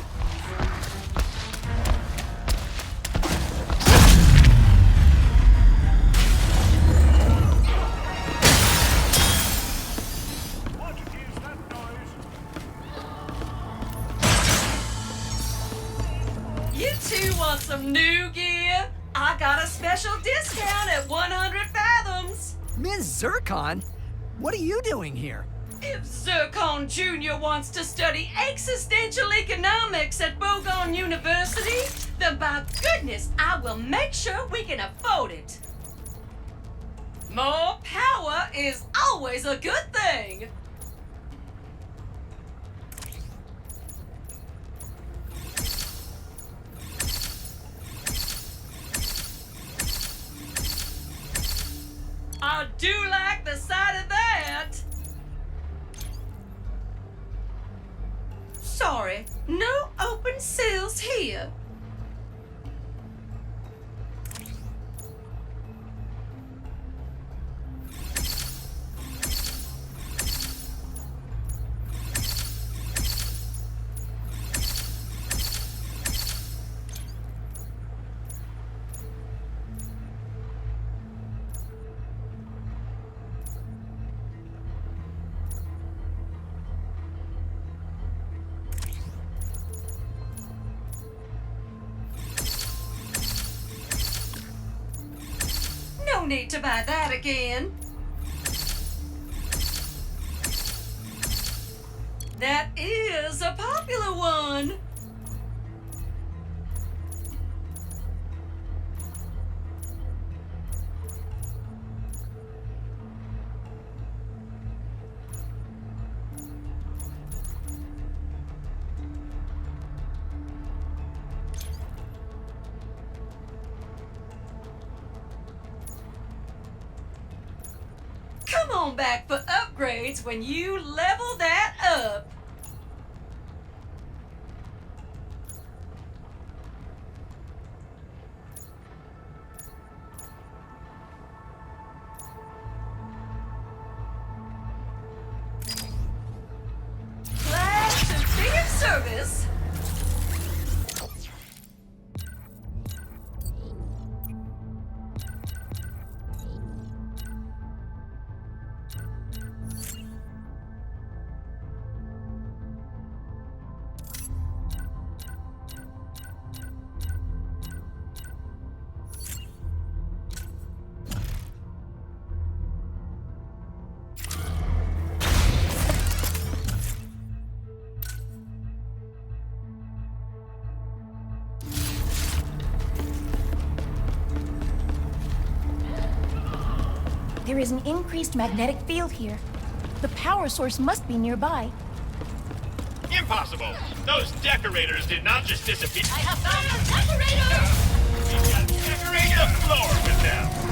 You two want some new gear? I got a special discount at 100 fathoms. Ms. Zircon? What are you doing here? If Zircon Jr. wants to study existential economics at Bogon University, then by goodness, I will make sure we can afford it. More power is always a good thing. I do like the sight of that. cells here. No need to buy that again. That is a popular one. Come on back for upgrades when you level that up. Glad to be of service. There is an increased magnetic field here. The power source must be nearby. Impossible! Those decorators did not just disappear. I have found a decorator! We got to decorate the floor with them!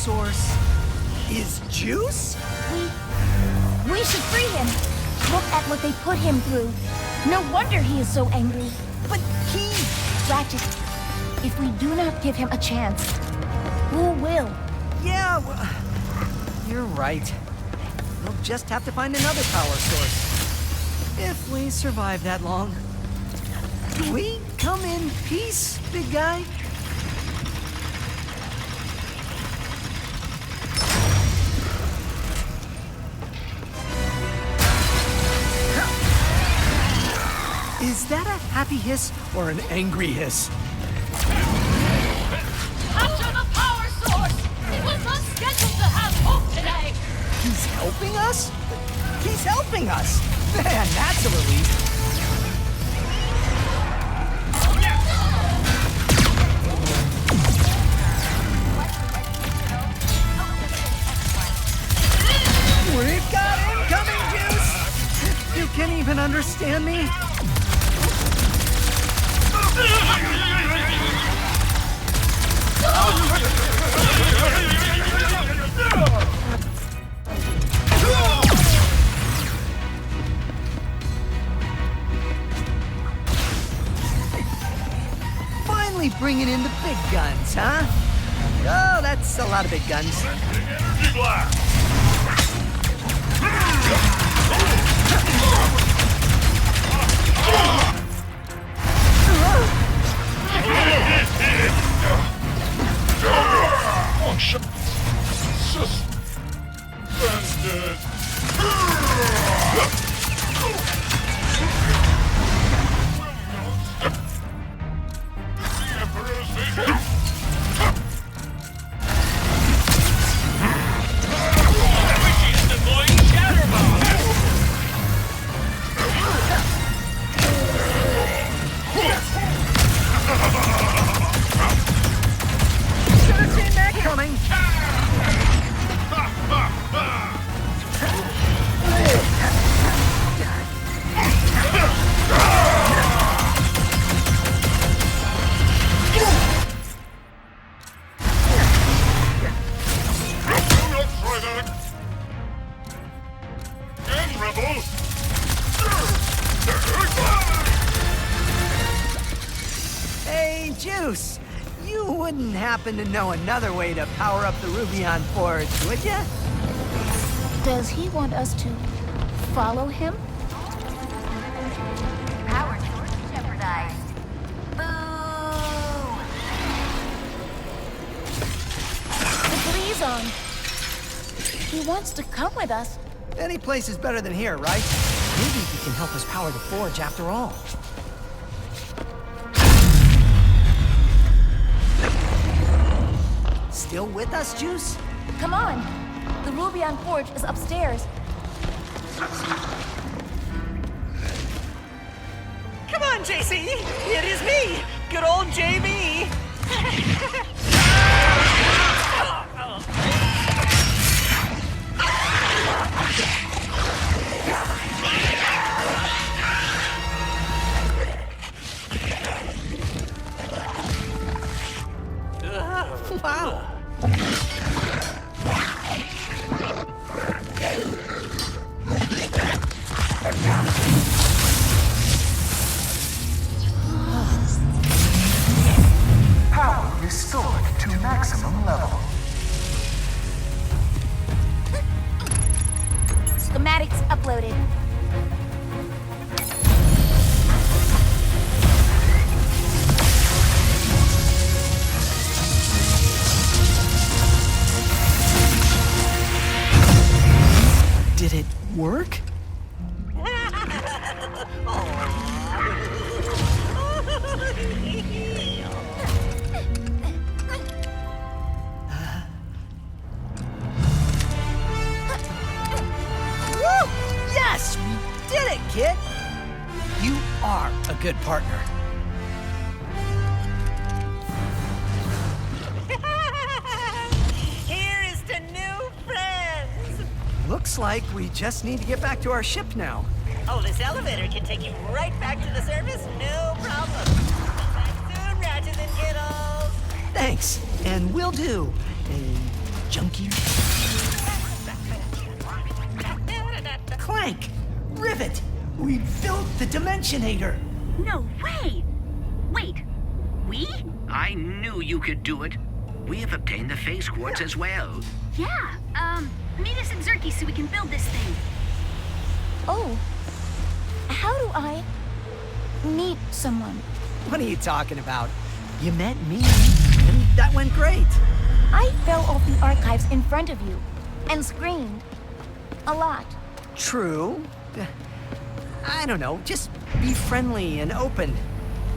source is juice? We should free him. Look at what they put him through. No wonder he is so angry. But he... Ratchet, if we do not give him a chance, Who will? Yeah, well, you're right. We'll just have to find another power source. If we survive that long. Do we come in peace, big guy? Is that a happy hiss or an angry hiss? Capture the power source! It was not scheduled to have hope today! He's helping us? He's helping us! Man, that's a relief. We've got incoming juice! You can't even understand me? Finally bringing in the big guns, huh? Oh, that's a lot of big guns. Energy blast! Function suspended. The Emperor's vision. She's deploying shatter bomb. Should have seen that coming. Do not try that. And rebels. Hey, Juice. You wouldn't happen to know another way to power up the Rubion Forge, would ya? Does he want us to follow him? Power source jeopardized. Boo! The Blizon. He wants to come with us. Any place is better than here, right? Maybe he can help us power the forge after all. Still with us, Juice? Come on. The Rubion Forge is upstairs. Come on, JC! It is me! Good old JB! Wow. Power restored to maximum level. Schematics uploaded. Did it work? Woo! Yes, we did it, kid! You are a good partner. Here is to new friends! Looks like we just need to get back to our ship now. Oh, this elevator can take you right back to the surface, no problem. Come back soon, Ratchet and Kittles! Thanks, and will do. Junkie. Clank! Rivet! We built the Dimensionator! No way! Wait, we? I knew you could do it. We have obtained the face quartz as well. Yeah, meet us at Zurkie so we can build this thing. Oh. How do I meet someone? What are you talking about? You met me, and that went great. I fell off the archives in front of you and screamed. A lot. True. I don't know, just be friendly and open.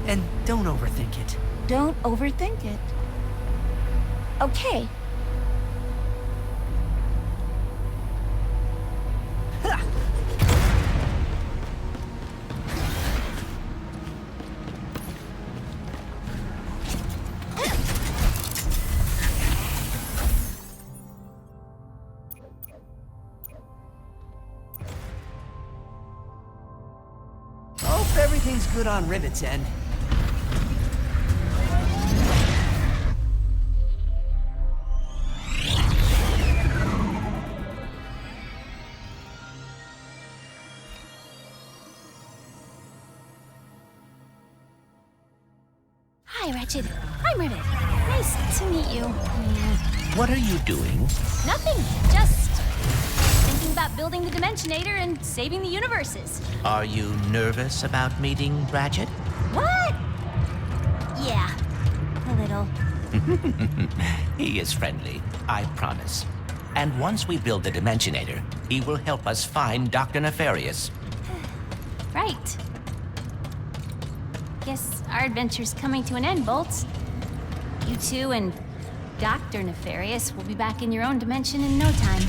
And don't overthink it. Don't overthink it. Okay. Hope everything's good on Rivet's end. Hi, Ratchet. I'm Rivet. Nice to meet you. What are you doing? Nothing. Just thinking about building the Dimensionator and saving the universes. Are you nervous about meeting Ratchet? What? Yeah, a little. He is friendly, I promise. And once we build the Dimensionator, he will help us find Dr. Nefarious. Right. Guess our adventure's coming to an end, Bolts. You two and Dr. Nefarious will be back in your own dimension in no time.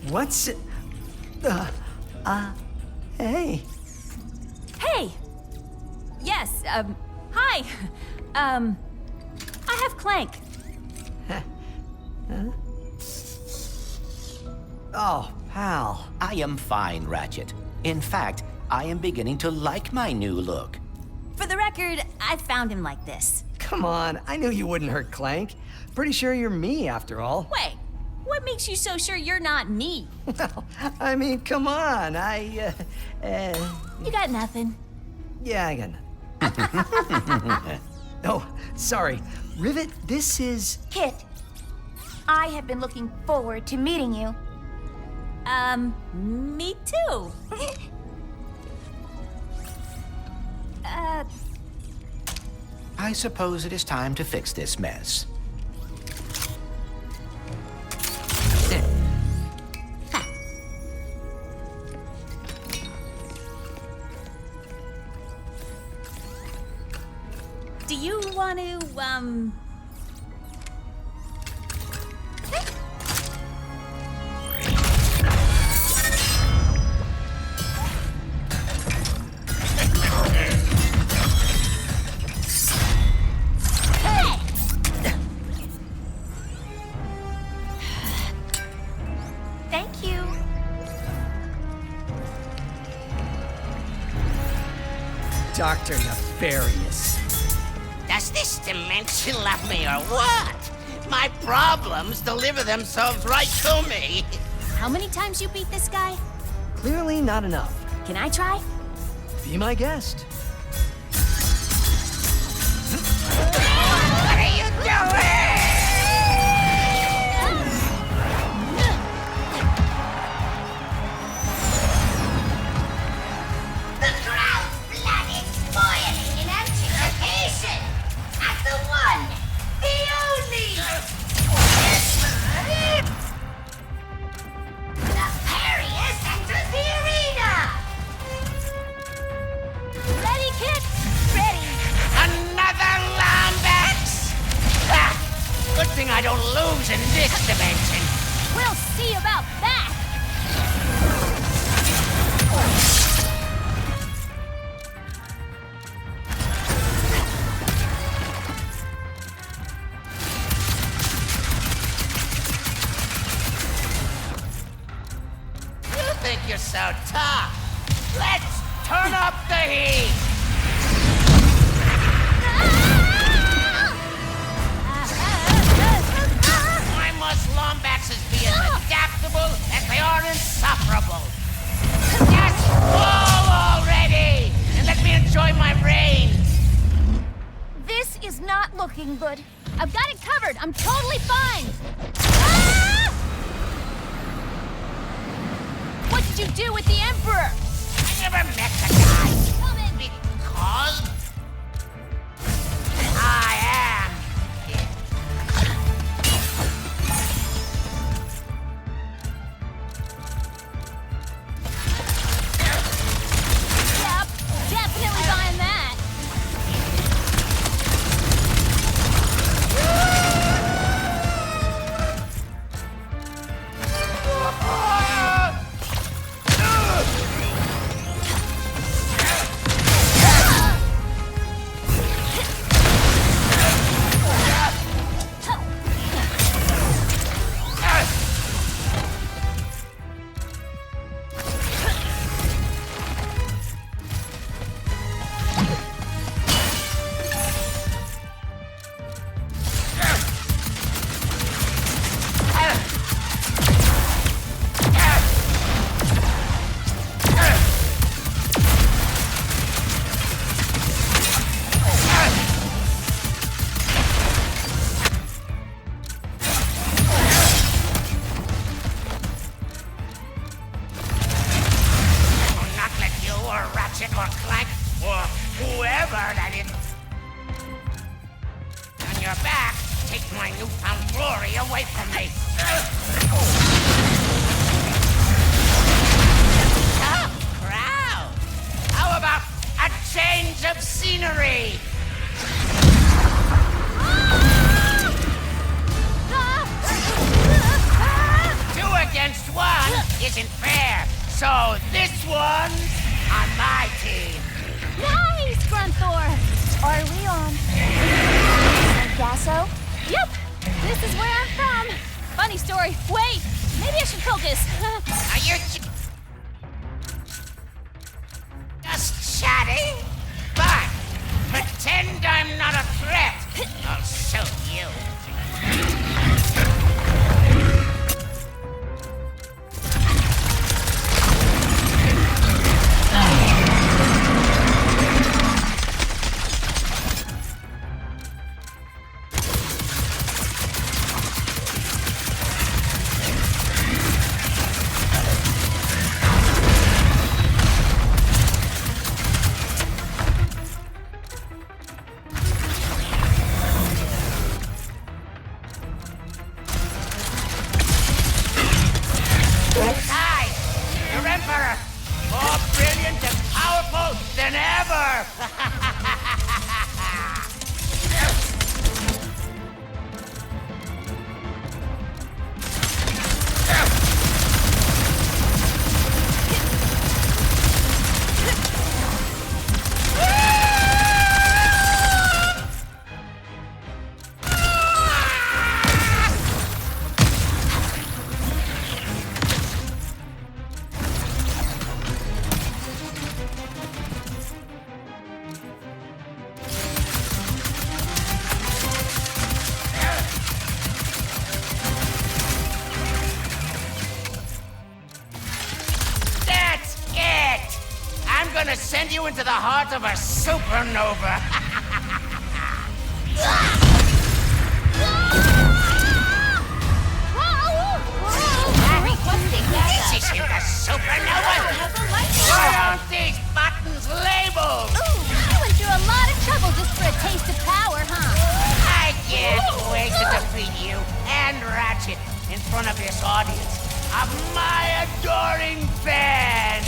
What's it? Hey. Hey! Yes, hi. I have Clank. Huh? Oh, pal. I am fine, Ratchet. In fact, I am beginning to like my new look. For the record, I found him like this. Come on, I knew you wouldn't hurt Clank. Pretty sure you're me, after all. Wait, what makes you so sure you're not me? Well, I mean, come on, You got nothing. Yeah, I got nothing. Oh, sorry. Rivet, this is... Kit, I have been looking forward to meeting you. Me too. I suppose it is time to fix this mess. Do you want to, Thank you. Dr. Nefarious. Does this dimension love me or what? My problems deliver themselves right to me. How many times you beat this guy? Clearly not enough. Can I try? Be my guest. What are you doing? The crowd's blood is boiling in anticipation at the one, the only, Nefarious enters the arena! Ready, Kit? Ready. Another Lombax? Ah, good thing I don't lose in this dimension. We'll see about that! You think you're so tough? Let's turn up the heat! Lombaxes be as adaptable as they are insufferable. Just fall already! And let me enjoy my reign! This is not looking good. I've got it covered. I'm totally fine. Ah! What did you do with the Emperor? I never met the guy. Because I am. Yep, definitely buying that. Ratchet or Clank, or whoever that is. On your back, take my newfound glory away from me. Tough crowd. How about a change of scenery? 2 against 1 isn't fair, so this one's on my team. Nice, Grunthor! Are we on Sargasso? Yep, this is where I'm from. Funny story. Wait, maybe I should focus. Are you just chatting? Fine. Pretend I'm not a threat. I'll show you. Send you into the heart of a supernova. This isn't a supernova. Why aren't these buttons labeled? Ooh, you went through a lot of trouble just for a taste of power, huh? I can't wait to defeat you and Ratchet in front of this audience of my adoring fans.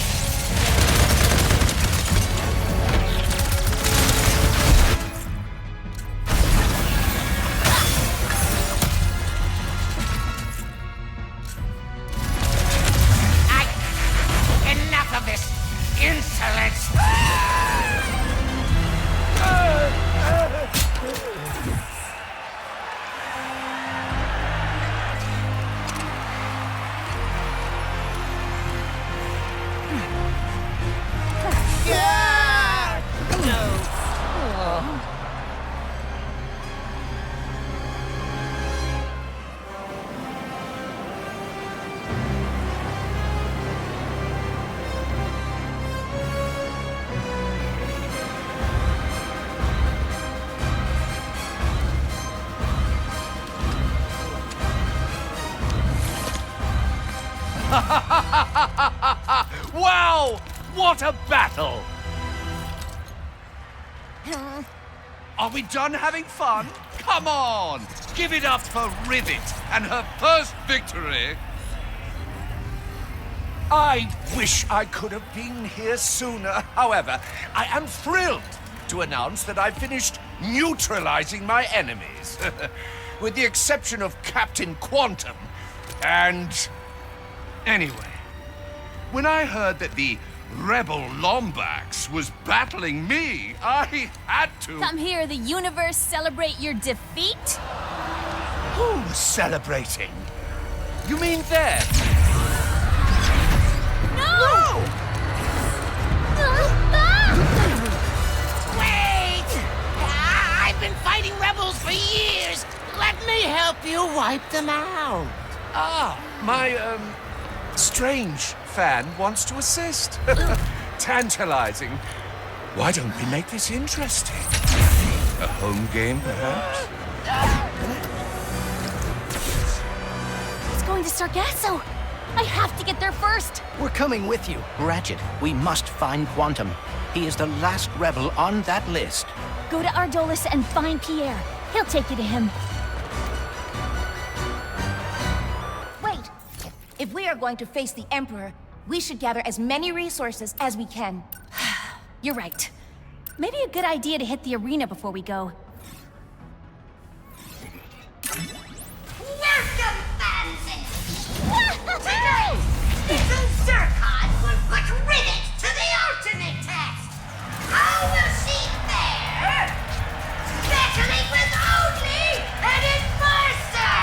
Enough of this insolence! Wow! What a battle! Are we done having fun? Come on! Give it up for Rivet and her first victory! I wish I could have been here sooner. However, I am thrilled to announce that I've finished neutralizing my enemies. With the exception of Captain Quantum and... Anyway, when I heard that the rebel Lombax was battling me, I had to... Come hear the universe celebrate your defeat? Who's celebrating? You mean them? No! Wait! I've been fighting rebels for years. Let me help you wipe them out. Ah, my, strange fan wants to assist. Tantalizing. Why don't we make this interesting? A home game, perhaps? It's going to Sargasso. I have to get there first. We're coming with you. Ratchet, we must find Quantum. He is the last rebel on that list. Go to Ardolis and find Pierre. He'll take you to him. Wait. If we are going to face the Emperor, we should gather as many resources as we can. You're right. Maybe a good idea to hit the arena before we go. Welcome, fans and today, little Zurkon will put Rivet to the ultimate test. How will she fare? Battling with only an enforcer!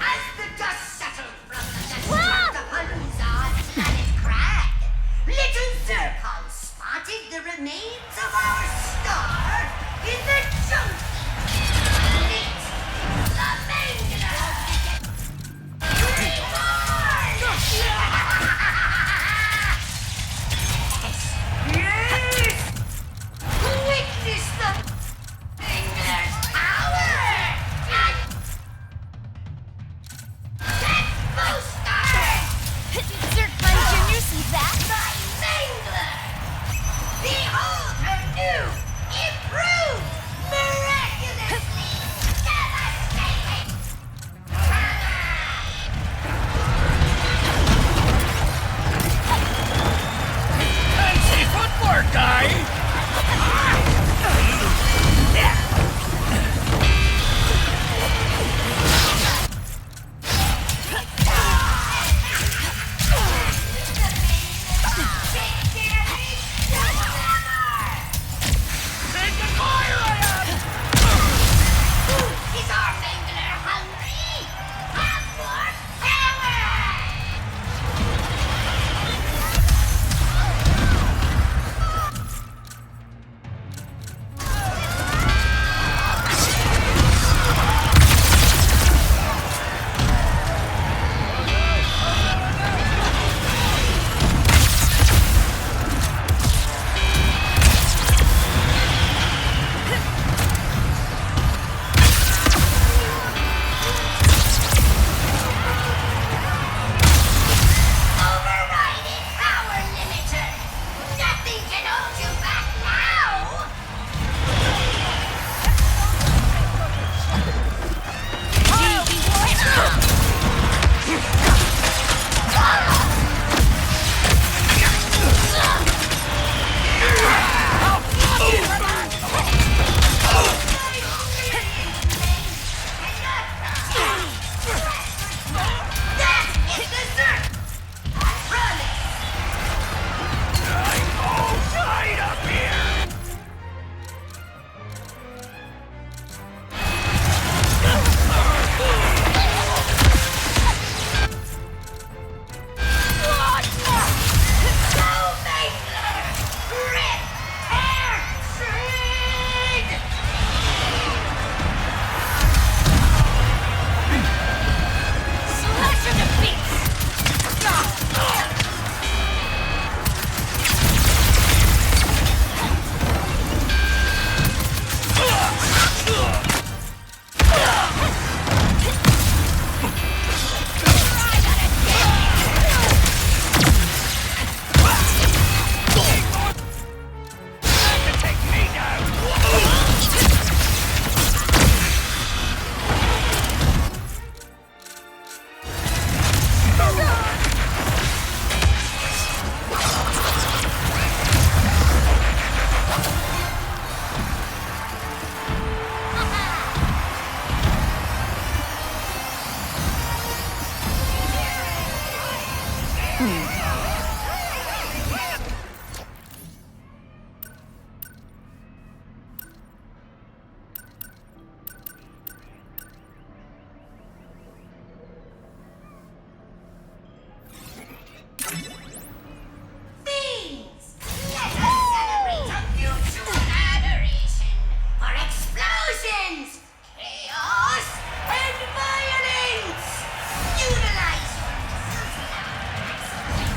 As the dust settled from the judgment upon Zod's planet Crag, little Zurkon spotted the remains of our star in the junkie. Lit the Mangler! Yes! Witness the Mangler's power! And Zurkon Jr. sees that. My Mangler! Behold her new, improved, miraculously devastating Fancy footwork, guy! Is our Mangler hungry? Have more power! Overriding power limiter! Nothing can hold you back now! That is the Zurk! I promise! I'm all tied up here! Go, Mangler! Rip! Tear! Shred! Slash her to bits. Take me down! Fiends! Let us celebrate a mutual adoration for explosions, chaos, and violence! Utilize your missiles now,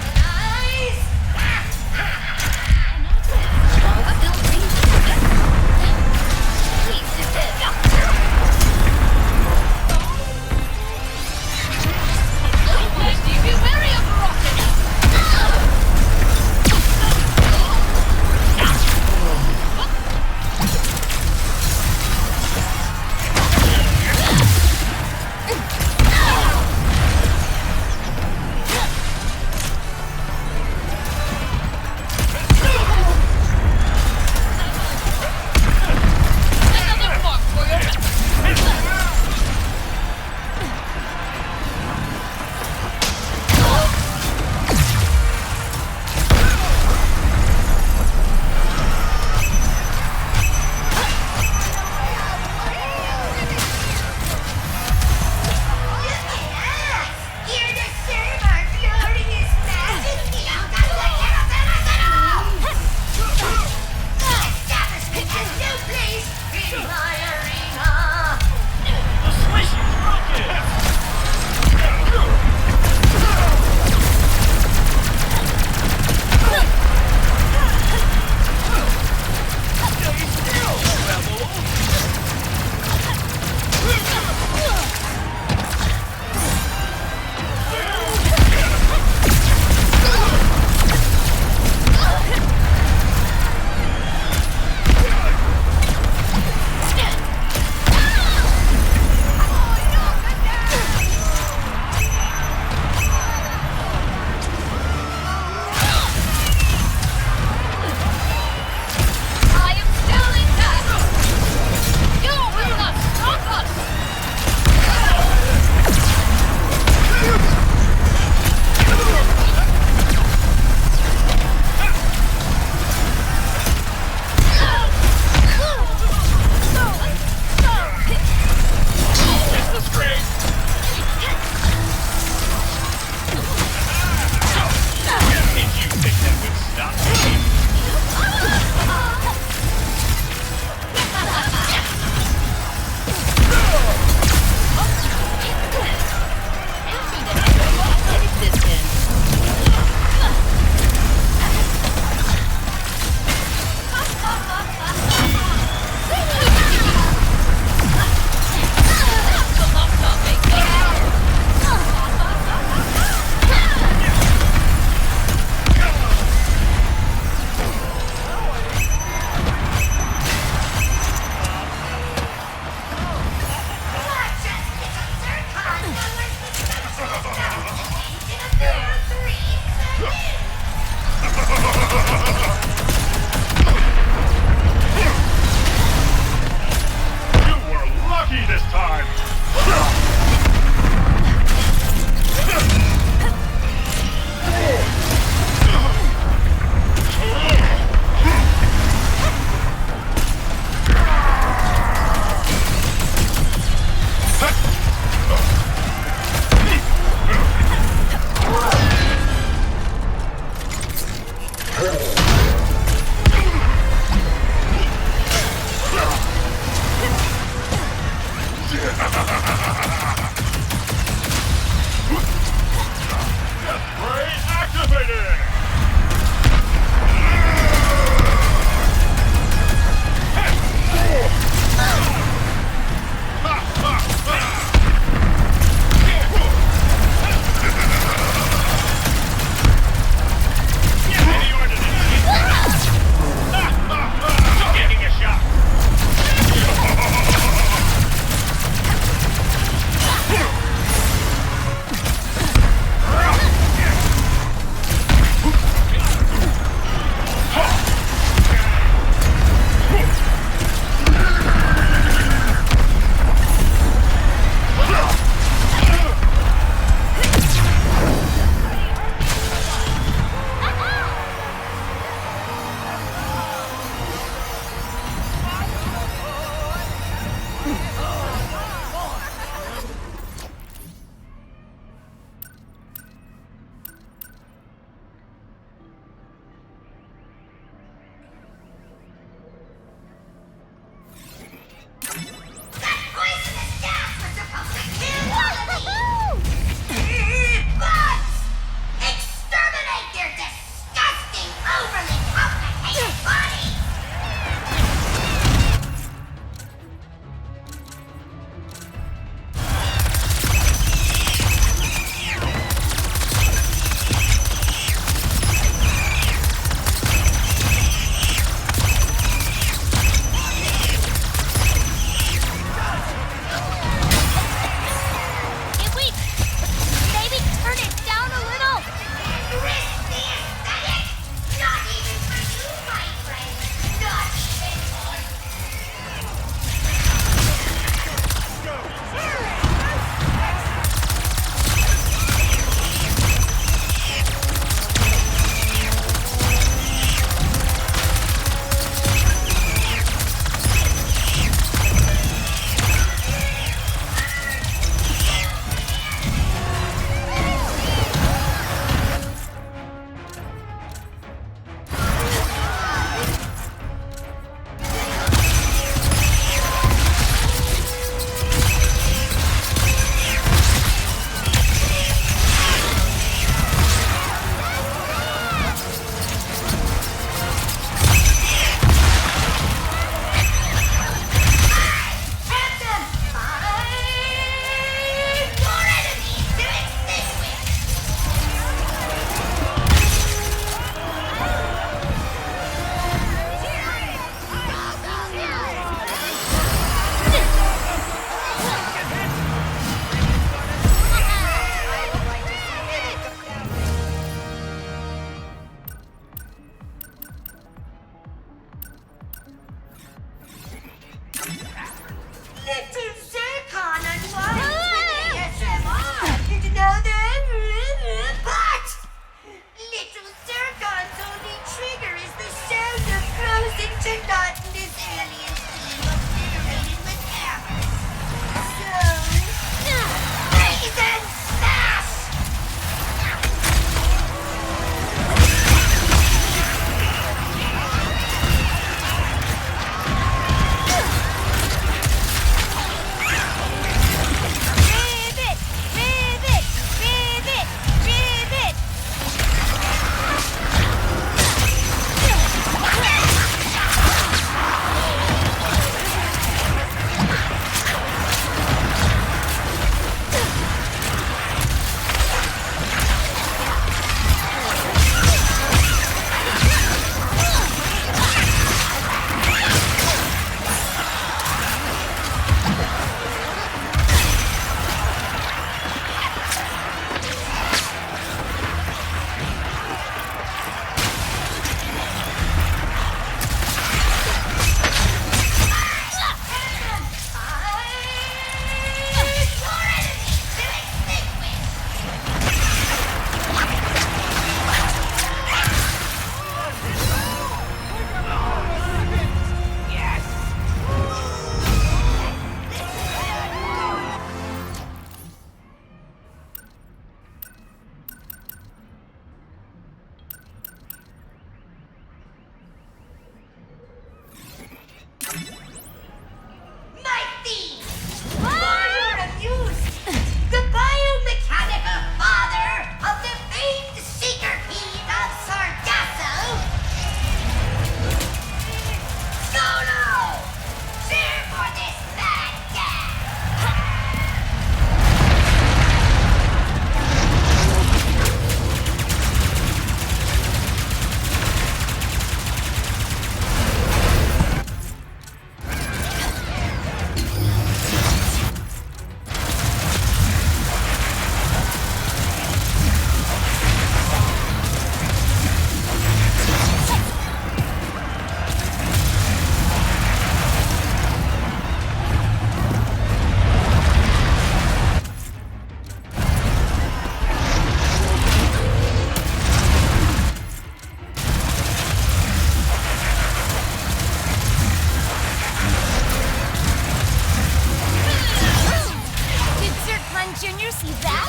Didn't Junior see that?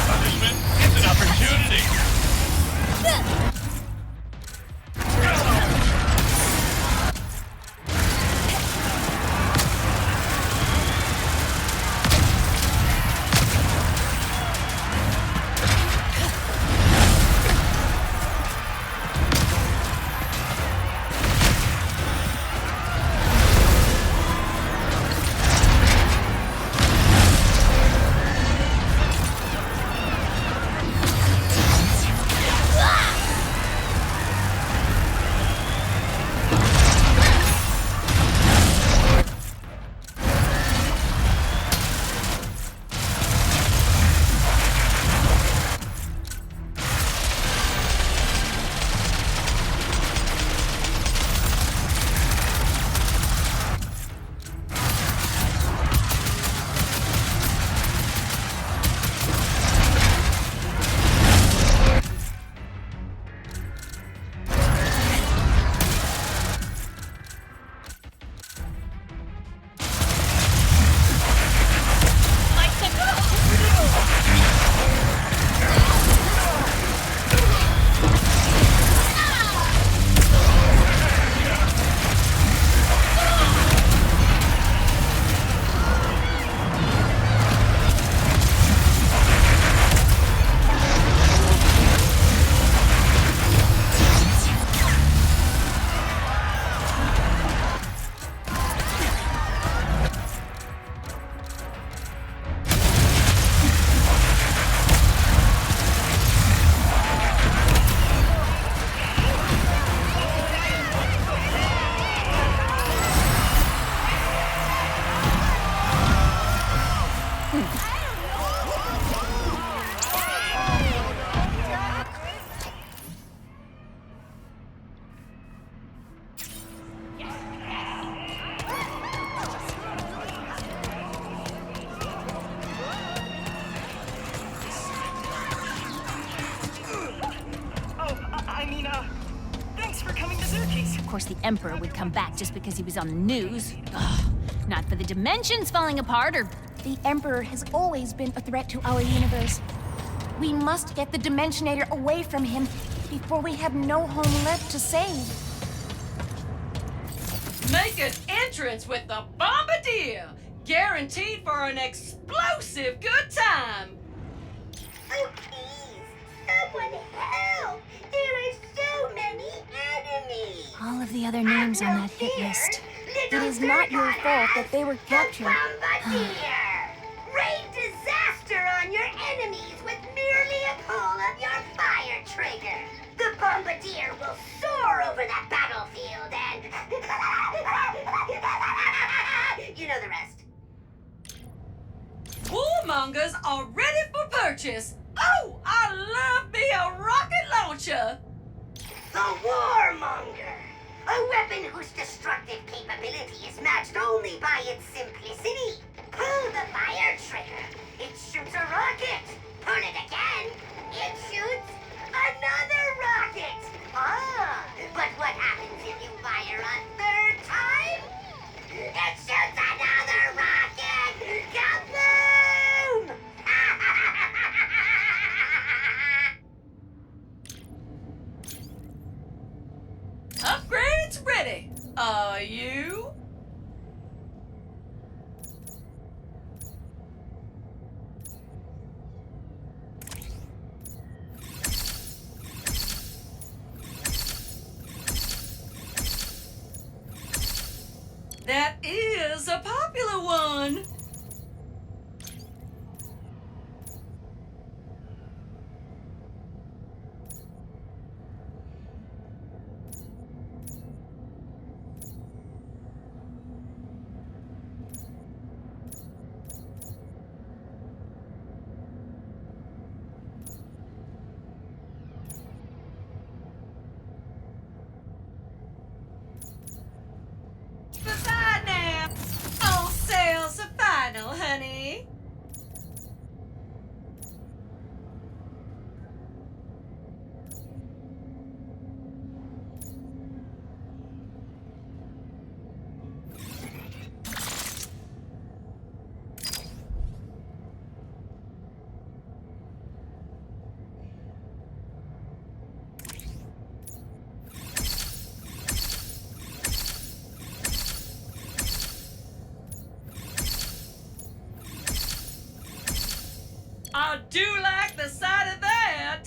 Punishment? It's an opportunity. Of course, the Emperor would come back just because he was on the news. Ugh, not for the dimensions falling apart or... The Emperor has always been a threat to our universe. We must get the Dimensionator away from him before we have no home left to save. Make an entrance with the Bombardier! Guaranteed for an explosive good time! Oh, please! Someone help! There are so many enemies! All of the other names on that hit list. It is not your fault that they were captured. Rain disaster on your enemies with merely a pull of your fire trigger. The Bombardier will soar over that battlefield and... you know the rest. Warmongers are ready for purchase. Oh, I love me a rocket launcher. The Warmonger. A weapon whose destructive capability is matched only by its simplicity. Pull the fire trigger. It shoots a rocket. Pull it again. It shoots another rocket. Ah, but what happens if you fire a third time? It shoots another rocket. Kaboom! Upgrades ready. Are you? That is a popular one. Goodbye now. On sale, Savali. do like the sight of that.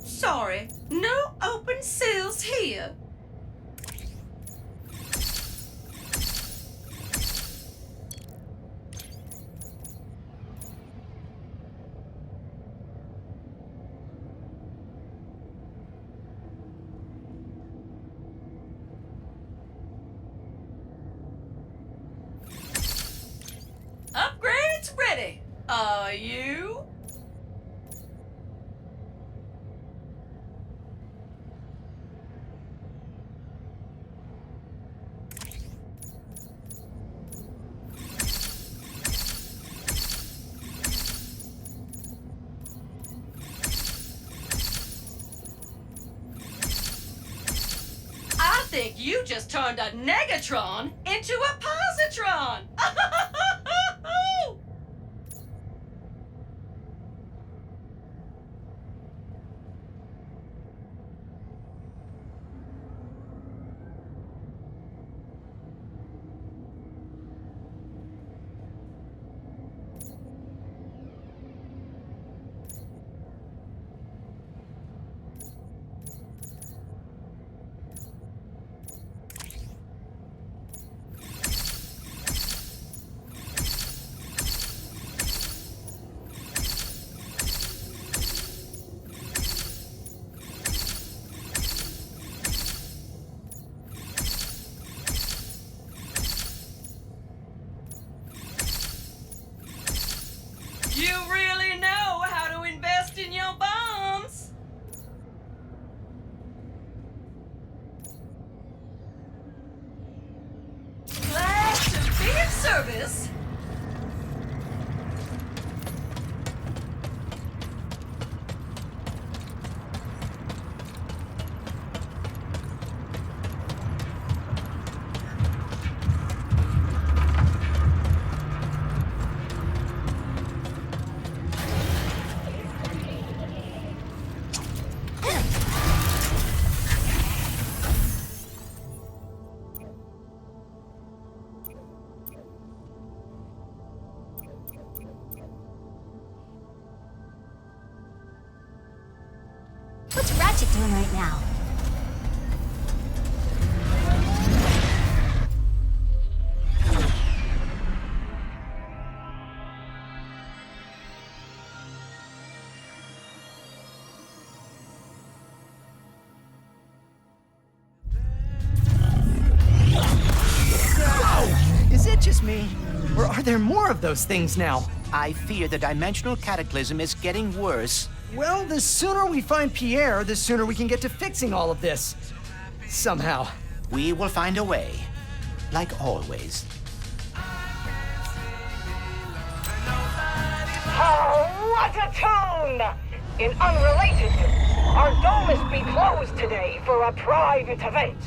Sorry, no open seals here. Upgrades ready. Are you? I think you just turned a negatron into a positron. You really know how to invest in your bombs. Glad to be of service. What's Ratchet doing right now? Is it just me? Or are there more of those things now? I fear the dimensional cataclysm is getting worse. Well, the sooner we find Pierre, the sooner we can get to fixing all of this. Somehow. We will find a way. Like always. Oh, what a tune! In unrelated news, our dome must be closed today for a private event.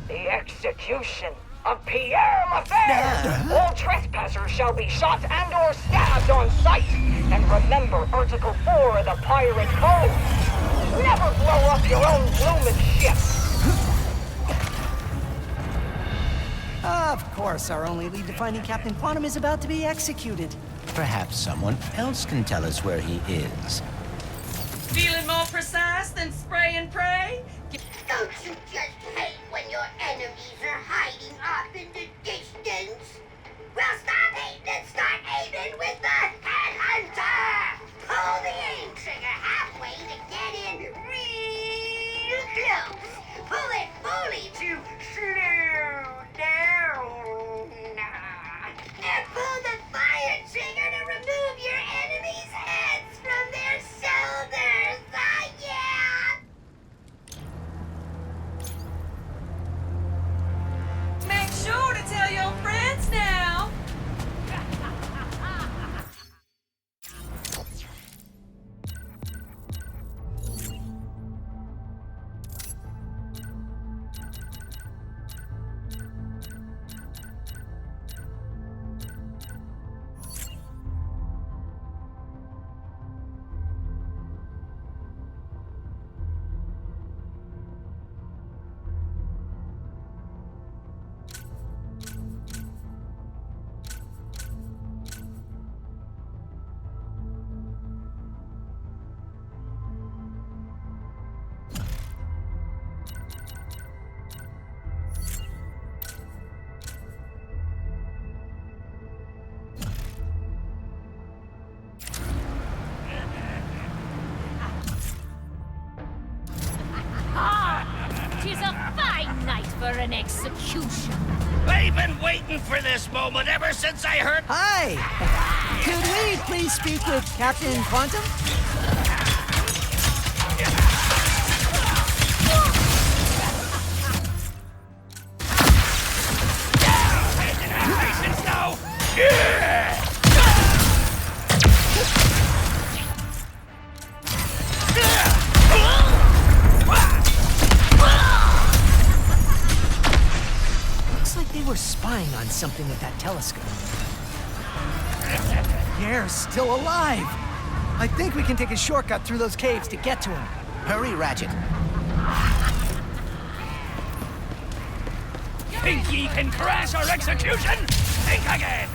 The execution of Pierre Lefebvre. All trespassers shall be shot and or stabbed on sight. And remember Article 4 of the Pirate Code. Never blow up your own bloomin' ship. Of course, our only lead to finding Captain Quantum is about to be executed. Perhaps someone else can tell us where he is. Feeling more precise than spray and pray? Don't you just hate when your enemies are hiding off in the distance? Well, stop hating and start aiming with the Headhunter! Pull the aim trigger halfway to get in real close. Pull it fully to slow down. And pull the fire trigger to remove your enemies' heads from their shoulders. Ah, yeah! Make sure to tell your friends now. for an execution. I've been waiting for this moment ever since I heard... Hi! Could we please speak with Captain Quantum? Looks like they were spying on something with that telescope. Pierre's still alive! I think we can take a shortcut through those caves to get to him. Hurry, Ratchet. Think ye can crash our execution? Think again!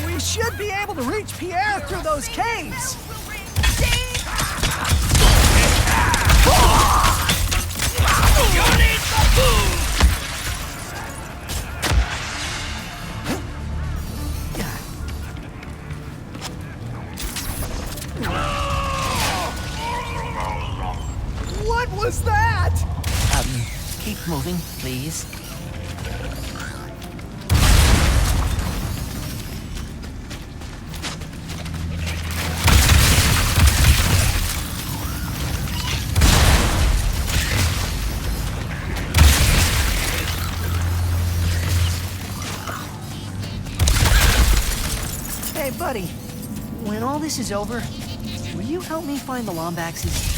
We should be able to reach Pierre through those caves! You need the food! What was that? Keep moving, please. Hey, buddy. When all this is over, will you help me find the Lombaxes?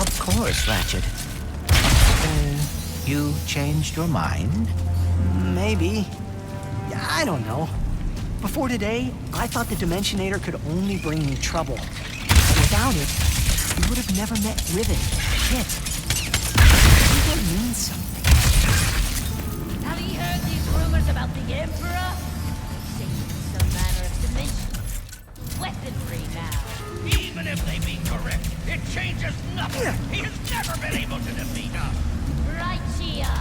Of course, Ratchet. You changed your mind? Maybe. Yeah, I don't know. Before today, I thought the Dimensionator could only bring me trouble. Without it, we would have never met Rivet. Shit. Maybe that means something. Have you heard these rumors about the Emperor? Saying some manner of dimension. Weaponry now. Even if they be correct, it changes nothing. He has never been able to defeat us. Right, Chia.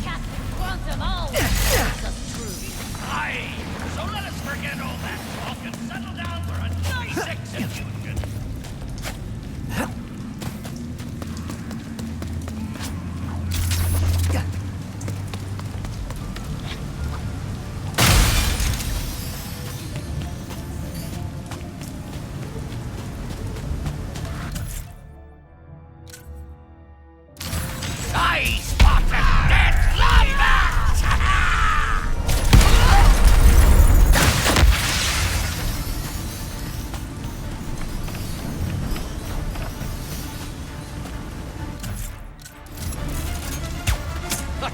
Captain Quantum always tells us truth. Aye. So let us forget all that talk and settle down for a nice execution.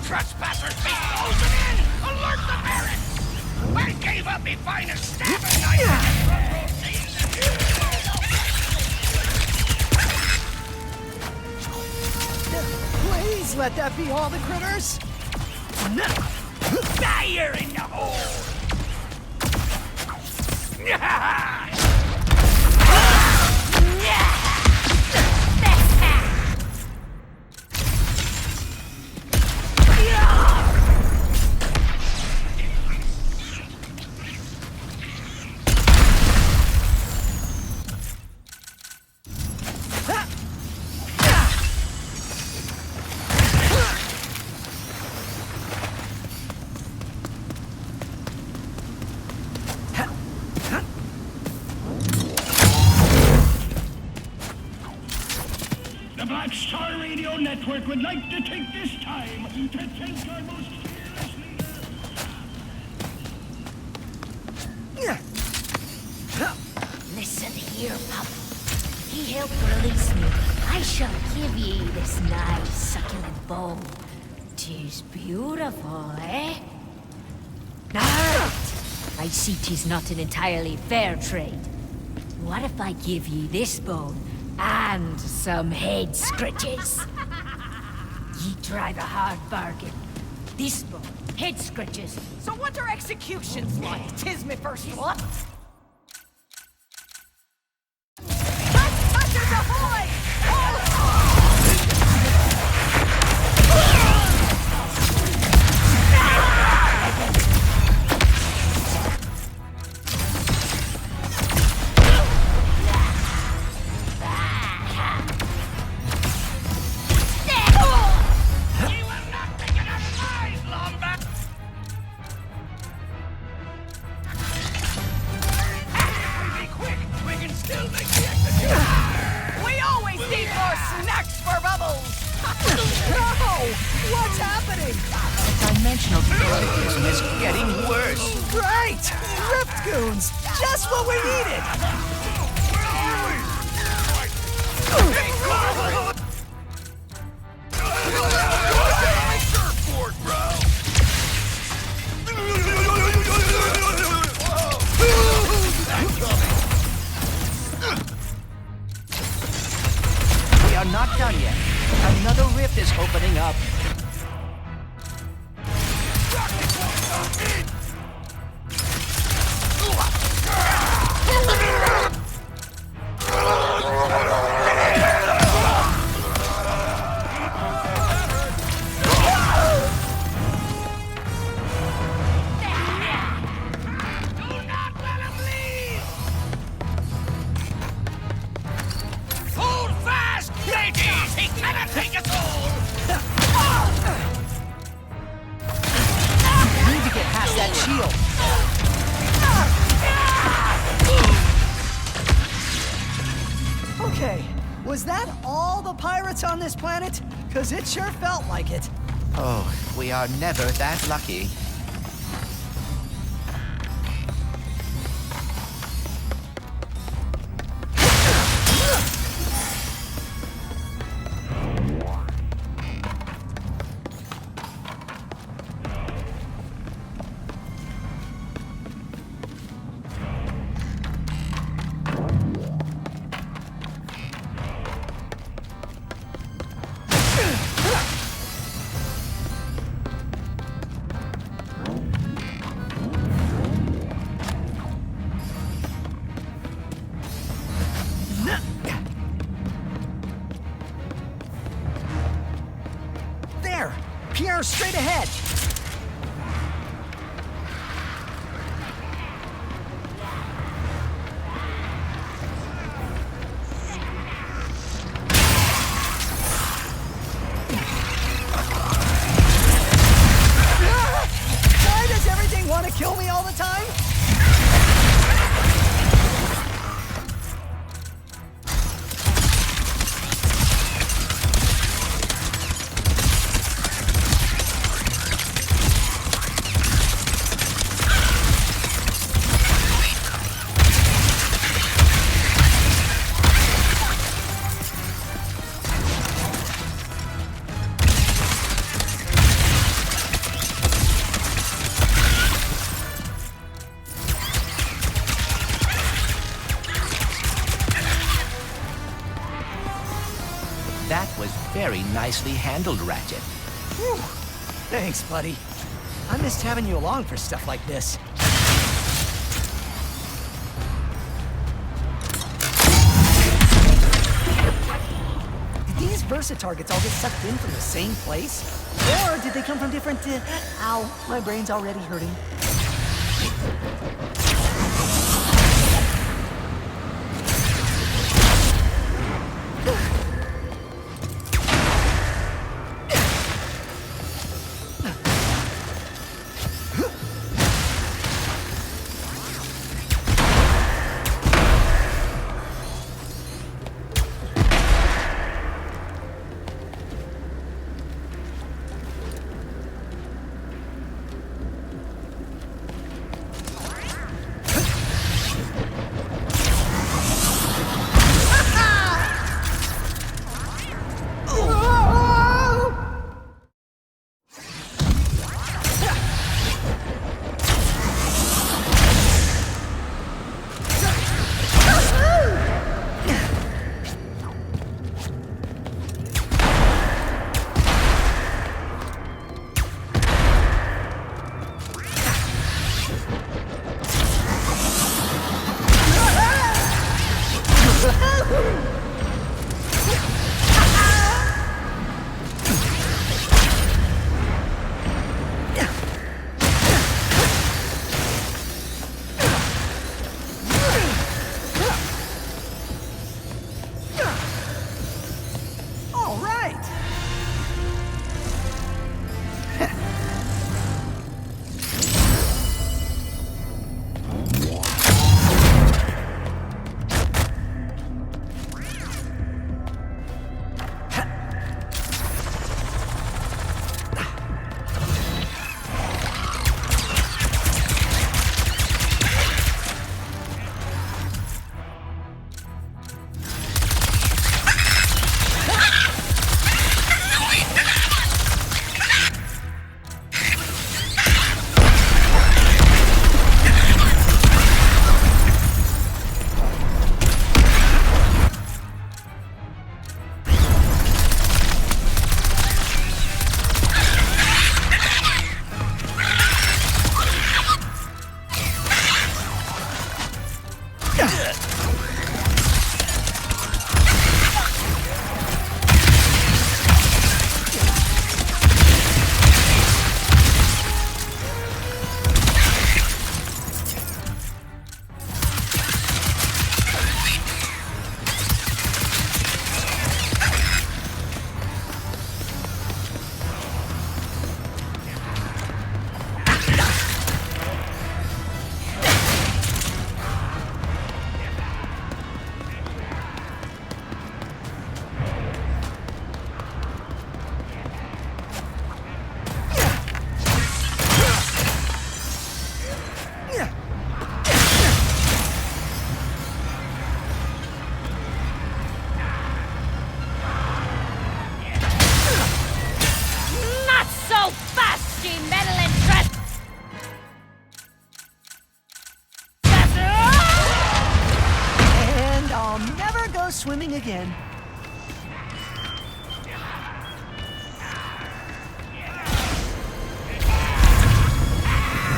Trespassers be closing in! Alert the barracks! I gave up me finest stabbing knife! Please let that be all the critters! Fire in the hole! Network would like to take this time to thank our most fearless leader. Listen here, pup. He helped release me. I shall give ye this nice succulent bone. 'Tis beautiful, eh? Alright. I see 'tis not an entirely fair trade. What if I give ye this bone and some head scratches? Ye try the hard bargain. This bone, head scratches. So what are executions like? 'Tis me first what? Touches ahoy! We always need more snacks for Bubbles! No! What's happening? Dimensional cataclysm is getting worse. Great! Rift goons! Just what we needed! Surfboard, bro! We are not done yet. Another rift is opening up. Hold fast, mateys! He cannot take us all! We need to get past that shield. Okay, was that all the pirates on this planet? Because it sure felt like it. Oh, we are never that lucky. There! Pierre, straight ahead! Why does everything want to kill me all the time? That was very nicely handled, Ratchet. Whew. Thanks, buddy. I missed having you along for stuff like this. Did these Versa targets all get sucked in from the same place? Or did they come from different... Ow, my brain's already hurting. go swimming again.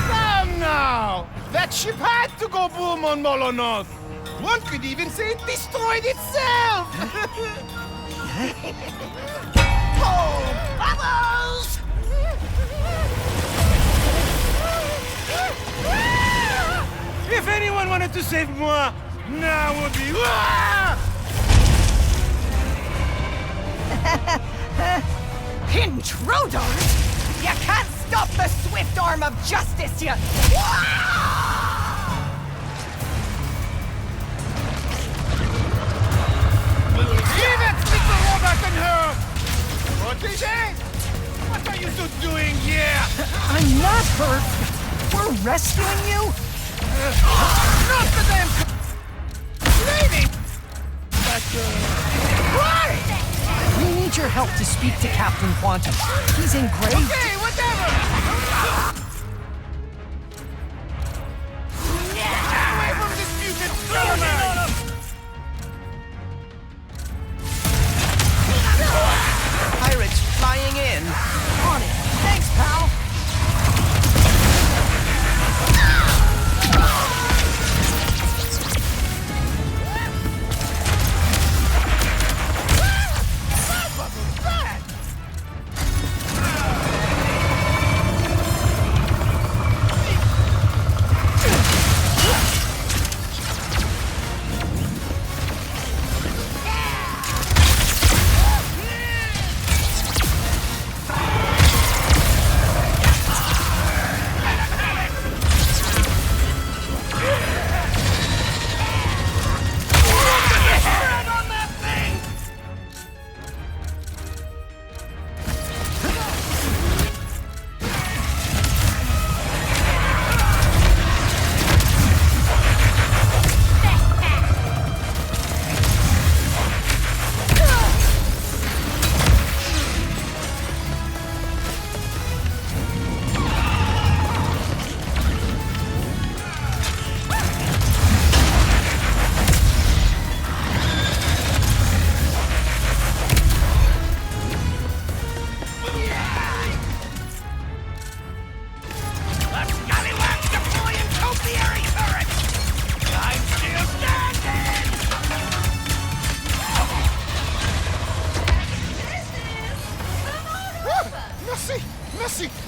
Come now! That ship had to go boom on Molonoth! One could even say it destroyed itself! Oh, bubbles! If anyone wanted to save moi, now would be... Intruders! You can't stop the swift arm of justice, you... Leave that little robot and her! Protégé! What are you two doing here? I'm not hurt. We're rescuing you? Not the damn... Lady! But, why? We need your help to speak to Captain Quantum. He's in grave... Okay, whatever! Away from this mutant stormer! Pirates flying in. On it. Thanks, pal.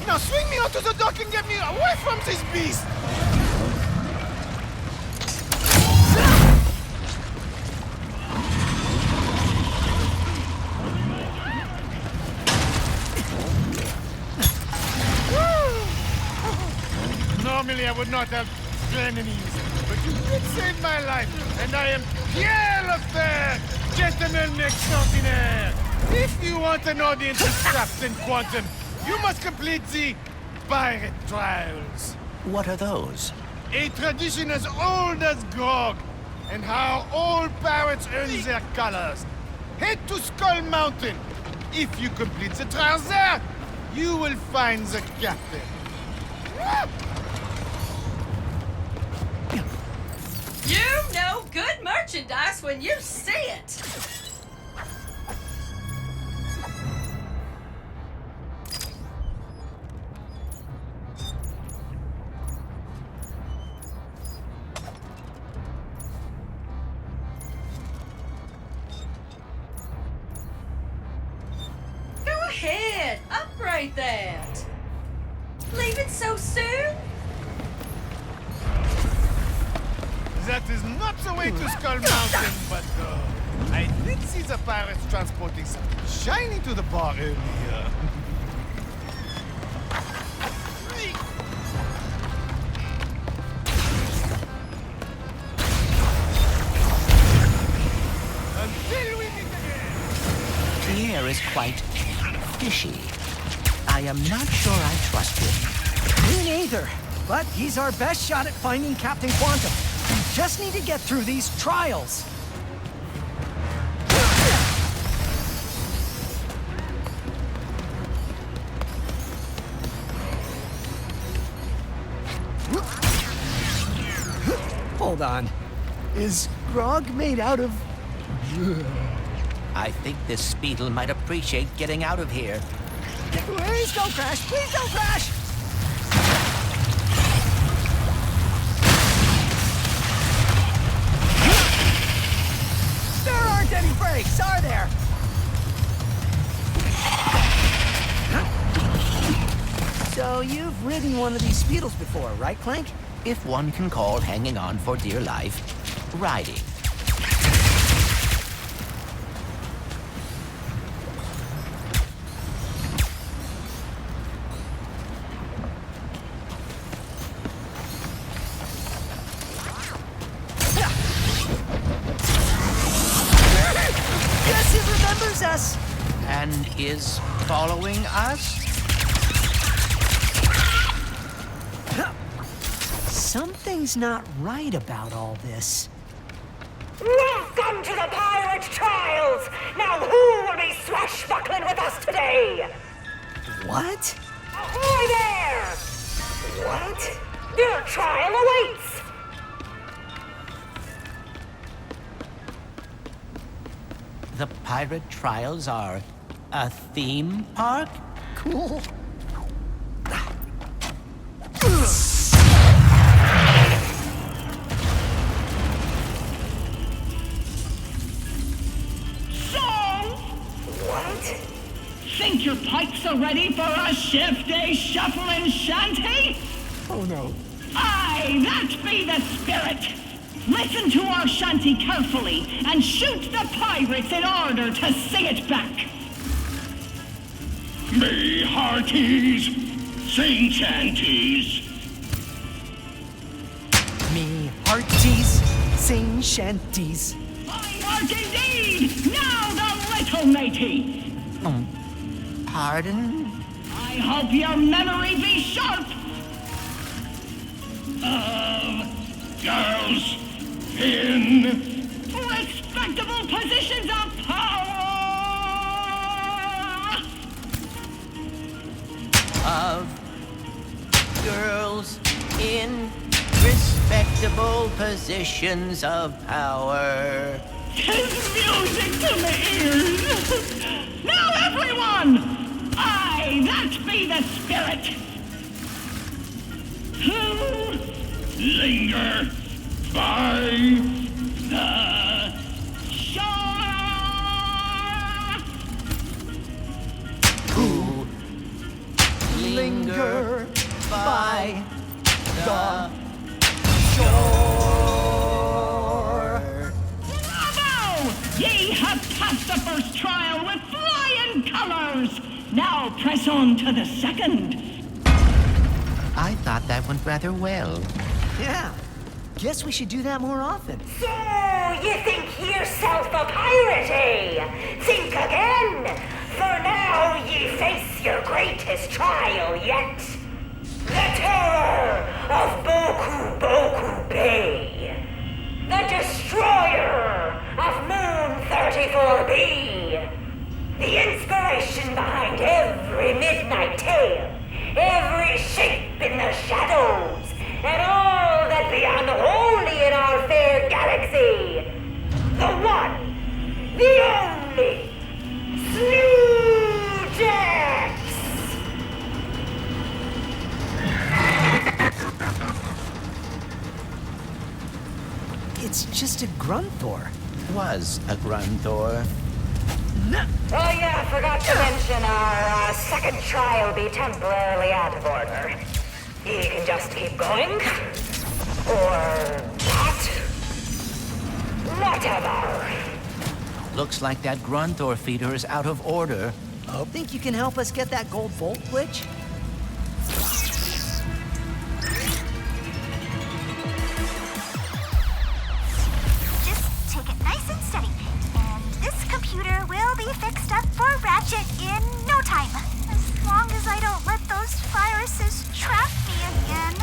Now swing me onto the dock and get me away from this beast! Normally I would not have enemies, but you did save my life, and I am Pierre Lefebvre, gentleman extraordinaire! If you want an audience with Captain Quantum, you must complete the pirate trials. What are those? A tradition as old as grog, and how all pirates earn their colors. Head to Skull Mountain. If you complete the trials there, you will find the captain. You know good merchandise when you see it. Go ahead, upgrade that. Leave it so soon? That is not the way to Skull Mountain, but I did see the pirates transporting something shiny to the bar earlier. Until we meet again! Pierre is quite fishy. I am not sure I trust him. Me neither, but he's our best shot at finding Captain Quantum. We just need to get through these trials. Hold on. Is grog made out of I think this Speedle might appreciate getting out of here. Please don't crash! Please don't crash! There aren't any brakes, are there? So you've ridden one of these Speedles before, right, Clank? If one can call hanging on for dear life riding. Yes, it remembers us! And is following us? Something's not right about all this. Welcome to the Pirate Trials! Now who will be swashbuckling with us today? What? Ahoy there! What? Your trial awaits! The pirate trials are a theme park? Cool. Think your pipes are ready for a shifty, shuffling shanty? Oh no. Aye, that be the spirit! Listen to our shanty carefully and shoot the pirates in order to sing it back. Me hearties, sing shanties. Me hearties, sing shanties. I heart indeed! Now the little matey! Pardon? I hope your memory be sharp! Of girls in respectable positions of power! Of girls in respectable positions of power. 'Tis music to my ears! Now everyone! Aye, that be the spirit! Who linger by the shore? Who linger by the shore? Bravo! Ye have passed the first trial with flying colors! Now press on to the second. I thought that went rather well. Yeah. Guess we should do that more often. So, you think yourself a pirate, eh? Think again! For now ye face your greatest trial yet. The terror of Boku Bay. The destroyer of Moon 34B. The inspiration behind every midnight tale, every shape in the shadows, and all that be unholy in our fair galaxy. The one, the only, Snoojax! It's just a Grunthor. Was a Grunthor. Oh yeah, forgot to mention our second trial be temporarily out of order. You can just keep going. Or not. Whatever. Looks like that Grunthor feeder is out of order. Oh, think you can help us get that gold bolt glitch? Just take it nice and steady. And this computer will be fixed up for Ratchet in no time. As long as I don't let those viruses trap me again.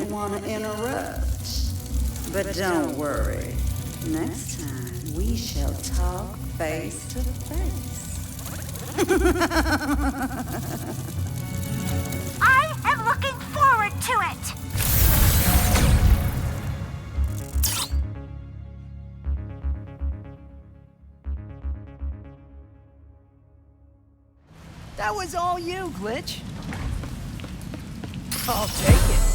want to interrupt. But don't worry. Next time, we shall talk face to face. I am looking forward to it! That was all you, Glitch. I'll take it.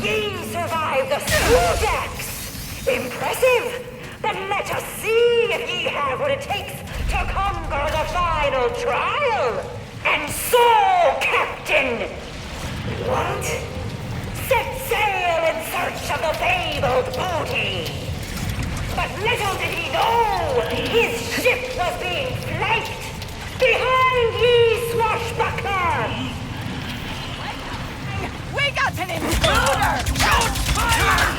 Ye survived the Zurkie! Impressive! Then let us see if ye have what it takes to conquer the final trial! And so, Captain! What? Set sail in search of the fabled booty! But little did he know his ship was being flanked behind ye, swashbuckler! We got an intruder! Don't fire!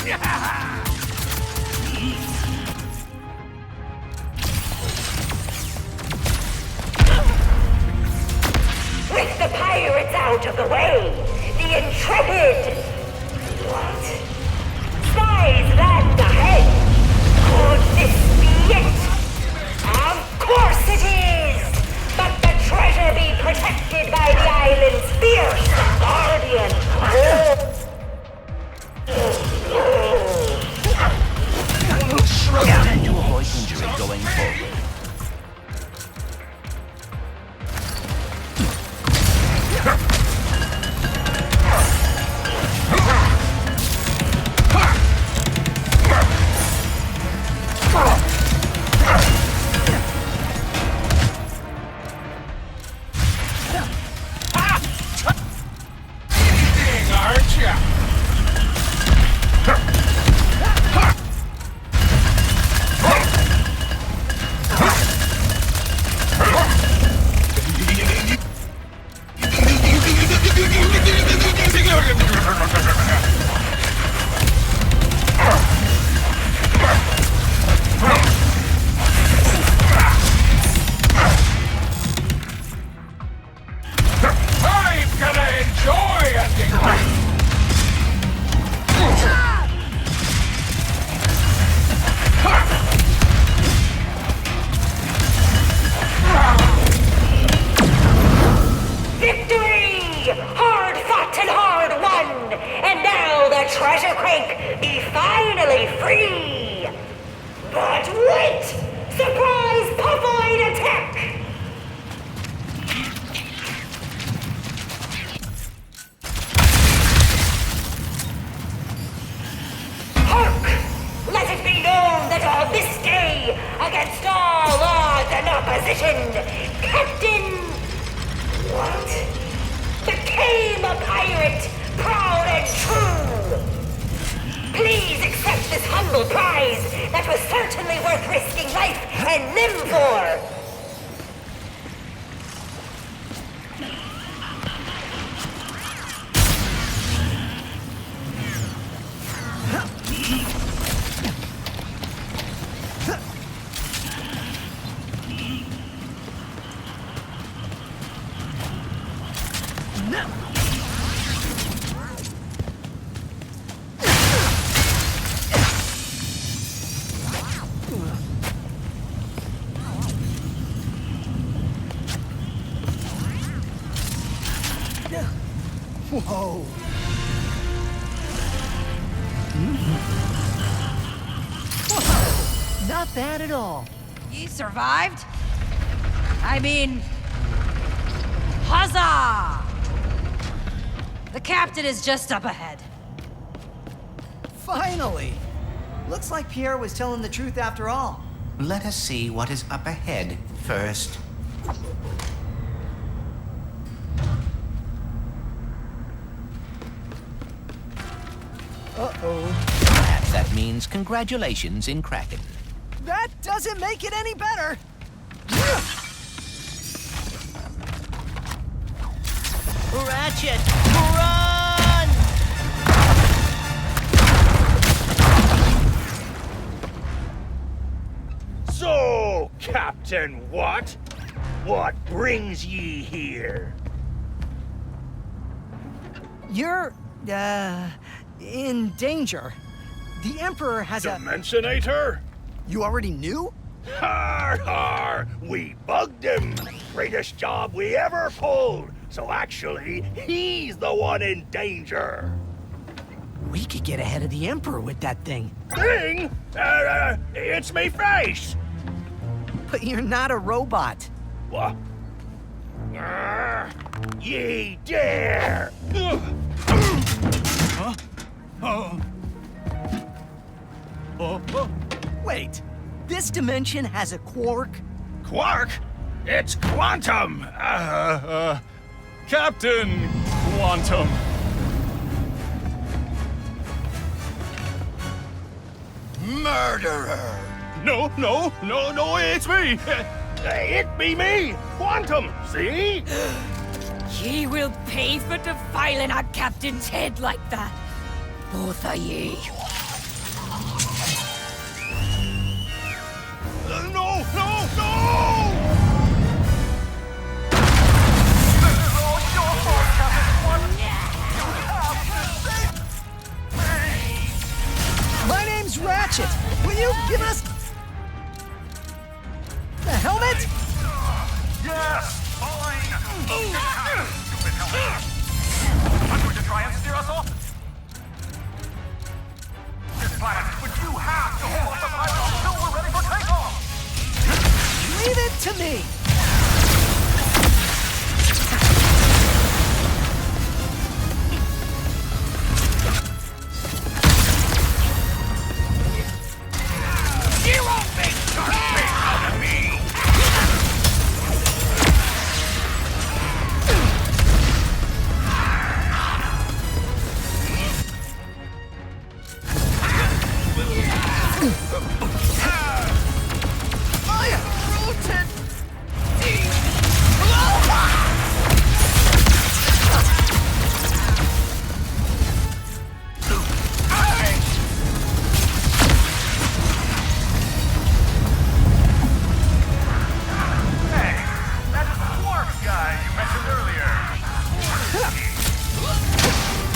With the pirates out of the way, the intrepid... What? Spies land ahead. Could this be it? Of course it is! But the treasure be protected by the island's fierce guardian. To avoid injury going forward. Whoa. Whoa. Not bad at all. Ye survived? I mean, huzzah! The captain is just up ahead. Finally! Looks like Pierre was telling the truth after all. Let us see what is up ahead first. Uh-oh. Perhaps that means congratulations in Kraken. That doesn't make it any better! Ratchet, run! So, Captain What? What brings ye here? You're, in danger. The Emperor has Dimensionator? You already knew? Har har! We bugged him! Greatest job we ever pulled! So actually, he's the one in danger! We could get ahead of the Emperor with that thing. Thing? It's me face! But you're not a robot. What? Ye dare! Huh? Oh. Oh. Wait, this dimension has a quark? Quark? It's quantum! Captain Quantum. Murderer! No, it's me! It be me! Quantum, see? Ye will pay for defiling our captain's head like that. Both of ye. you give us the helmet? Yes! Fine! Stupid helmet! I'm going to try and steer us off this planet, but you have to hold the pilot until we're ready for takeoff! Leave it to me! You won't make sharp face out of me!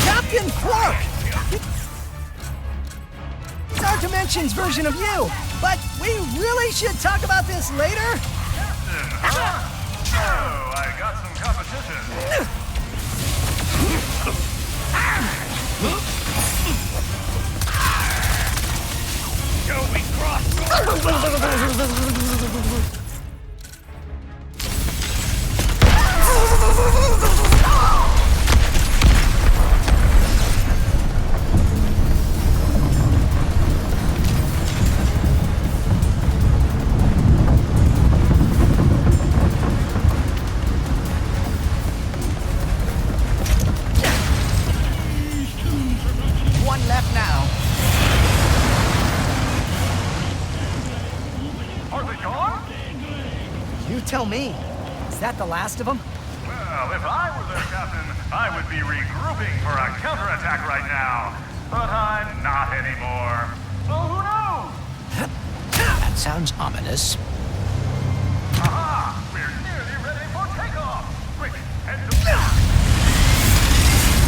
Captain Quark! It's our dimension's version of you, but we really should talk about this later? Oh, I got some competition. Going cross. One left now. Are they gone? You tell me. Is that the last of them? Well, if I were their captain, I would be regrouping for a counterattack right now. But I'm not anymore. So who knows? That sounds ominous. Aha! We're nearly ready for takeoff! Quick, head to...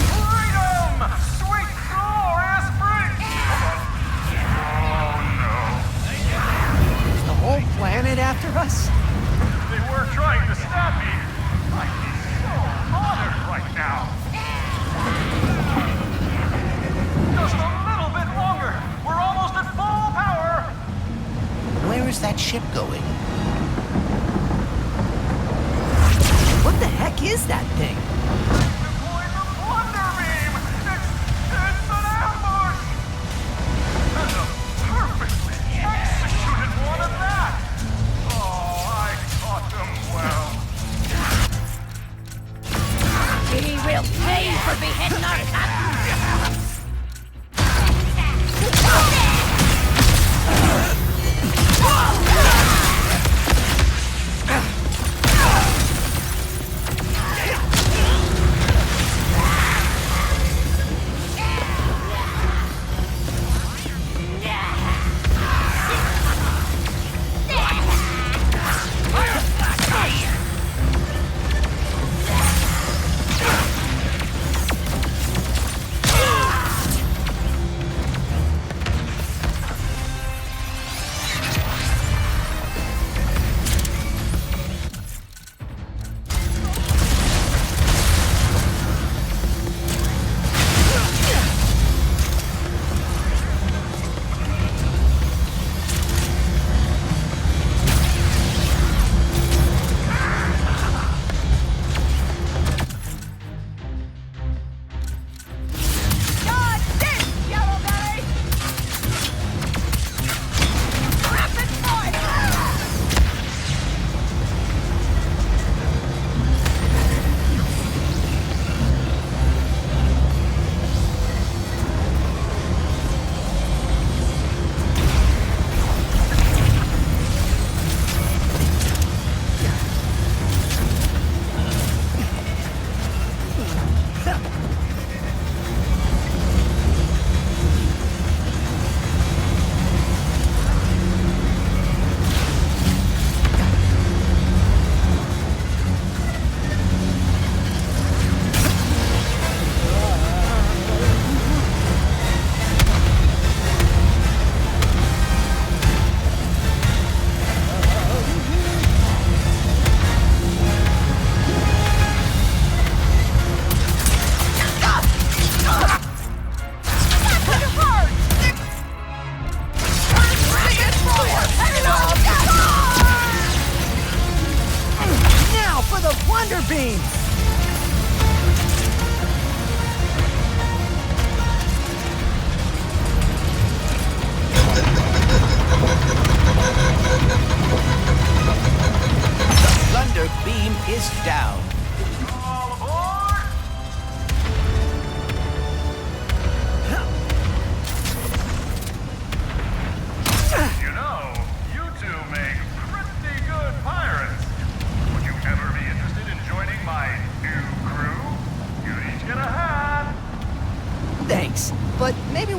Freedom! Sweet, glorious freedom! Oh, no. Is the whole planet after us? They were trying to stab me. I'd be so honored right now. Just a little bit longer. We're almost at full power. Where is that ship going? What the heck is that thing? Deploy the Plunder Beam. It's an ambush. And a perfectly executed one at that. Oh, I caught them well. He will pay for beheading our captain!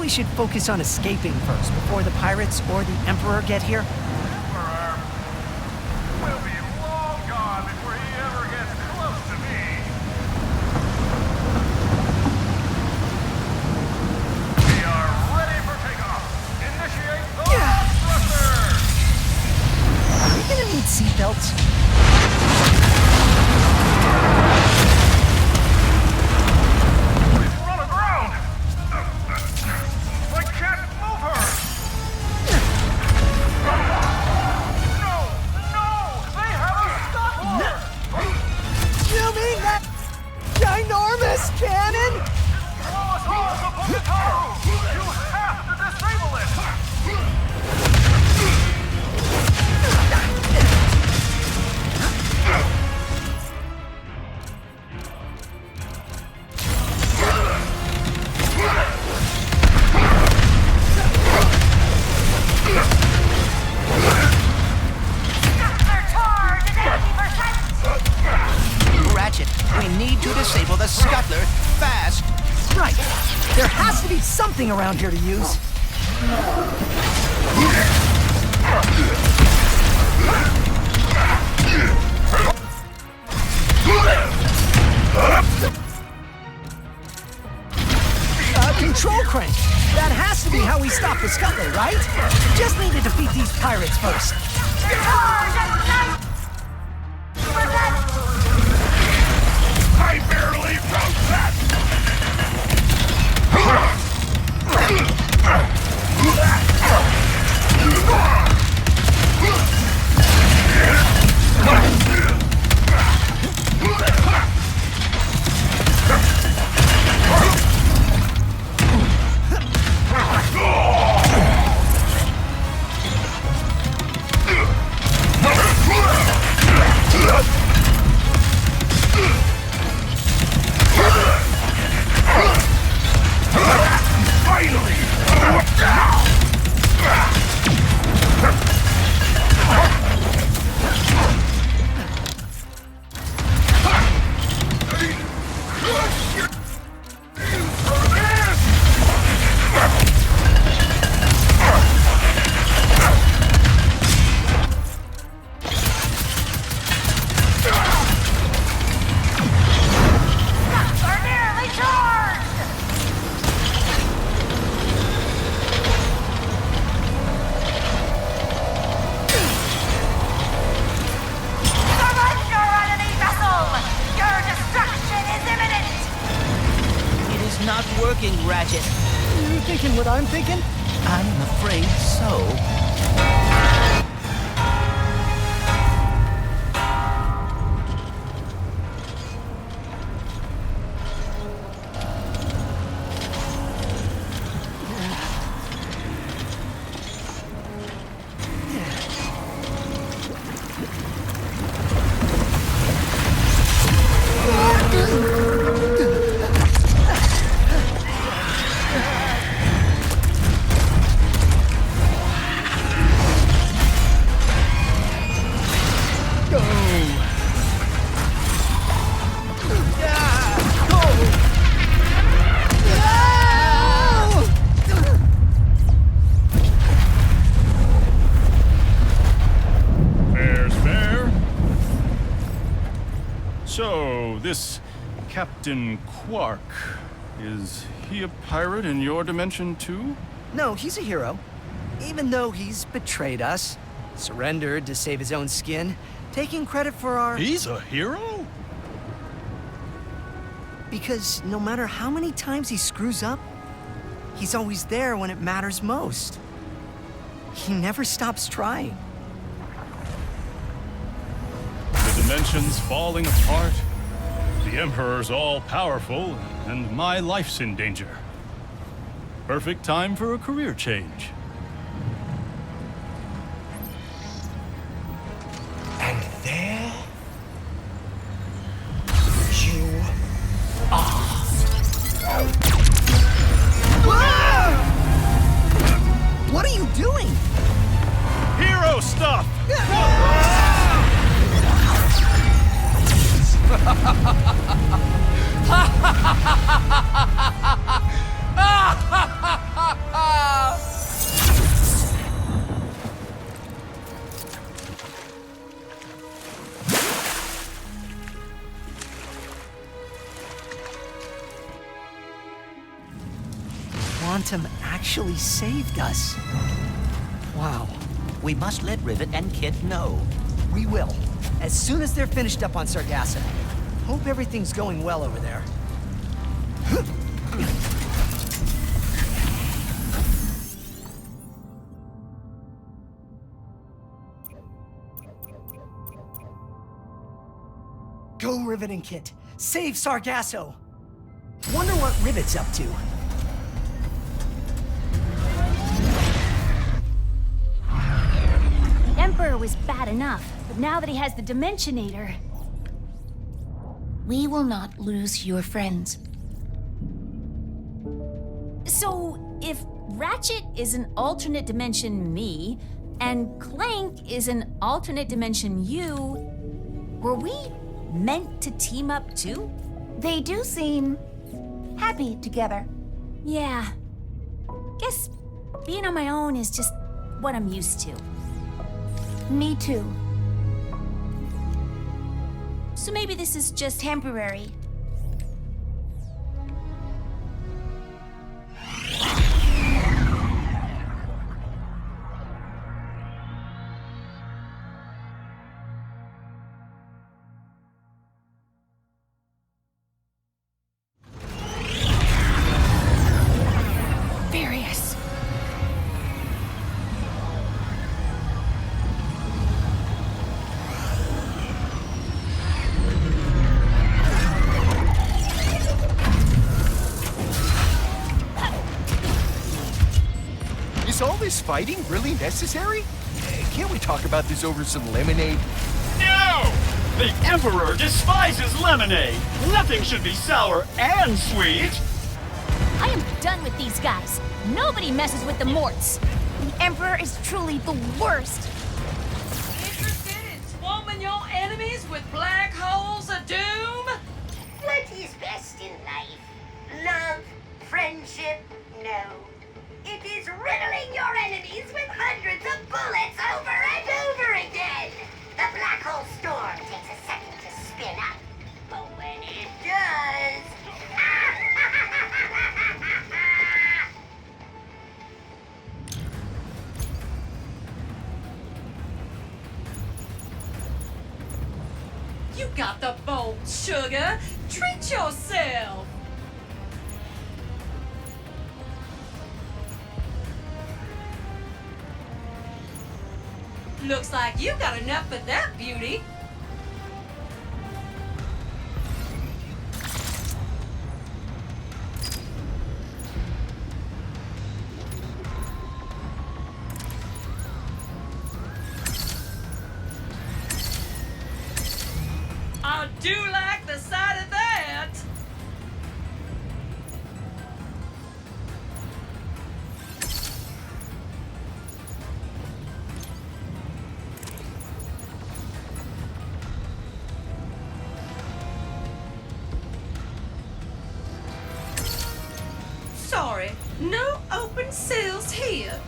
we should focus on escaping first before the pirates or the Emperor get here? We'll be long gone before he ever gets close to me. We are ready for takeoff. Initiate the thruster. Are we gonna need seatbelts? We've run aground. I can't move her. No! They haven't stopped her! You mean that ginormous cannon? Throw us all to Kedaro! You have to disable it! Ratchet, we need to disable the scuttler fast. Right. There has to be something around here to use. Control crank. That has to be how we stop the scuttler, right? Just need to defeat these pirates first. I barely broke that! Not working, Ratchet. You thinking what I'm thinking? I'm afraid so. So, this Captain Quark, is he a pirate in your dimension too? No, he's a hero. Even though he's betrayed us, surrendered to save his own skin, taking credit for our... He's a hero? Because no matter how many times he screws up, he's always there when it matters most. He never stops trying. The dimension's falling apart. The Emperor's all-powerful, and my life's in danger. Perfect time for a career change. And there you are. What are you doing? Hero stuff! Phantom actually saved us. Wow. We must let Rivet and Kit know. We will. As soon as they're finished up on Sargasso. Hope everything's going well over there. Go, Rivet and Kit. Save Sargasso. Wonder what Rivet's up to. Emperor was bad enough, but now that he has the Dimensionator... We will not lose your friends. So, if Ratchet is an alternate dimension me, and Clank is an alternate dimension you, were we meant to team up too? They do seem happy together. Yeah. Guess being on my own is just what I'm used to. Me too. So maybe this is just temporary. Furious. Is all this fighting really necessary? Can't we talk about this over some lemonade? No! The Emperor despises lemonade! Nothing should be sour and sweet! I am done with these guys. Nobody messes with the Morts. The Emperor is truly the worst. Interested in swarming your enemies with black holes of doom? What is best in life? Love? Friendship? No. It is riddling your enemies with hundreds of bullets over and over again! The black hole storm takes a second to spin up, but when it does... You got the bolt, sugar. Treat yourself. Looks like you got enough of that beauty. I do like the sight of that. Sorry, no open sales here.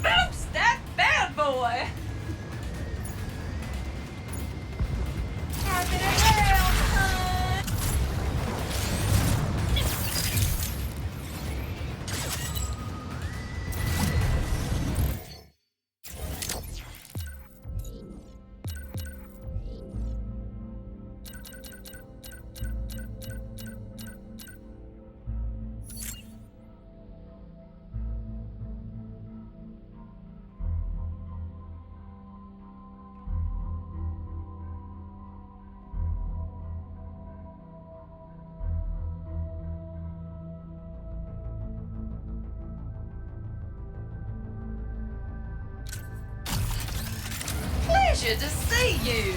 Bounce that bad boy! Happy to help, hun. Pleasure to see you.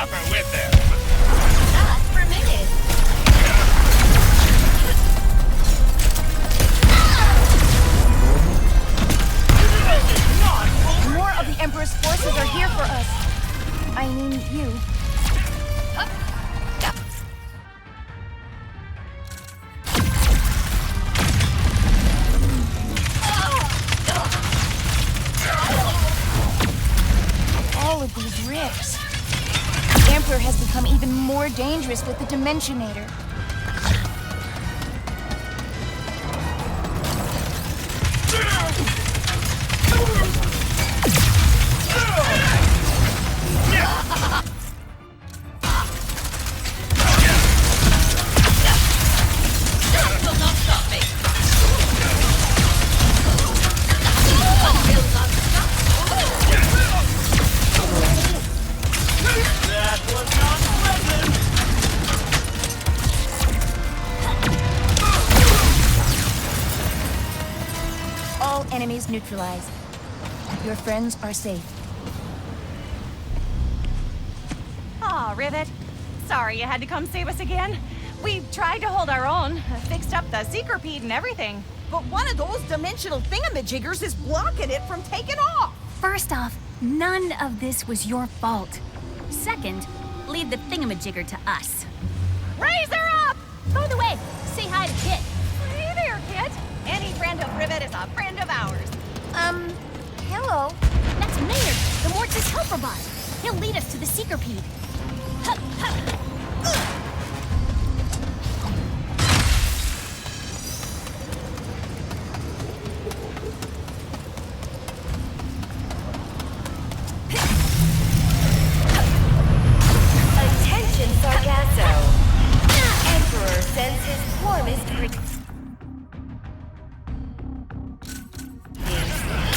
chopper with them. Not permitted. More of the Emperor's forces are here for us. I mean, you. All of these rifts. The Emperor has become even more dangerous with the Dimensionator. Enemies neutralized. Your friends are safe. Aw, Rivet. Sorry you had to come save us again. We tried to hold our own, fixed up the Seekerpede and everything. But one of those dimensional thingamajiggers is blocking it from taking off! First off, none of this was your fault. Second, leave the thingamajigger to us. Raise her up! By the way, say hi to Kit. Hey there, Kit. Any friend of Rivet is a friend of ours. Hello. That's Maynard, the Mortis helper bot. He'll lead us to the Seekerpede. Hup, hup. Attention, Sargasso. Emperor sends his warmest greetings.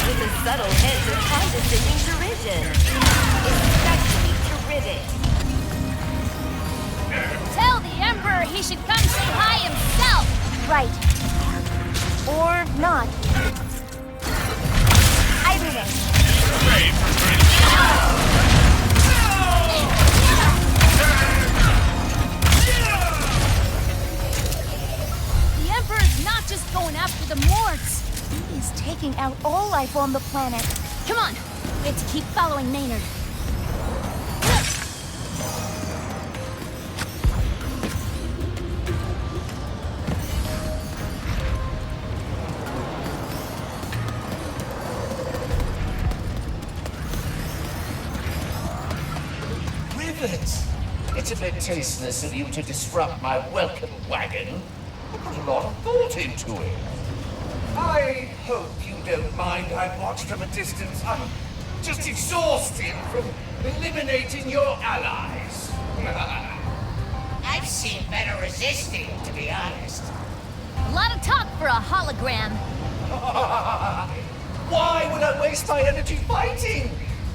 With a subtle hint of condescending derision, especially to Rivet. Tell the Emperor he should come say hi himself. Right. Or not. Either way. The Emperor's not just going after the Morts. He's taking out all life on the planet. Come on, we have to keep following Maynard. Rivet! It's a bit tasteless of you to disrupt my welcome wagon. I put a lot of thought into it. I hope you don't mind I've watched from a distance. I'm just exhausted from eliminating your allies. I've seen better resisting, to be honest. A lot of talk for a hologram. Why would I waste my energy fighting?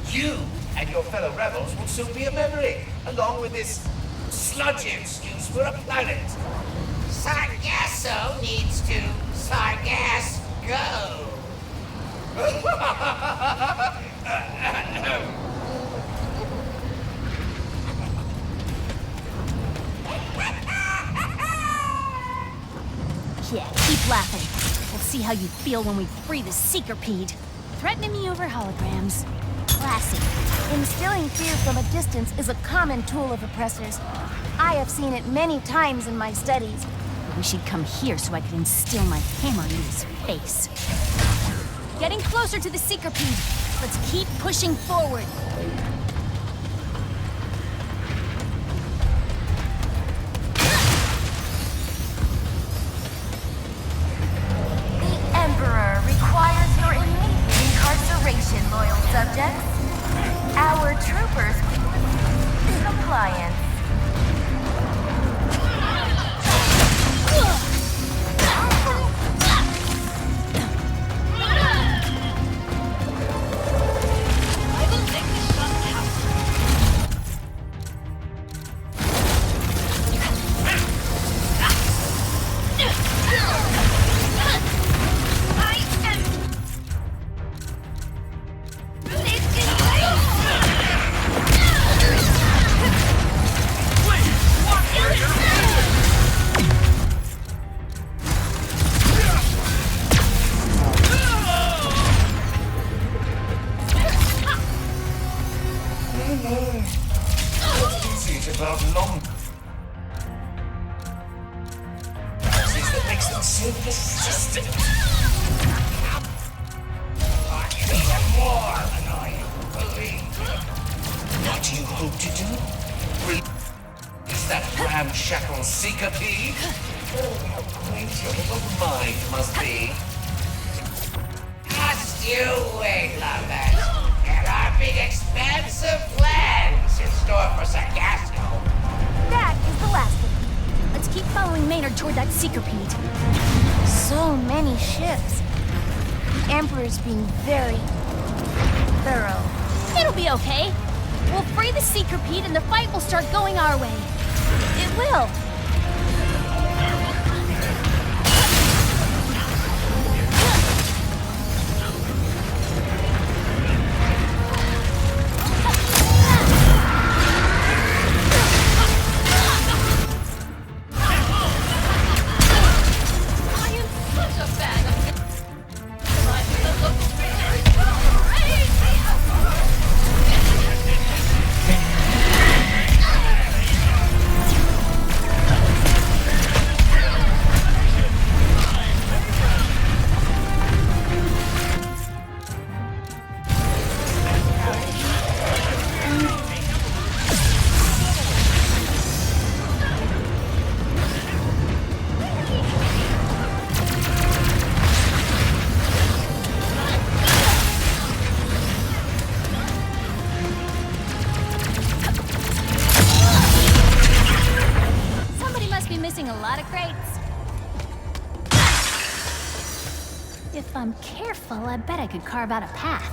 You and your fellow rebels will soon be a memory, along with this sludgy excuse for a planet. Sargasso needs to Sargass go. Yeah, keep laughing. We'll see how you feel when we free the Seekerpede. Threatening me over holograms. Classy. Instilling fear from a distance is a common tool of oppressors. I have seen it many times in my studies. I wish he'd come here so I could instill my hammer into his face. Getting closer to the Seekerpede. Let's keep pushing forward. The Emperor requires your immediate incarceration, loyal subjects. Our troopers compliance. What is it about Lombax that makes them so persistent? I feel them more than I believe. What do you hope to do? Is that ramshackle Zurkie? Oh, how great your little mind must be. Just you wait, Lombax. There are big, expansive plans in store for Sargasso. That is the last one. Let's keep following Maynard toward that Zurkie. So many ships. The Emperor's being very thorough. It'll be okay. We'll free the Zurkie and the fight will start going our way. It will. If I'm careful, I bet I could carve out a path.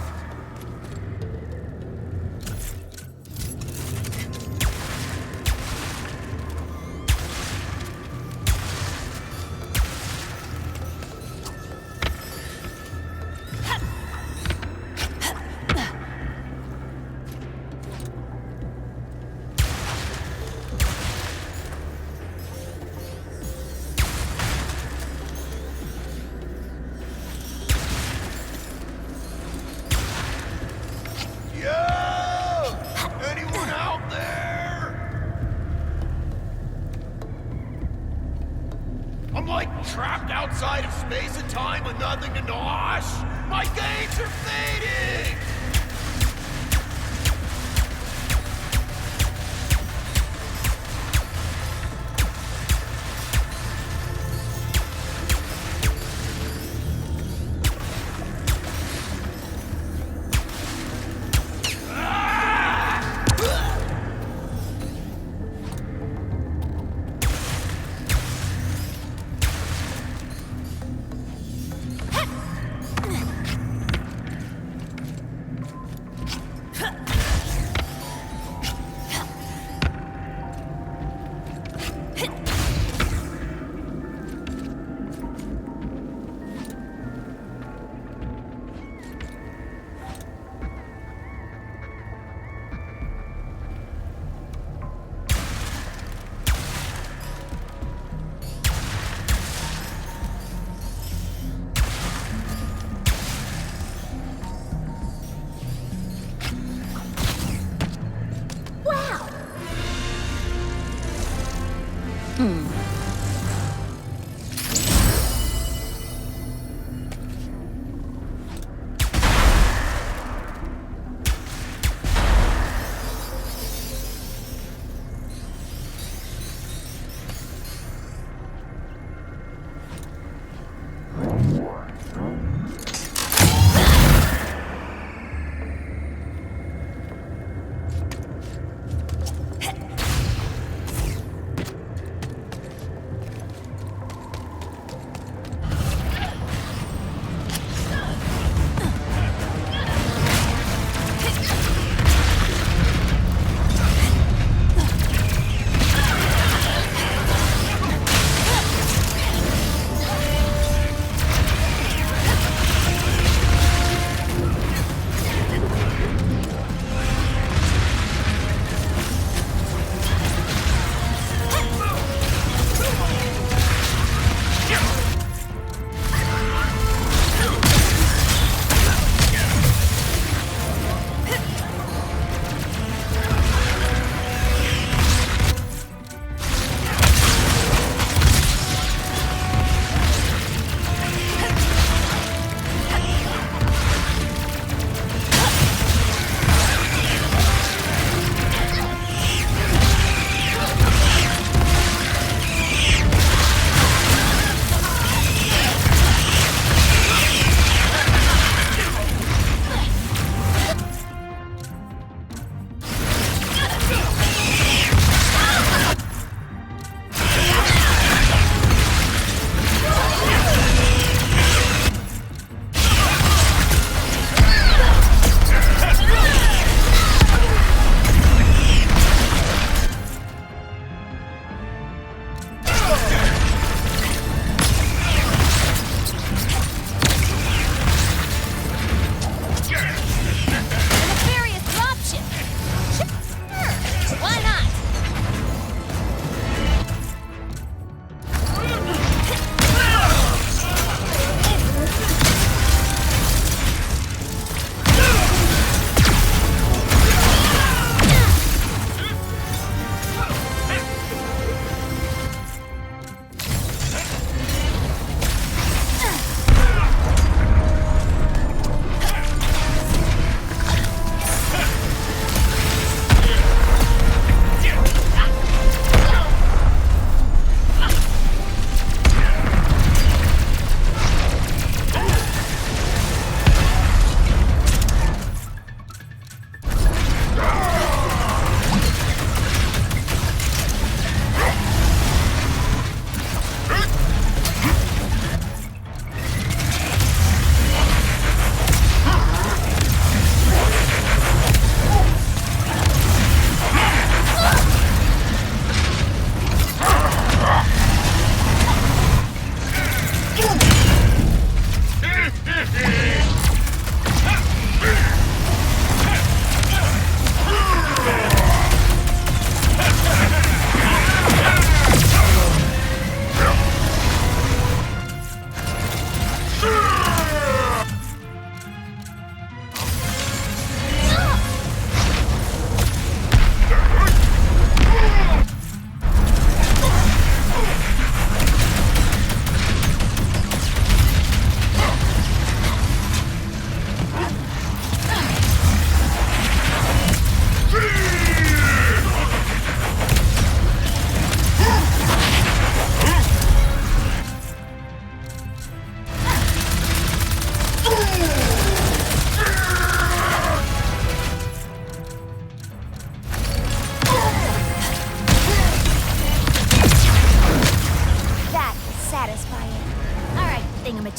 Trapped outside of space and time with nothing to nosh? My gains are fading!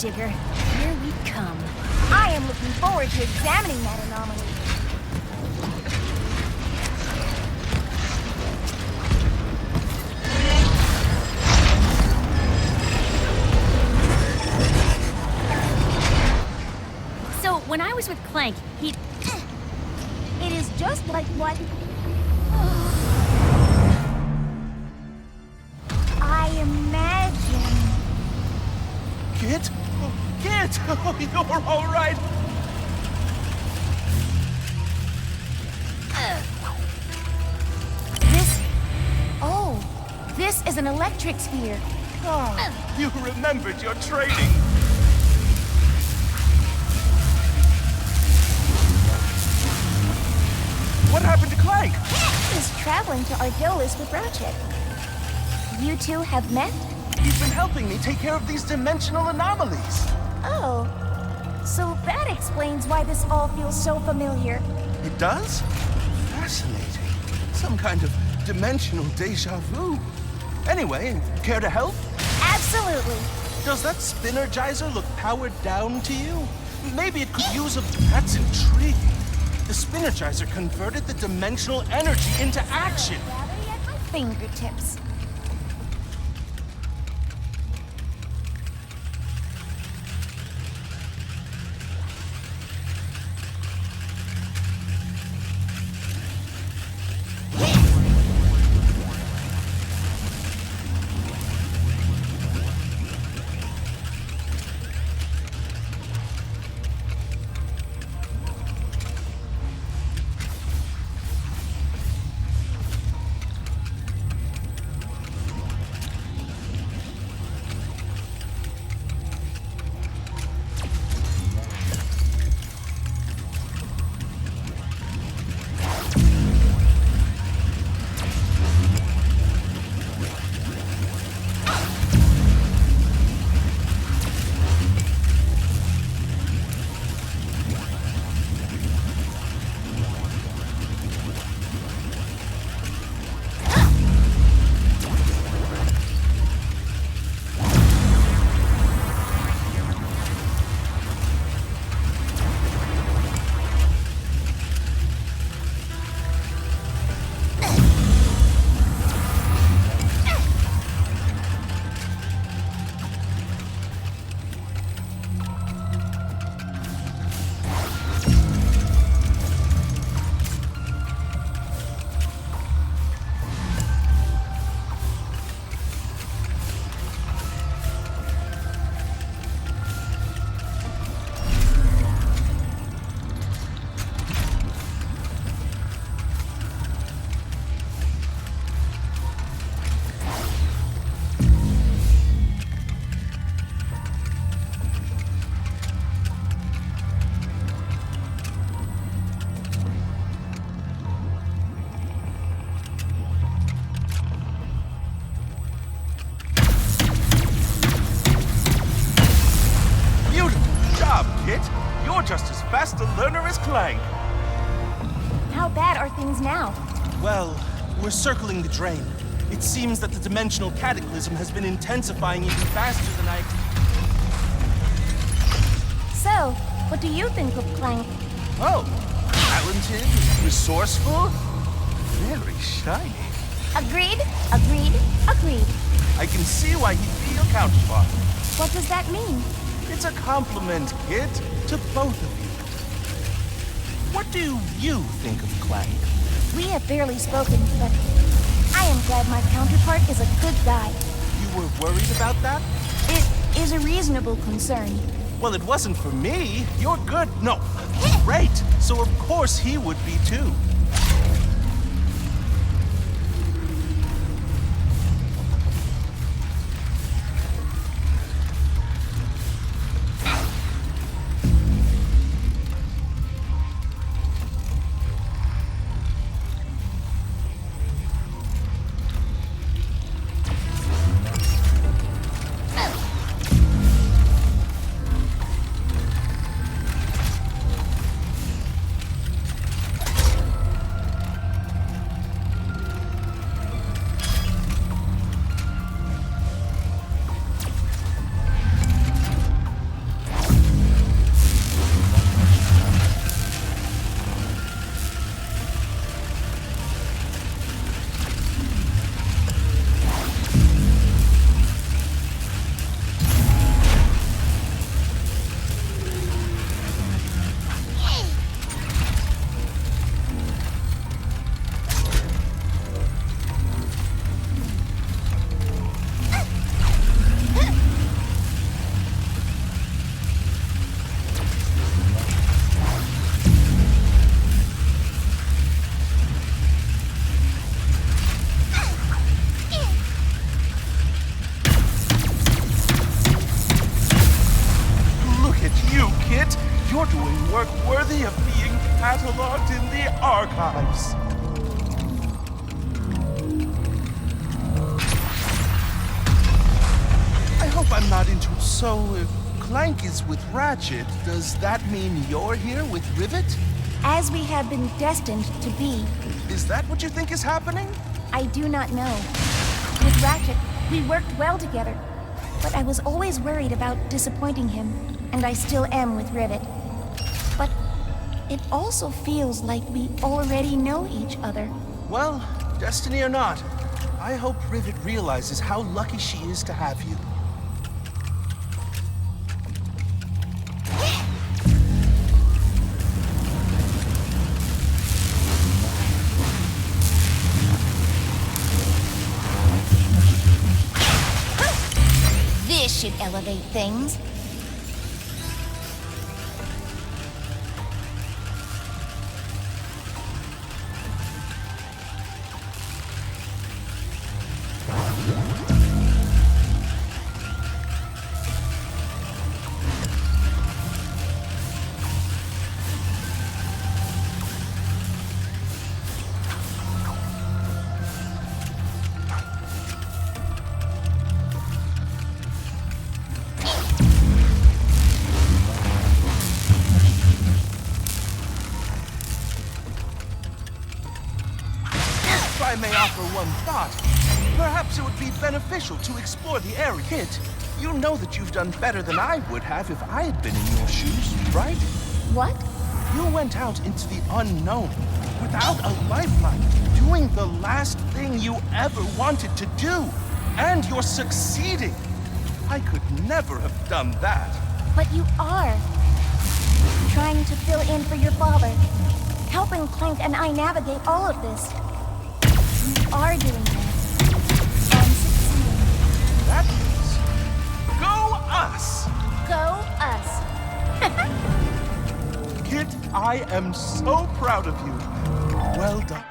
Jigger. Here we come. I am looking forward to examining that anomaly. So, when I was with Clank, he... It is just like what... I imagine. Kid? Oh, Kid! Oh, you're all right. This is an electric sphere. Oh, you remembered your training. What happened to Clank? He's traveling to Argolis with Ratchet. You two have met? He's been helping me take care of these dimensional anomalies. Oh. So that explains why this all feels so familiar. It does? Fascinating. Some kind of dimensional deja vu. Anyway, care to help? Absolutely. Does that Spinnergizer look powered down to you? Maybe it could use a... That's intriguing. The Spinnergizer converted the dimensional energy into action. Gravity at my fingertips. You're just as fast a learner as Clank. How bad are things now? Well, we're circling the drain. It seems that the dimensional cataclysm has been intensifying even faster than I... So, what do you think of Clank? Oh, talented, resourceful, very shiny. Agreed, agreed, agreed. I can see why he'd be your counterpart. What does that mean? It's a compliment, kid, to both of you. What do you think of Clank? We have barely spoken, but I am glad my counterpart is a good guy. You were worried about that? It is a reasonable concern. Well, it wasn't for me. You're good. No, great. So of course he would be too. archives. I hope I'm not into... So, if Clank is with Ratchet, does that mean you're here with Rivet? As we have been destined to be. Is that what you think is happening? I do not know. With Ratchet, we worked well together. But I was always worried about disappointing him, and I still am with Rivet. But it also feels like we already know each other. Well, destiny or not, I hope Rivet realizes how lucky she is to have you. This should elevate things. If I may offer one thought, perhaps it would be beneficial to explore the area. Kit, you know that you've done better than I would have if I had been in your shoes, right? What? You went out into the unknown without a lifeline, doing the last thing you ever wanted to do, and you're succeeding. I could never have done that. But you are. Trying to fill in for your father. Helping Clank and I navigate all of this. You are doing that. And succeeding. That means... Go us! Go us. Kit, I am so proud of you. Well done.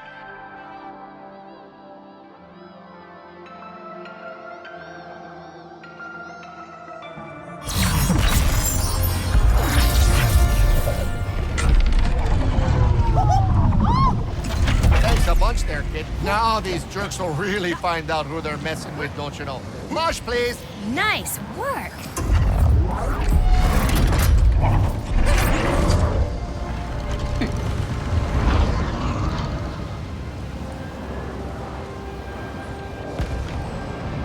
Thanks a bunch there, kid. Now these jerks will really find out who they're messing with, don't you know? Mush, please. Nice work.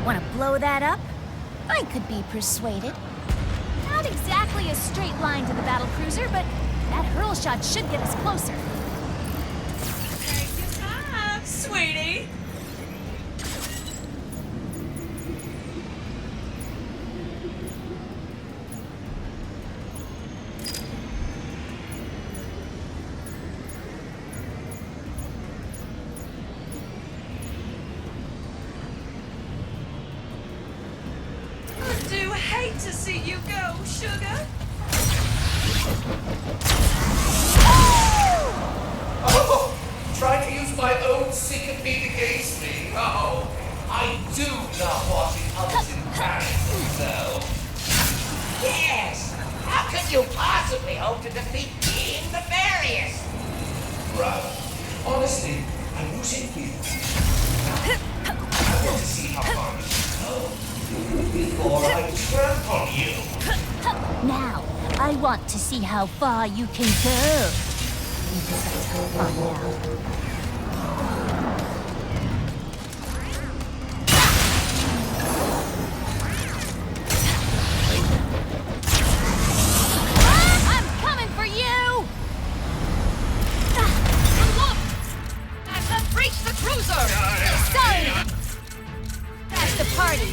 Want to blow that up? I could be persuaded. Not exactly a straight line to the battle cruiser, but that hurl shot should get us closer. Take your time, sweetie. I do hate to see you go, sugar. Oh, trying to use my own syncopede against me. Oh, I do love watching others in Paris, though. Yes! How could you possibly hope to defeat King Nefarious? Right. Honestly, I'm losing faith. I want to see how far you can go before I tramp on you. Now, I want to see how far you can go. Because that's how far now. I'm coming for you! Look! And then breach the cruiser! Sorry! That's the party!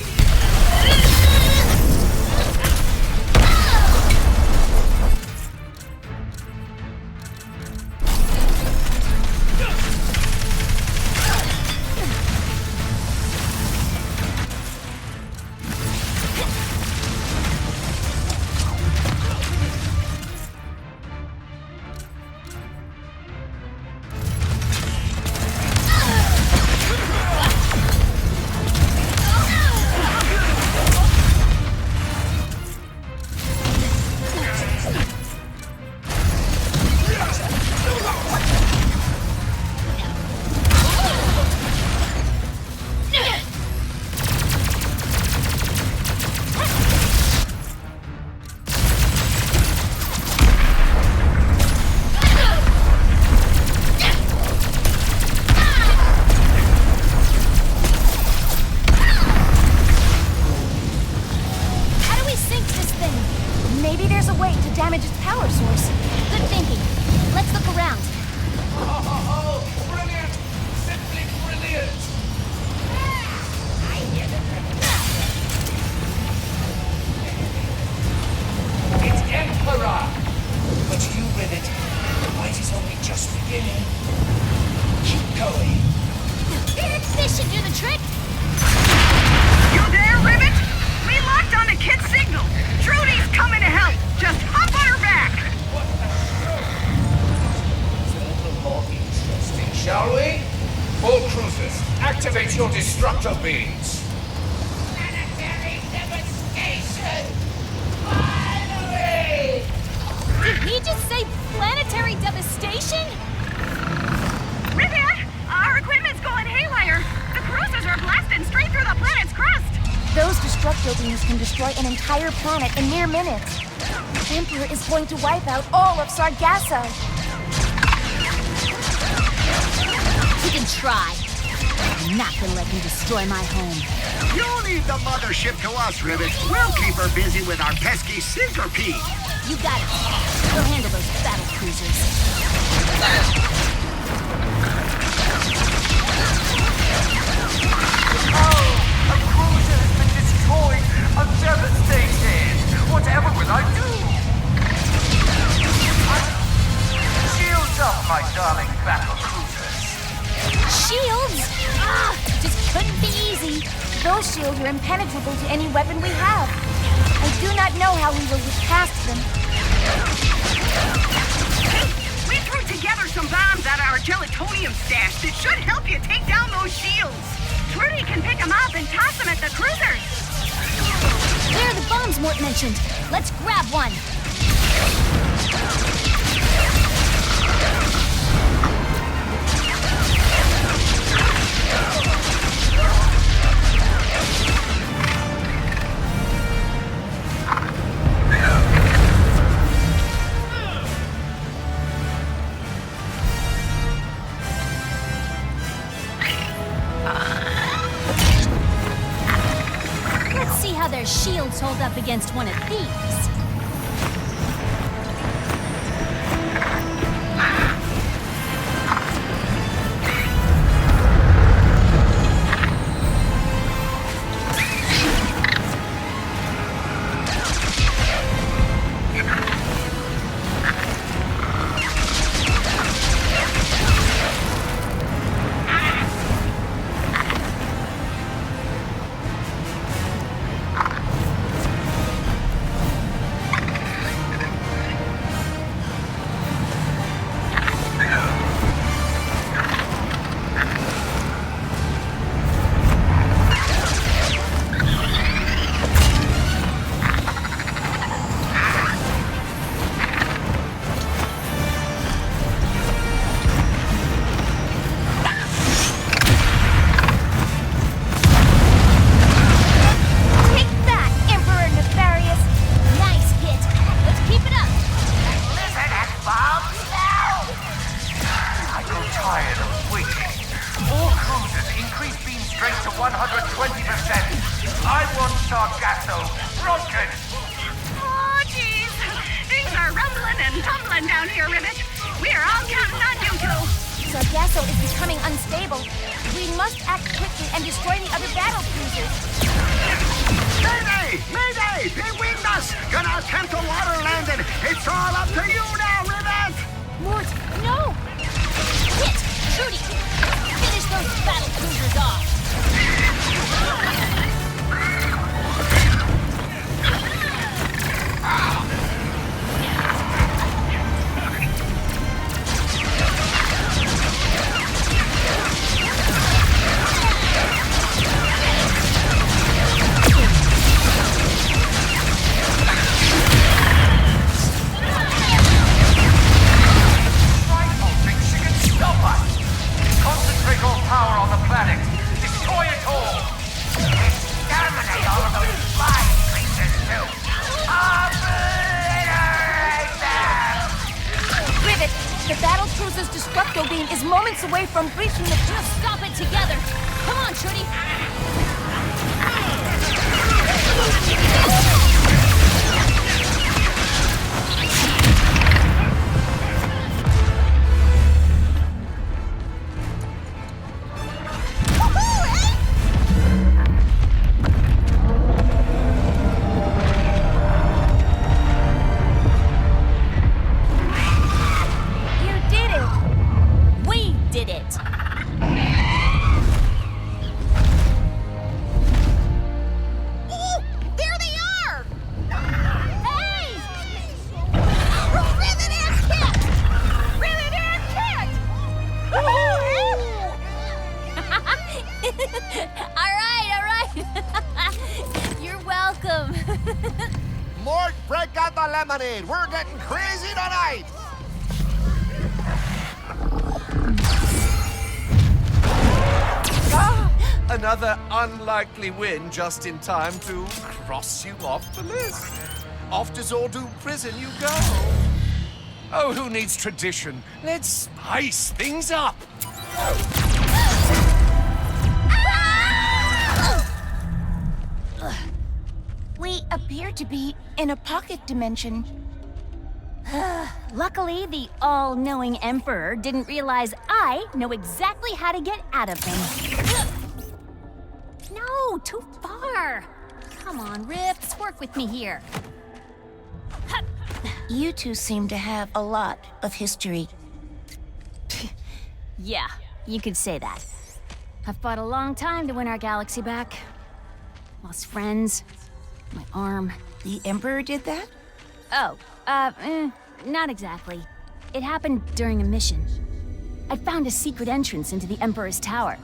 This should do the trick. You there, Rivet? We locked on the kid's signal. Trudy's coming to help. Just hop on her back. Interesting, shall we? All cruisers, activate your destructor beams. Planetary devastation! Finally! Did he just say planetary devastation? Rivet, our equipment's going haywire. The cruisers are blasting straight through the planet's crust. Those destructo beams can destroy an entire planet in mere minutes. The Emperor is going to wipe out all of Sargasso. He can try. I'm not gonna let him destroy my home. You leave the mothership to us, Rivet. We'll keep her busy with our pesky Zurkie. You got it. We'll handle those battle cruisers. A cruiser has been destroyed. I'm devastated. Whatever will I do? Shields up, my darling battle cruisers. Shields? Ah, just couldn't be easy. Those shields are impenetrable to any weapon we have. I do not know how we will get past them. Hey, we threw together some bombs out of our gelatonium stash that should help you take down those shields. Trudy can pick them up and toss them at the cruisers. There are the bombs Mort mentioned. Let's grab one. Let's see how their shields hold up against one of these. Sargasso broken! Oh, jeez. Things are rumbling and tumbling down here, Rivet. We're all counting on you two. Sargasso is becoming unstable. We must act quickly and destroy the other battle cruisers. Mayday! Mayday! They winged us! Gonna attempt a water landing! It's all up to you now, Rivet! Mort, no! Hit! Trudy! Finish those battle cruisers off! Concentrate all power on the planet. Destroy it all. Exterminate all of those flying creatures, too. Obliterate them! Rivet, the battle cruiser's destructo beam is moments away from breaching the... Just stop it together! Come on, Trudy! All right. You're welcome. Mort, break out the lemonade. We're getting crazy tonight. Another unlikely win just in time to cross you off the list. Off to Zordoom prison you go. Oh, who needs tradition? Let's spice things up. We appear to be in a pocket dimension. Luckily, the all-knowing Emperor didn't realize I know exactly how to get out of him. No, too far. Come on, Rift, work with me here. You two seem to have a lot of history. Yeah, you could say that. I've fought a long time to win our galaxy back. Lost friends, my arm. The Emperor did that? Oh, not exactly. It happened during a mission. I'd found a secret entrance into the Emperor's tower.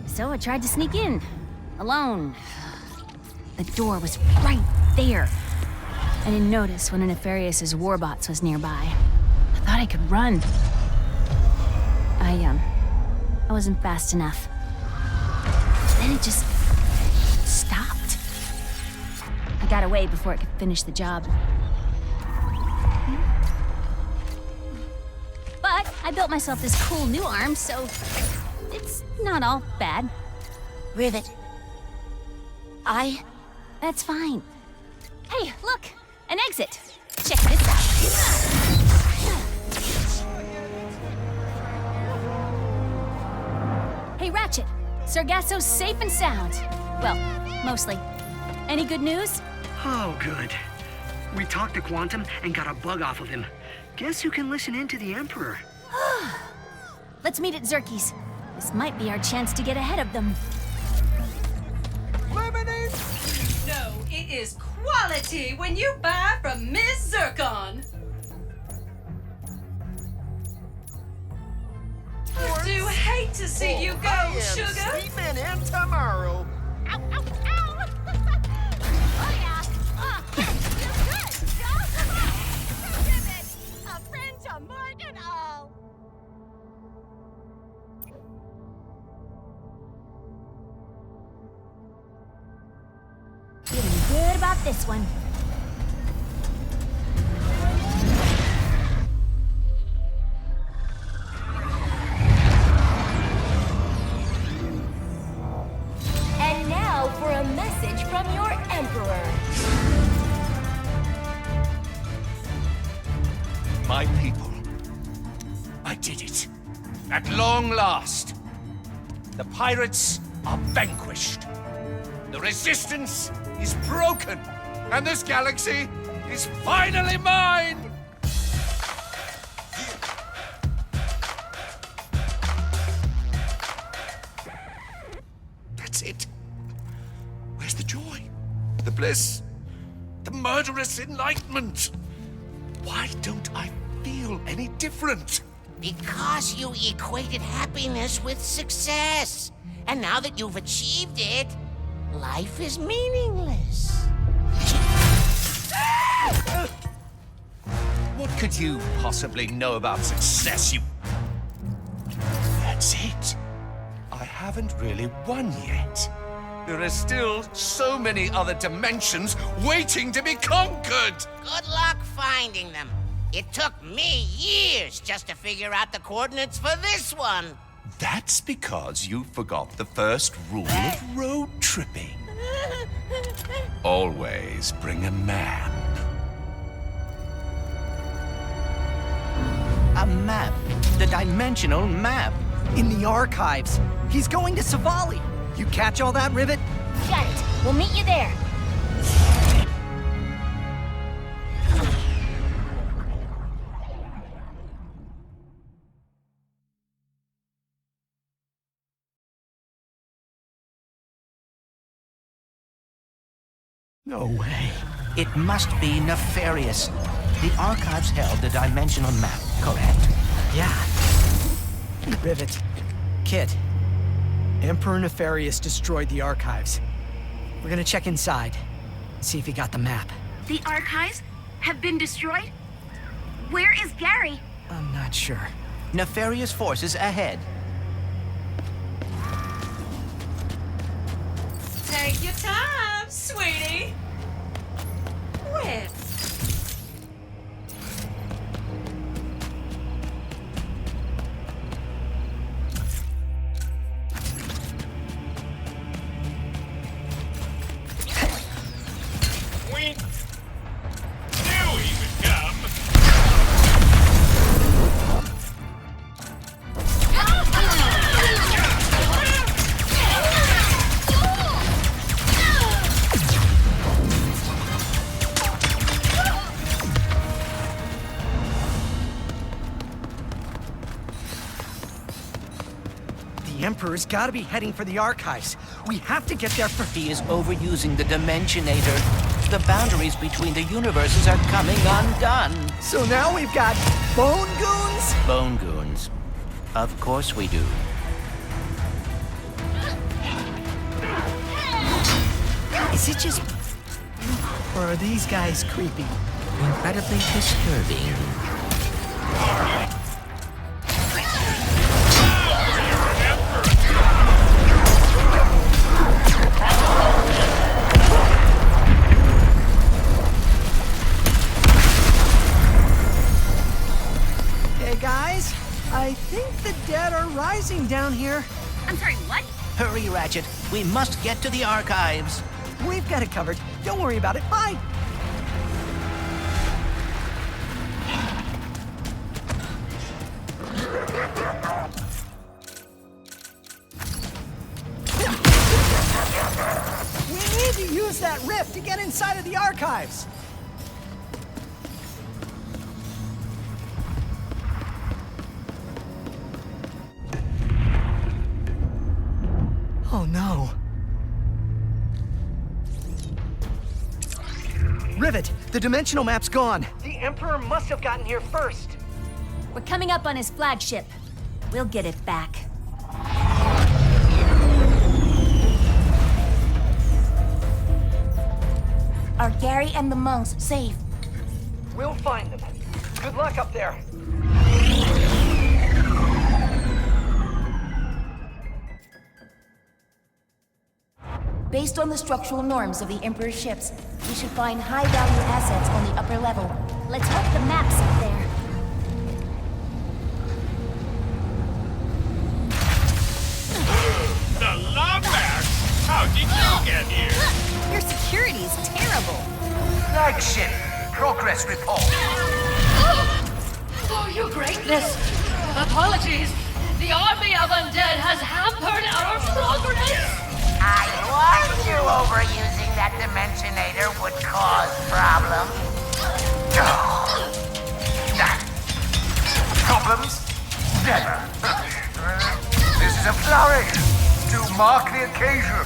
So I tried to sneak in, alone. The door was right there. I didn't notice one of Nefarious' warbots was nearby. I thought I could run. I wasn't fast enough. Then it just stopped. I got away before it could finish the job. But I built myself this cool new arm, so it's not all bad. Rivet. That's fine. Hey, look! An exit! Check this out. Hey, Ratchet! Sargasso's safe and sound. Well, mostly. Any good news? Oh, good. We talked to Quantum and got a bug off of him. Guess who can listen in to the Emperor? Let's meet at Zurkie's. This might be our chance to get ahead of them. Lemonade? No, it is quality when you buy from Miss Zircon. I do hate to see you go, sugar. Sleeping in tomorrow. Ow, ow, ow! Oh, yeah. Oh, you're good. Rivet, a friend to Mort and all. Feeling good about this one. And now for a message from your Emperor. My people, I did it. At long last. The pirates are vanquished. The resistance is broken. And this galaxy is finally mine! That's it. Where's the joy? The bliss? The murderous enlightenment? Why don't I feel any different? Because you equated happiness with success. And now that you've achieved it, life is meaningless. What could you possibly know about success, you... That's it. I haven't really won yet. There are still so many other dimensions waiting to be conquered. Good luck finding them. It took me years just to figure out the coordinates for this one. That's because you forgot the first rule of road tripping. Always bring a map. A map. The dimensional map. In the archives. He's going to Savali. You catch all that, Rivet? Got it. We'll meet you there. No way. It must be Nefarious. The archives held the dimensional map, correct? Yeah. Rivet. Kit. Emperor Nefarious destroyed the archives. We're gonna check inside, see if he got the map. The archives have been destroyed? Where is Gary? I'm not sure. Nefarious forces ahead. Take your time, sweetie. Where? We knew he would come. The Emperor's gotta be heading for the archives. We have to get there for... He is overusing the Dimensionator. The boundaries between the universes are coming undone. So now we've got Bone Goons? Bone Goons. Of course we do. Is it just... Or are these guys creepy? Incredibly disturbing. Hey guys, I think the dead are rising down here. I'm sorry, what? Hurry, Ratchet. We must get to the archives. We've got it covered. Don't worry about it. Bye! We need to use that rift to get inside of the archives! Oh no. Rivet, the dimensional map's gone. The Emperor must have gotten here first. We're coming up on his flagship. We'll get it back. Are Gary and the monks safe? We'll find them. Good luck up there. Based on the structural norms of the Emperor's ships, we should find high-value assets on the upper level. Let's hope the map's up there. The Lombax? How did you get here? Your security's terrible. Flagship, progress report. Oh, your greatness! Apologies. The army of undead has hampered our progress. I warned you overusing that Dimensionator would cause problems. Problems? Never. This is a flourish to mark the occasion.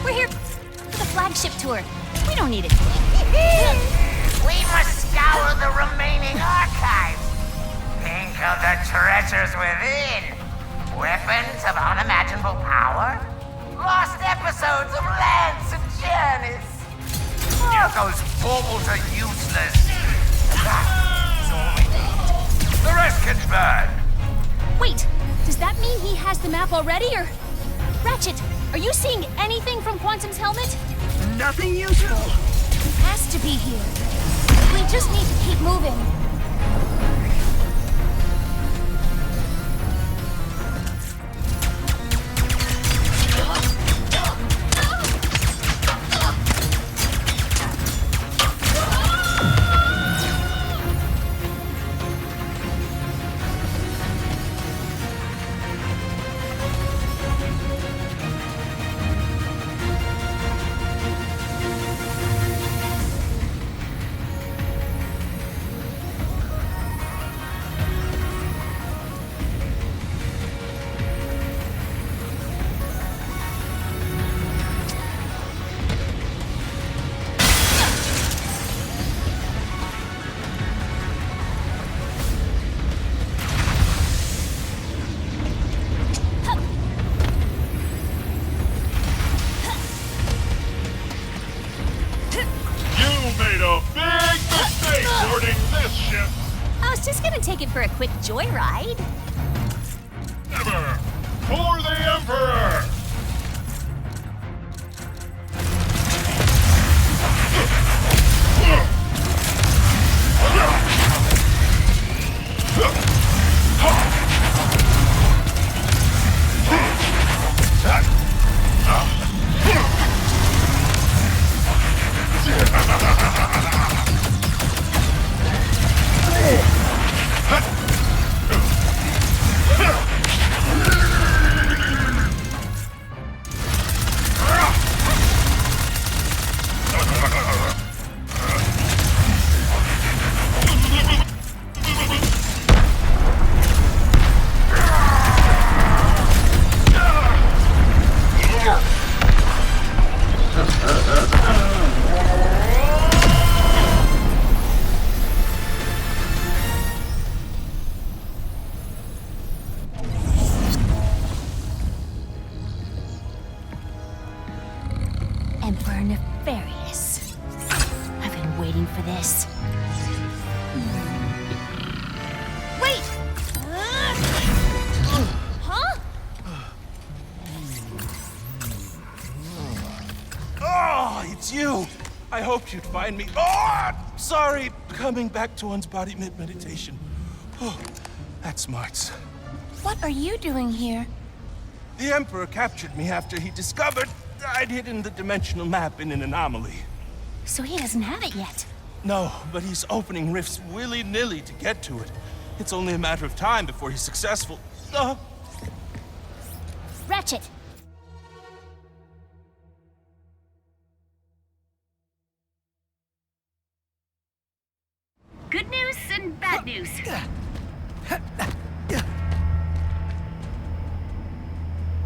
We're here for the flagship tour. We don't need it. We must scour the remaining archives. Think of the treasures within. Weapons of unimaginable power. Lost episodes of Lands and Journeys. Those baubles are useless. That's all we need. The rest can burn. Wait, does that mean he has the map already, or... Ratchet, are you seeing anything from Quantum's helmet? Nothing useful. He has to be here. We just need to keep moving. boarding this ship. I was just gonna take it for a quick joyride. Never. For the Emperor! Emperor Nefarious. I've been waiting for this. Wait! Huh? Oh, it's you! I hoped you'd find me. Oh, sorry, coming back to one's body mid-meditation. Oh, that's smarts. What are you doing here? The Emperor captured me after he discovered I'd hidden the dimensional map in an anomaly. So he doesn't have it yet. No, but he's opening rifts willy-nilly to get to it. It's only a matter of time before he's successful. Ratchet! Good news and bad news.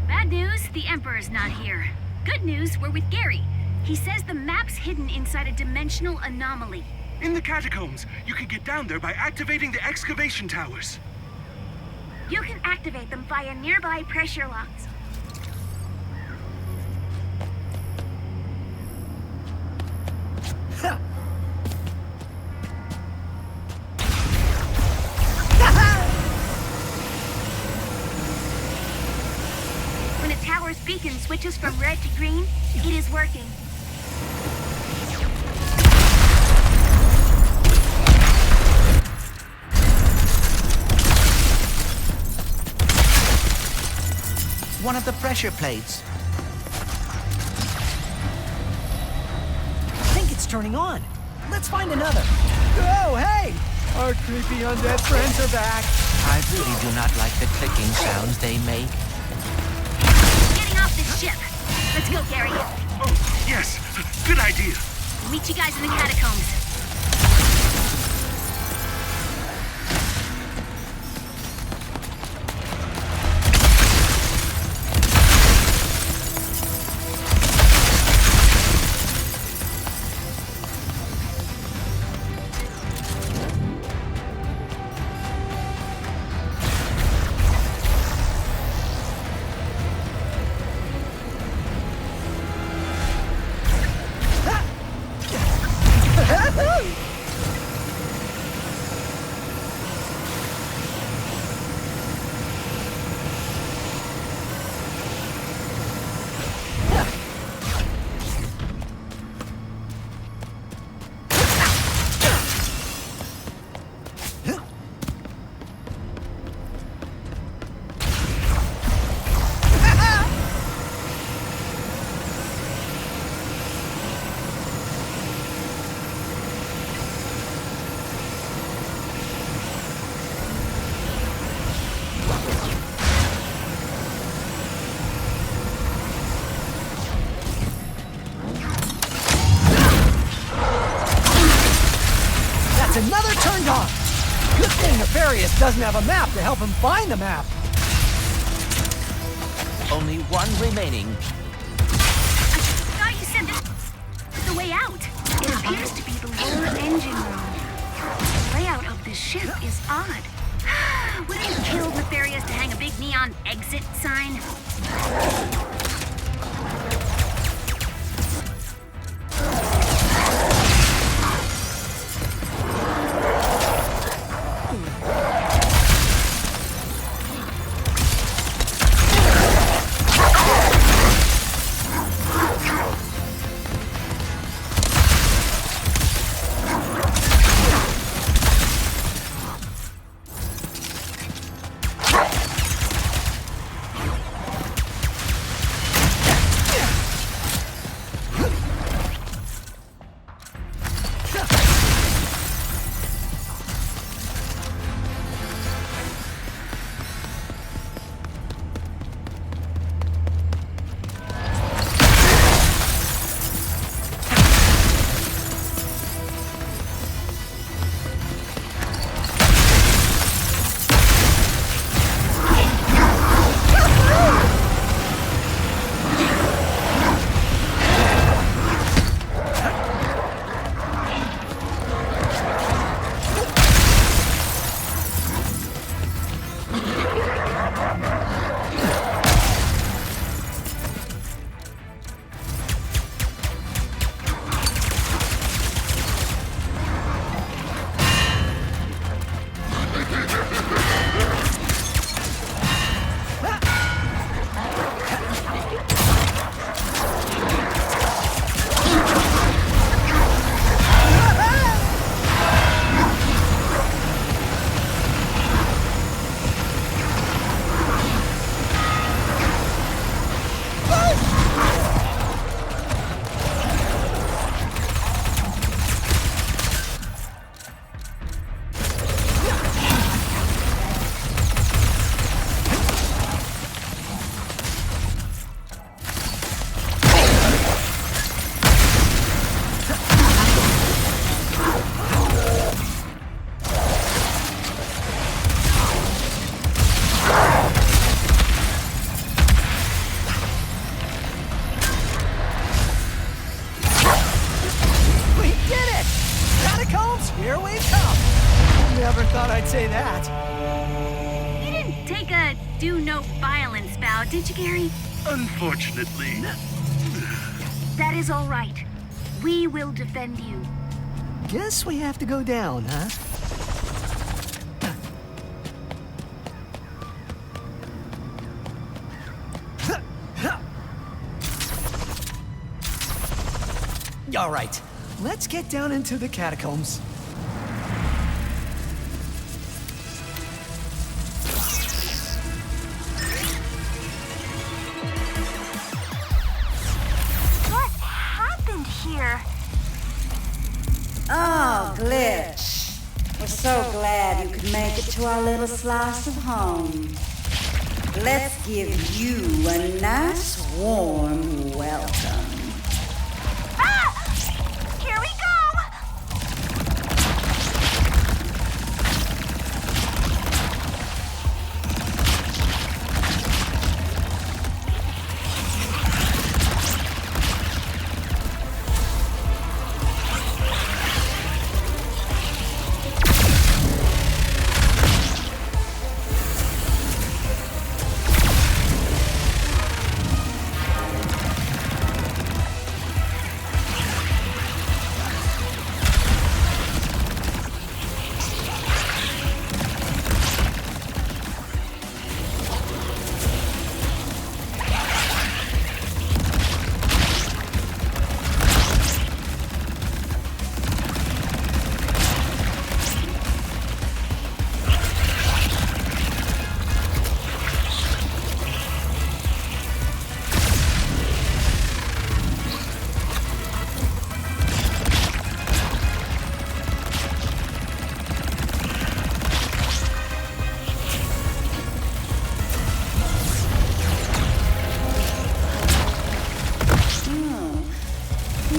Bad news, the Emperor's not here. Good news, we're with Gary. He says the map's hidden inside a dimensional anomaly. In the catacombs, you can get down there by activating the excavation towers. You can activate them via nearby pressure locks. When a tower's beacon switches from red to green, it is working. One of the pressure plates. I think it's turning on. Let's find another. Oh, hey! Our creepy undead friends are back. I really do not like the clicking sounds they make. Getting off this ship. Let's go, Gary. Oh, yes. Good idea. We'll meet you guys in the catacombs. Another turned on! Good thing Nefarious doesn't have a map to help him find the map. Only one remaining. I thought you said this was the way out. It appears to be the lower engine room. The layout of this ship is odd. Would it have killed Nefarious to hang a big neon exit sign? Here we come! Never thought I'd say that. You didn't take a do no violence vow, did you, Gary? Unfortunately. That is all right. We will defend you. Guess we have to go down, huh? All right, let's get down into the catacombs. What happened here? Oh, Glitch. We're so glad you could make it to our little slice of home. Let's give you a nice warm welcome. Here we go!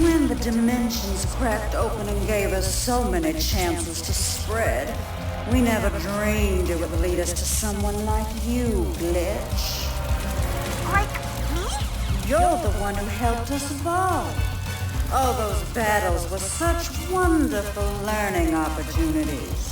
When the dimensions cracked open and gave us so many chances to spread, we never dreamed it would lead us to someone like you, Glitch. Like me? You're the one who helped us evolve. All those battles were such wonderful learning opportunities.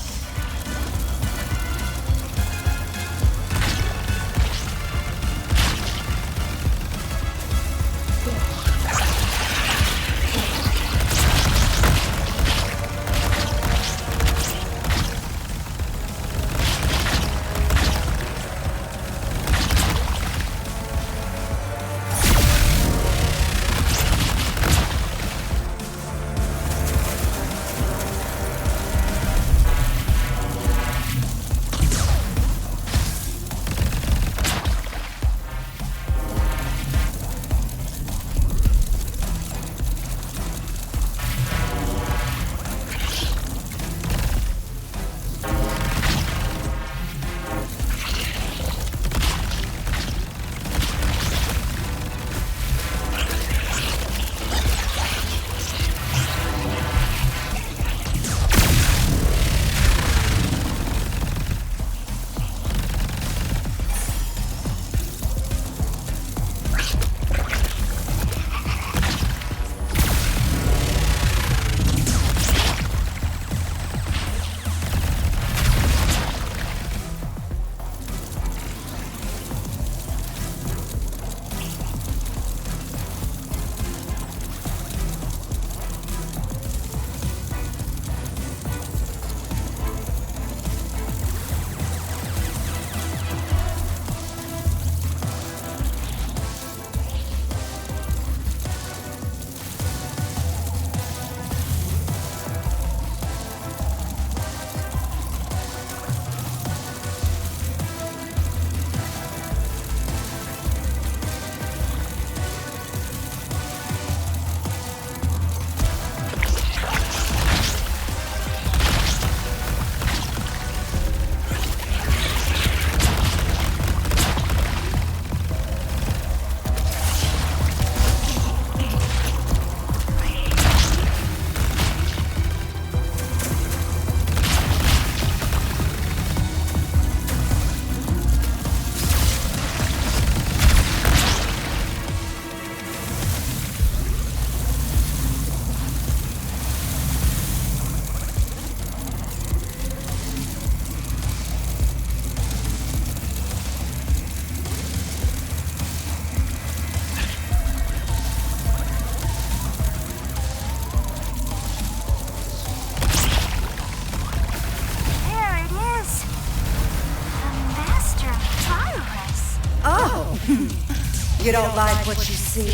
You don't like what you see?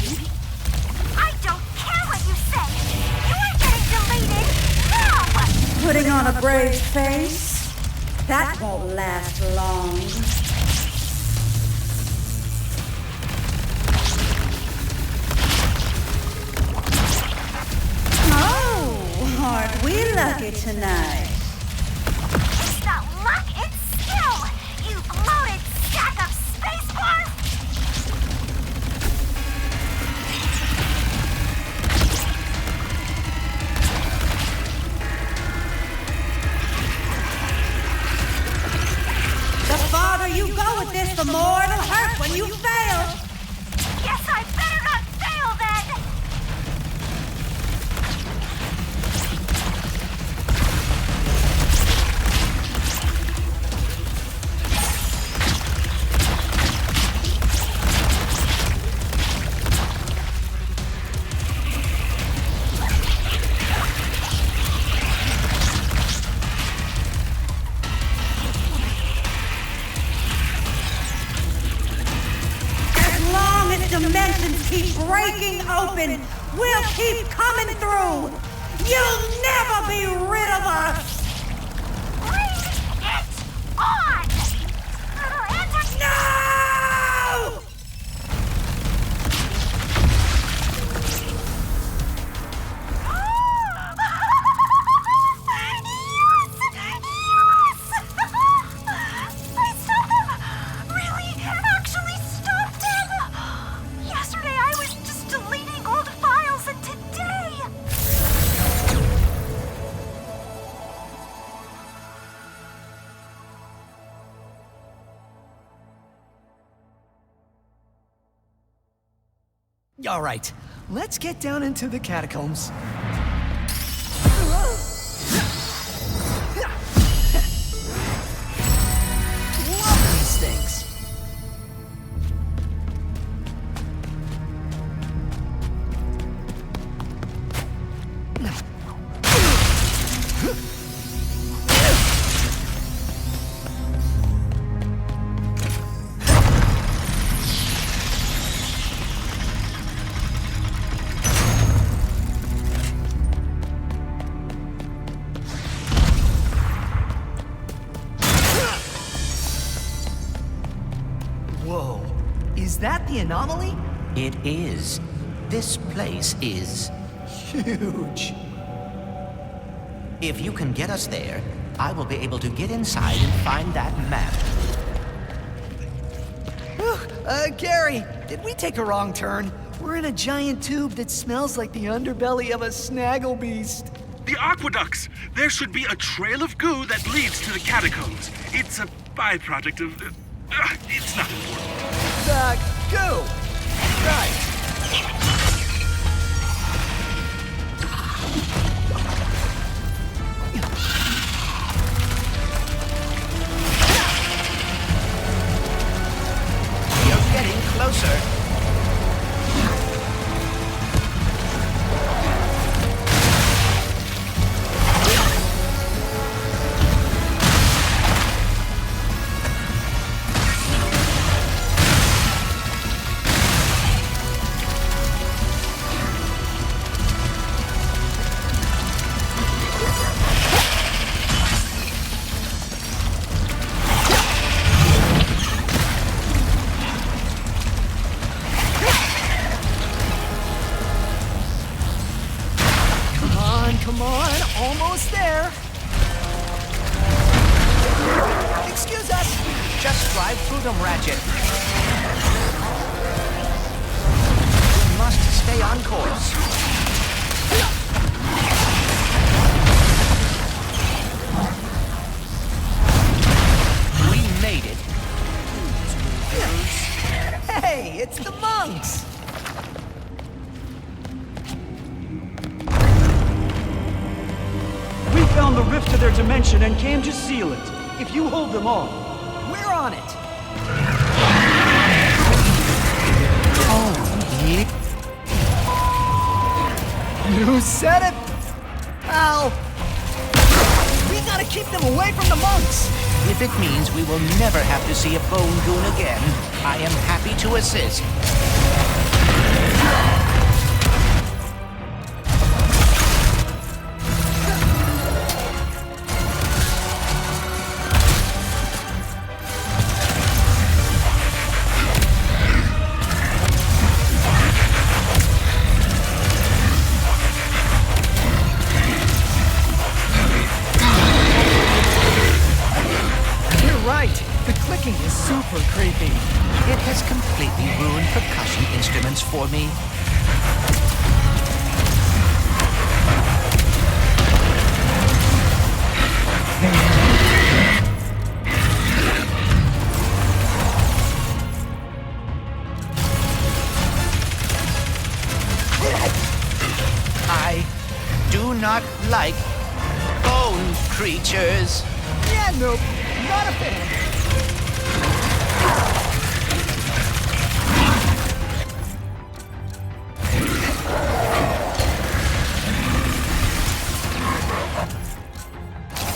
I don't care what you say! You're getting deleted now! Putting on a brave face? That won't last long. Oh, aren't we lucky tonight? It's not luck, it's skill! You bloated sack of space bars! The farther you go with this, the more it'll hurt when you fail. Guess I better not fail then! Dimensions keep breaking open. We'll keep coming through. You'll never be rid of us. Bring it on! Little No! I saw them! Really? Actually stopped him! Yesterday I was just deleting old files, and today... All right, let's get down into the catacombs. Love these things. Whoa, is that the anomaly? It is. This place is huge. If you can get us there, I will be able to get inside and find that map. Gary, did we take a wrong turn? We're in a giant tube that smells like the underbelly of a snaggle beast. The aqueducts! There should be a trail of goo that leads to the catacombs. It's a byproduct of... it's not important. The goo! Right. You're getting closer. Come on, almost there. Excuse us. Just drive through them, Ratchet. We must stay on course. We made it. Hey, it's the monks. We found the rift to their dimension and came to seal it. If you hold them off. We're on it. You said it, pal. We gotta keep them away from the monks. If it means we will never have to see a bone goon again, I am happy to assist. super creepy. It has completely ruined percussion instruments for me. I do not like bone creatures. Yeah, nope. Not a fan.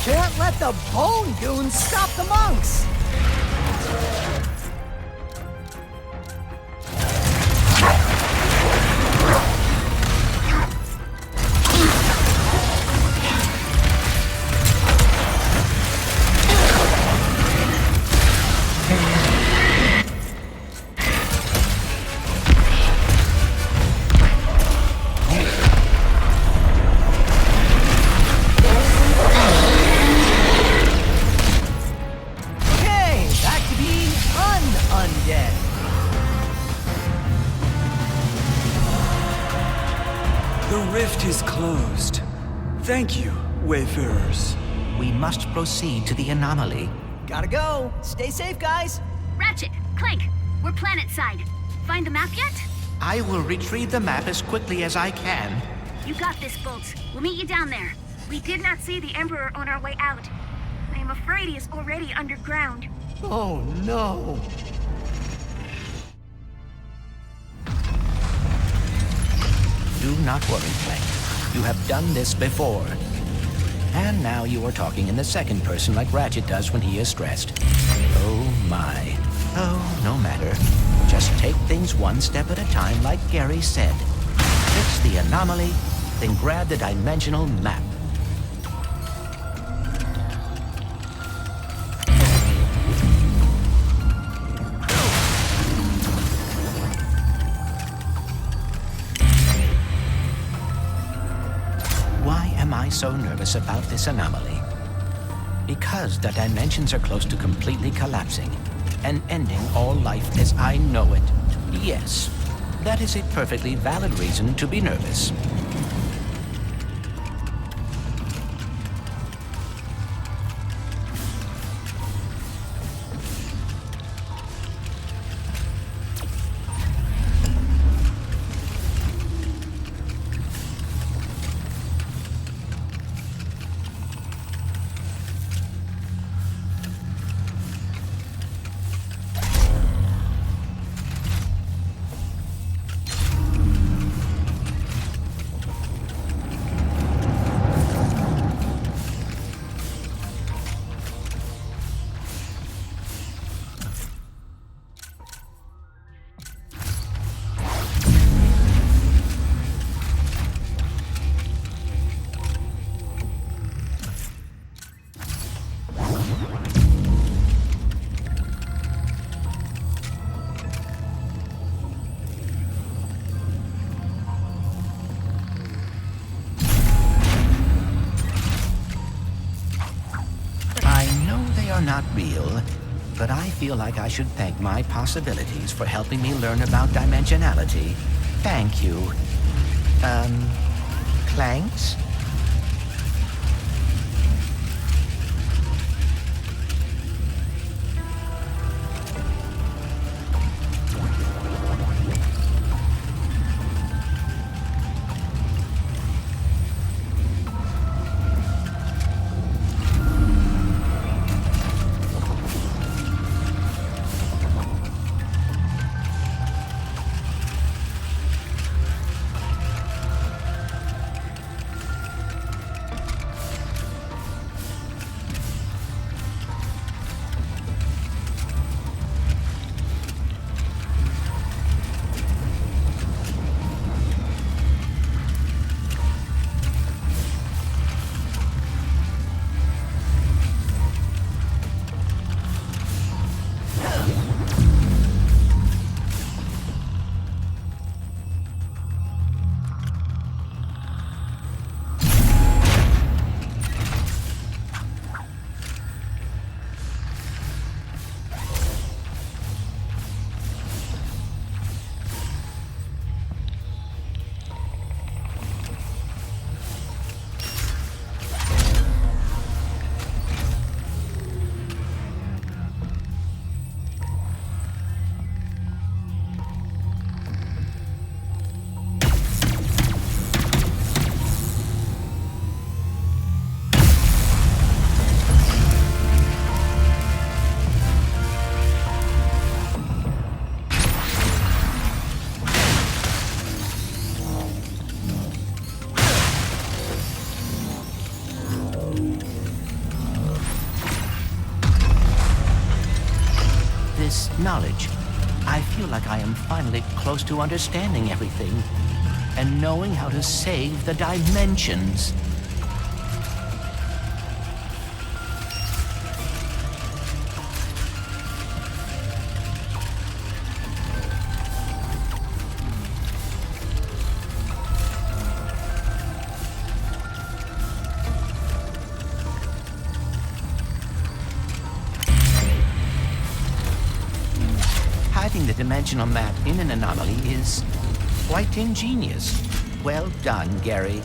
Can't let the bone goons stop the monks! Thank you, wayfarers. We must proceed to the anomaly. Gotta go. Stay safe, guys. Ratchet, Clank, we're planet side. Find the map yet? I will retrieve the map as quickly as I can. You got this, Bolt. We'll meet you down there. We did not see the Emperor on our way out. I am afraid he is already underground. Oh, no. Do not worry, Clank. You have done this before. And now you are talking in the second person like Ratchet does when he is stressed. Oh my. Oh, no matter. Just take things one step at a time like Gary said. Fix the anomaly, then grab the dimensional map. So nervous about this anomaly? Because the dimensions are close to completely collapsing and ending all life as I know it. Yes, that is a perfectly valid reason to be nervous. Not real, but I feel like I should thank my possibilities for helping me learn about dimensionality. Thank you. Clanks? this knowledge, I feel like I am finally close to understanding everything and knowing how to save the dimensions. Hiding the dimensional map in an anomaly is quite ingenious. Well done, Gary.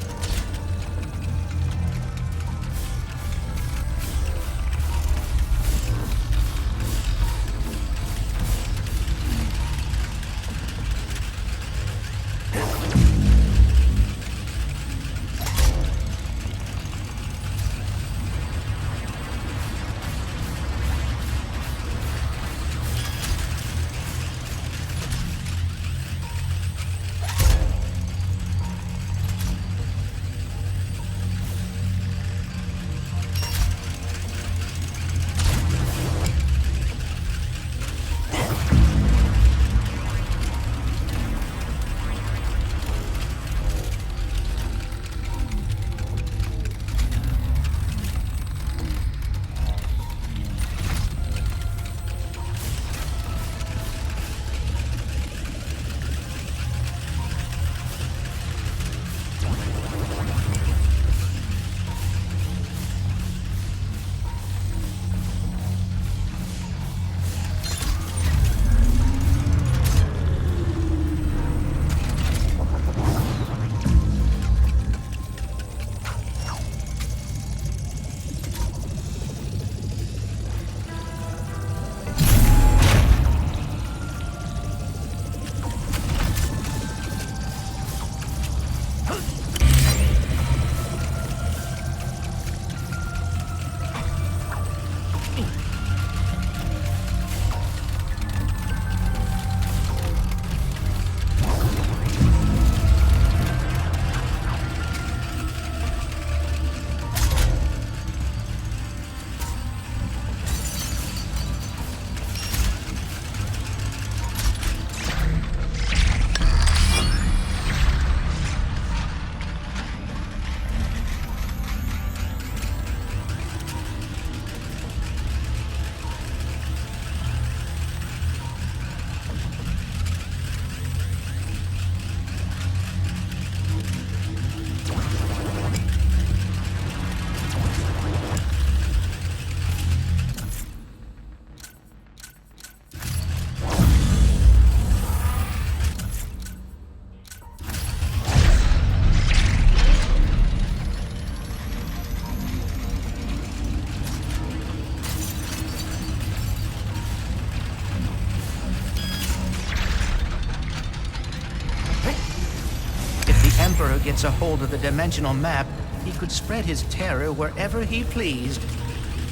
Emperor gets a hold of the dimensional map, he could spread his terror wherever he pleased.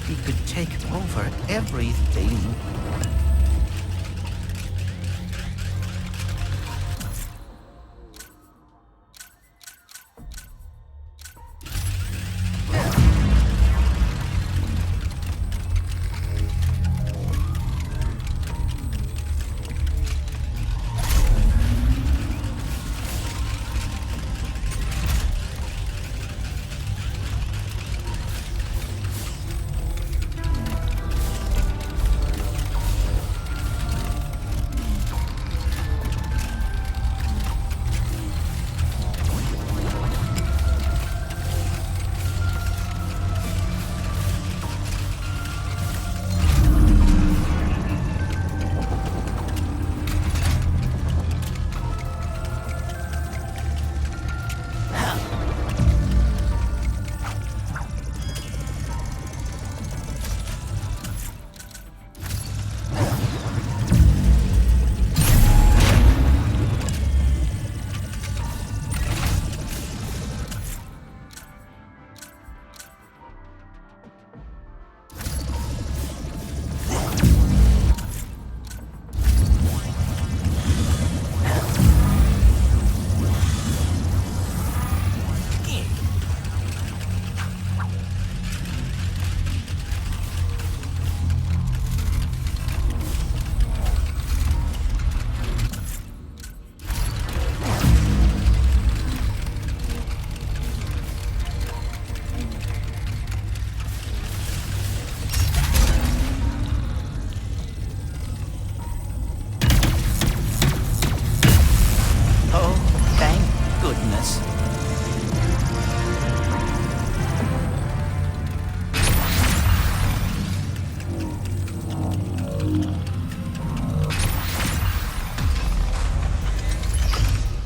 He could take over everything.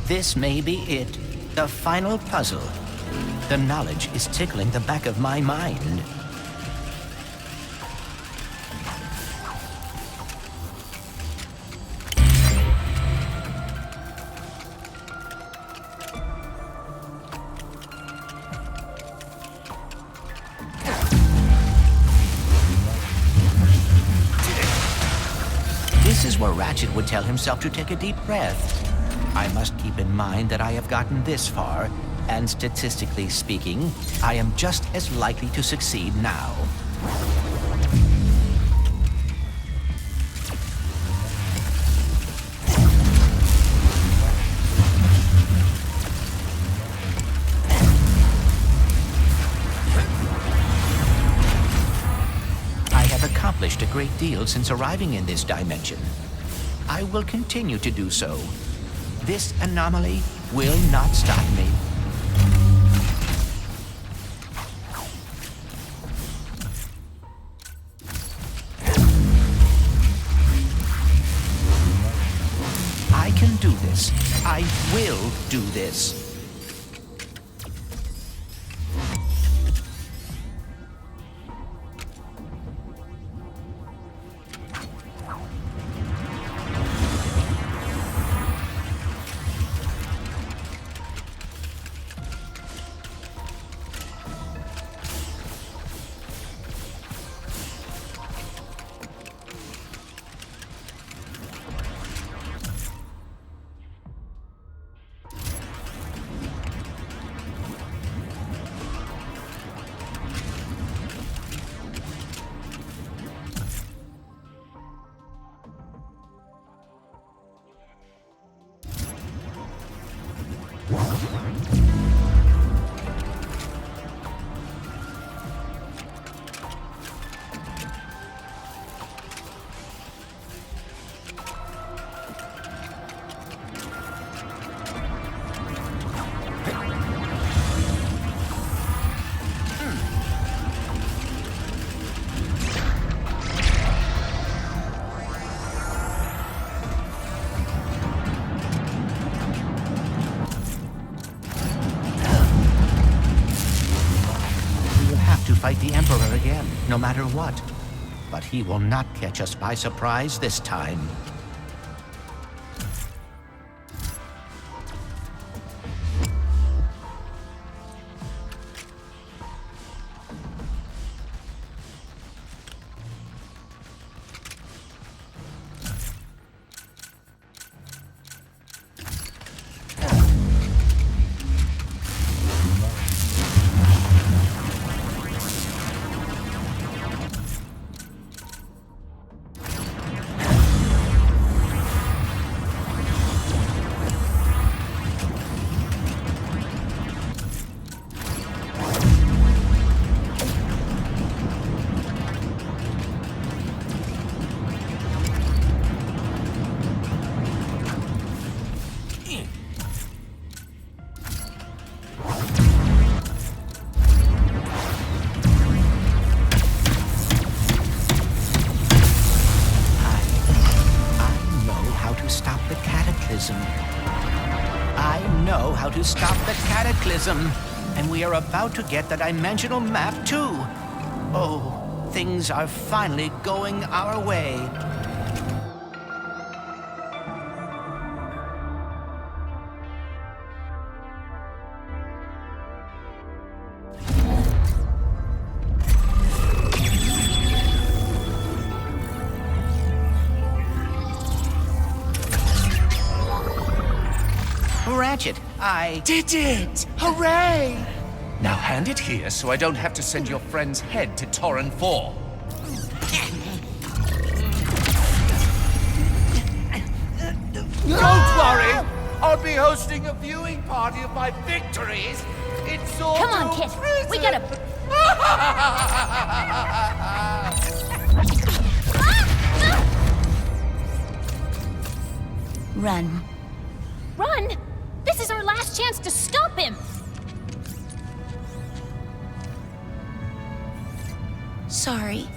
This may be it. The final puzzle. The knowledge is tickling the back of my mind. This is where Ratchet would tell himself to take a deep breath. I must keep in mind that I have gotten this far, and statistically speaking, I am just as likely to succeed now. I have accomplished a great deal since arriving in this dimension. I will continue to do so. This anomaly will not stop me. I can do this. I will do this. Fight the Emperor again, no matter what. But he will not catch us by surprise this time. I know how to stop the cataclysm, and we are about to get the dimensional map too. Oh, things are finally going our way. Ratchet, I did it! Hooray! Now hand it here so I don't have to send your friend's head to Torren IV. Don't worry! I'll be hosting a viewing party of my victories in Zordoom. Come on, kid. Prison. We gotta... Run. Run? This is our last chance to stop him! Sorry.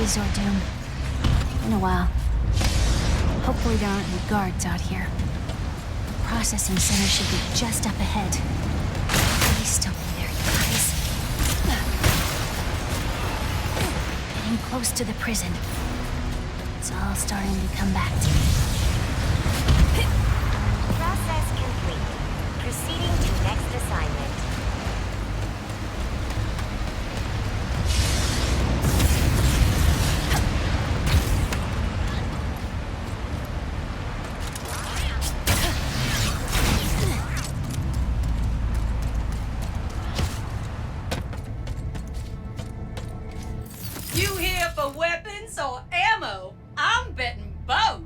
Zordoom. Been a while. Hopefully there aren't any guards out here. The processing center should be just up ahead. Please don't be there, you guys. Getting close to the prison. It's all starting to come back to me. Process complete. Proceeding to next assignment. You here for weapons or ammo? I'm betting both.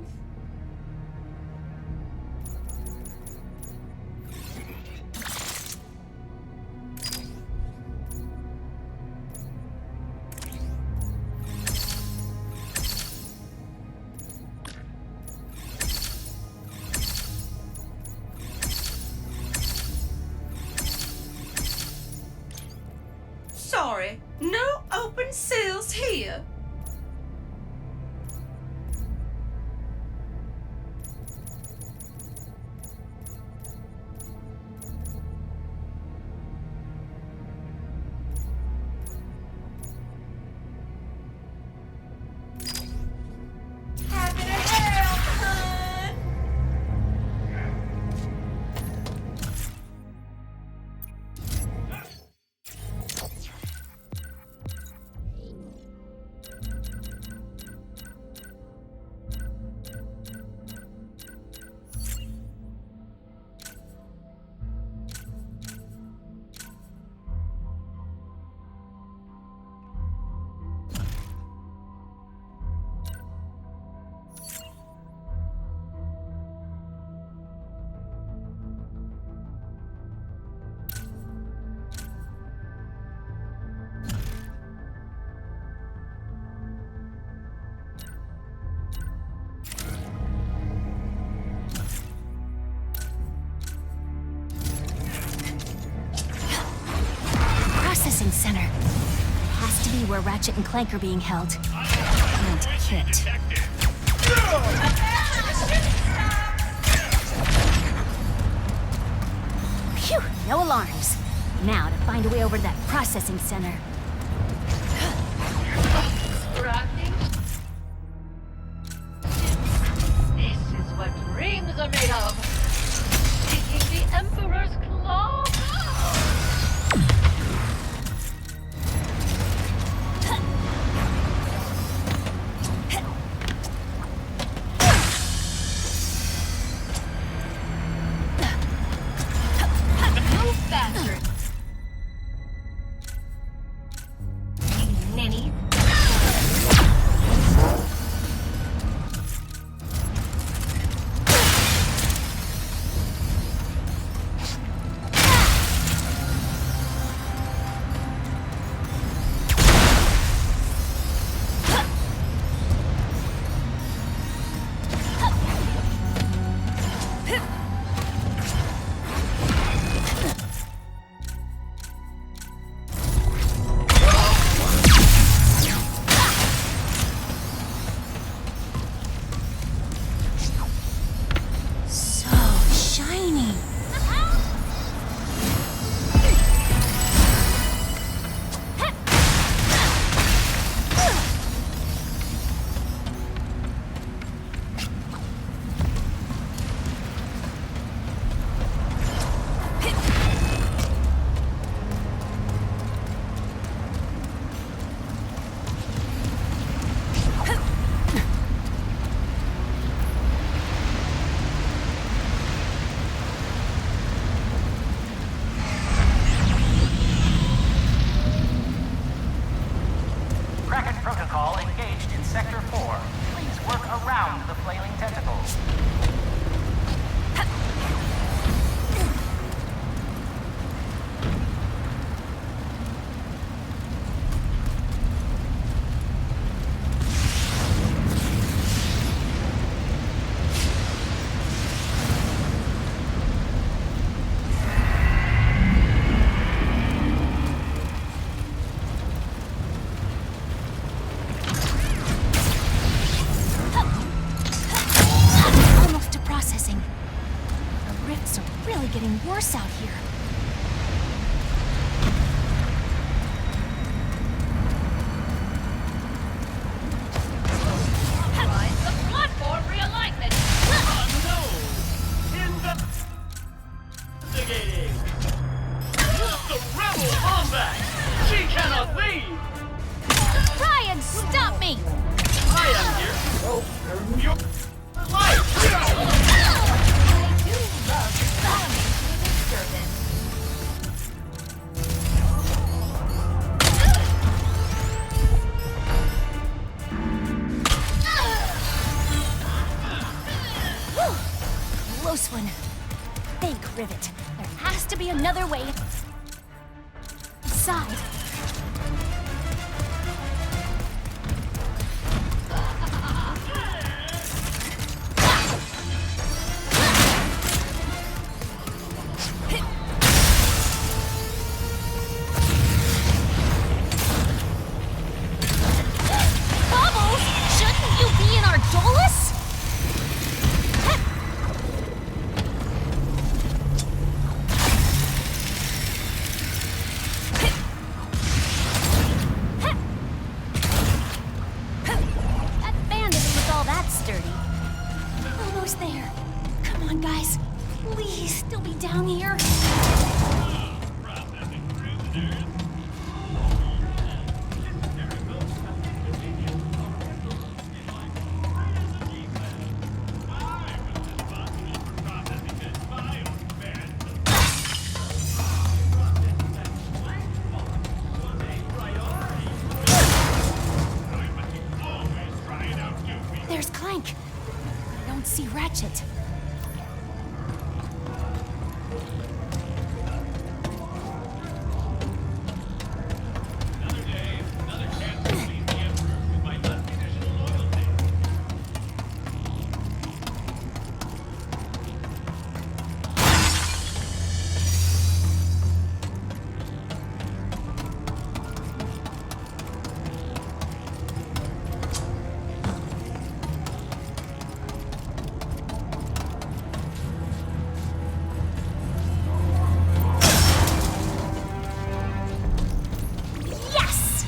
Sorry, no open sales here. Happy to help, hun. Processing center. Has to be where Ratchet and Clank are being held. And Kit. Phew, no alarms. Now to find a way over to that processing center. Rocky. This is what dreams are made of. Taking the Emperor's claw. Move faster. Nanny. Now leave! Try and stop me! I am here to help your life! I do love family disturbance. Whew. Close one. Think, Rivet. There has to be another way. Inside. Bubbles! Shouldn't you be in our Dolus? That bandit was all that sturdy. Almost there. Come on, guys. Please, still be down here. There's Clank. I don't see Ratchet. Yes!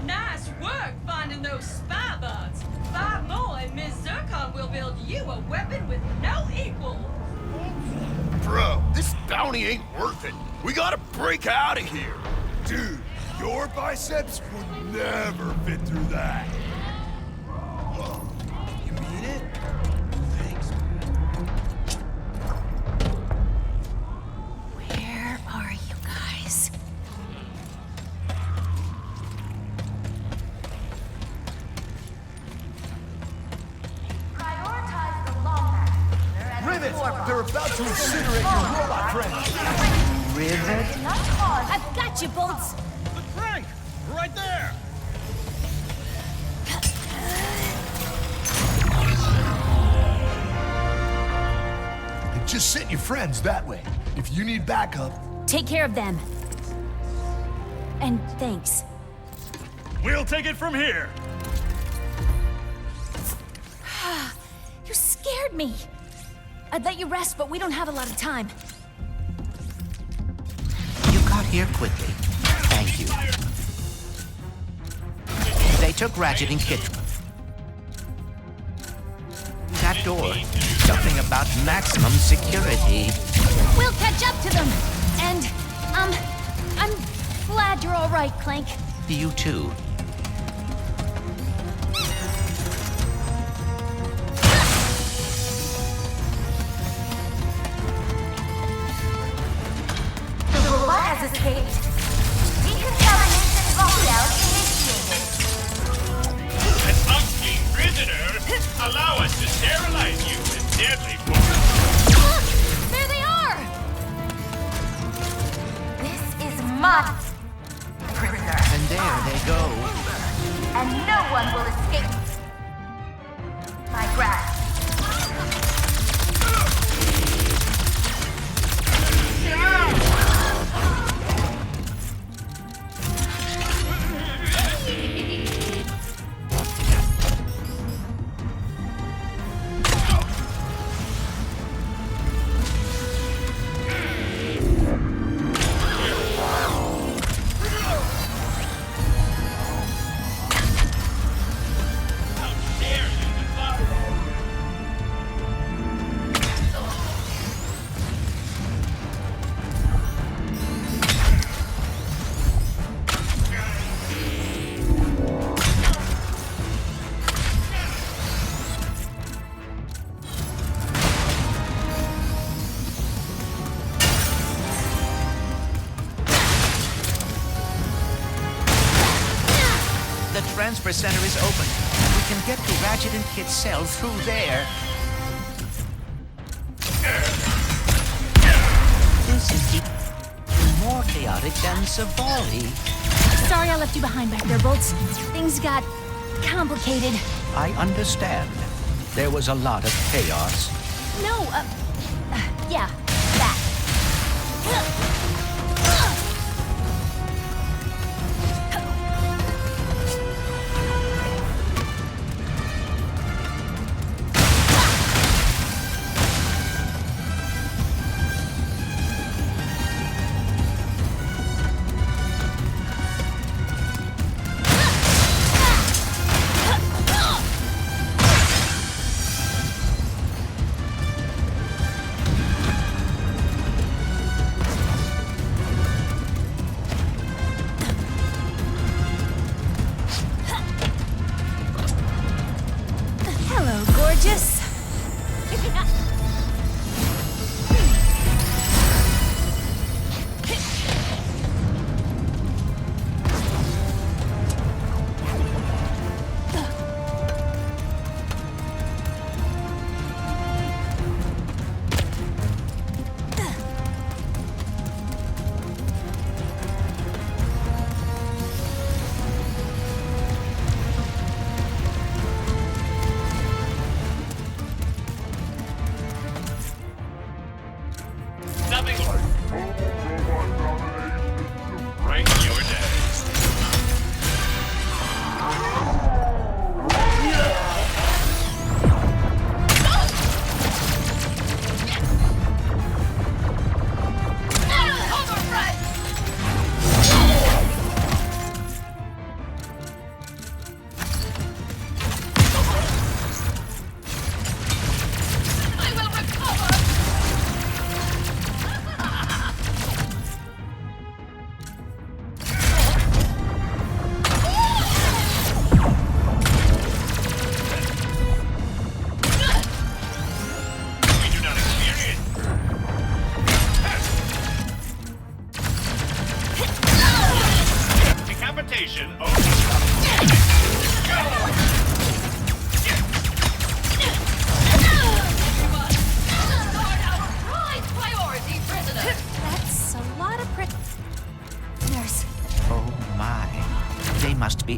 Nice work finding those spy bots. 5 more and Miss Zurkon will build you a weapon with no equal. Bro, this bounty ain't worth it. We gotta break out of here. Dude, your biceps would never fit through that. You mean it? Thanks. Where are you guys? Prioritize the Lombax as Rivet! a war box. They're about to incinerate your robot friend! Rivet? I've got you, Bolts! The crank! Right there! Just send your friends that way. If you need backup, Take care of them. And thanks. We'll take it from here! You scared me. I'd let you rest, but we don't have a lot of time. You got here quickly. Thank you. They took Ratchet and Kit. That door. Something about maximum security. We'll catch up to them. And, I'm glad you're all right, Clank. You too. The robot has escaped. Decontamination lockdown initiated. An unclean prisoner! Allow us to sterilize you with deadly force! There they are! This is my prisoner. And there they go. And no one will escape my grasp. the transfer center is open. We can get to Ratchet and Kit's cell through there. This is even more chaotic than Savali. Sorry I left you behind back there, Bolts. Things got complicated. I understand. There was a lot of chaos. No, yeah, that. Gorgeous.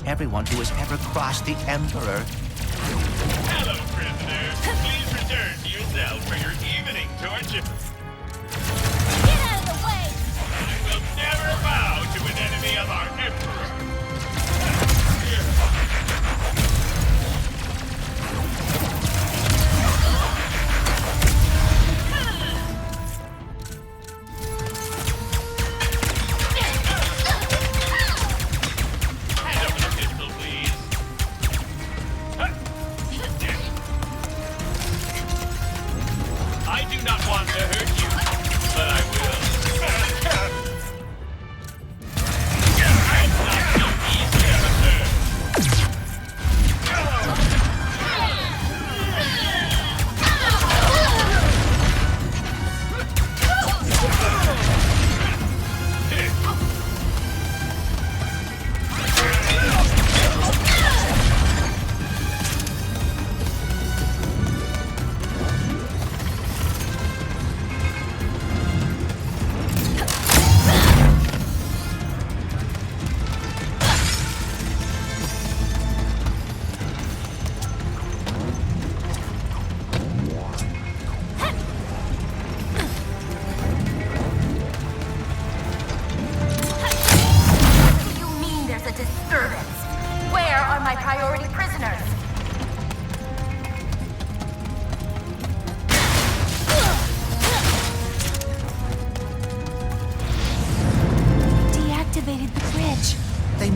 Everyone who has ever crossed the Emperor. Hello, prisoner. Please return to your cell for your evening torture. Get out of the way! I will never bow to an enemy of our Emperor.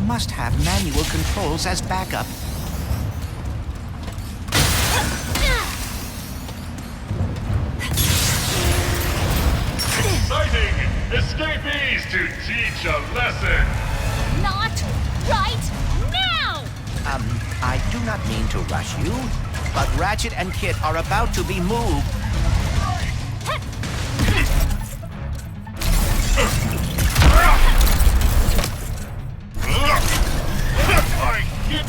Must have manual controls as backup. Exciting! Escapees to teach a lesson! Not right now! I do not mean to rush you, but Ratchet and Kit are about to be moved. I give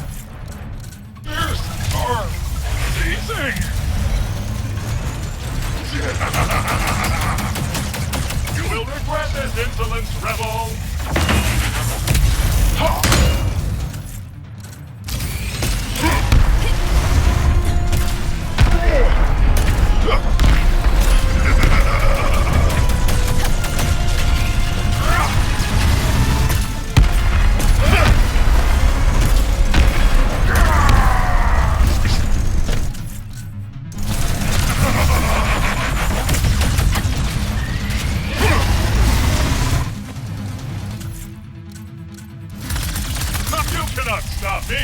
cannot stop me!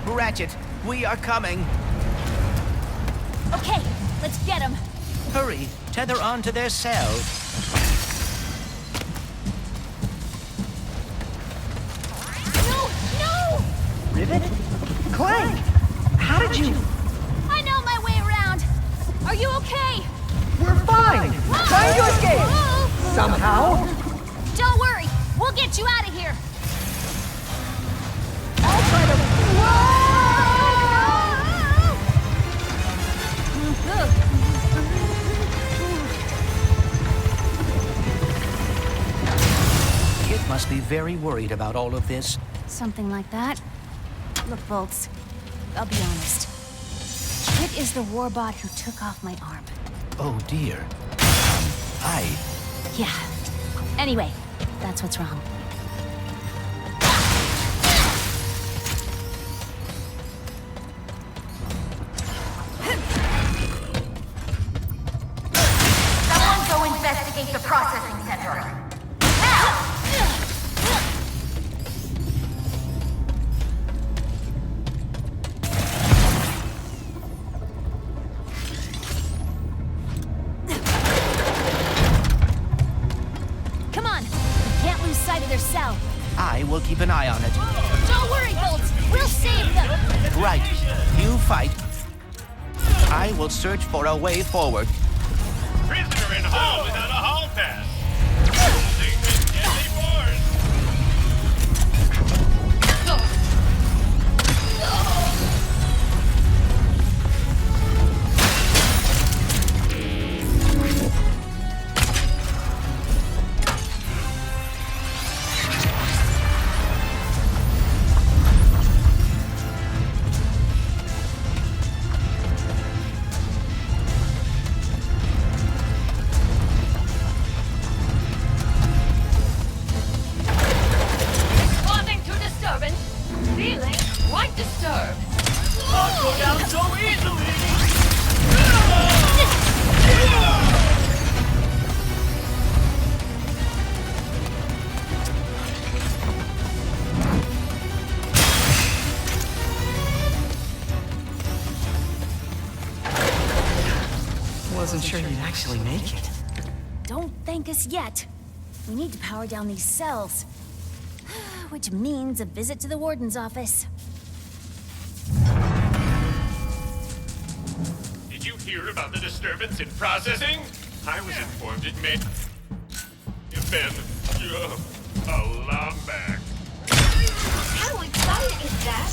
Ratchet, we are coming. Okay, let's get him. Hurry, tether onto their cell. No! Rivet? Clank! How did you... I know my way around. Are you okay? We're fine! Trying to escape! Somehow! Don't worry, we'll get you out of here. I'll try to... Kit must be very worried about all of this. Something like that. Look, Bolts, I'll be honest. Kit is the warbot who took off my arm. Oh dear. Yeah. Anyway, that's what's wrong. Someone go investigate the processing center. Come on, we can't lose sight of their cell. I will keep an eye on it. Don't worry, Bolts, we'll save them. Right. You fight. I will search for a way forward. Prisoner in hall without a hall pass. Holding with deadly force. Responding to disturbance. Feeling quite disturbed. Not go down so easily. Wasn't sure you'd actually make it. Don't thank us yet. We need to power down these cells. Which means a visit to the warden's office. Did you hear about the disturbance in processing? I was informed it may have been a Lombax. How exciting is that?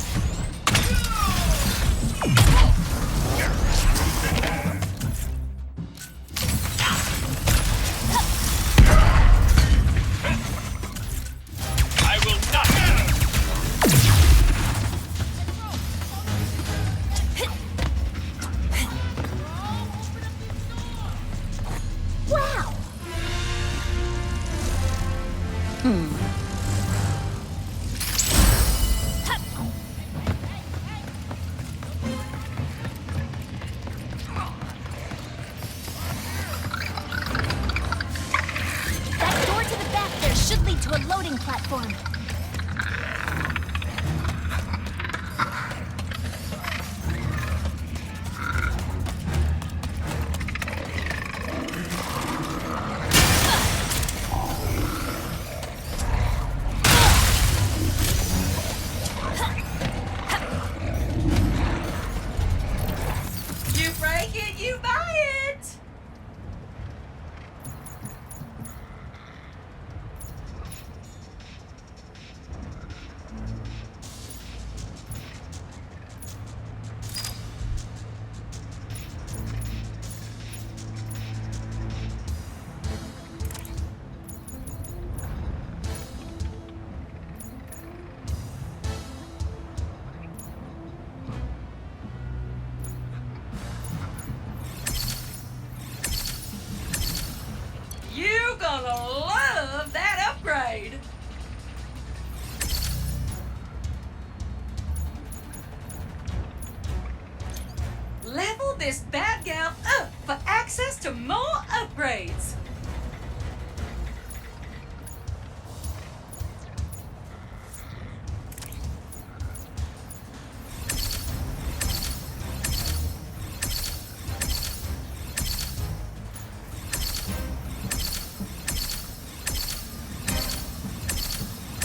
I will not. Wow! That door to the back there should lead to a loading platform. You break it, you buy it. You gonna love that upgrade. Level this bad gal up for action. access to more upgrades.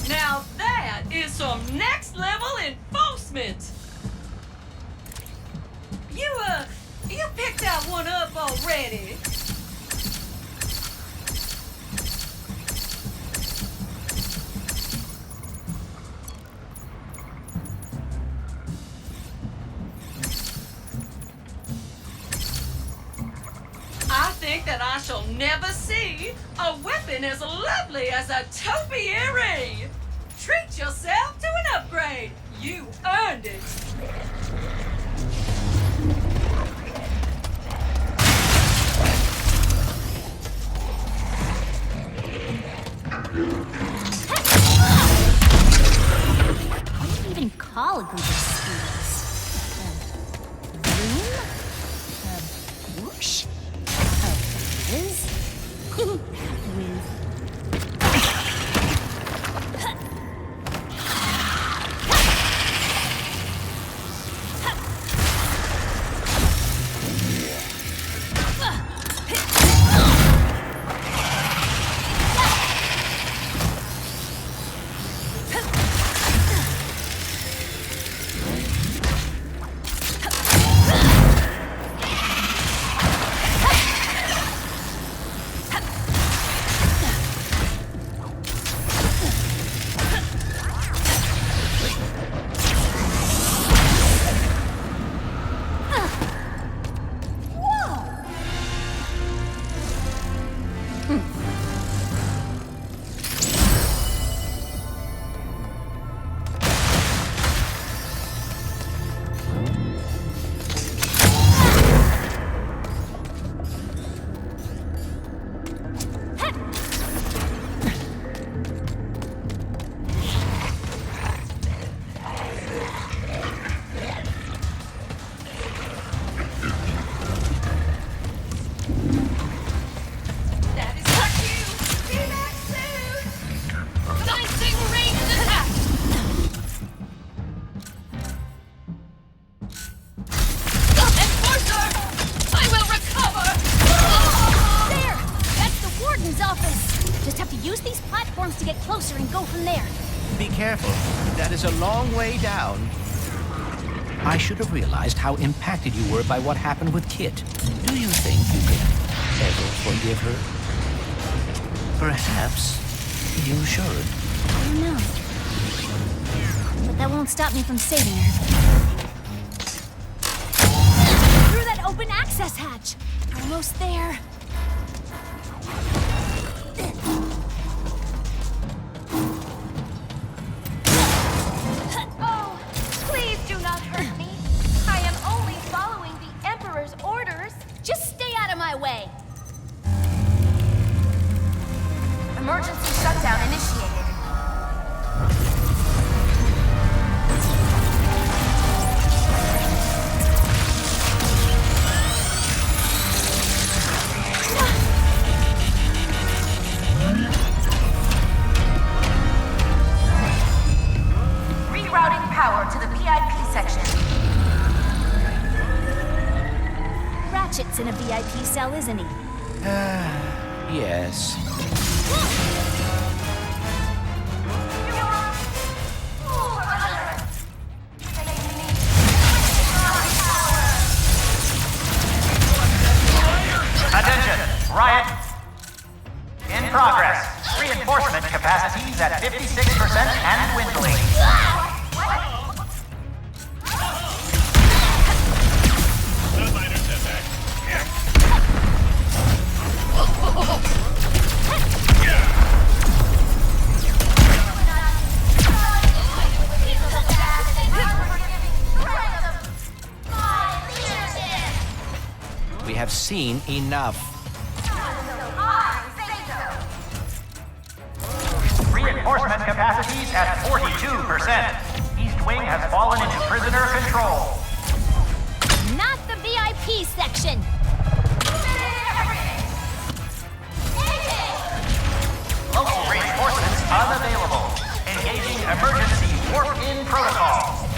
Now that is some next level enforcement. You picked that one up already. I think that I shall never see a weapon as lovely as a topiary. Treat yourself to an upgrade. You earned it. What do you even call a group of speeds? A room? A whoosh? A whiz? Whiz. A long way down. I should have realized how impacted you were by what happened with Kit. Do you think you could ever forgive her? Perhaps you should. I don't know. But that won't stop me from saving her. Through that open access hatch. Almost there. Way. Emergency shutdown initiated. Rerouting power to the VIP section. Ratchet's in a VIP cell, isn't he? Yes. Attention! Riot! In progress. Reinforcement capacities at 56% and dwindling. We have seen enough. Reinforcement capacities at 42%. East Wing has fallen into prisoner control. Not the VIP section. unavailable. Engaging emergency warp-in protocol.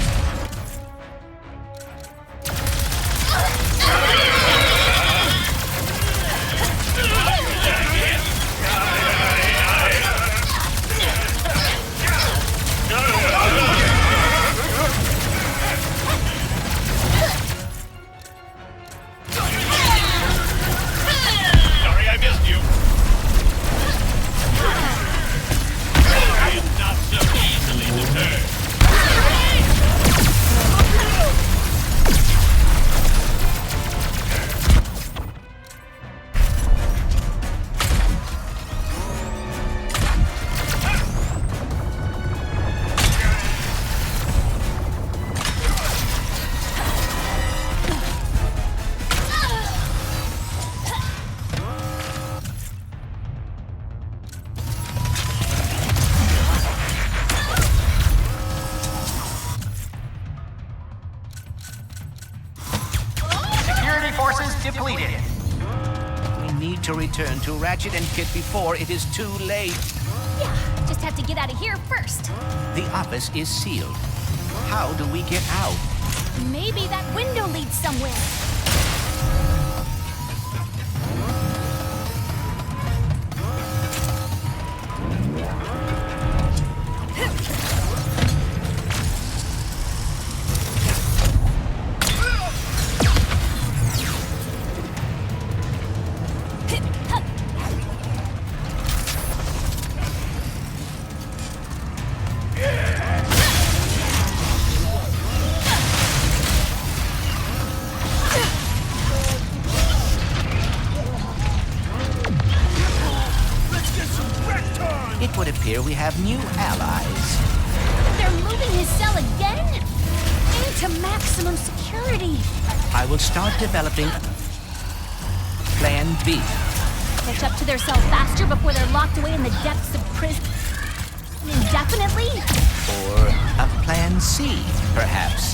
Sorry I missed you. It's not so easily deterred. Security forces depleted. We need to return to Ratchet and Kit before it is too late. Yeah, just have to get out of here first. The office is sealed. How do we get out? Maybe that window leads somewhere. It would appear we have new allies. They're moving his cell again? Into maximum security. I will start developing Plan B. Catch up to their cell faster before they're locked away in the depths of prison. Indefinitely? Or a Plan C, perhaps.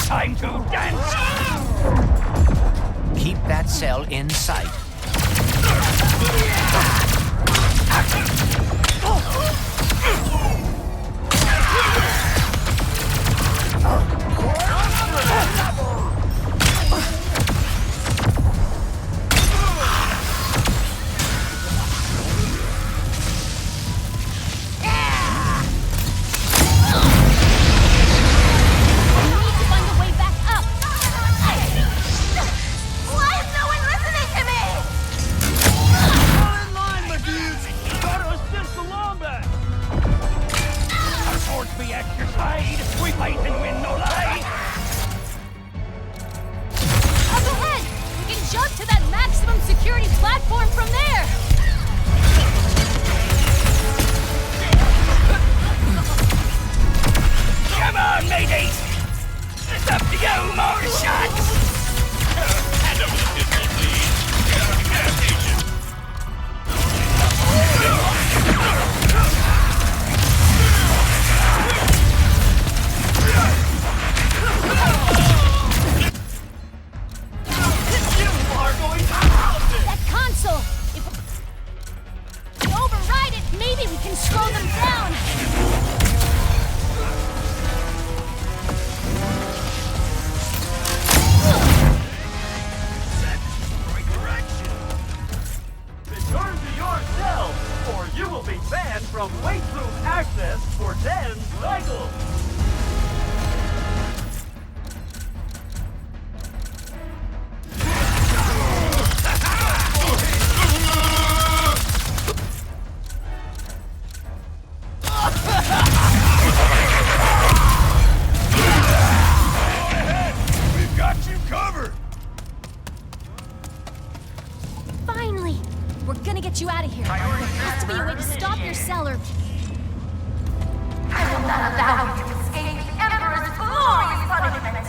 Time to dance! Keep that cell in sight. access for 10 cycles. We've got you covered! Finally! We're gonna get you out of here. There has to be a way to stop your cellar. I will not allow you to escape the Emperor's glorious punishment!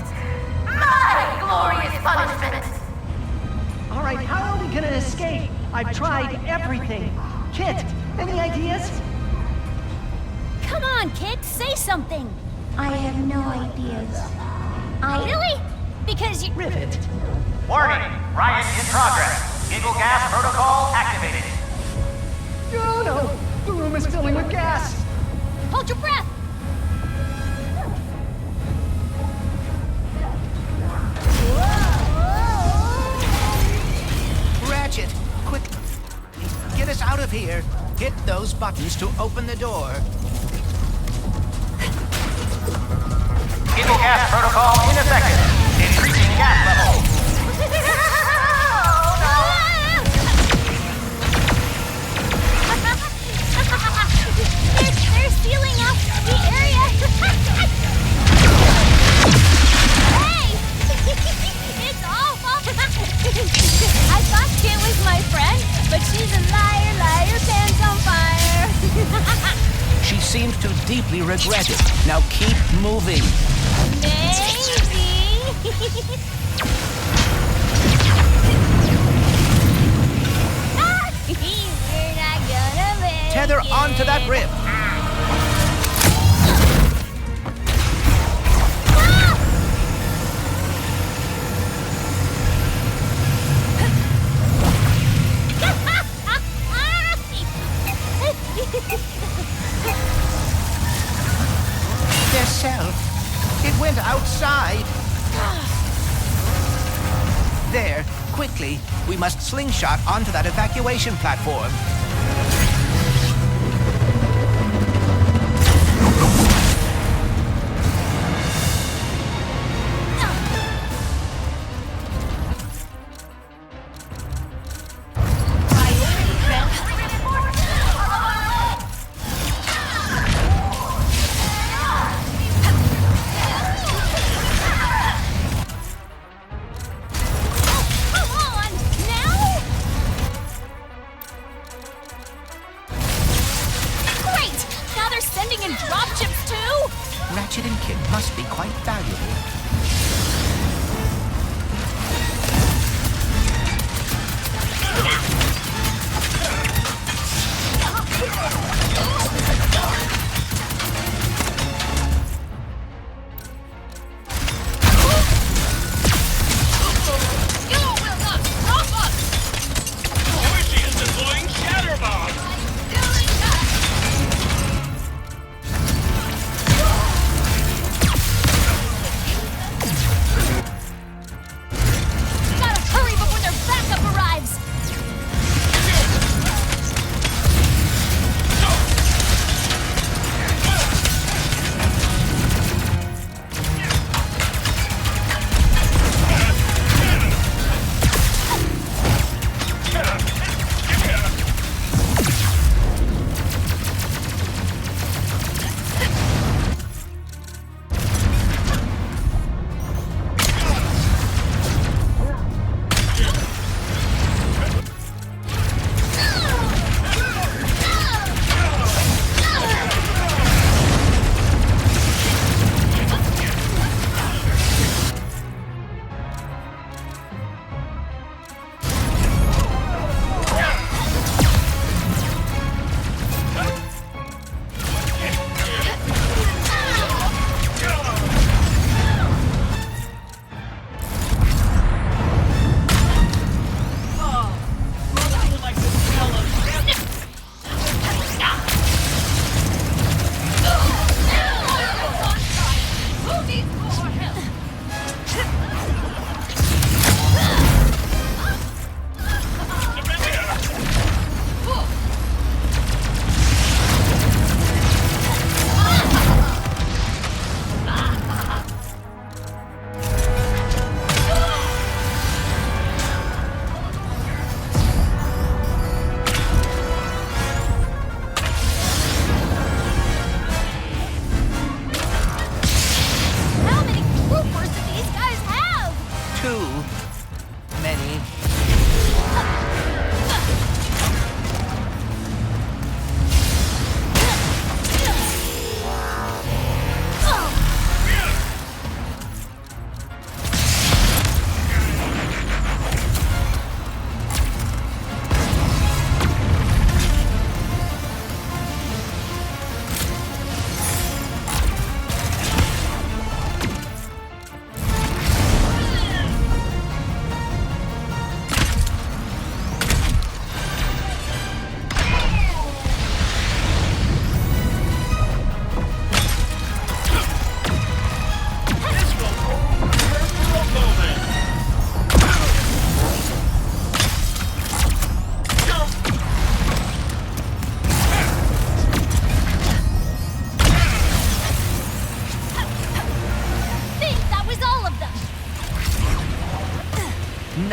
My glorious punishment! All right, how are we gonna escape? I've tried everything. Kit, any ideas? Come on, Kit, say something. I have no ideas. Really? Because you... Rivet. Warning! Riot in progress. Giggle gas protocol activated. Oh no! The room is filling with gas! Hold your breath! Ratchet, quick! Get us out of here. Hit those buttons to open the door. Giggle gas protocol ineffective. Increasing gas level. They're sealing up the area! Hey! It's awful! I thought Kit was my friend, but she's a liar, liar, pants on fire! She seems to deeply regret it. Now keep moving. Maybe! We're not gonna make Tether onto that rip. Their cell. It went outside. There, quickly. We must slingshot onto that evacuation platform. Ratchet and Kit must be quite valuable.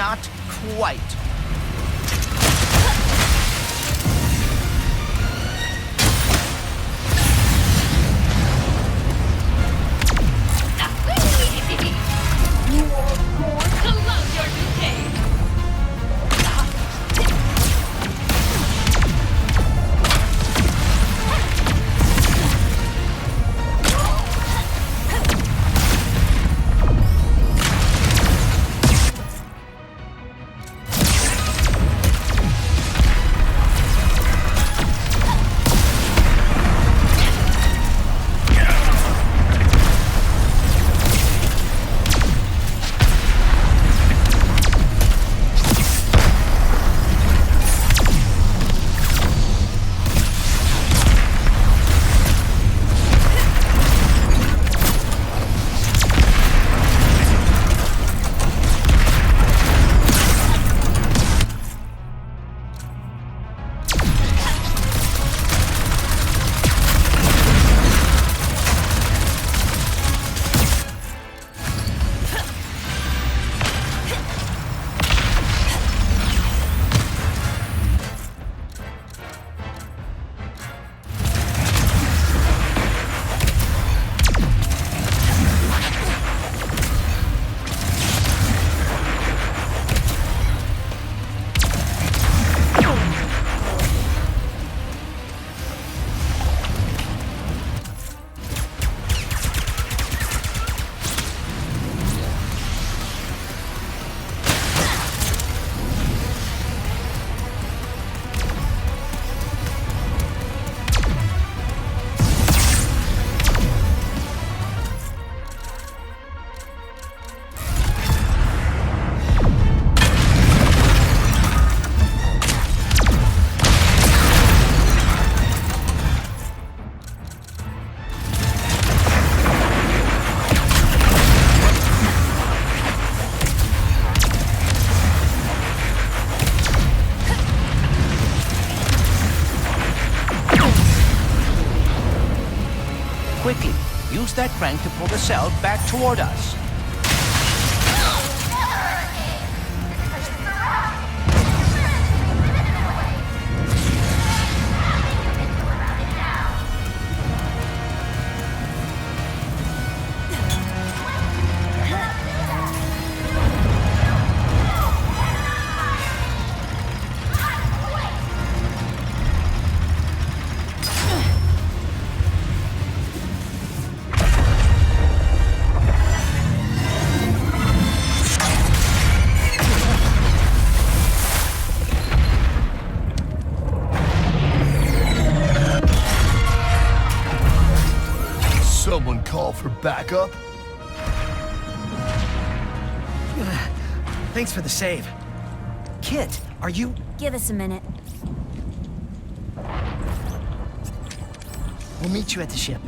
Not quite. You are going to love your new cave. Quickly, use that crank to pull the cell back toward us. Someone call for backup? Thanks for the save. Kit, are you... Give us a minute. We'll meet you at the ship.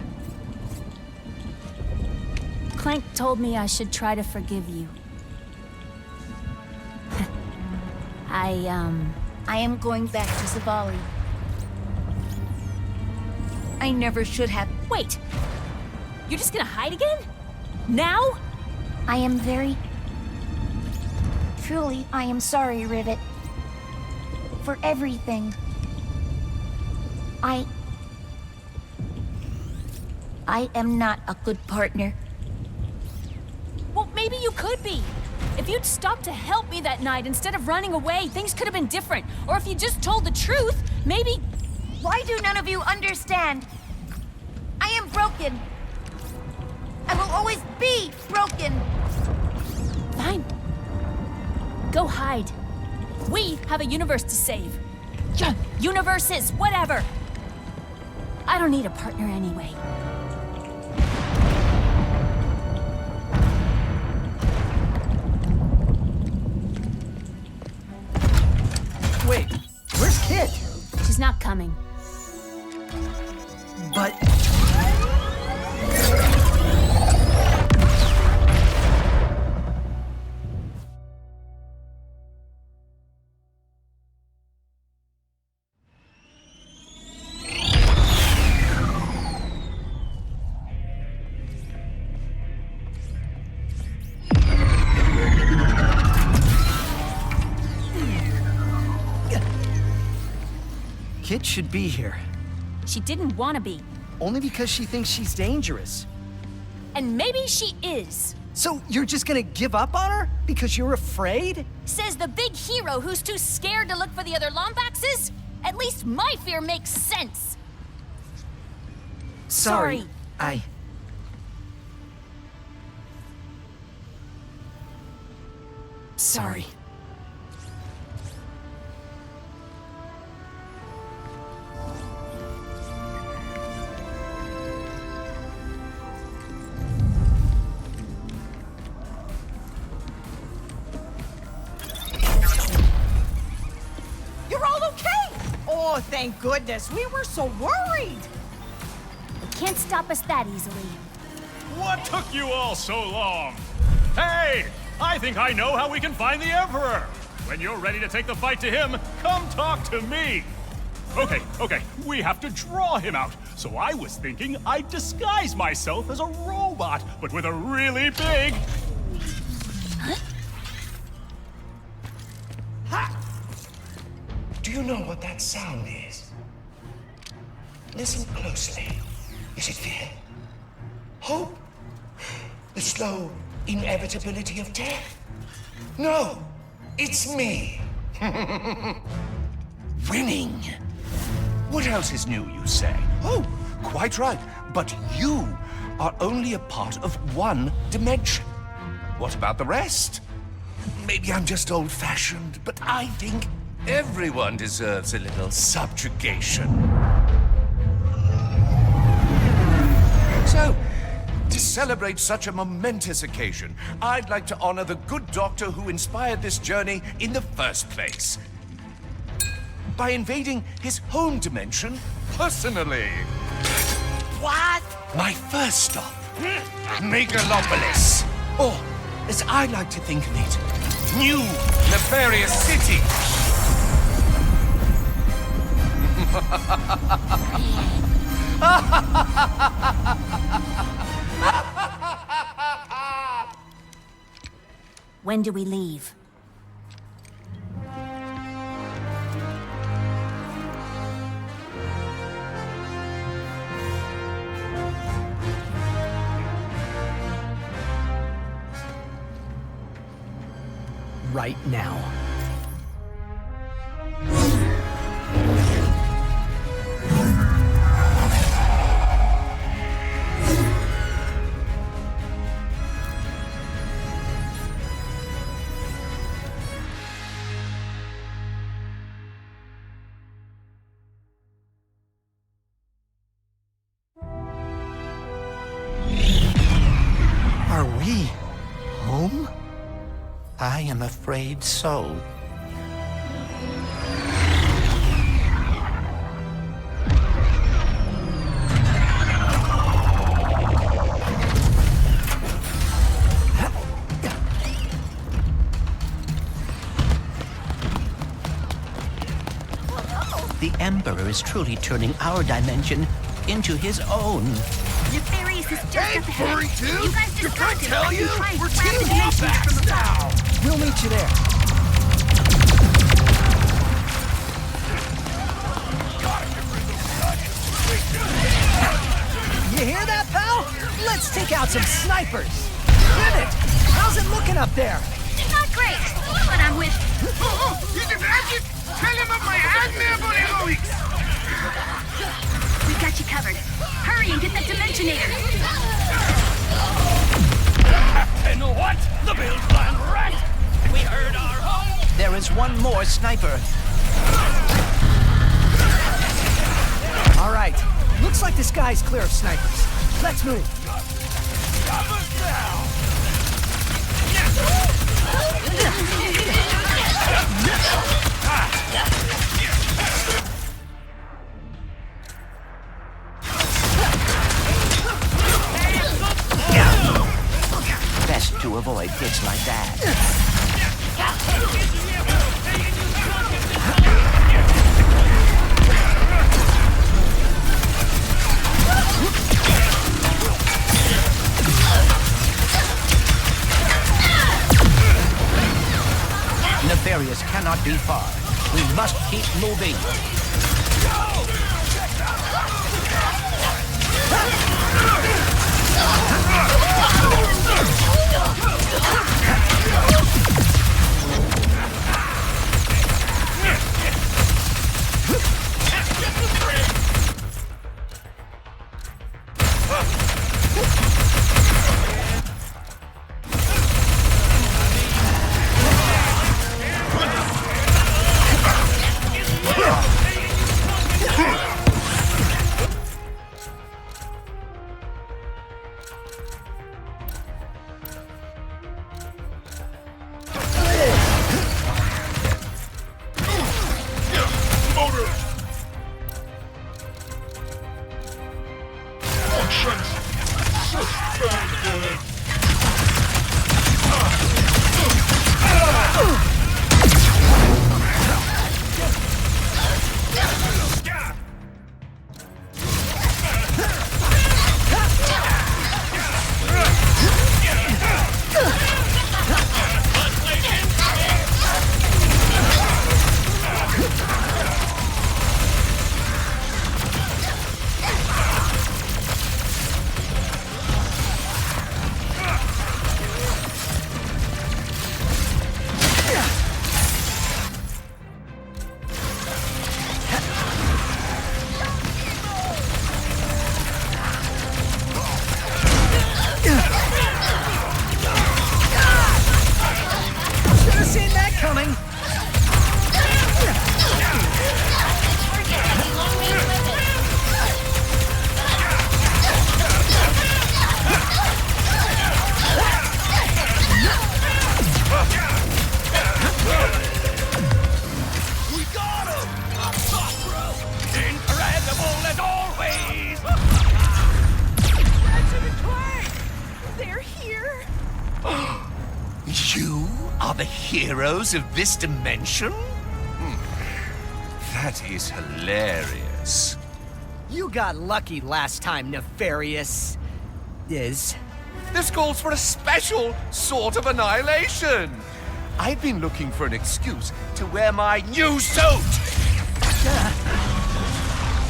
Clank told me I should try to forgive you. I am going back to Savali. I never should have... Wait! You're just gonna hide again? Now? I am very... Truly, I am sorry, Rivet. For everything. I am not a good partner. Well, maybe you could be. If you'd stopped to help me that night instead of running away, things could have been different. Or if you just told the truth, maybe... Why do none of you understand? I am broken. I will always be broken. Fine. Go hide. We have a universe to save. Universes, whatever. I don't need a partner anyway. Wait, where's Kit? She's not coming. But... Kit should be here. She didn't want to be. Only because she thinks she's dangerous. And maybe she is. So you're just gonna give up on her? Because you're afraid? Says the big hero who's too scared to look for the other Lombaxes? At least my fear makes sense. Sorry. Sorry. You're all okay! Oh, thank goodness. We were so worried. It can't stop us that easily. What took you all so long? Hey! I think I know how we can find the Emperor! When you're ready to take the fight to him, come talk to me! Okay, we have to draw him out. So I was thinking I'd disguise myself as a robot, but with a really big... Ha! Do you know what that sound is? Listen closely. Is it fear? Hope? The slow inevitability of death? No, it's me. Winning. What else is new, you say? Oh, quite right. But you are only a part of one dimension. What about the rest? Maybe I'm just old-fashioned, but I think everyone deserves a little subjugation. So, to celebrate such a momentous occasion, I'd like to honor the good doctor who inspired this journey in the first place. By invading his home dimension personally. What? My first stop, Megalopolis. Or, as I like to think of it, New Nefarious City. When do we leave? Right now. Are we home? I am afraid so. The Emperor is truly turning our dimension into his own. Nefarious is just Hey, up ahead. furry dude! You guys Did I distracted. tell you? Try We're grab team the connection Lombax from the now! We'll meet you there. You hear that, pal? Let's take out some snipers. Rivet, how's it looking up there? Not great, but I'm with. He's a Ratchet! Tell him of my admirable heroics! We got you covered. Hurry and get that Dimensionator. And what? The build plan right! We heard our home! There is one more sniper. All right, looks like the sky's clear of snipers. Let's move. Stop us now! Best to avoid hits like that. Nefarious cannot be far. We must keep moving. Heroes of this dimension? That is hilarious. You got lucky last time, Nefarious. This calls for a special sort of annihilation. I've been looking for an excuse to wear my new suit.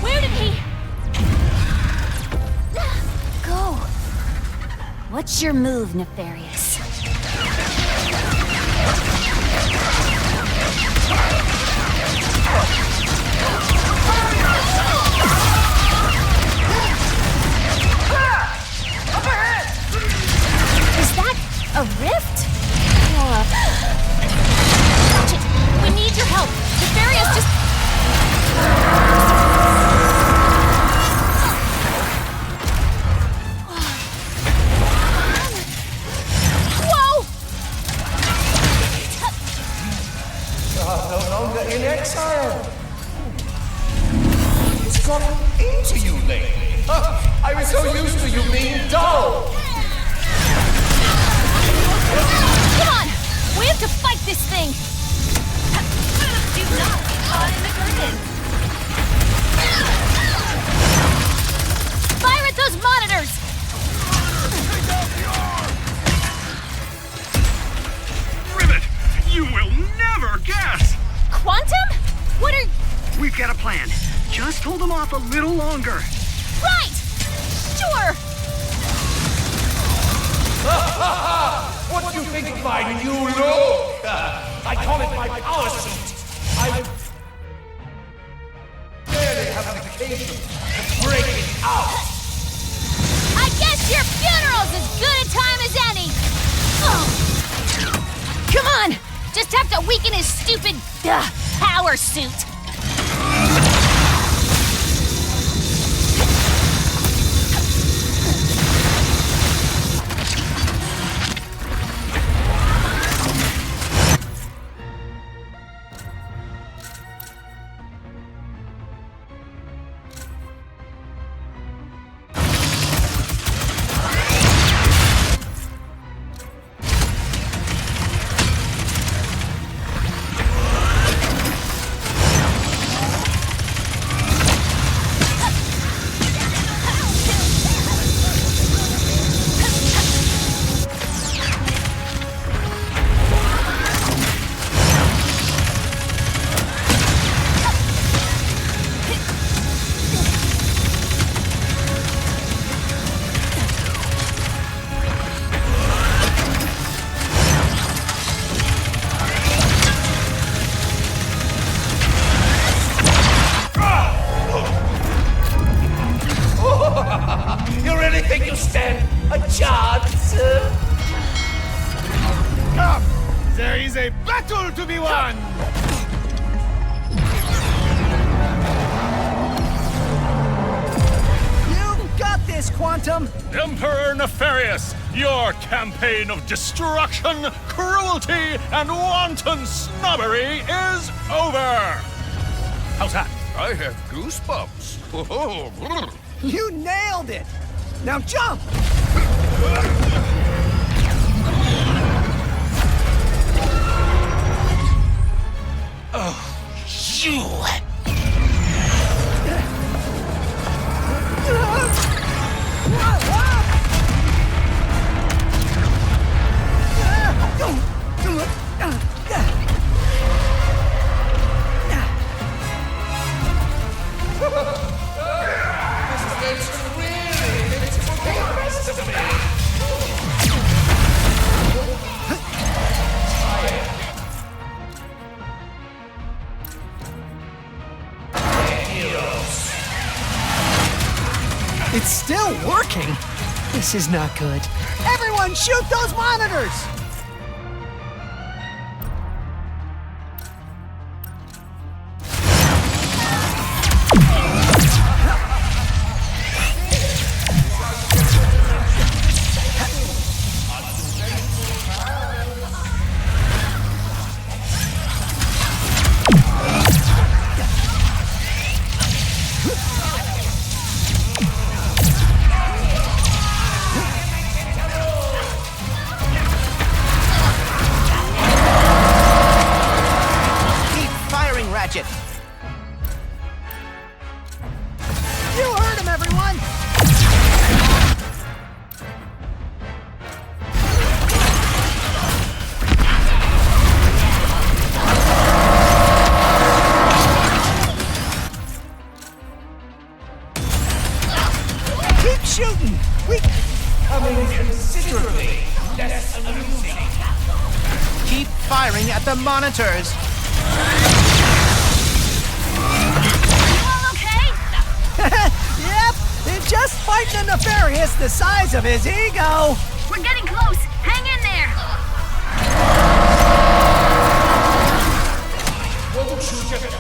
Where did he go? What's your move, Nefarious? Is that a rift? Ratchet, we need your help. Nefarious just... Whoa! No longer in exile. What's gotten into you lately? I was so used to you being dull. Come on! We have to fight this thing! Do not be caught in the curtain! Fire at those monitors! Rivet, you will never guess! Quantum? What are... We've got a plan. Just hold them off a little longer. Right! Sure! What do you think of my new look? I call it my power suit. I barely have an occasion to break it out. I guess your funeral's as good a time as any! Come on! Just have to weaken his stupid power suit! stand a chance. Come! There is a battle to be won! You've got this, Quantum! Emperor Nefarious, your campaign of destruction, cruelty, and wanton snobbery is over! How's that? I have goosebumps. You nailed it! Now jump! Oh, you! It's still working? This is not good. Everyone shoot those monitors! Ratchet. You heard him, everyone! Keep shooting! We coming considerably less amusing. Keep firing at the monitors. Yep, they're just fighting a Nefarious the size of his ego. We're getting close. Hang in there. Won't you just...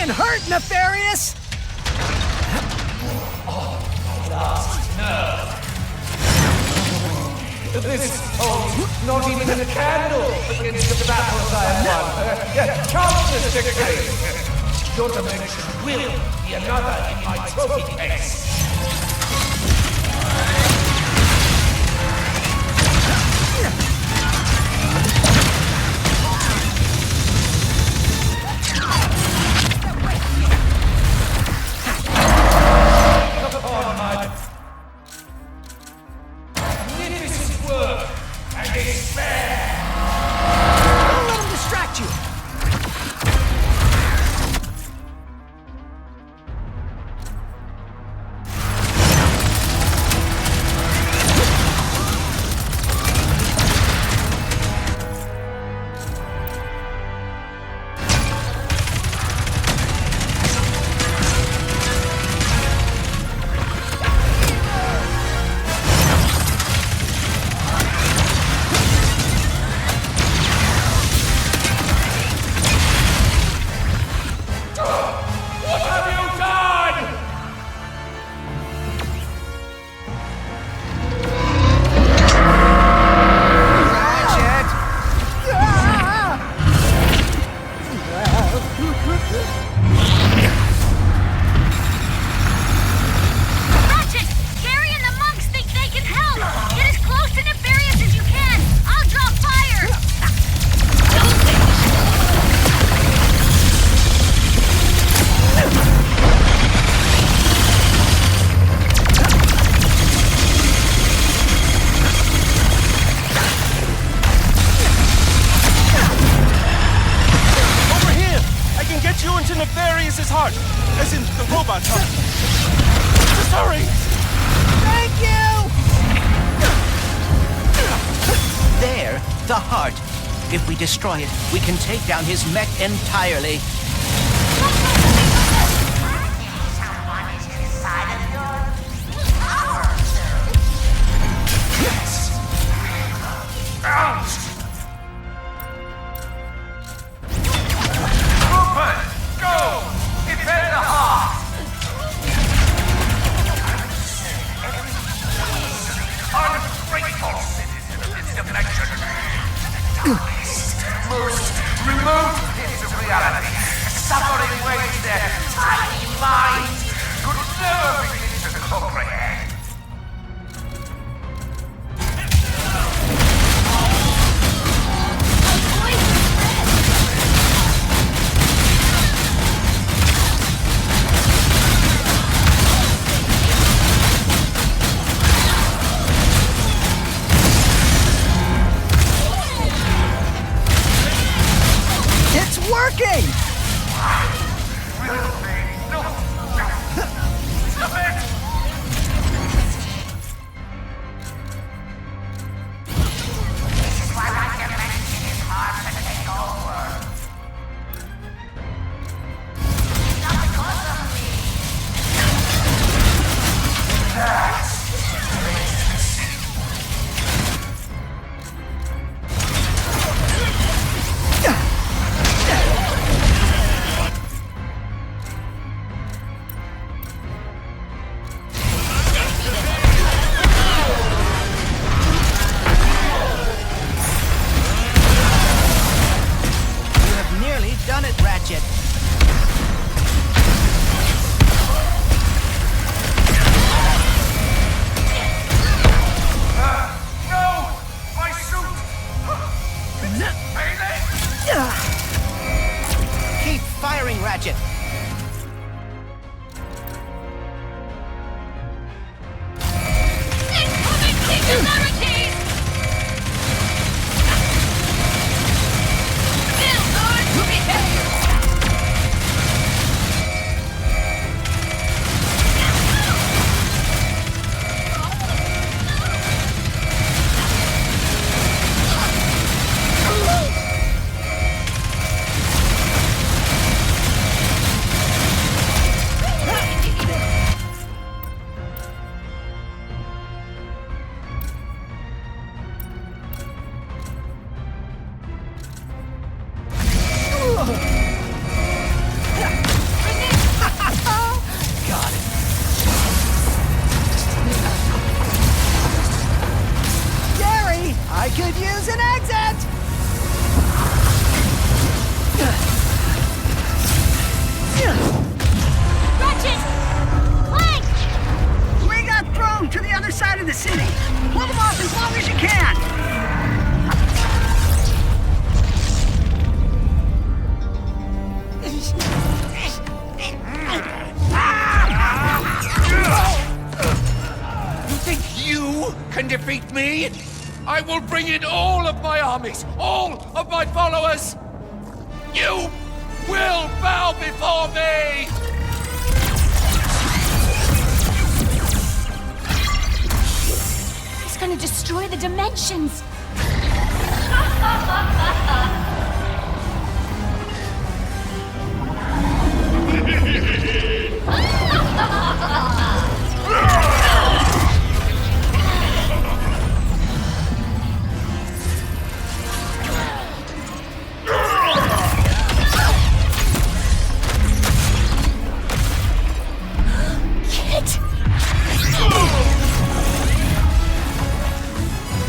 hurt, Nefarious! Last nerve. This holds not even a candle against the battles I have won. Countless victories. Your dimension will be another in my trophy case. Ratchet! Gary and the monks think they can help! Get as close to Nefarious as you can! I'll draw fire! Over here! I can get you into Nefarious's heart! As in the robot's heart. Just hurry! Thank you! There, the heart. If we destroy it, we can take down his mech entirely. Movement! Go! Defend the heart! Ungrateful citizen of this dimension! Darkest, most remote pits of reality, suffering ways their tiny minds could never begin to comprehend. It's working! Stop it! This is why my dimension is hard to take over. Not because of me. That's You have nearly done it, Ratchet. no! My suit! Payday! Keep firing, Ratchet. Got it. Gary, I could use an exit! Ratchet! Clank! We got thrown to the other side of the city. Pull them off as long as you can. You think you can defeat me? I will bring in all of my armies, all of my followers. You will bow before me! He's gonna destroy the dimensions.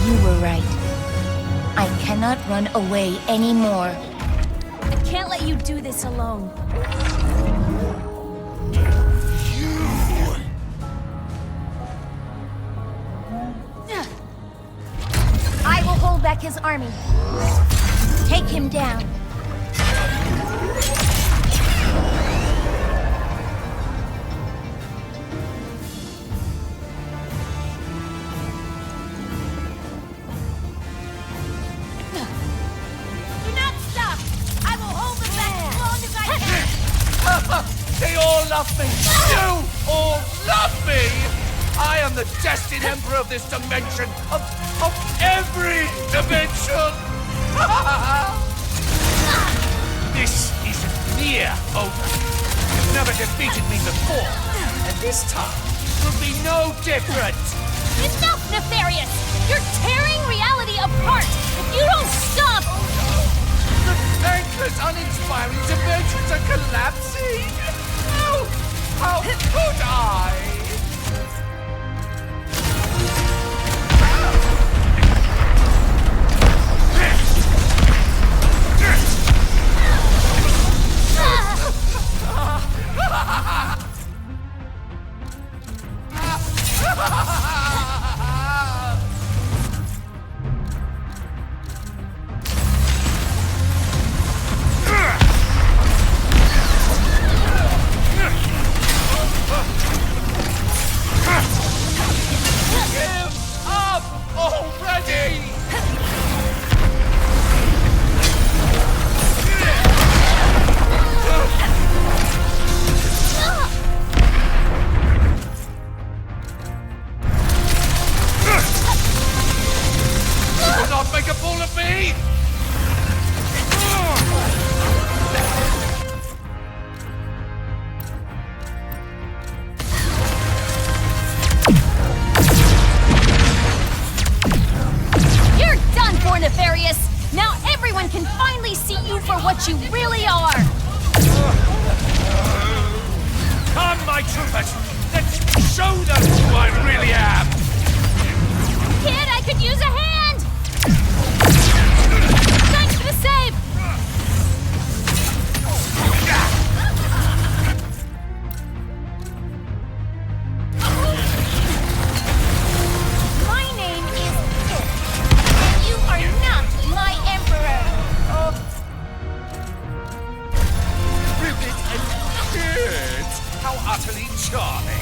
You were right. I cannot run away anymore. I can't let let you do this alone. I will hold back his army. Take him down. Do not stop! I will hold them back as long as I can! They all love me! You all love me! I am the destined emperor of this dimension, of every dimension! This isn't near over. You've never defeated me before, and this time will be no different! Enough, Nefarious! You're tearing reality apart! If you don't stop! The thankless, uninspiring dimensions are collapsing! How could I? You really are! Come, my troopers! Let's show them who I really am! Kid, I could use a hand! Thanks for the save! My name is Kid, and you are not my emperor! Rivet and Kid! How utterly charming!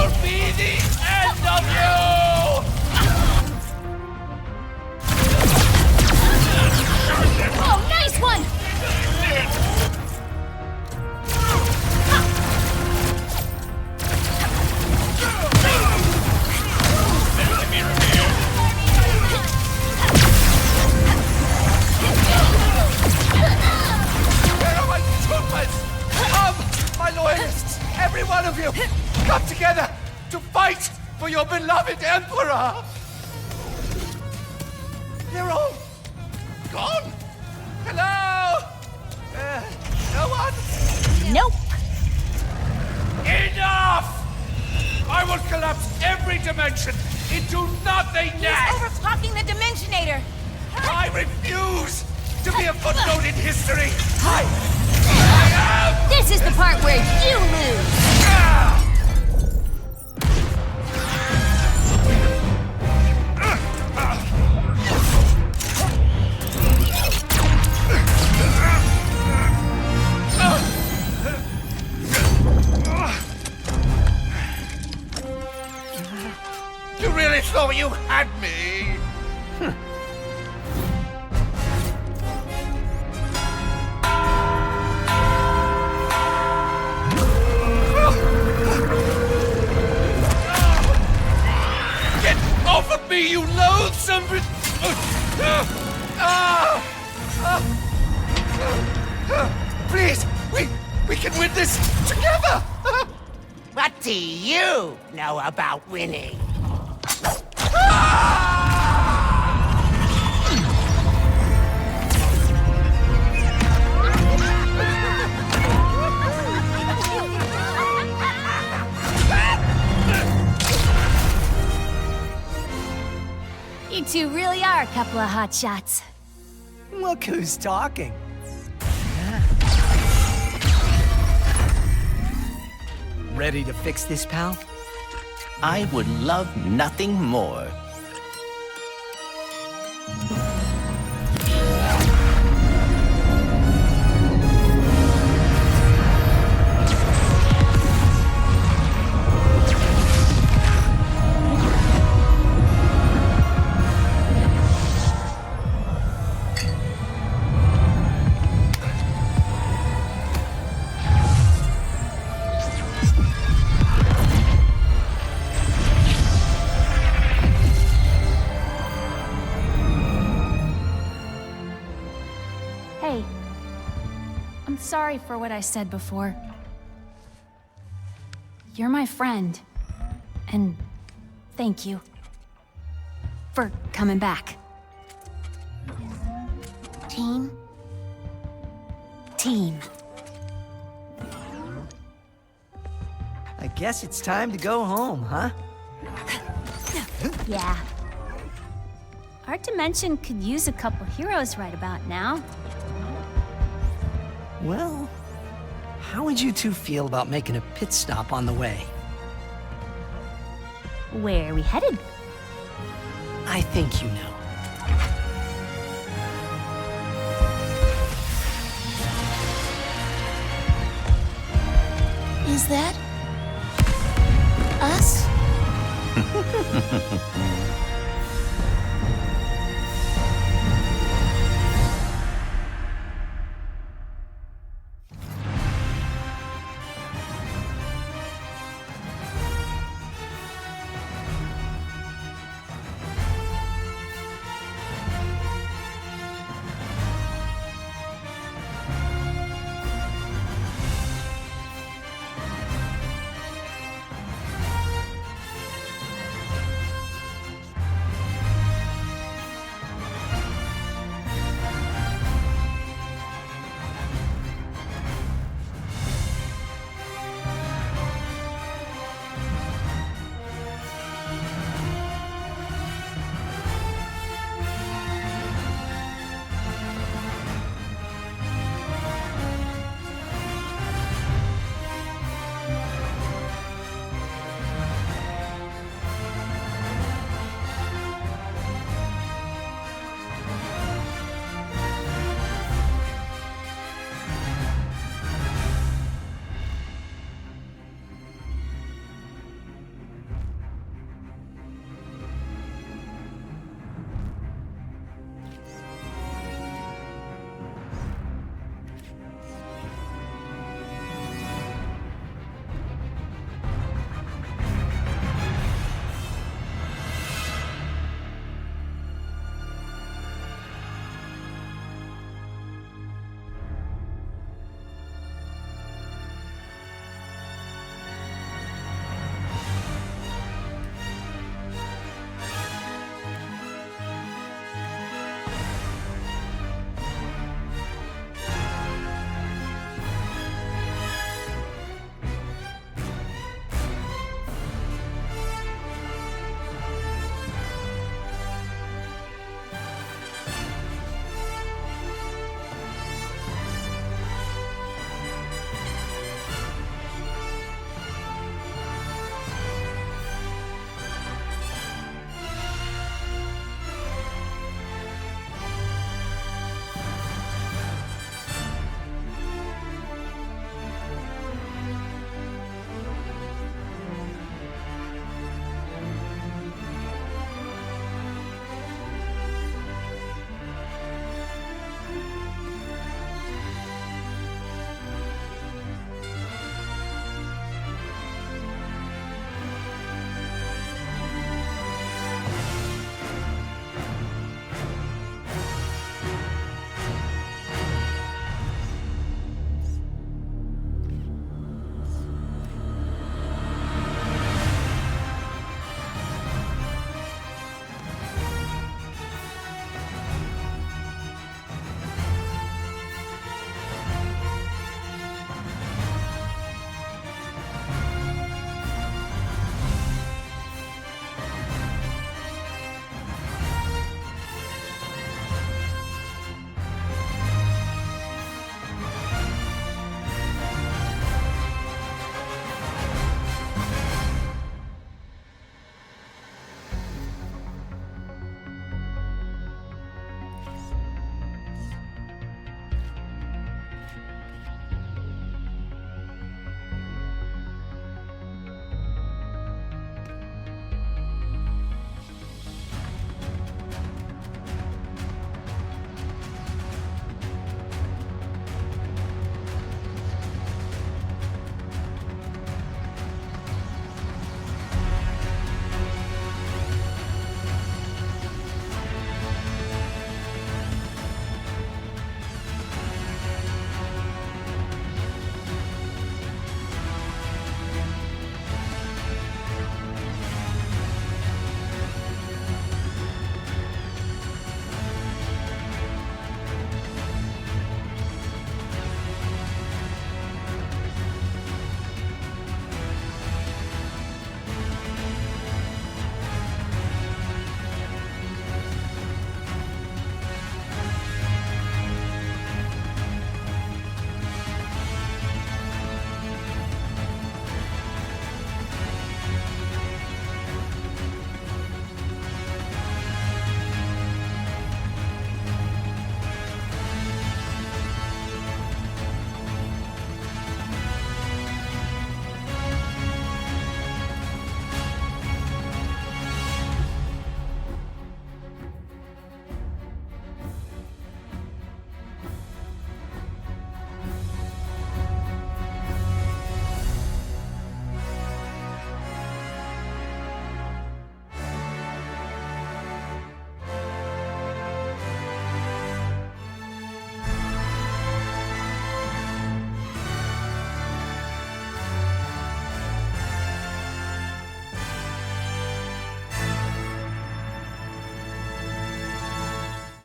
will be the end of you! Oh, nice one! Where are my troopers? Come, my loyalists, every one of you, come together to fight for your beloved Emperor! They're all gone? Hello? No one? Nope. Enough! I will collapse every dimension into nothingness! He's overclocking the Dimensionator! I refuse to be a footnote in history! I am... This is the part where you lose! You really thought you had me? Get off of me, you loathsome... Please, we can win this together! What do you know about winning? You two really are a couple of hot shots. Look who's talking. Ready to fix this, pal? I would love nothing more. Hey, I'm sorry for what I said before. You're my friend, and thank you for coming back. Team? Team. I guess it's time to go home, huh? Yeah. Our dimension could use a couple heroes right about now. Well, how would you two feel about making a pit stop on the way? Where are we headed? I think you know. Is that... us?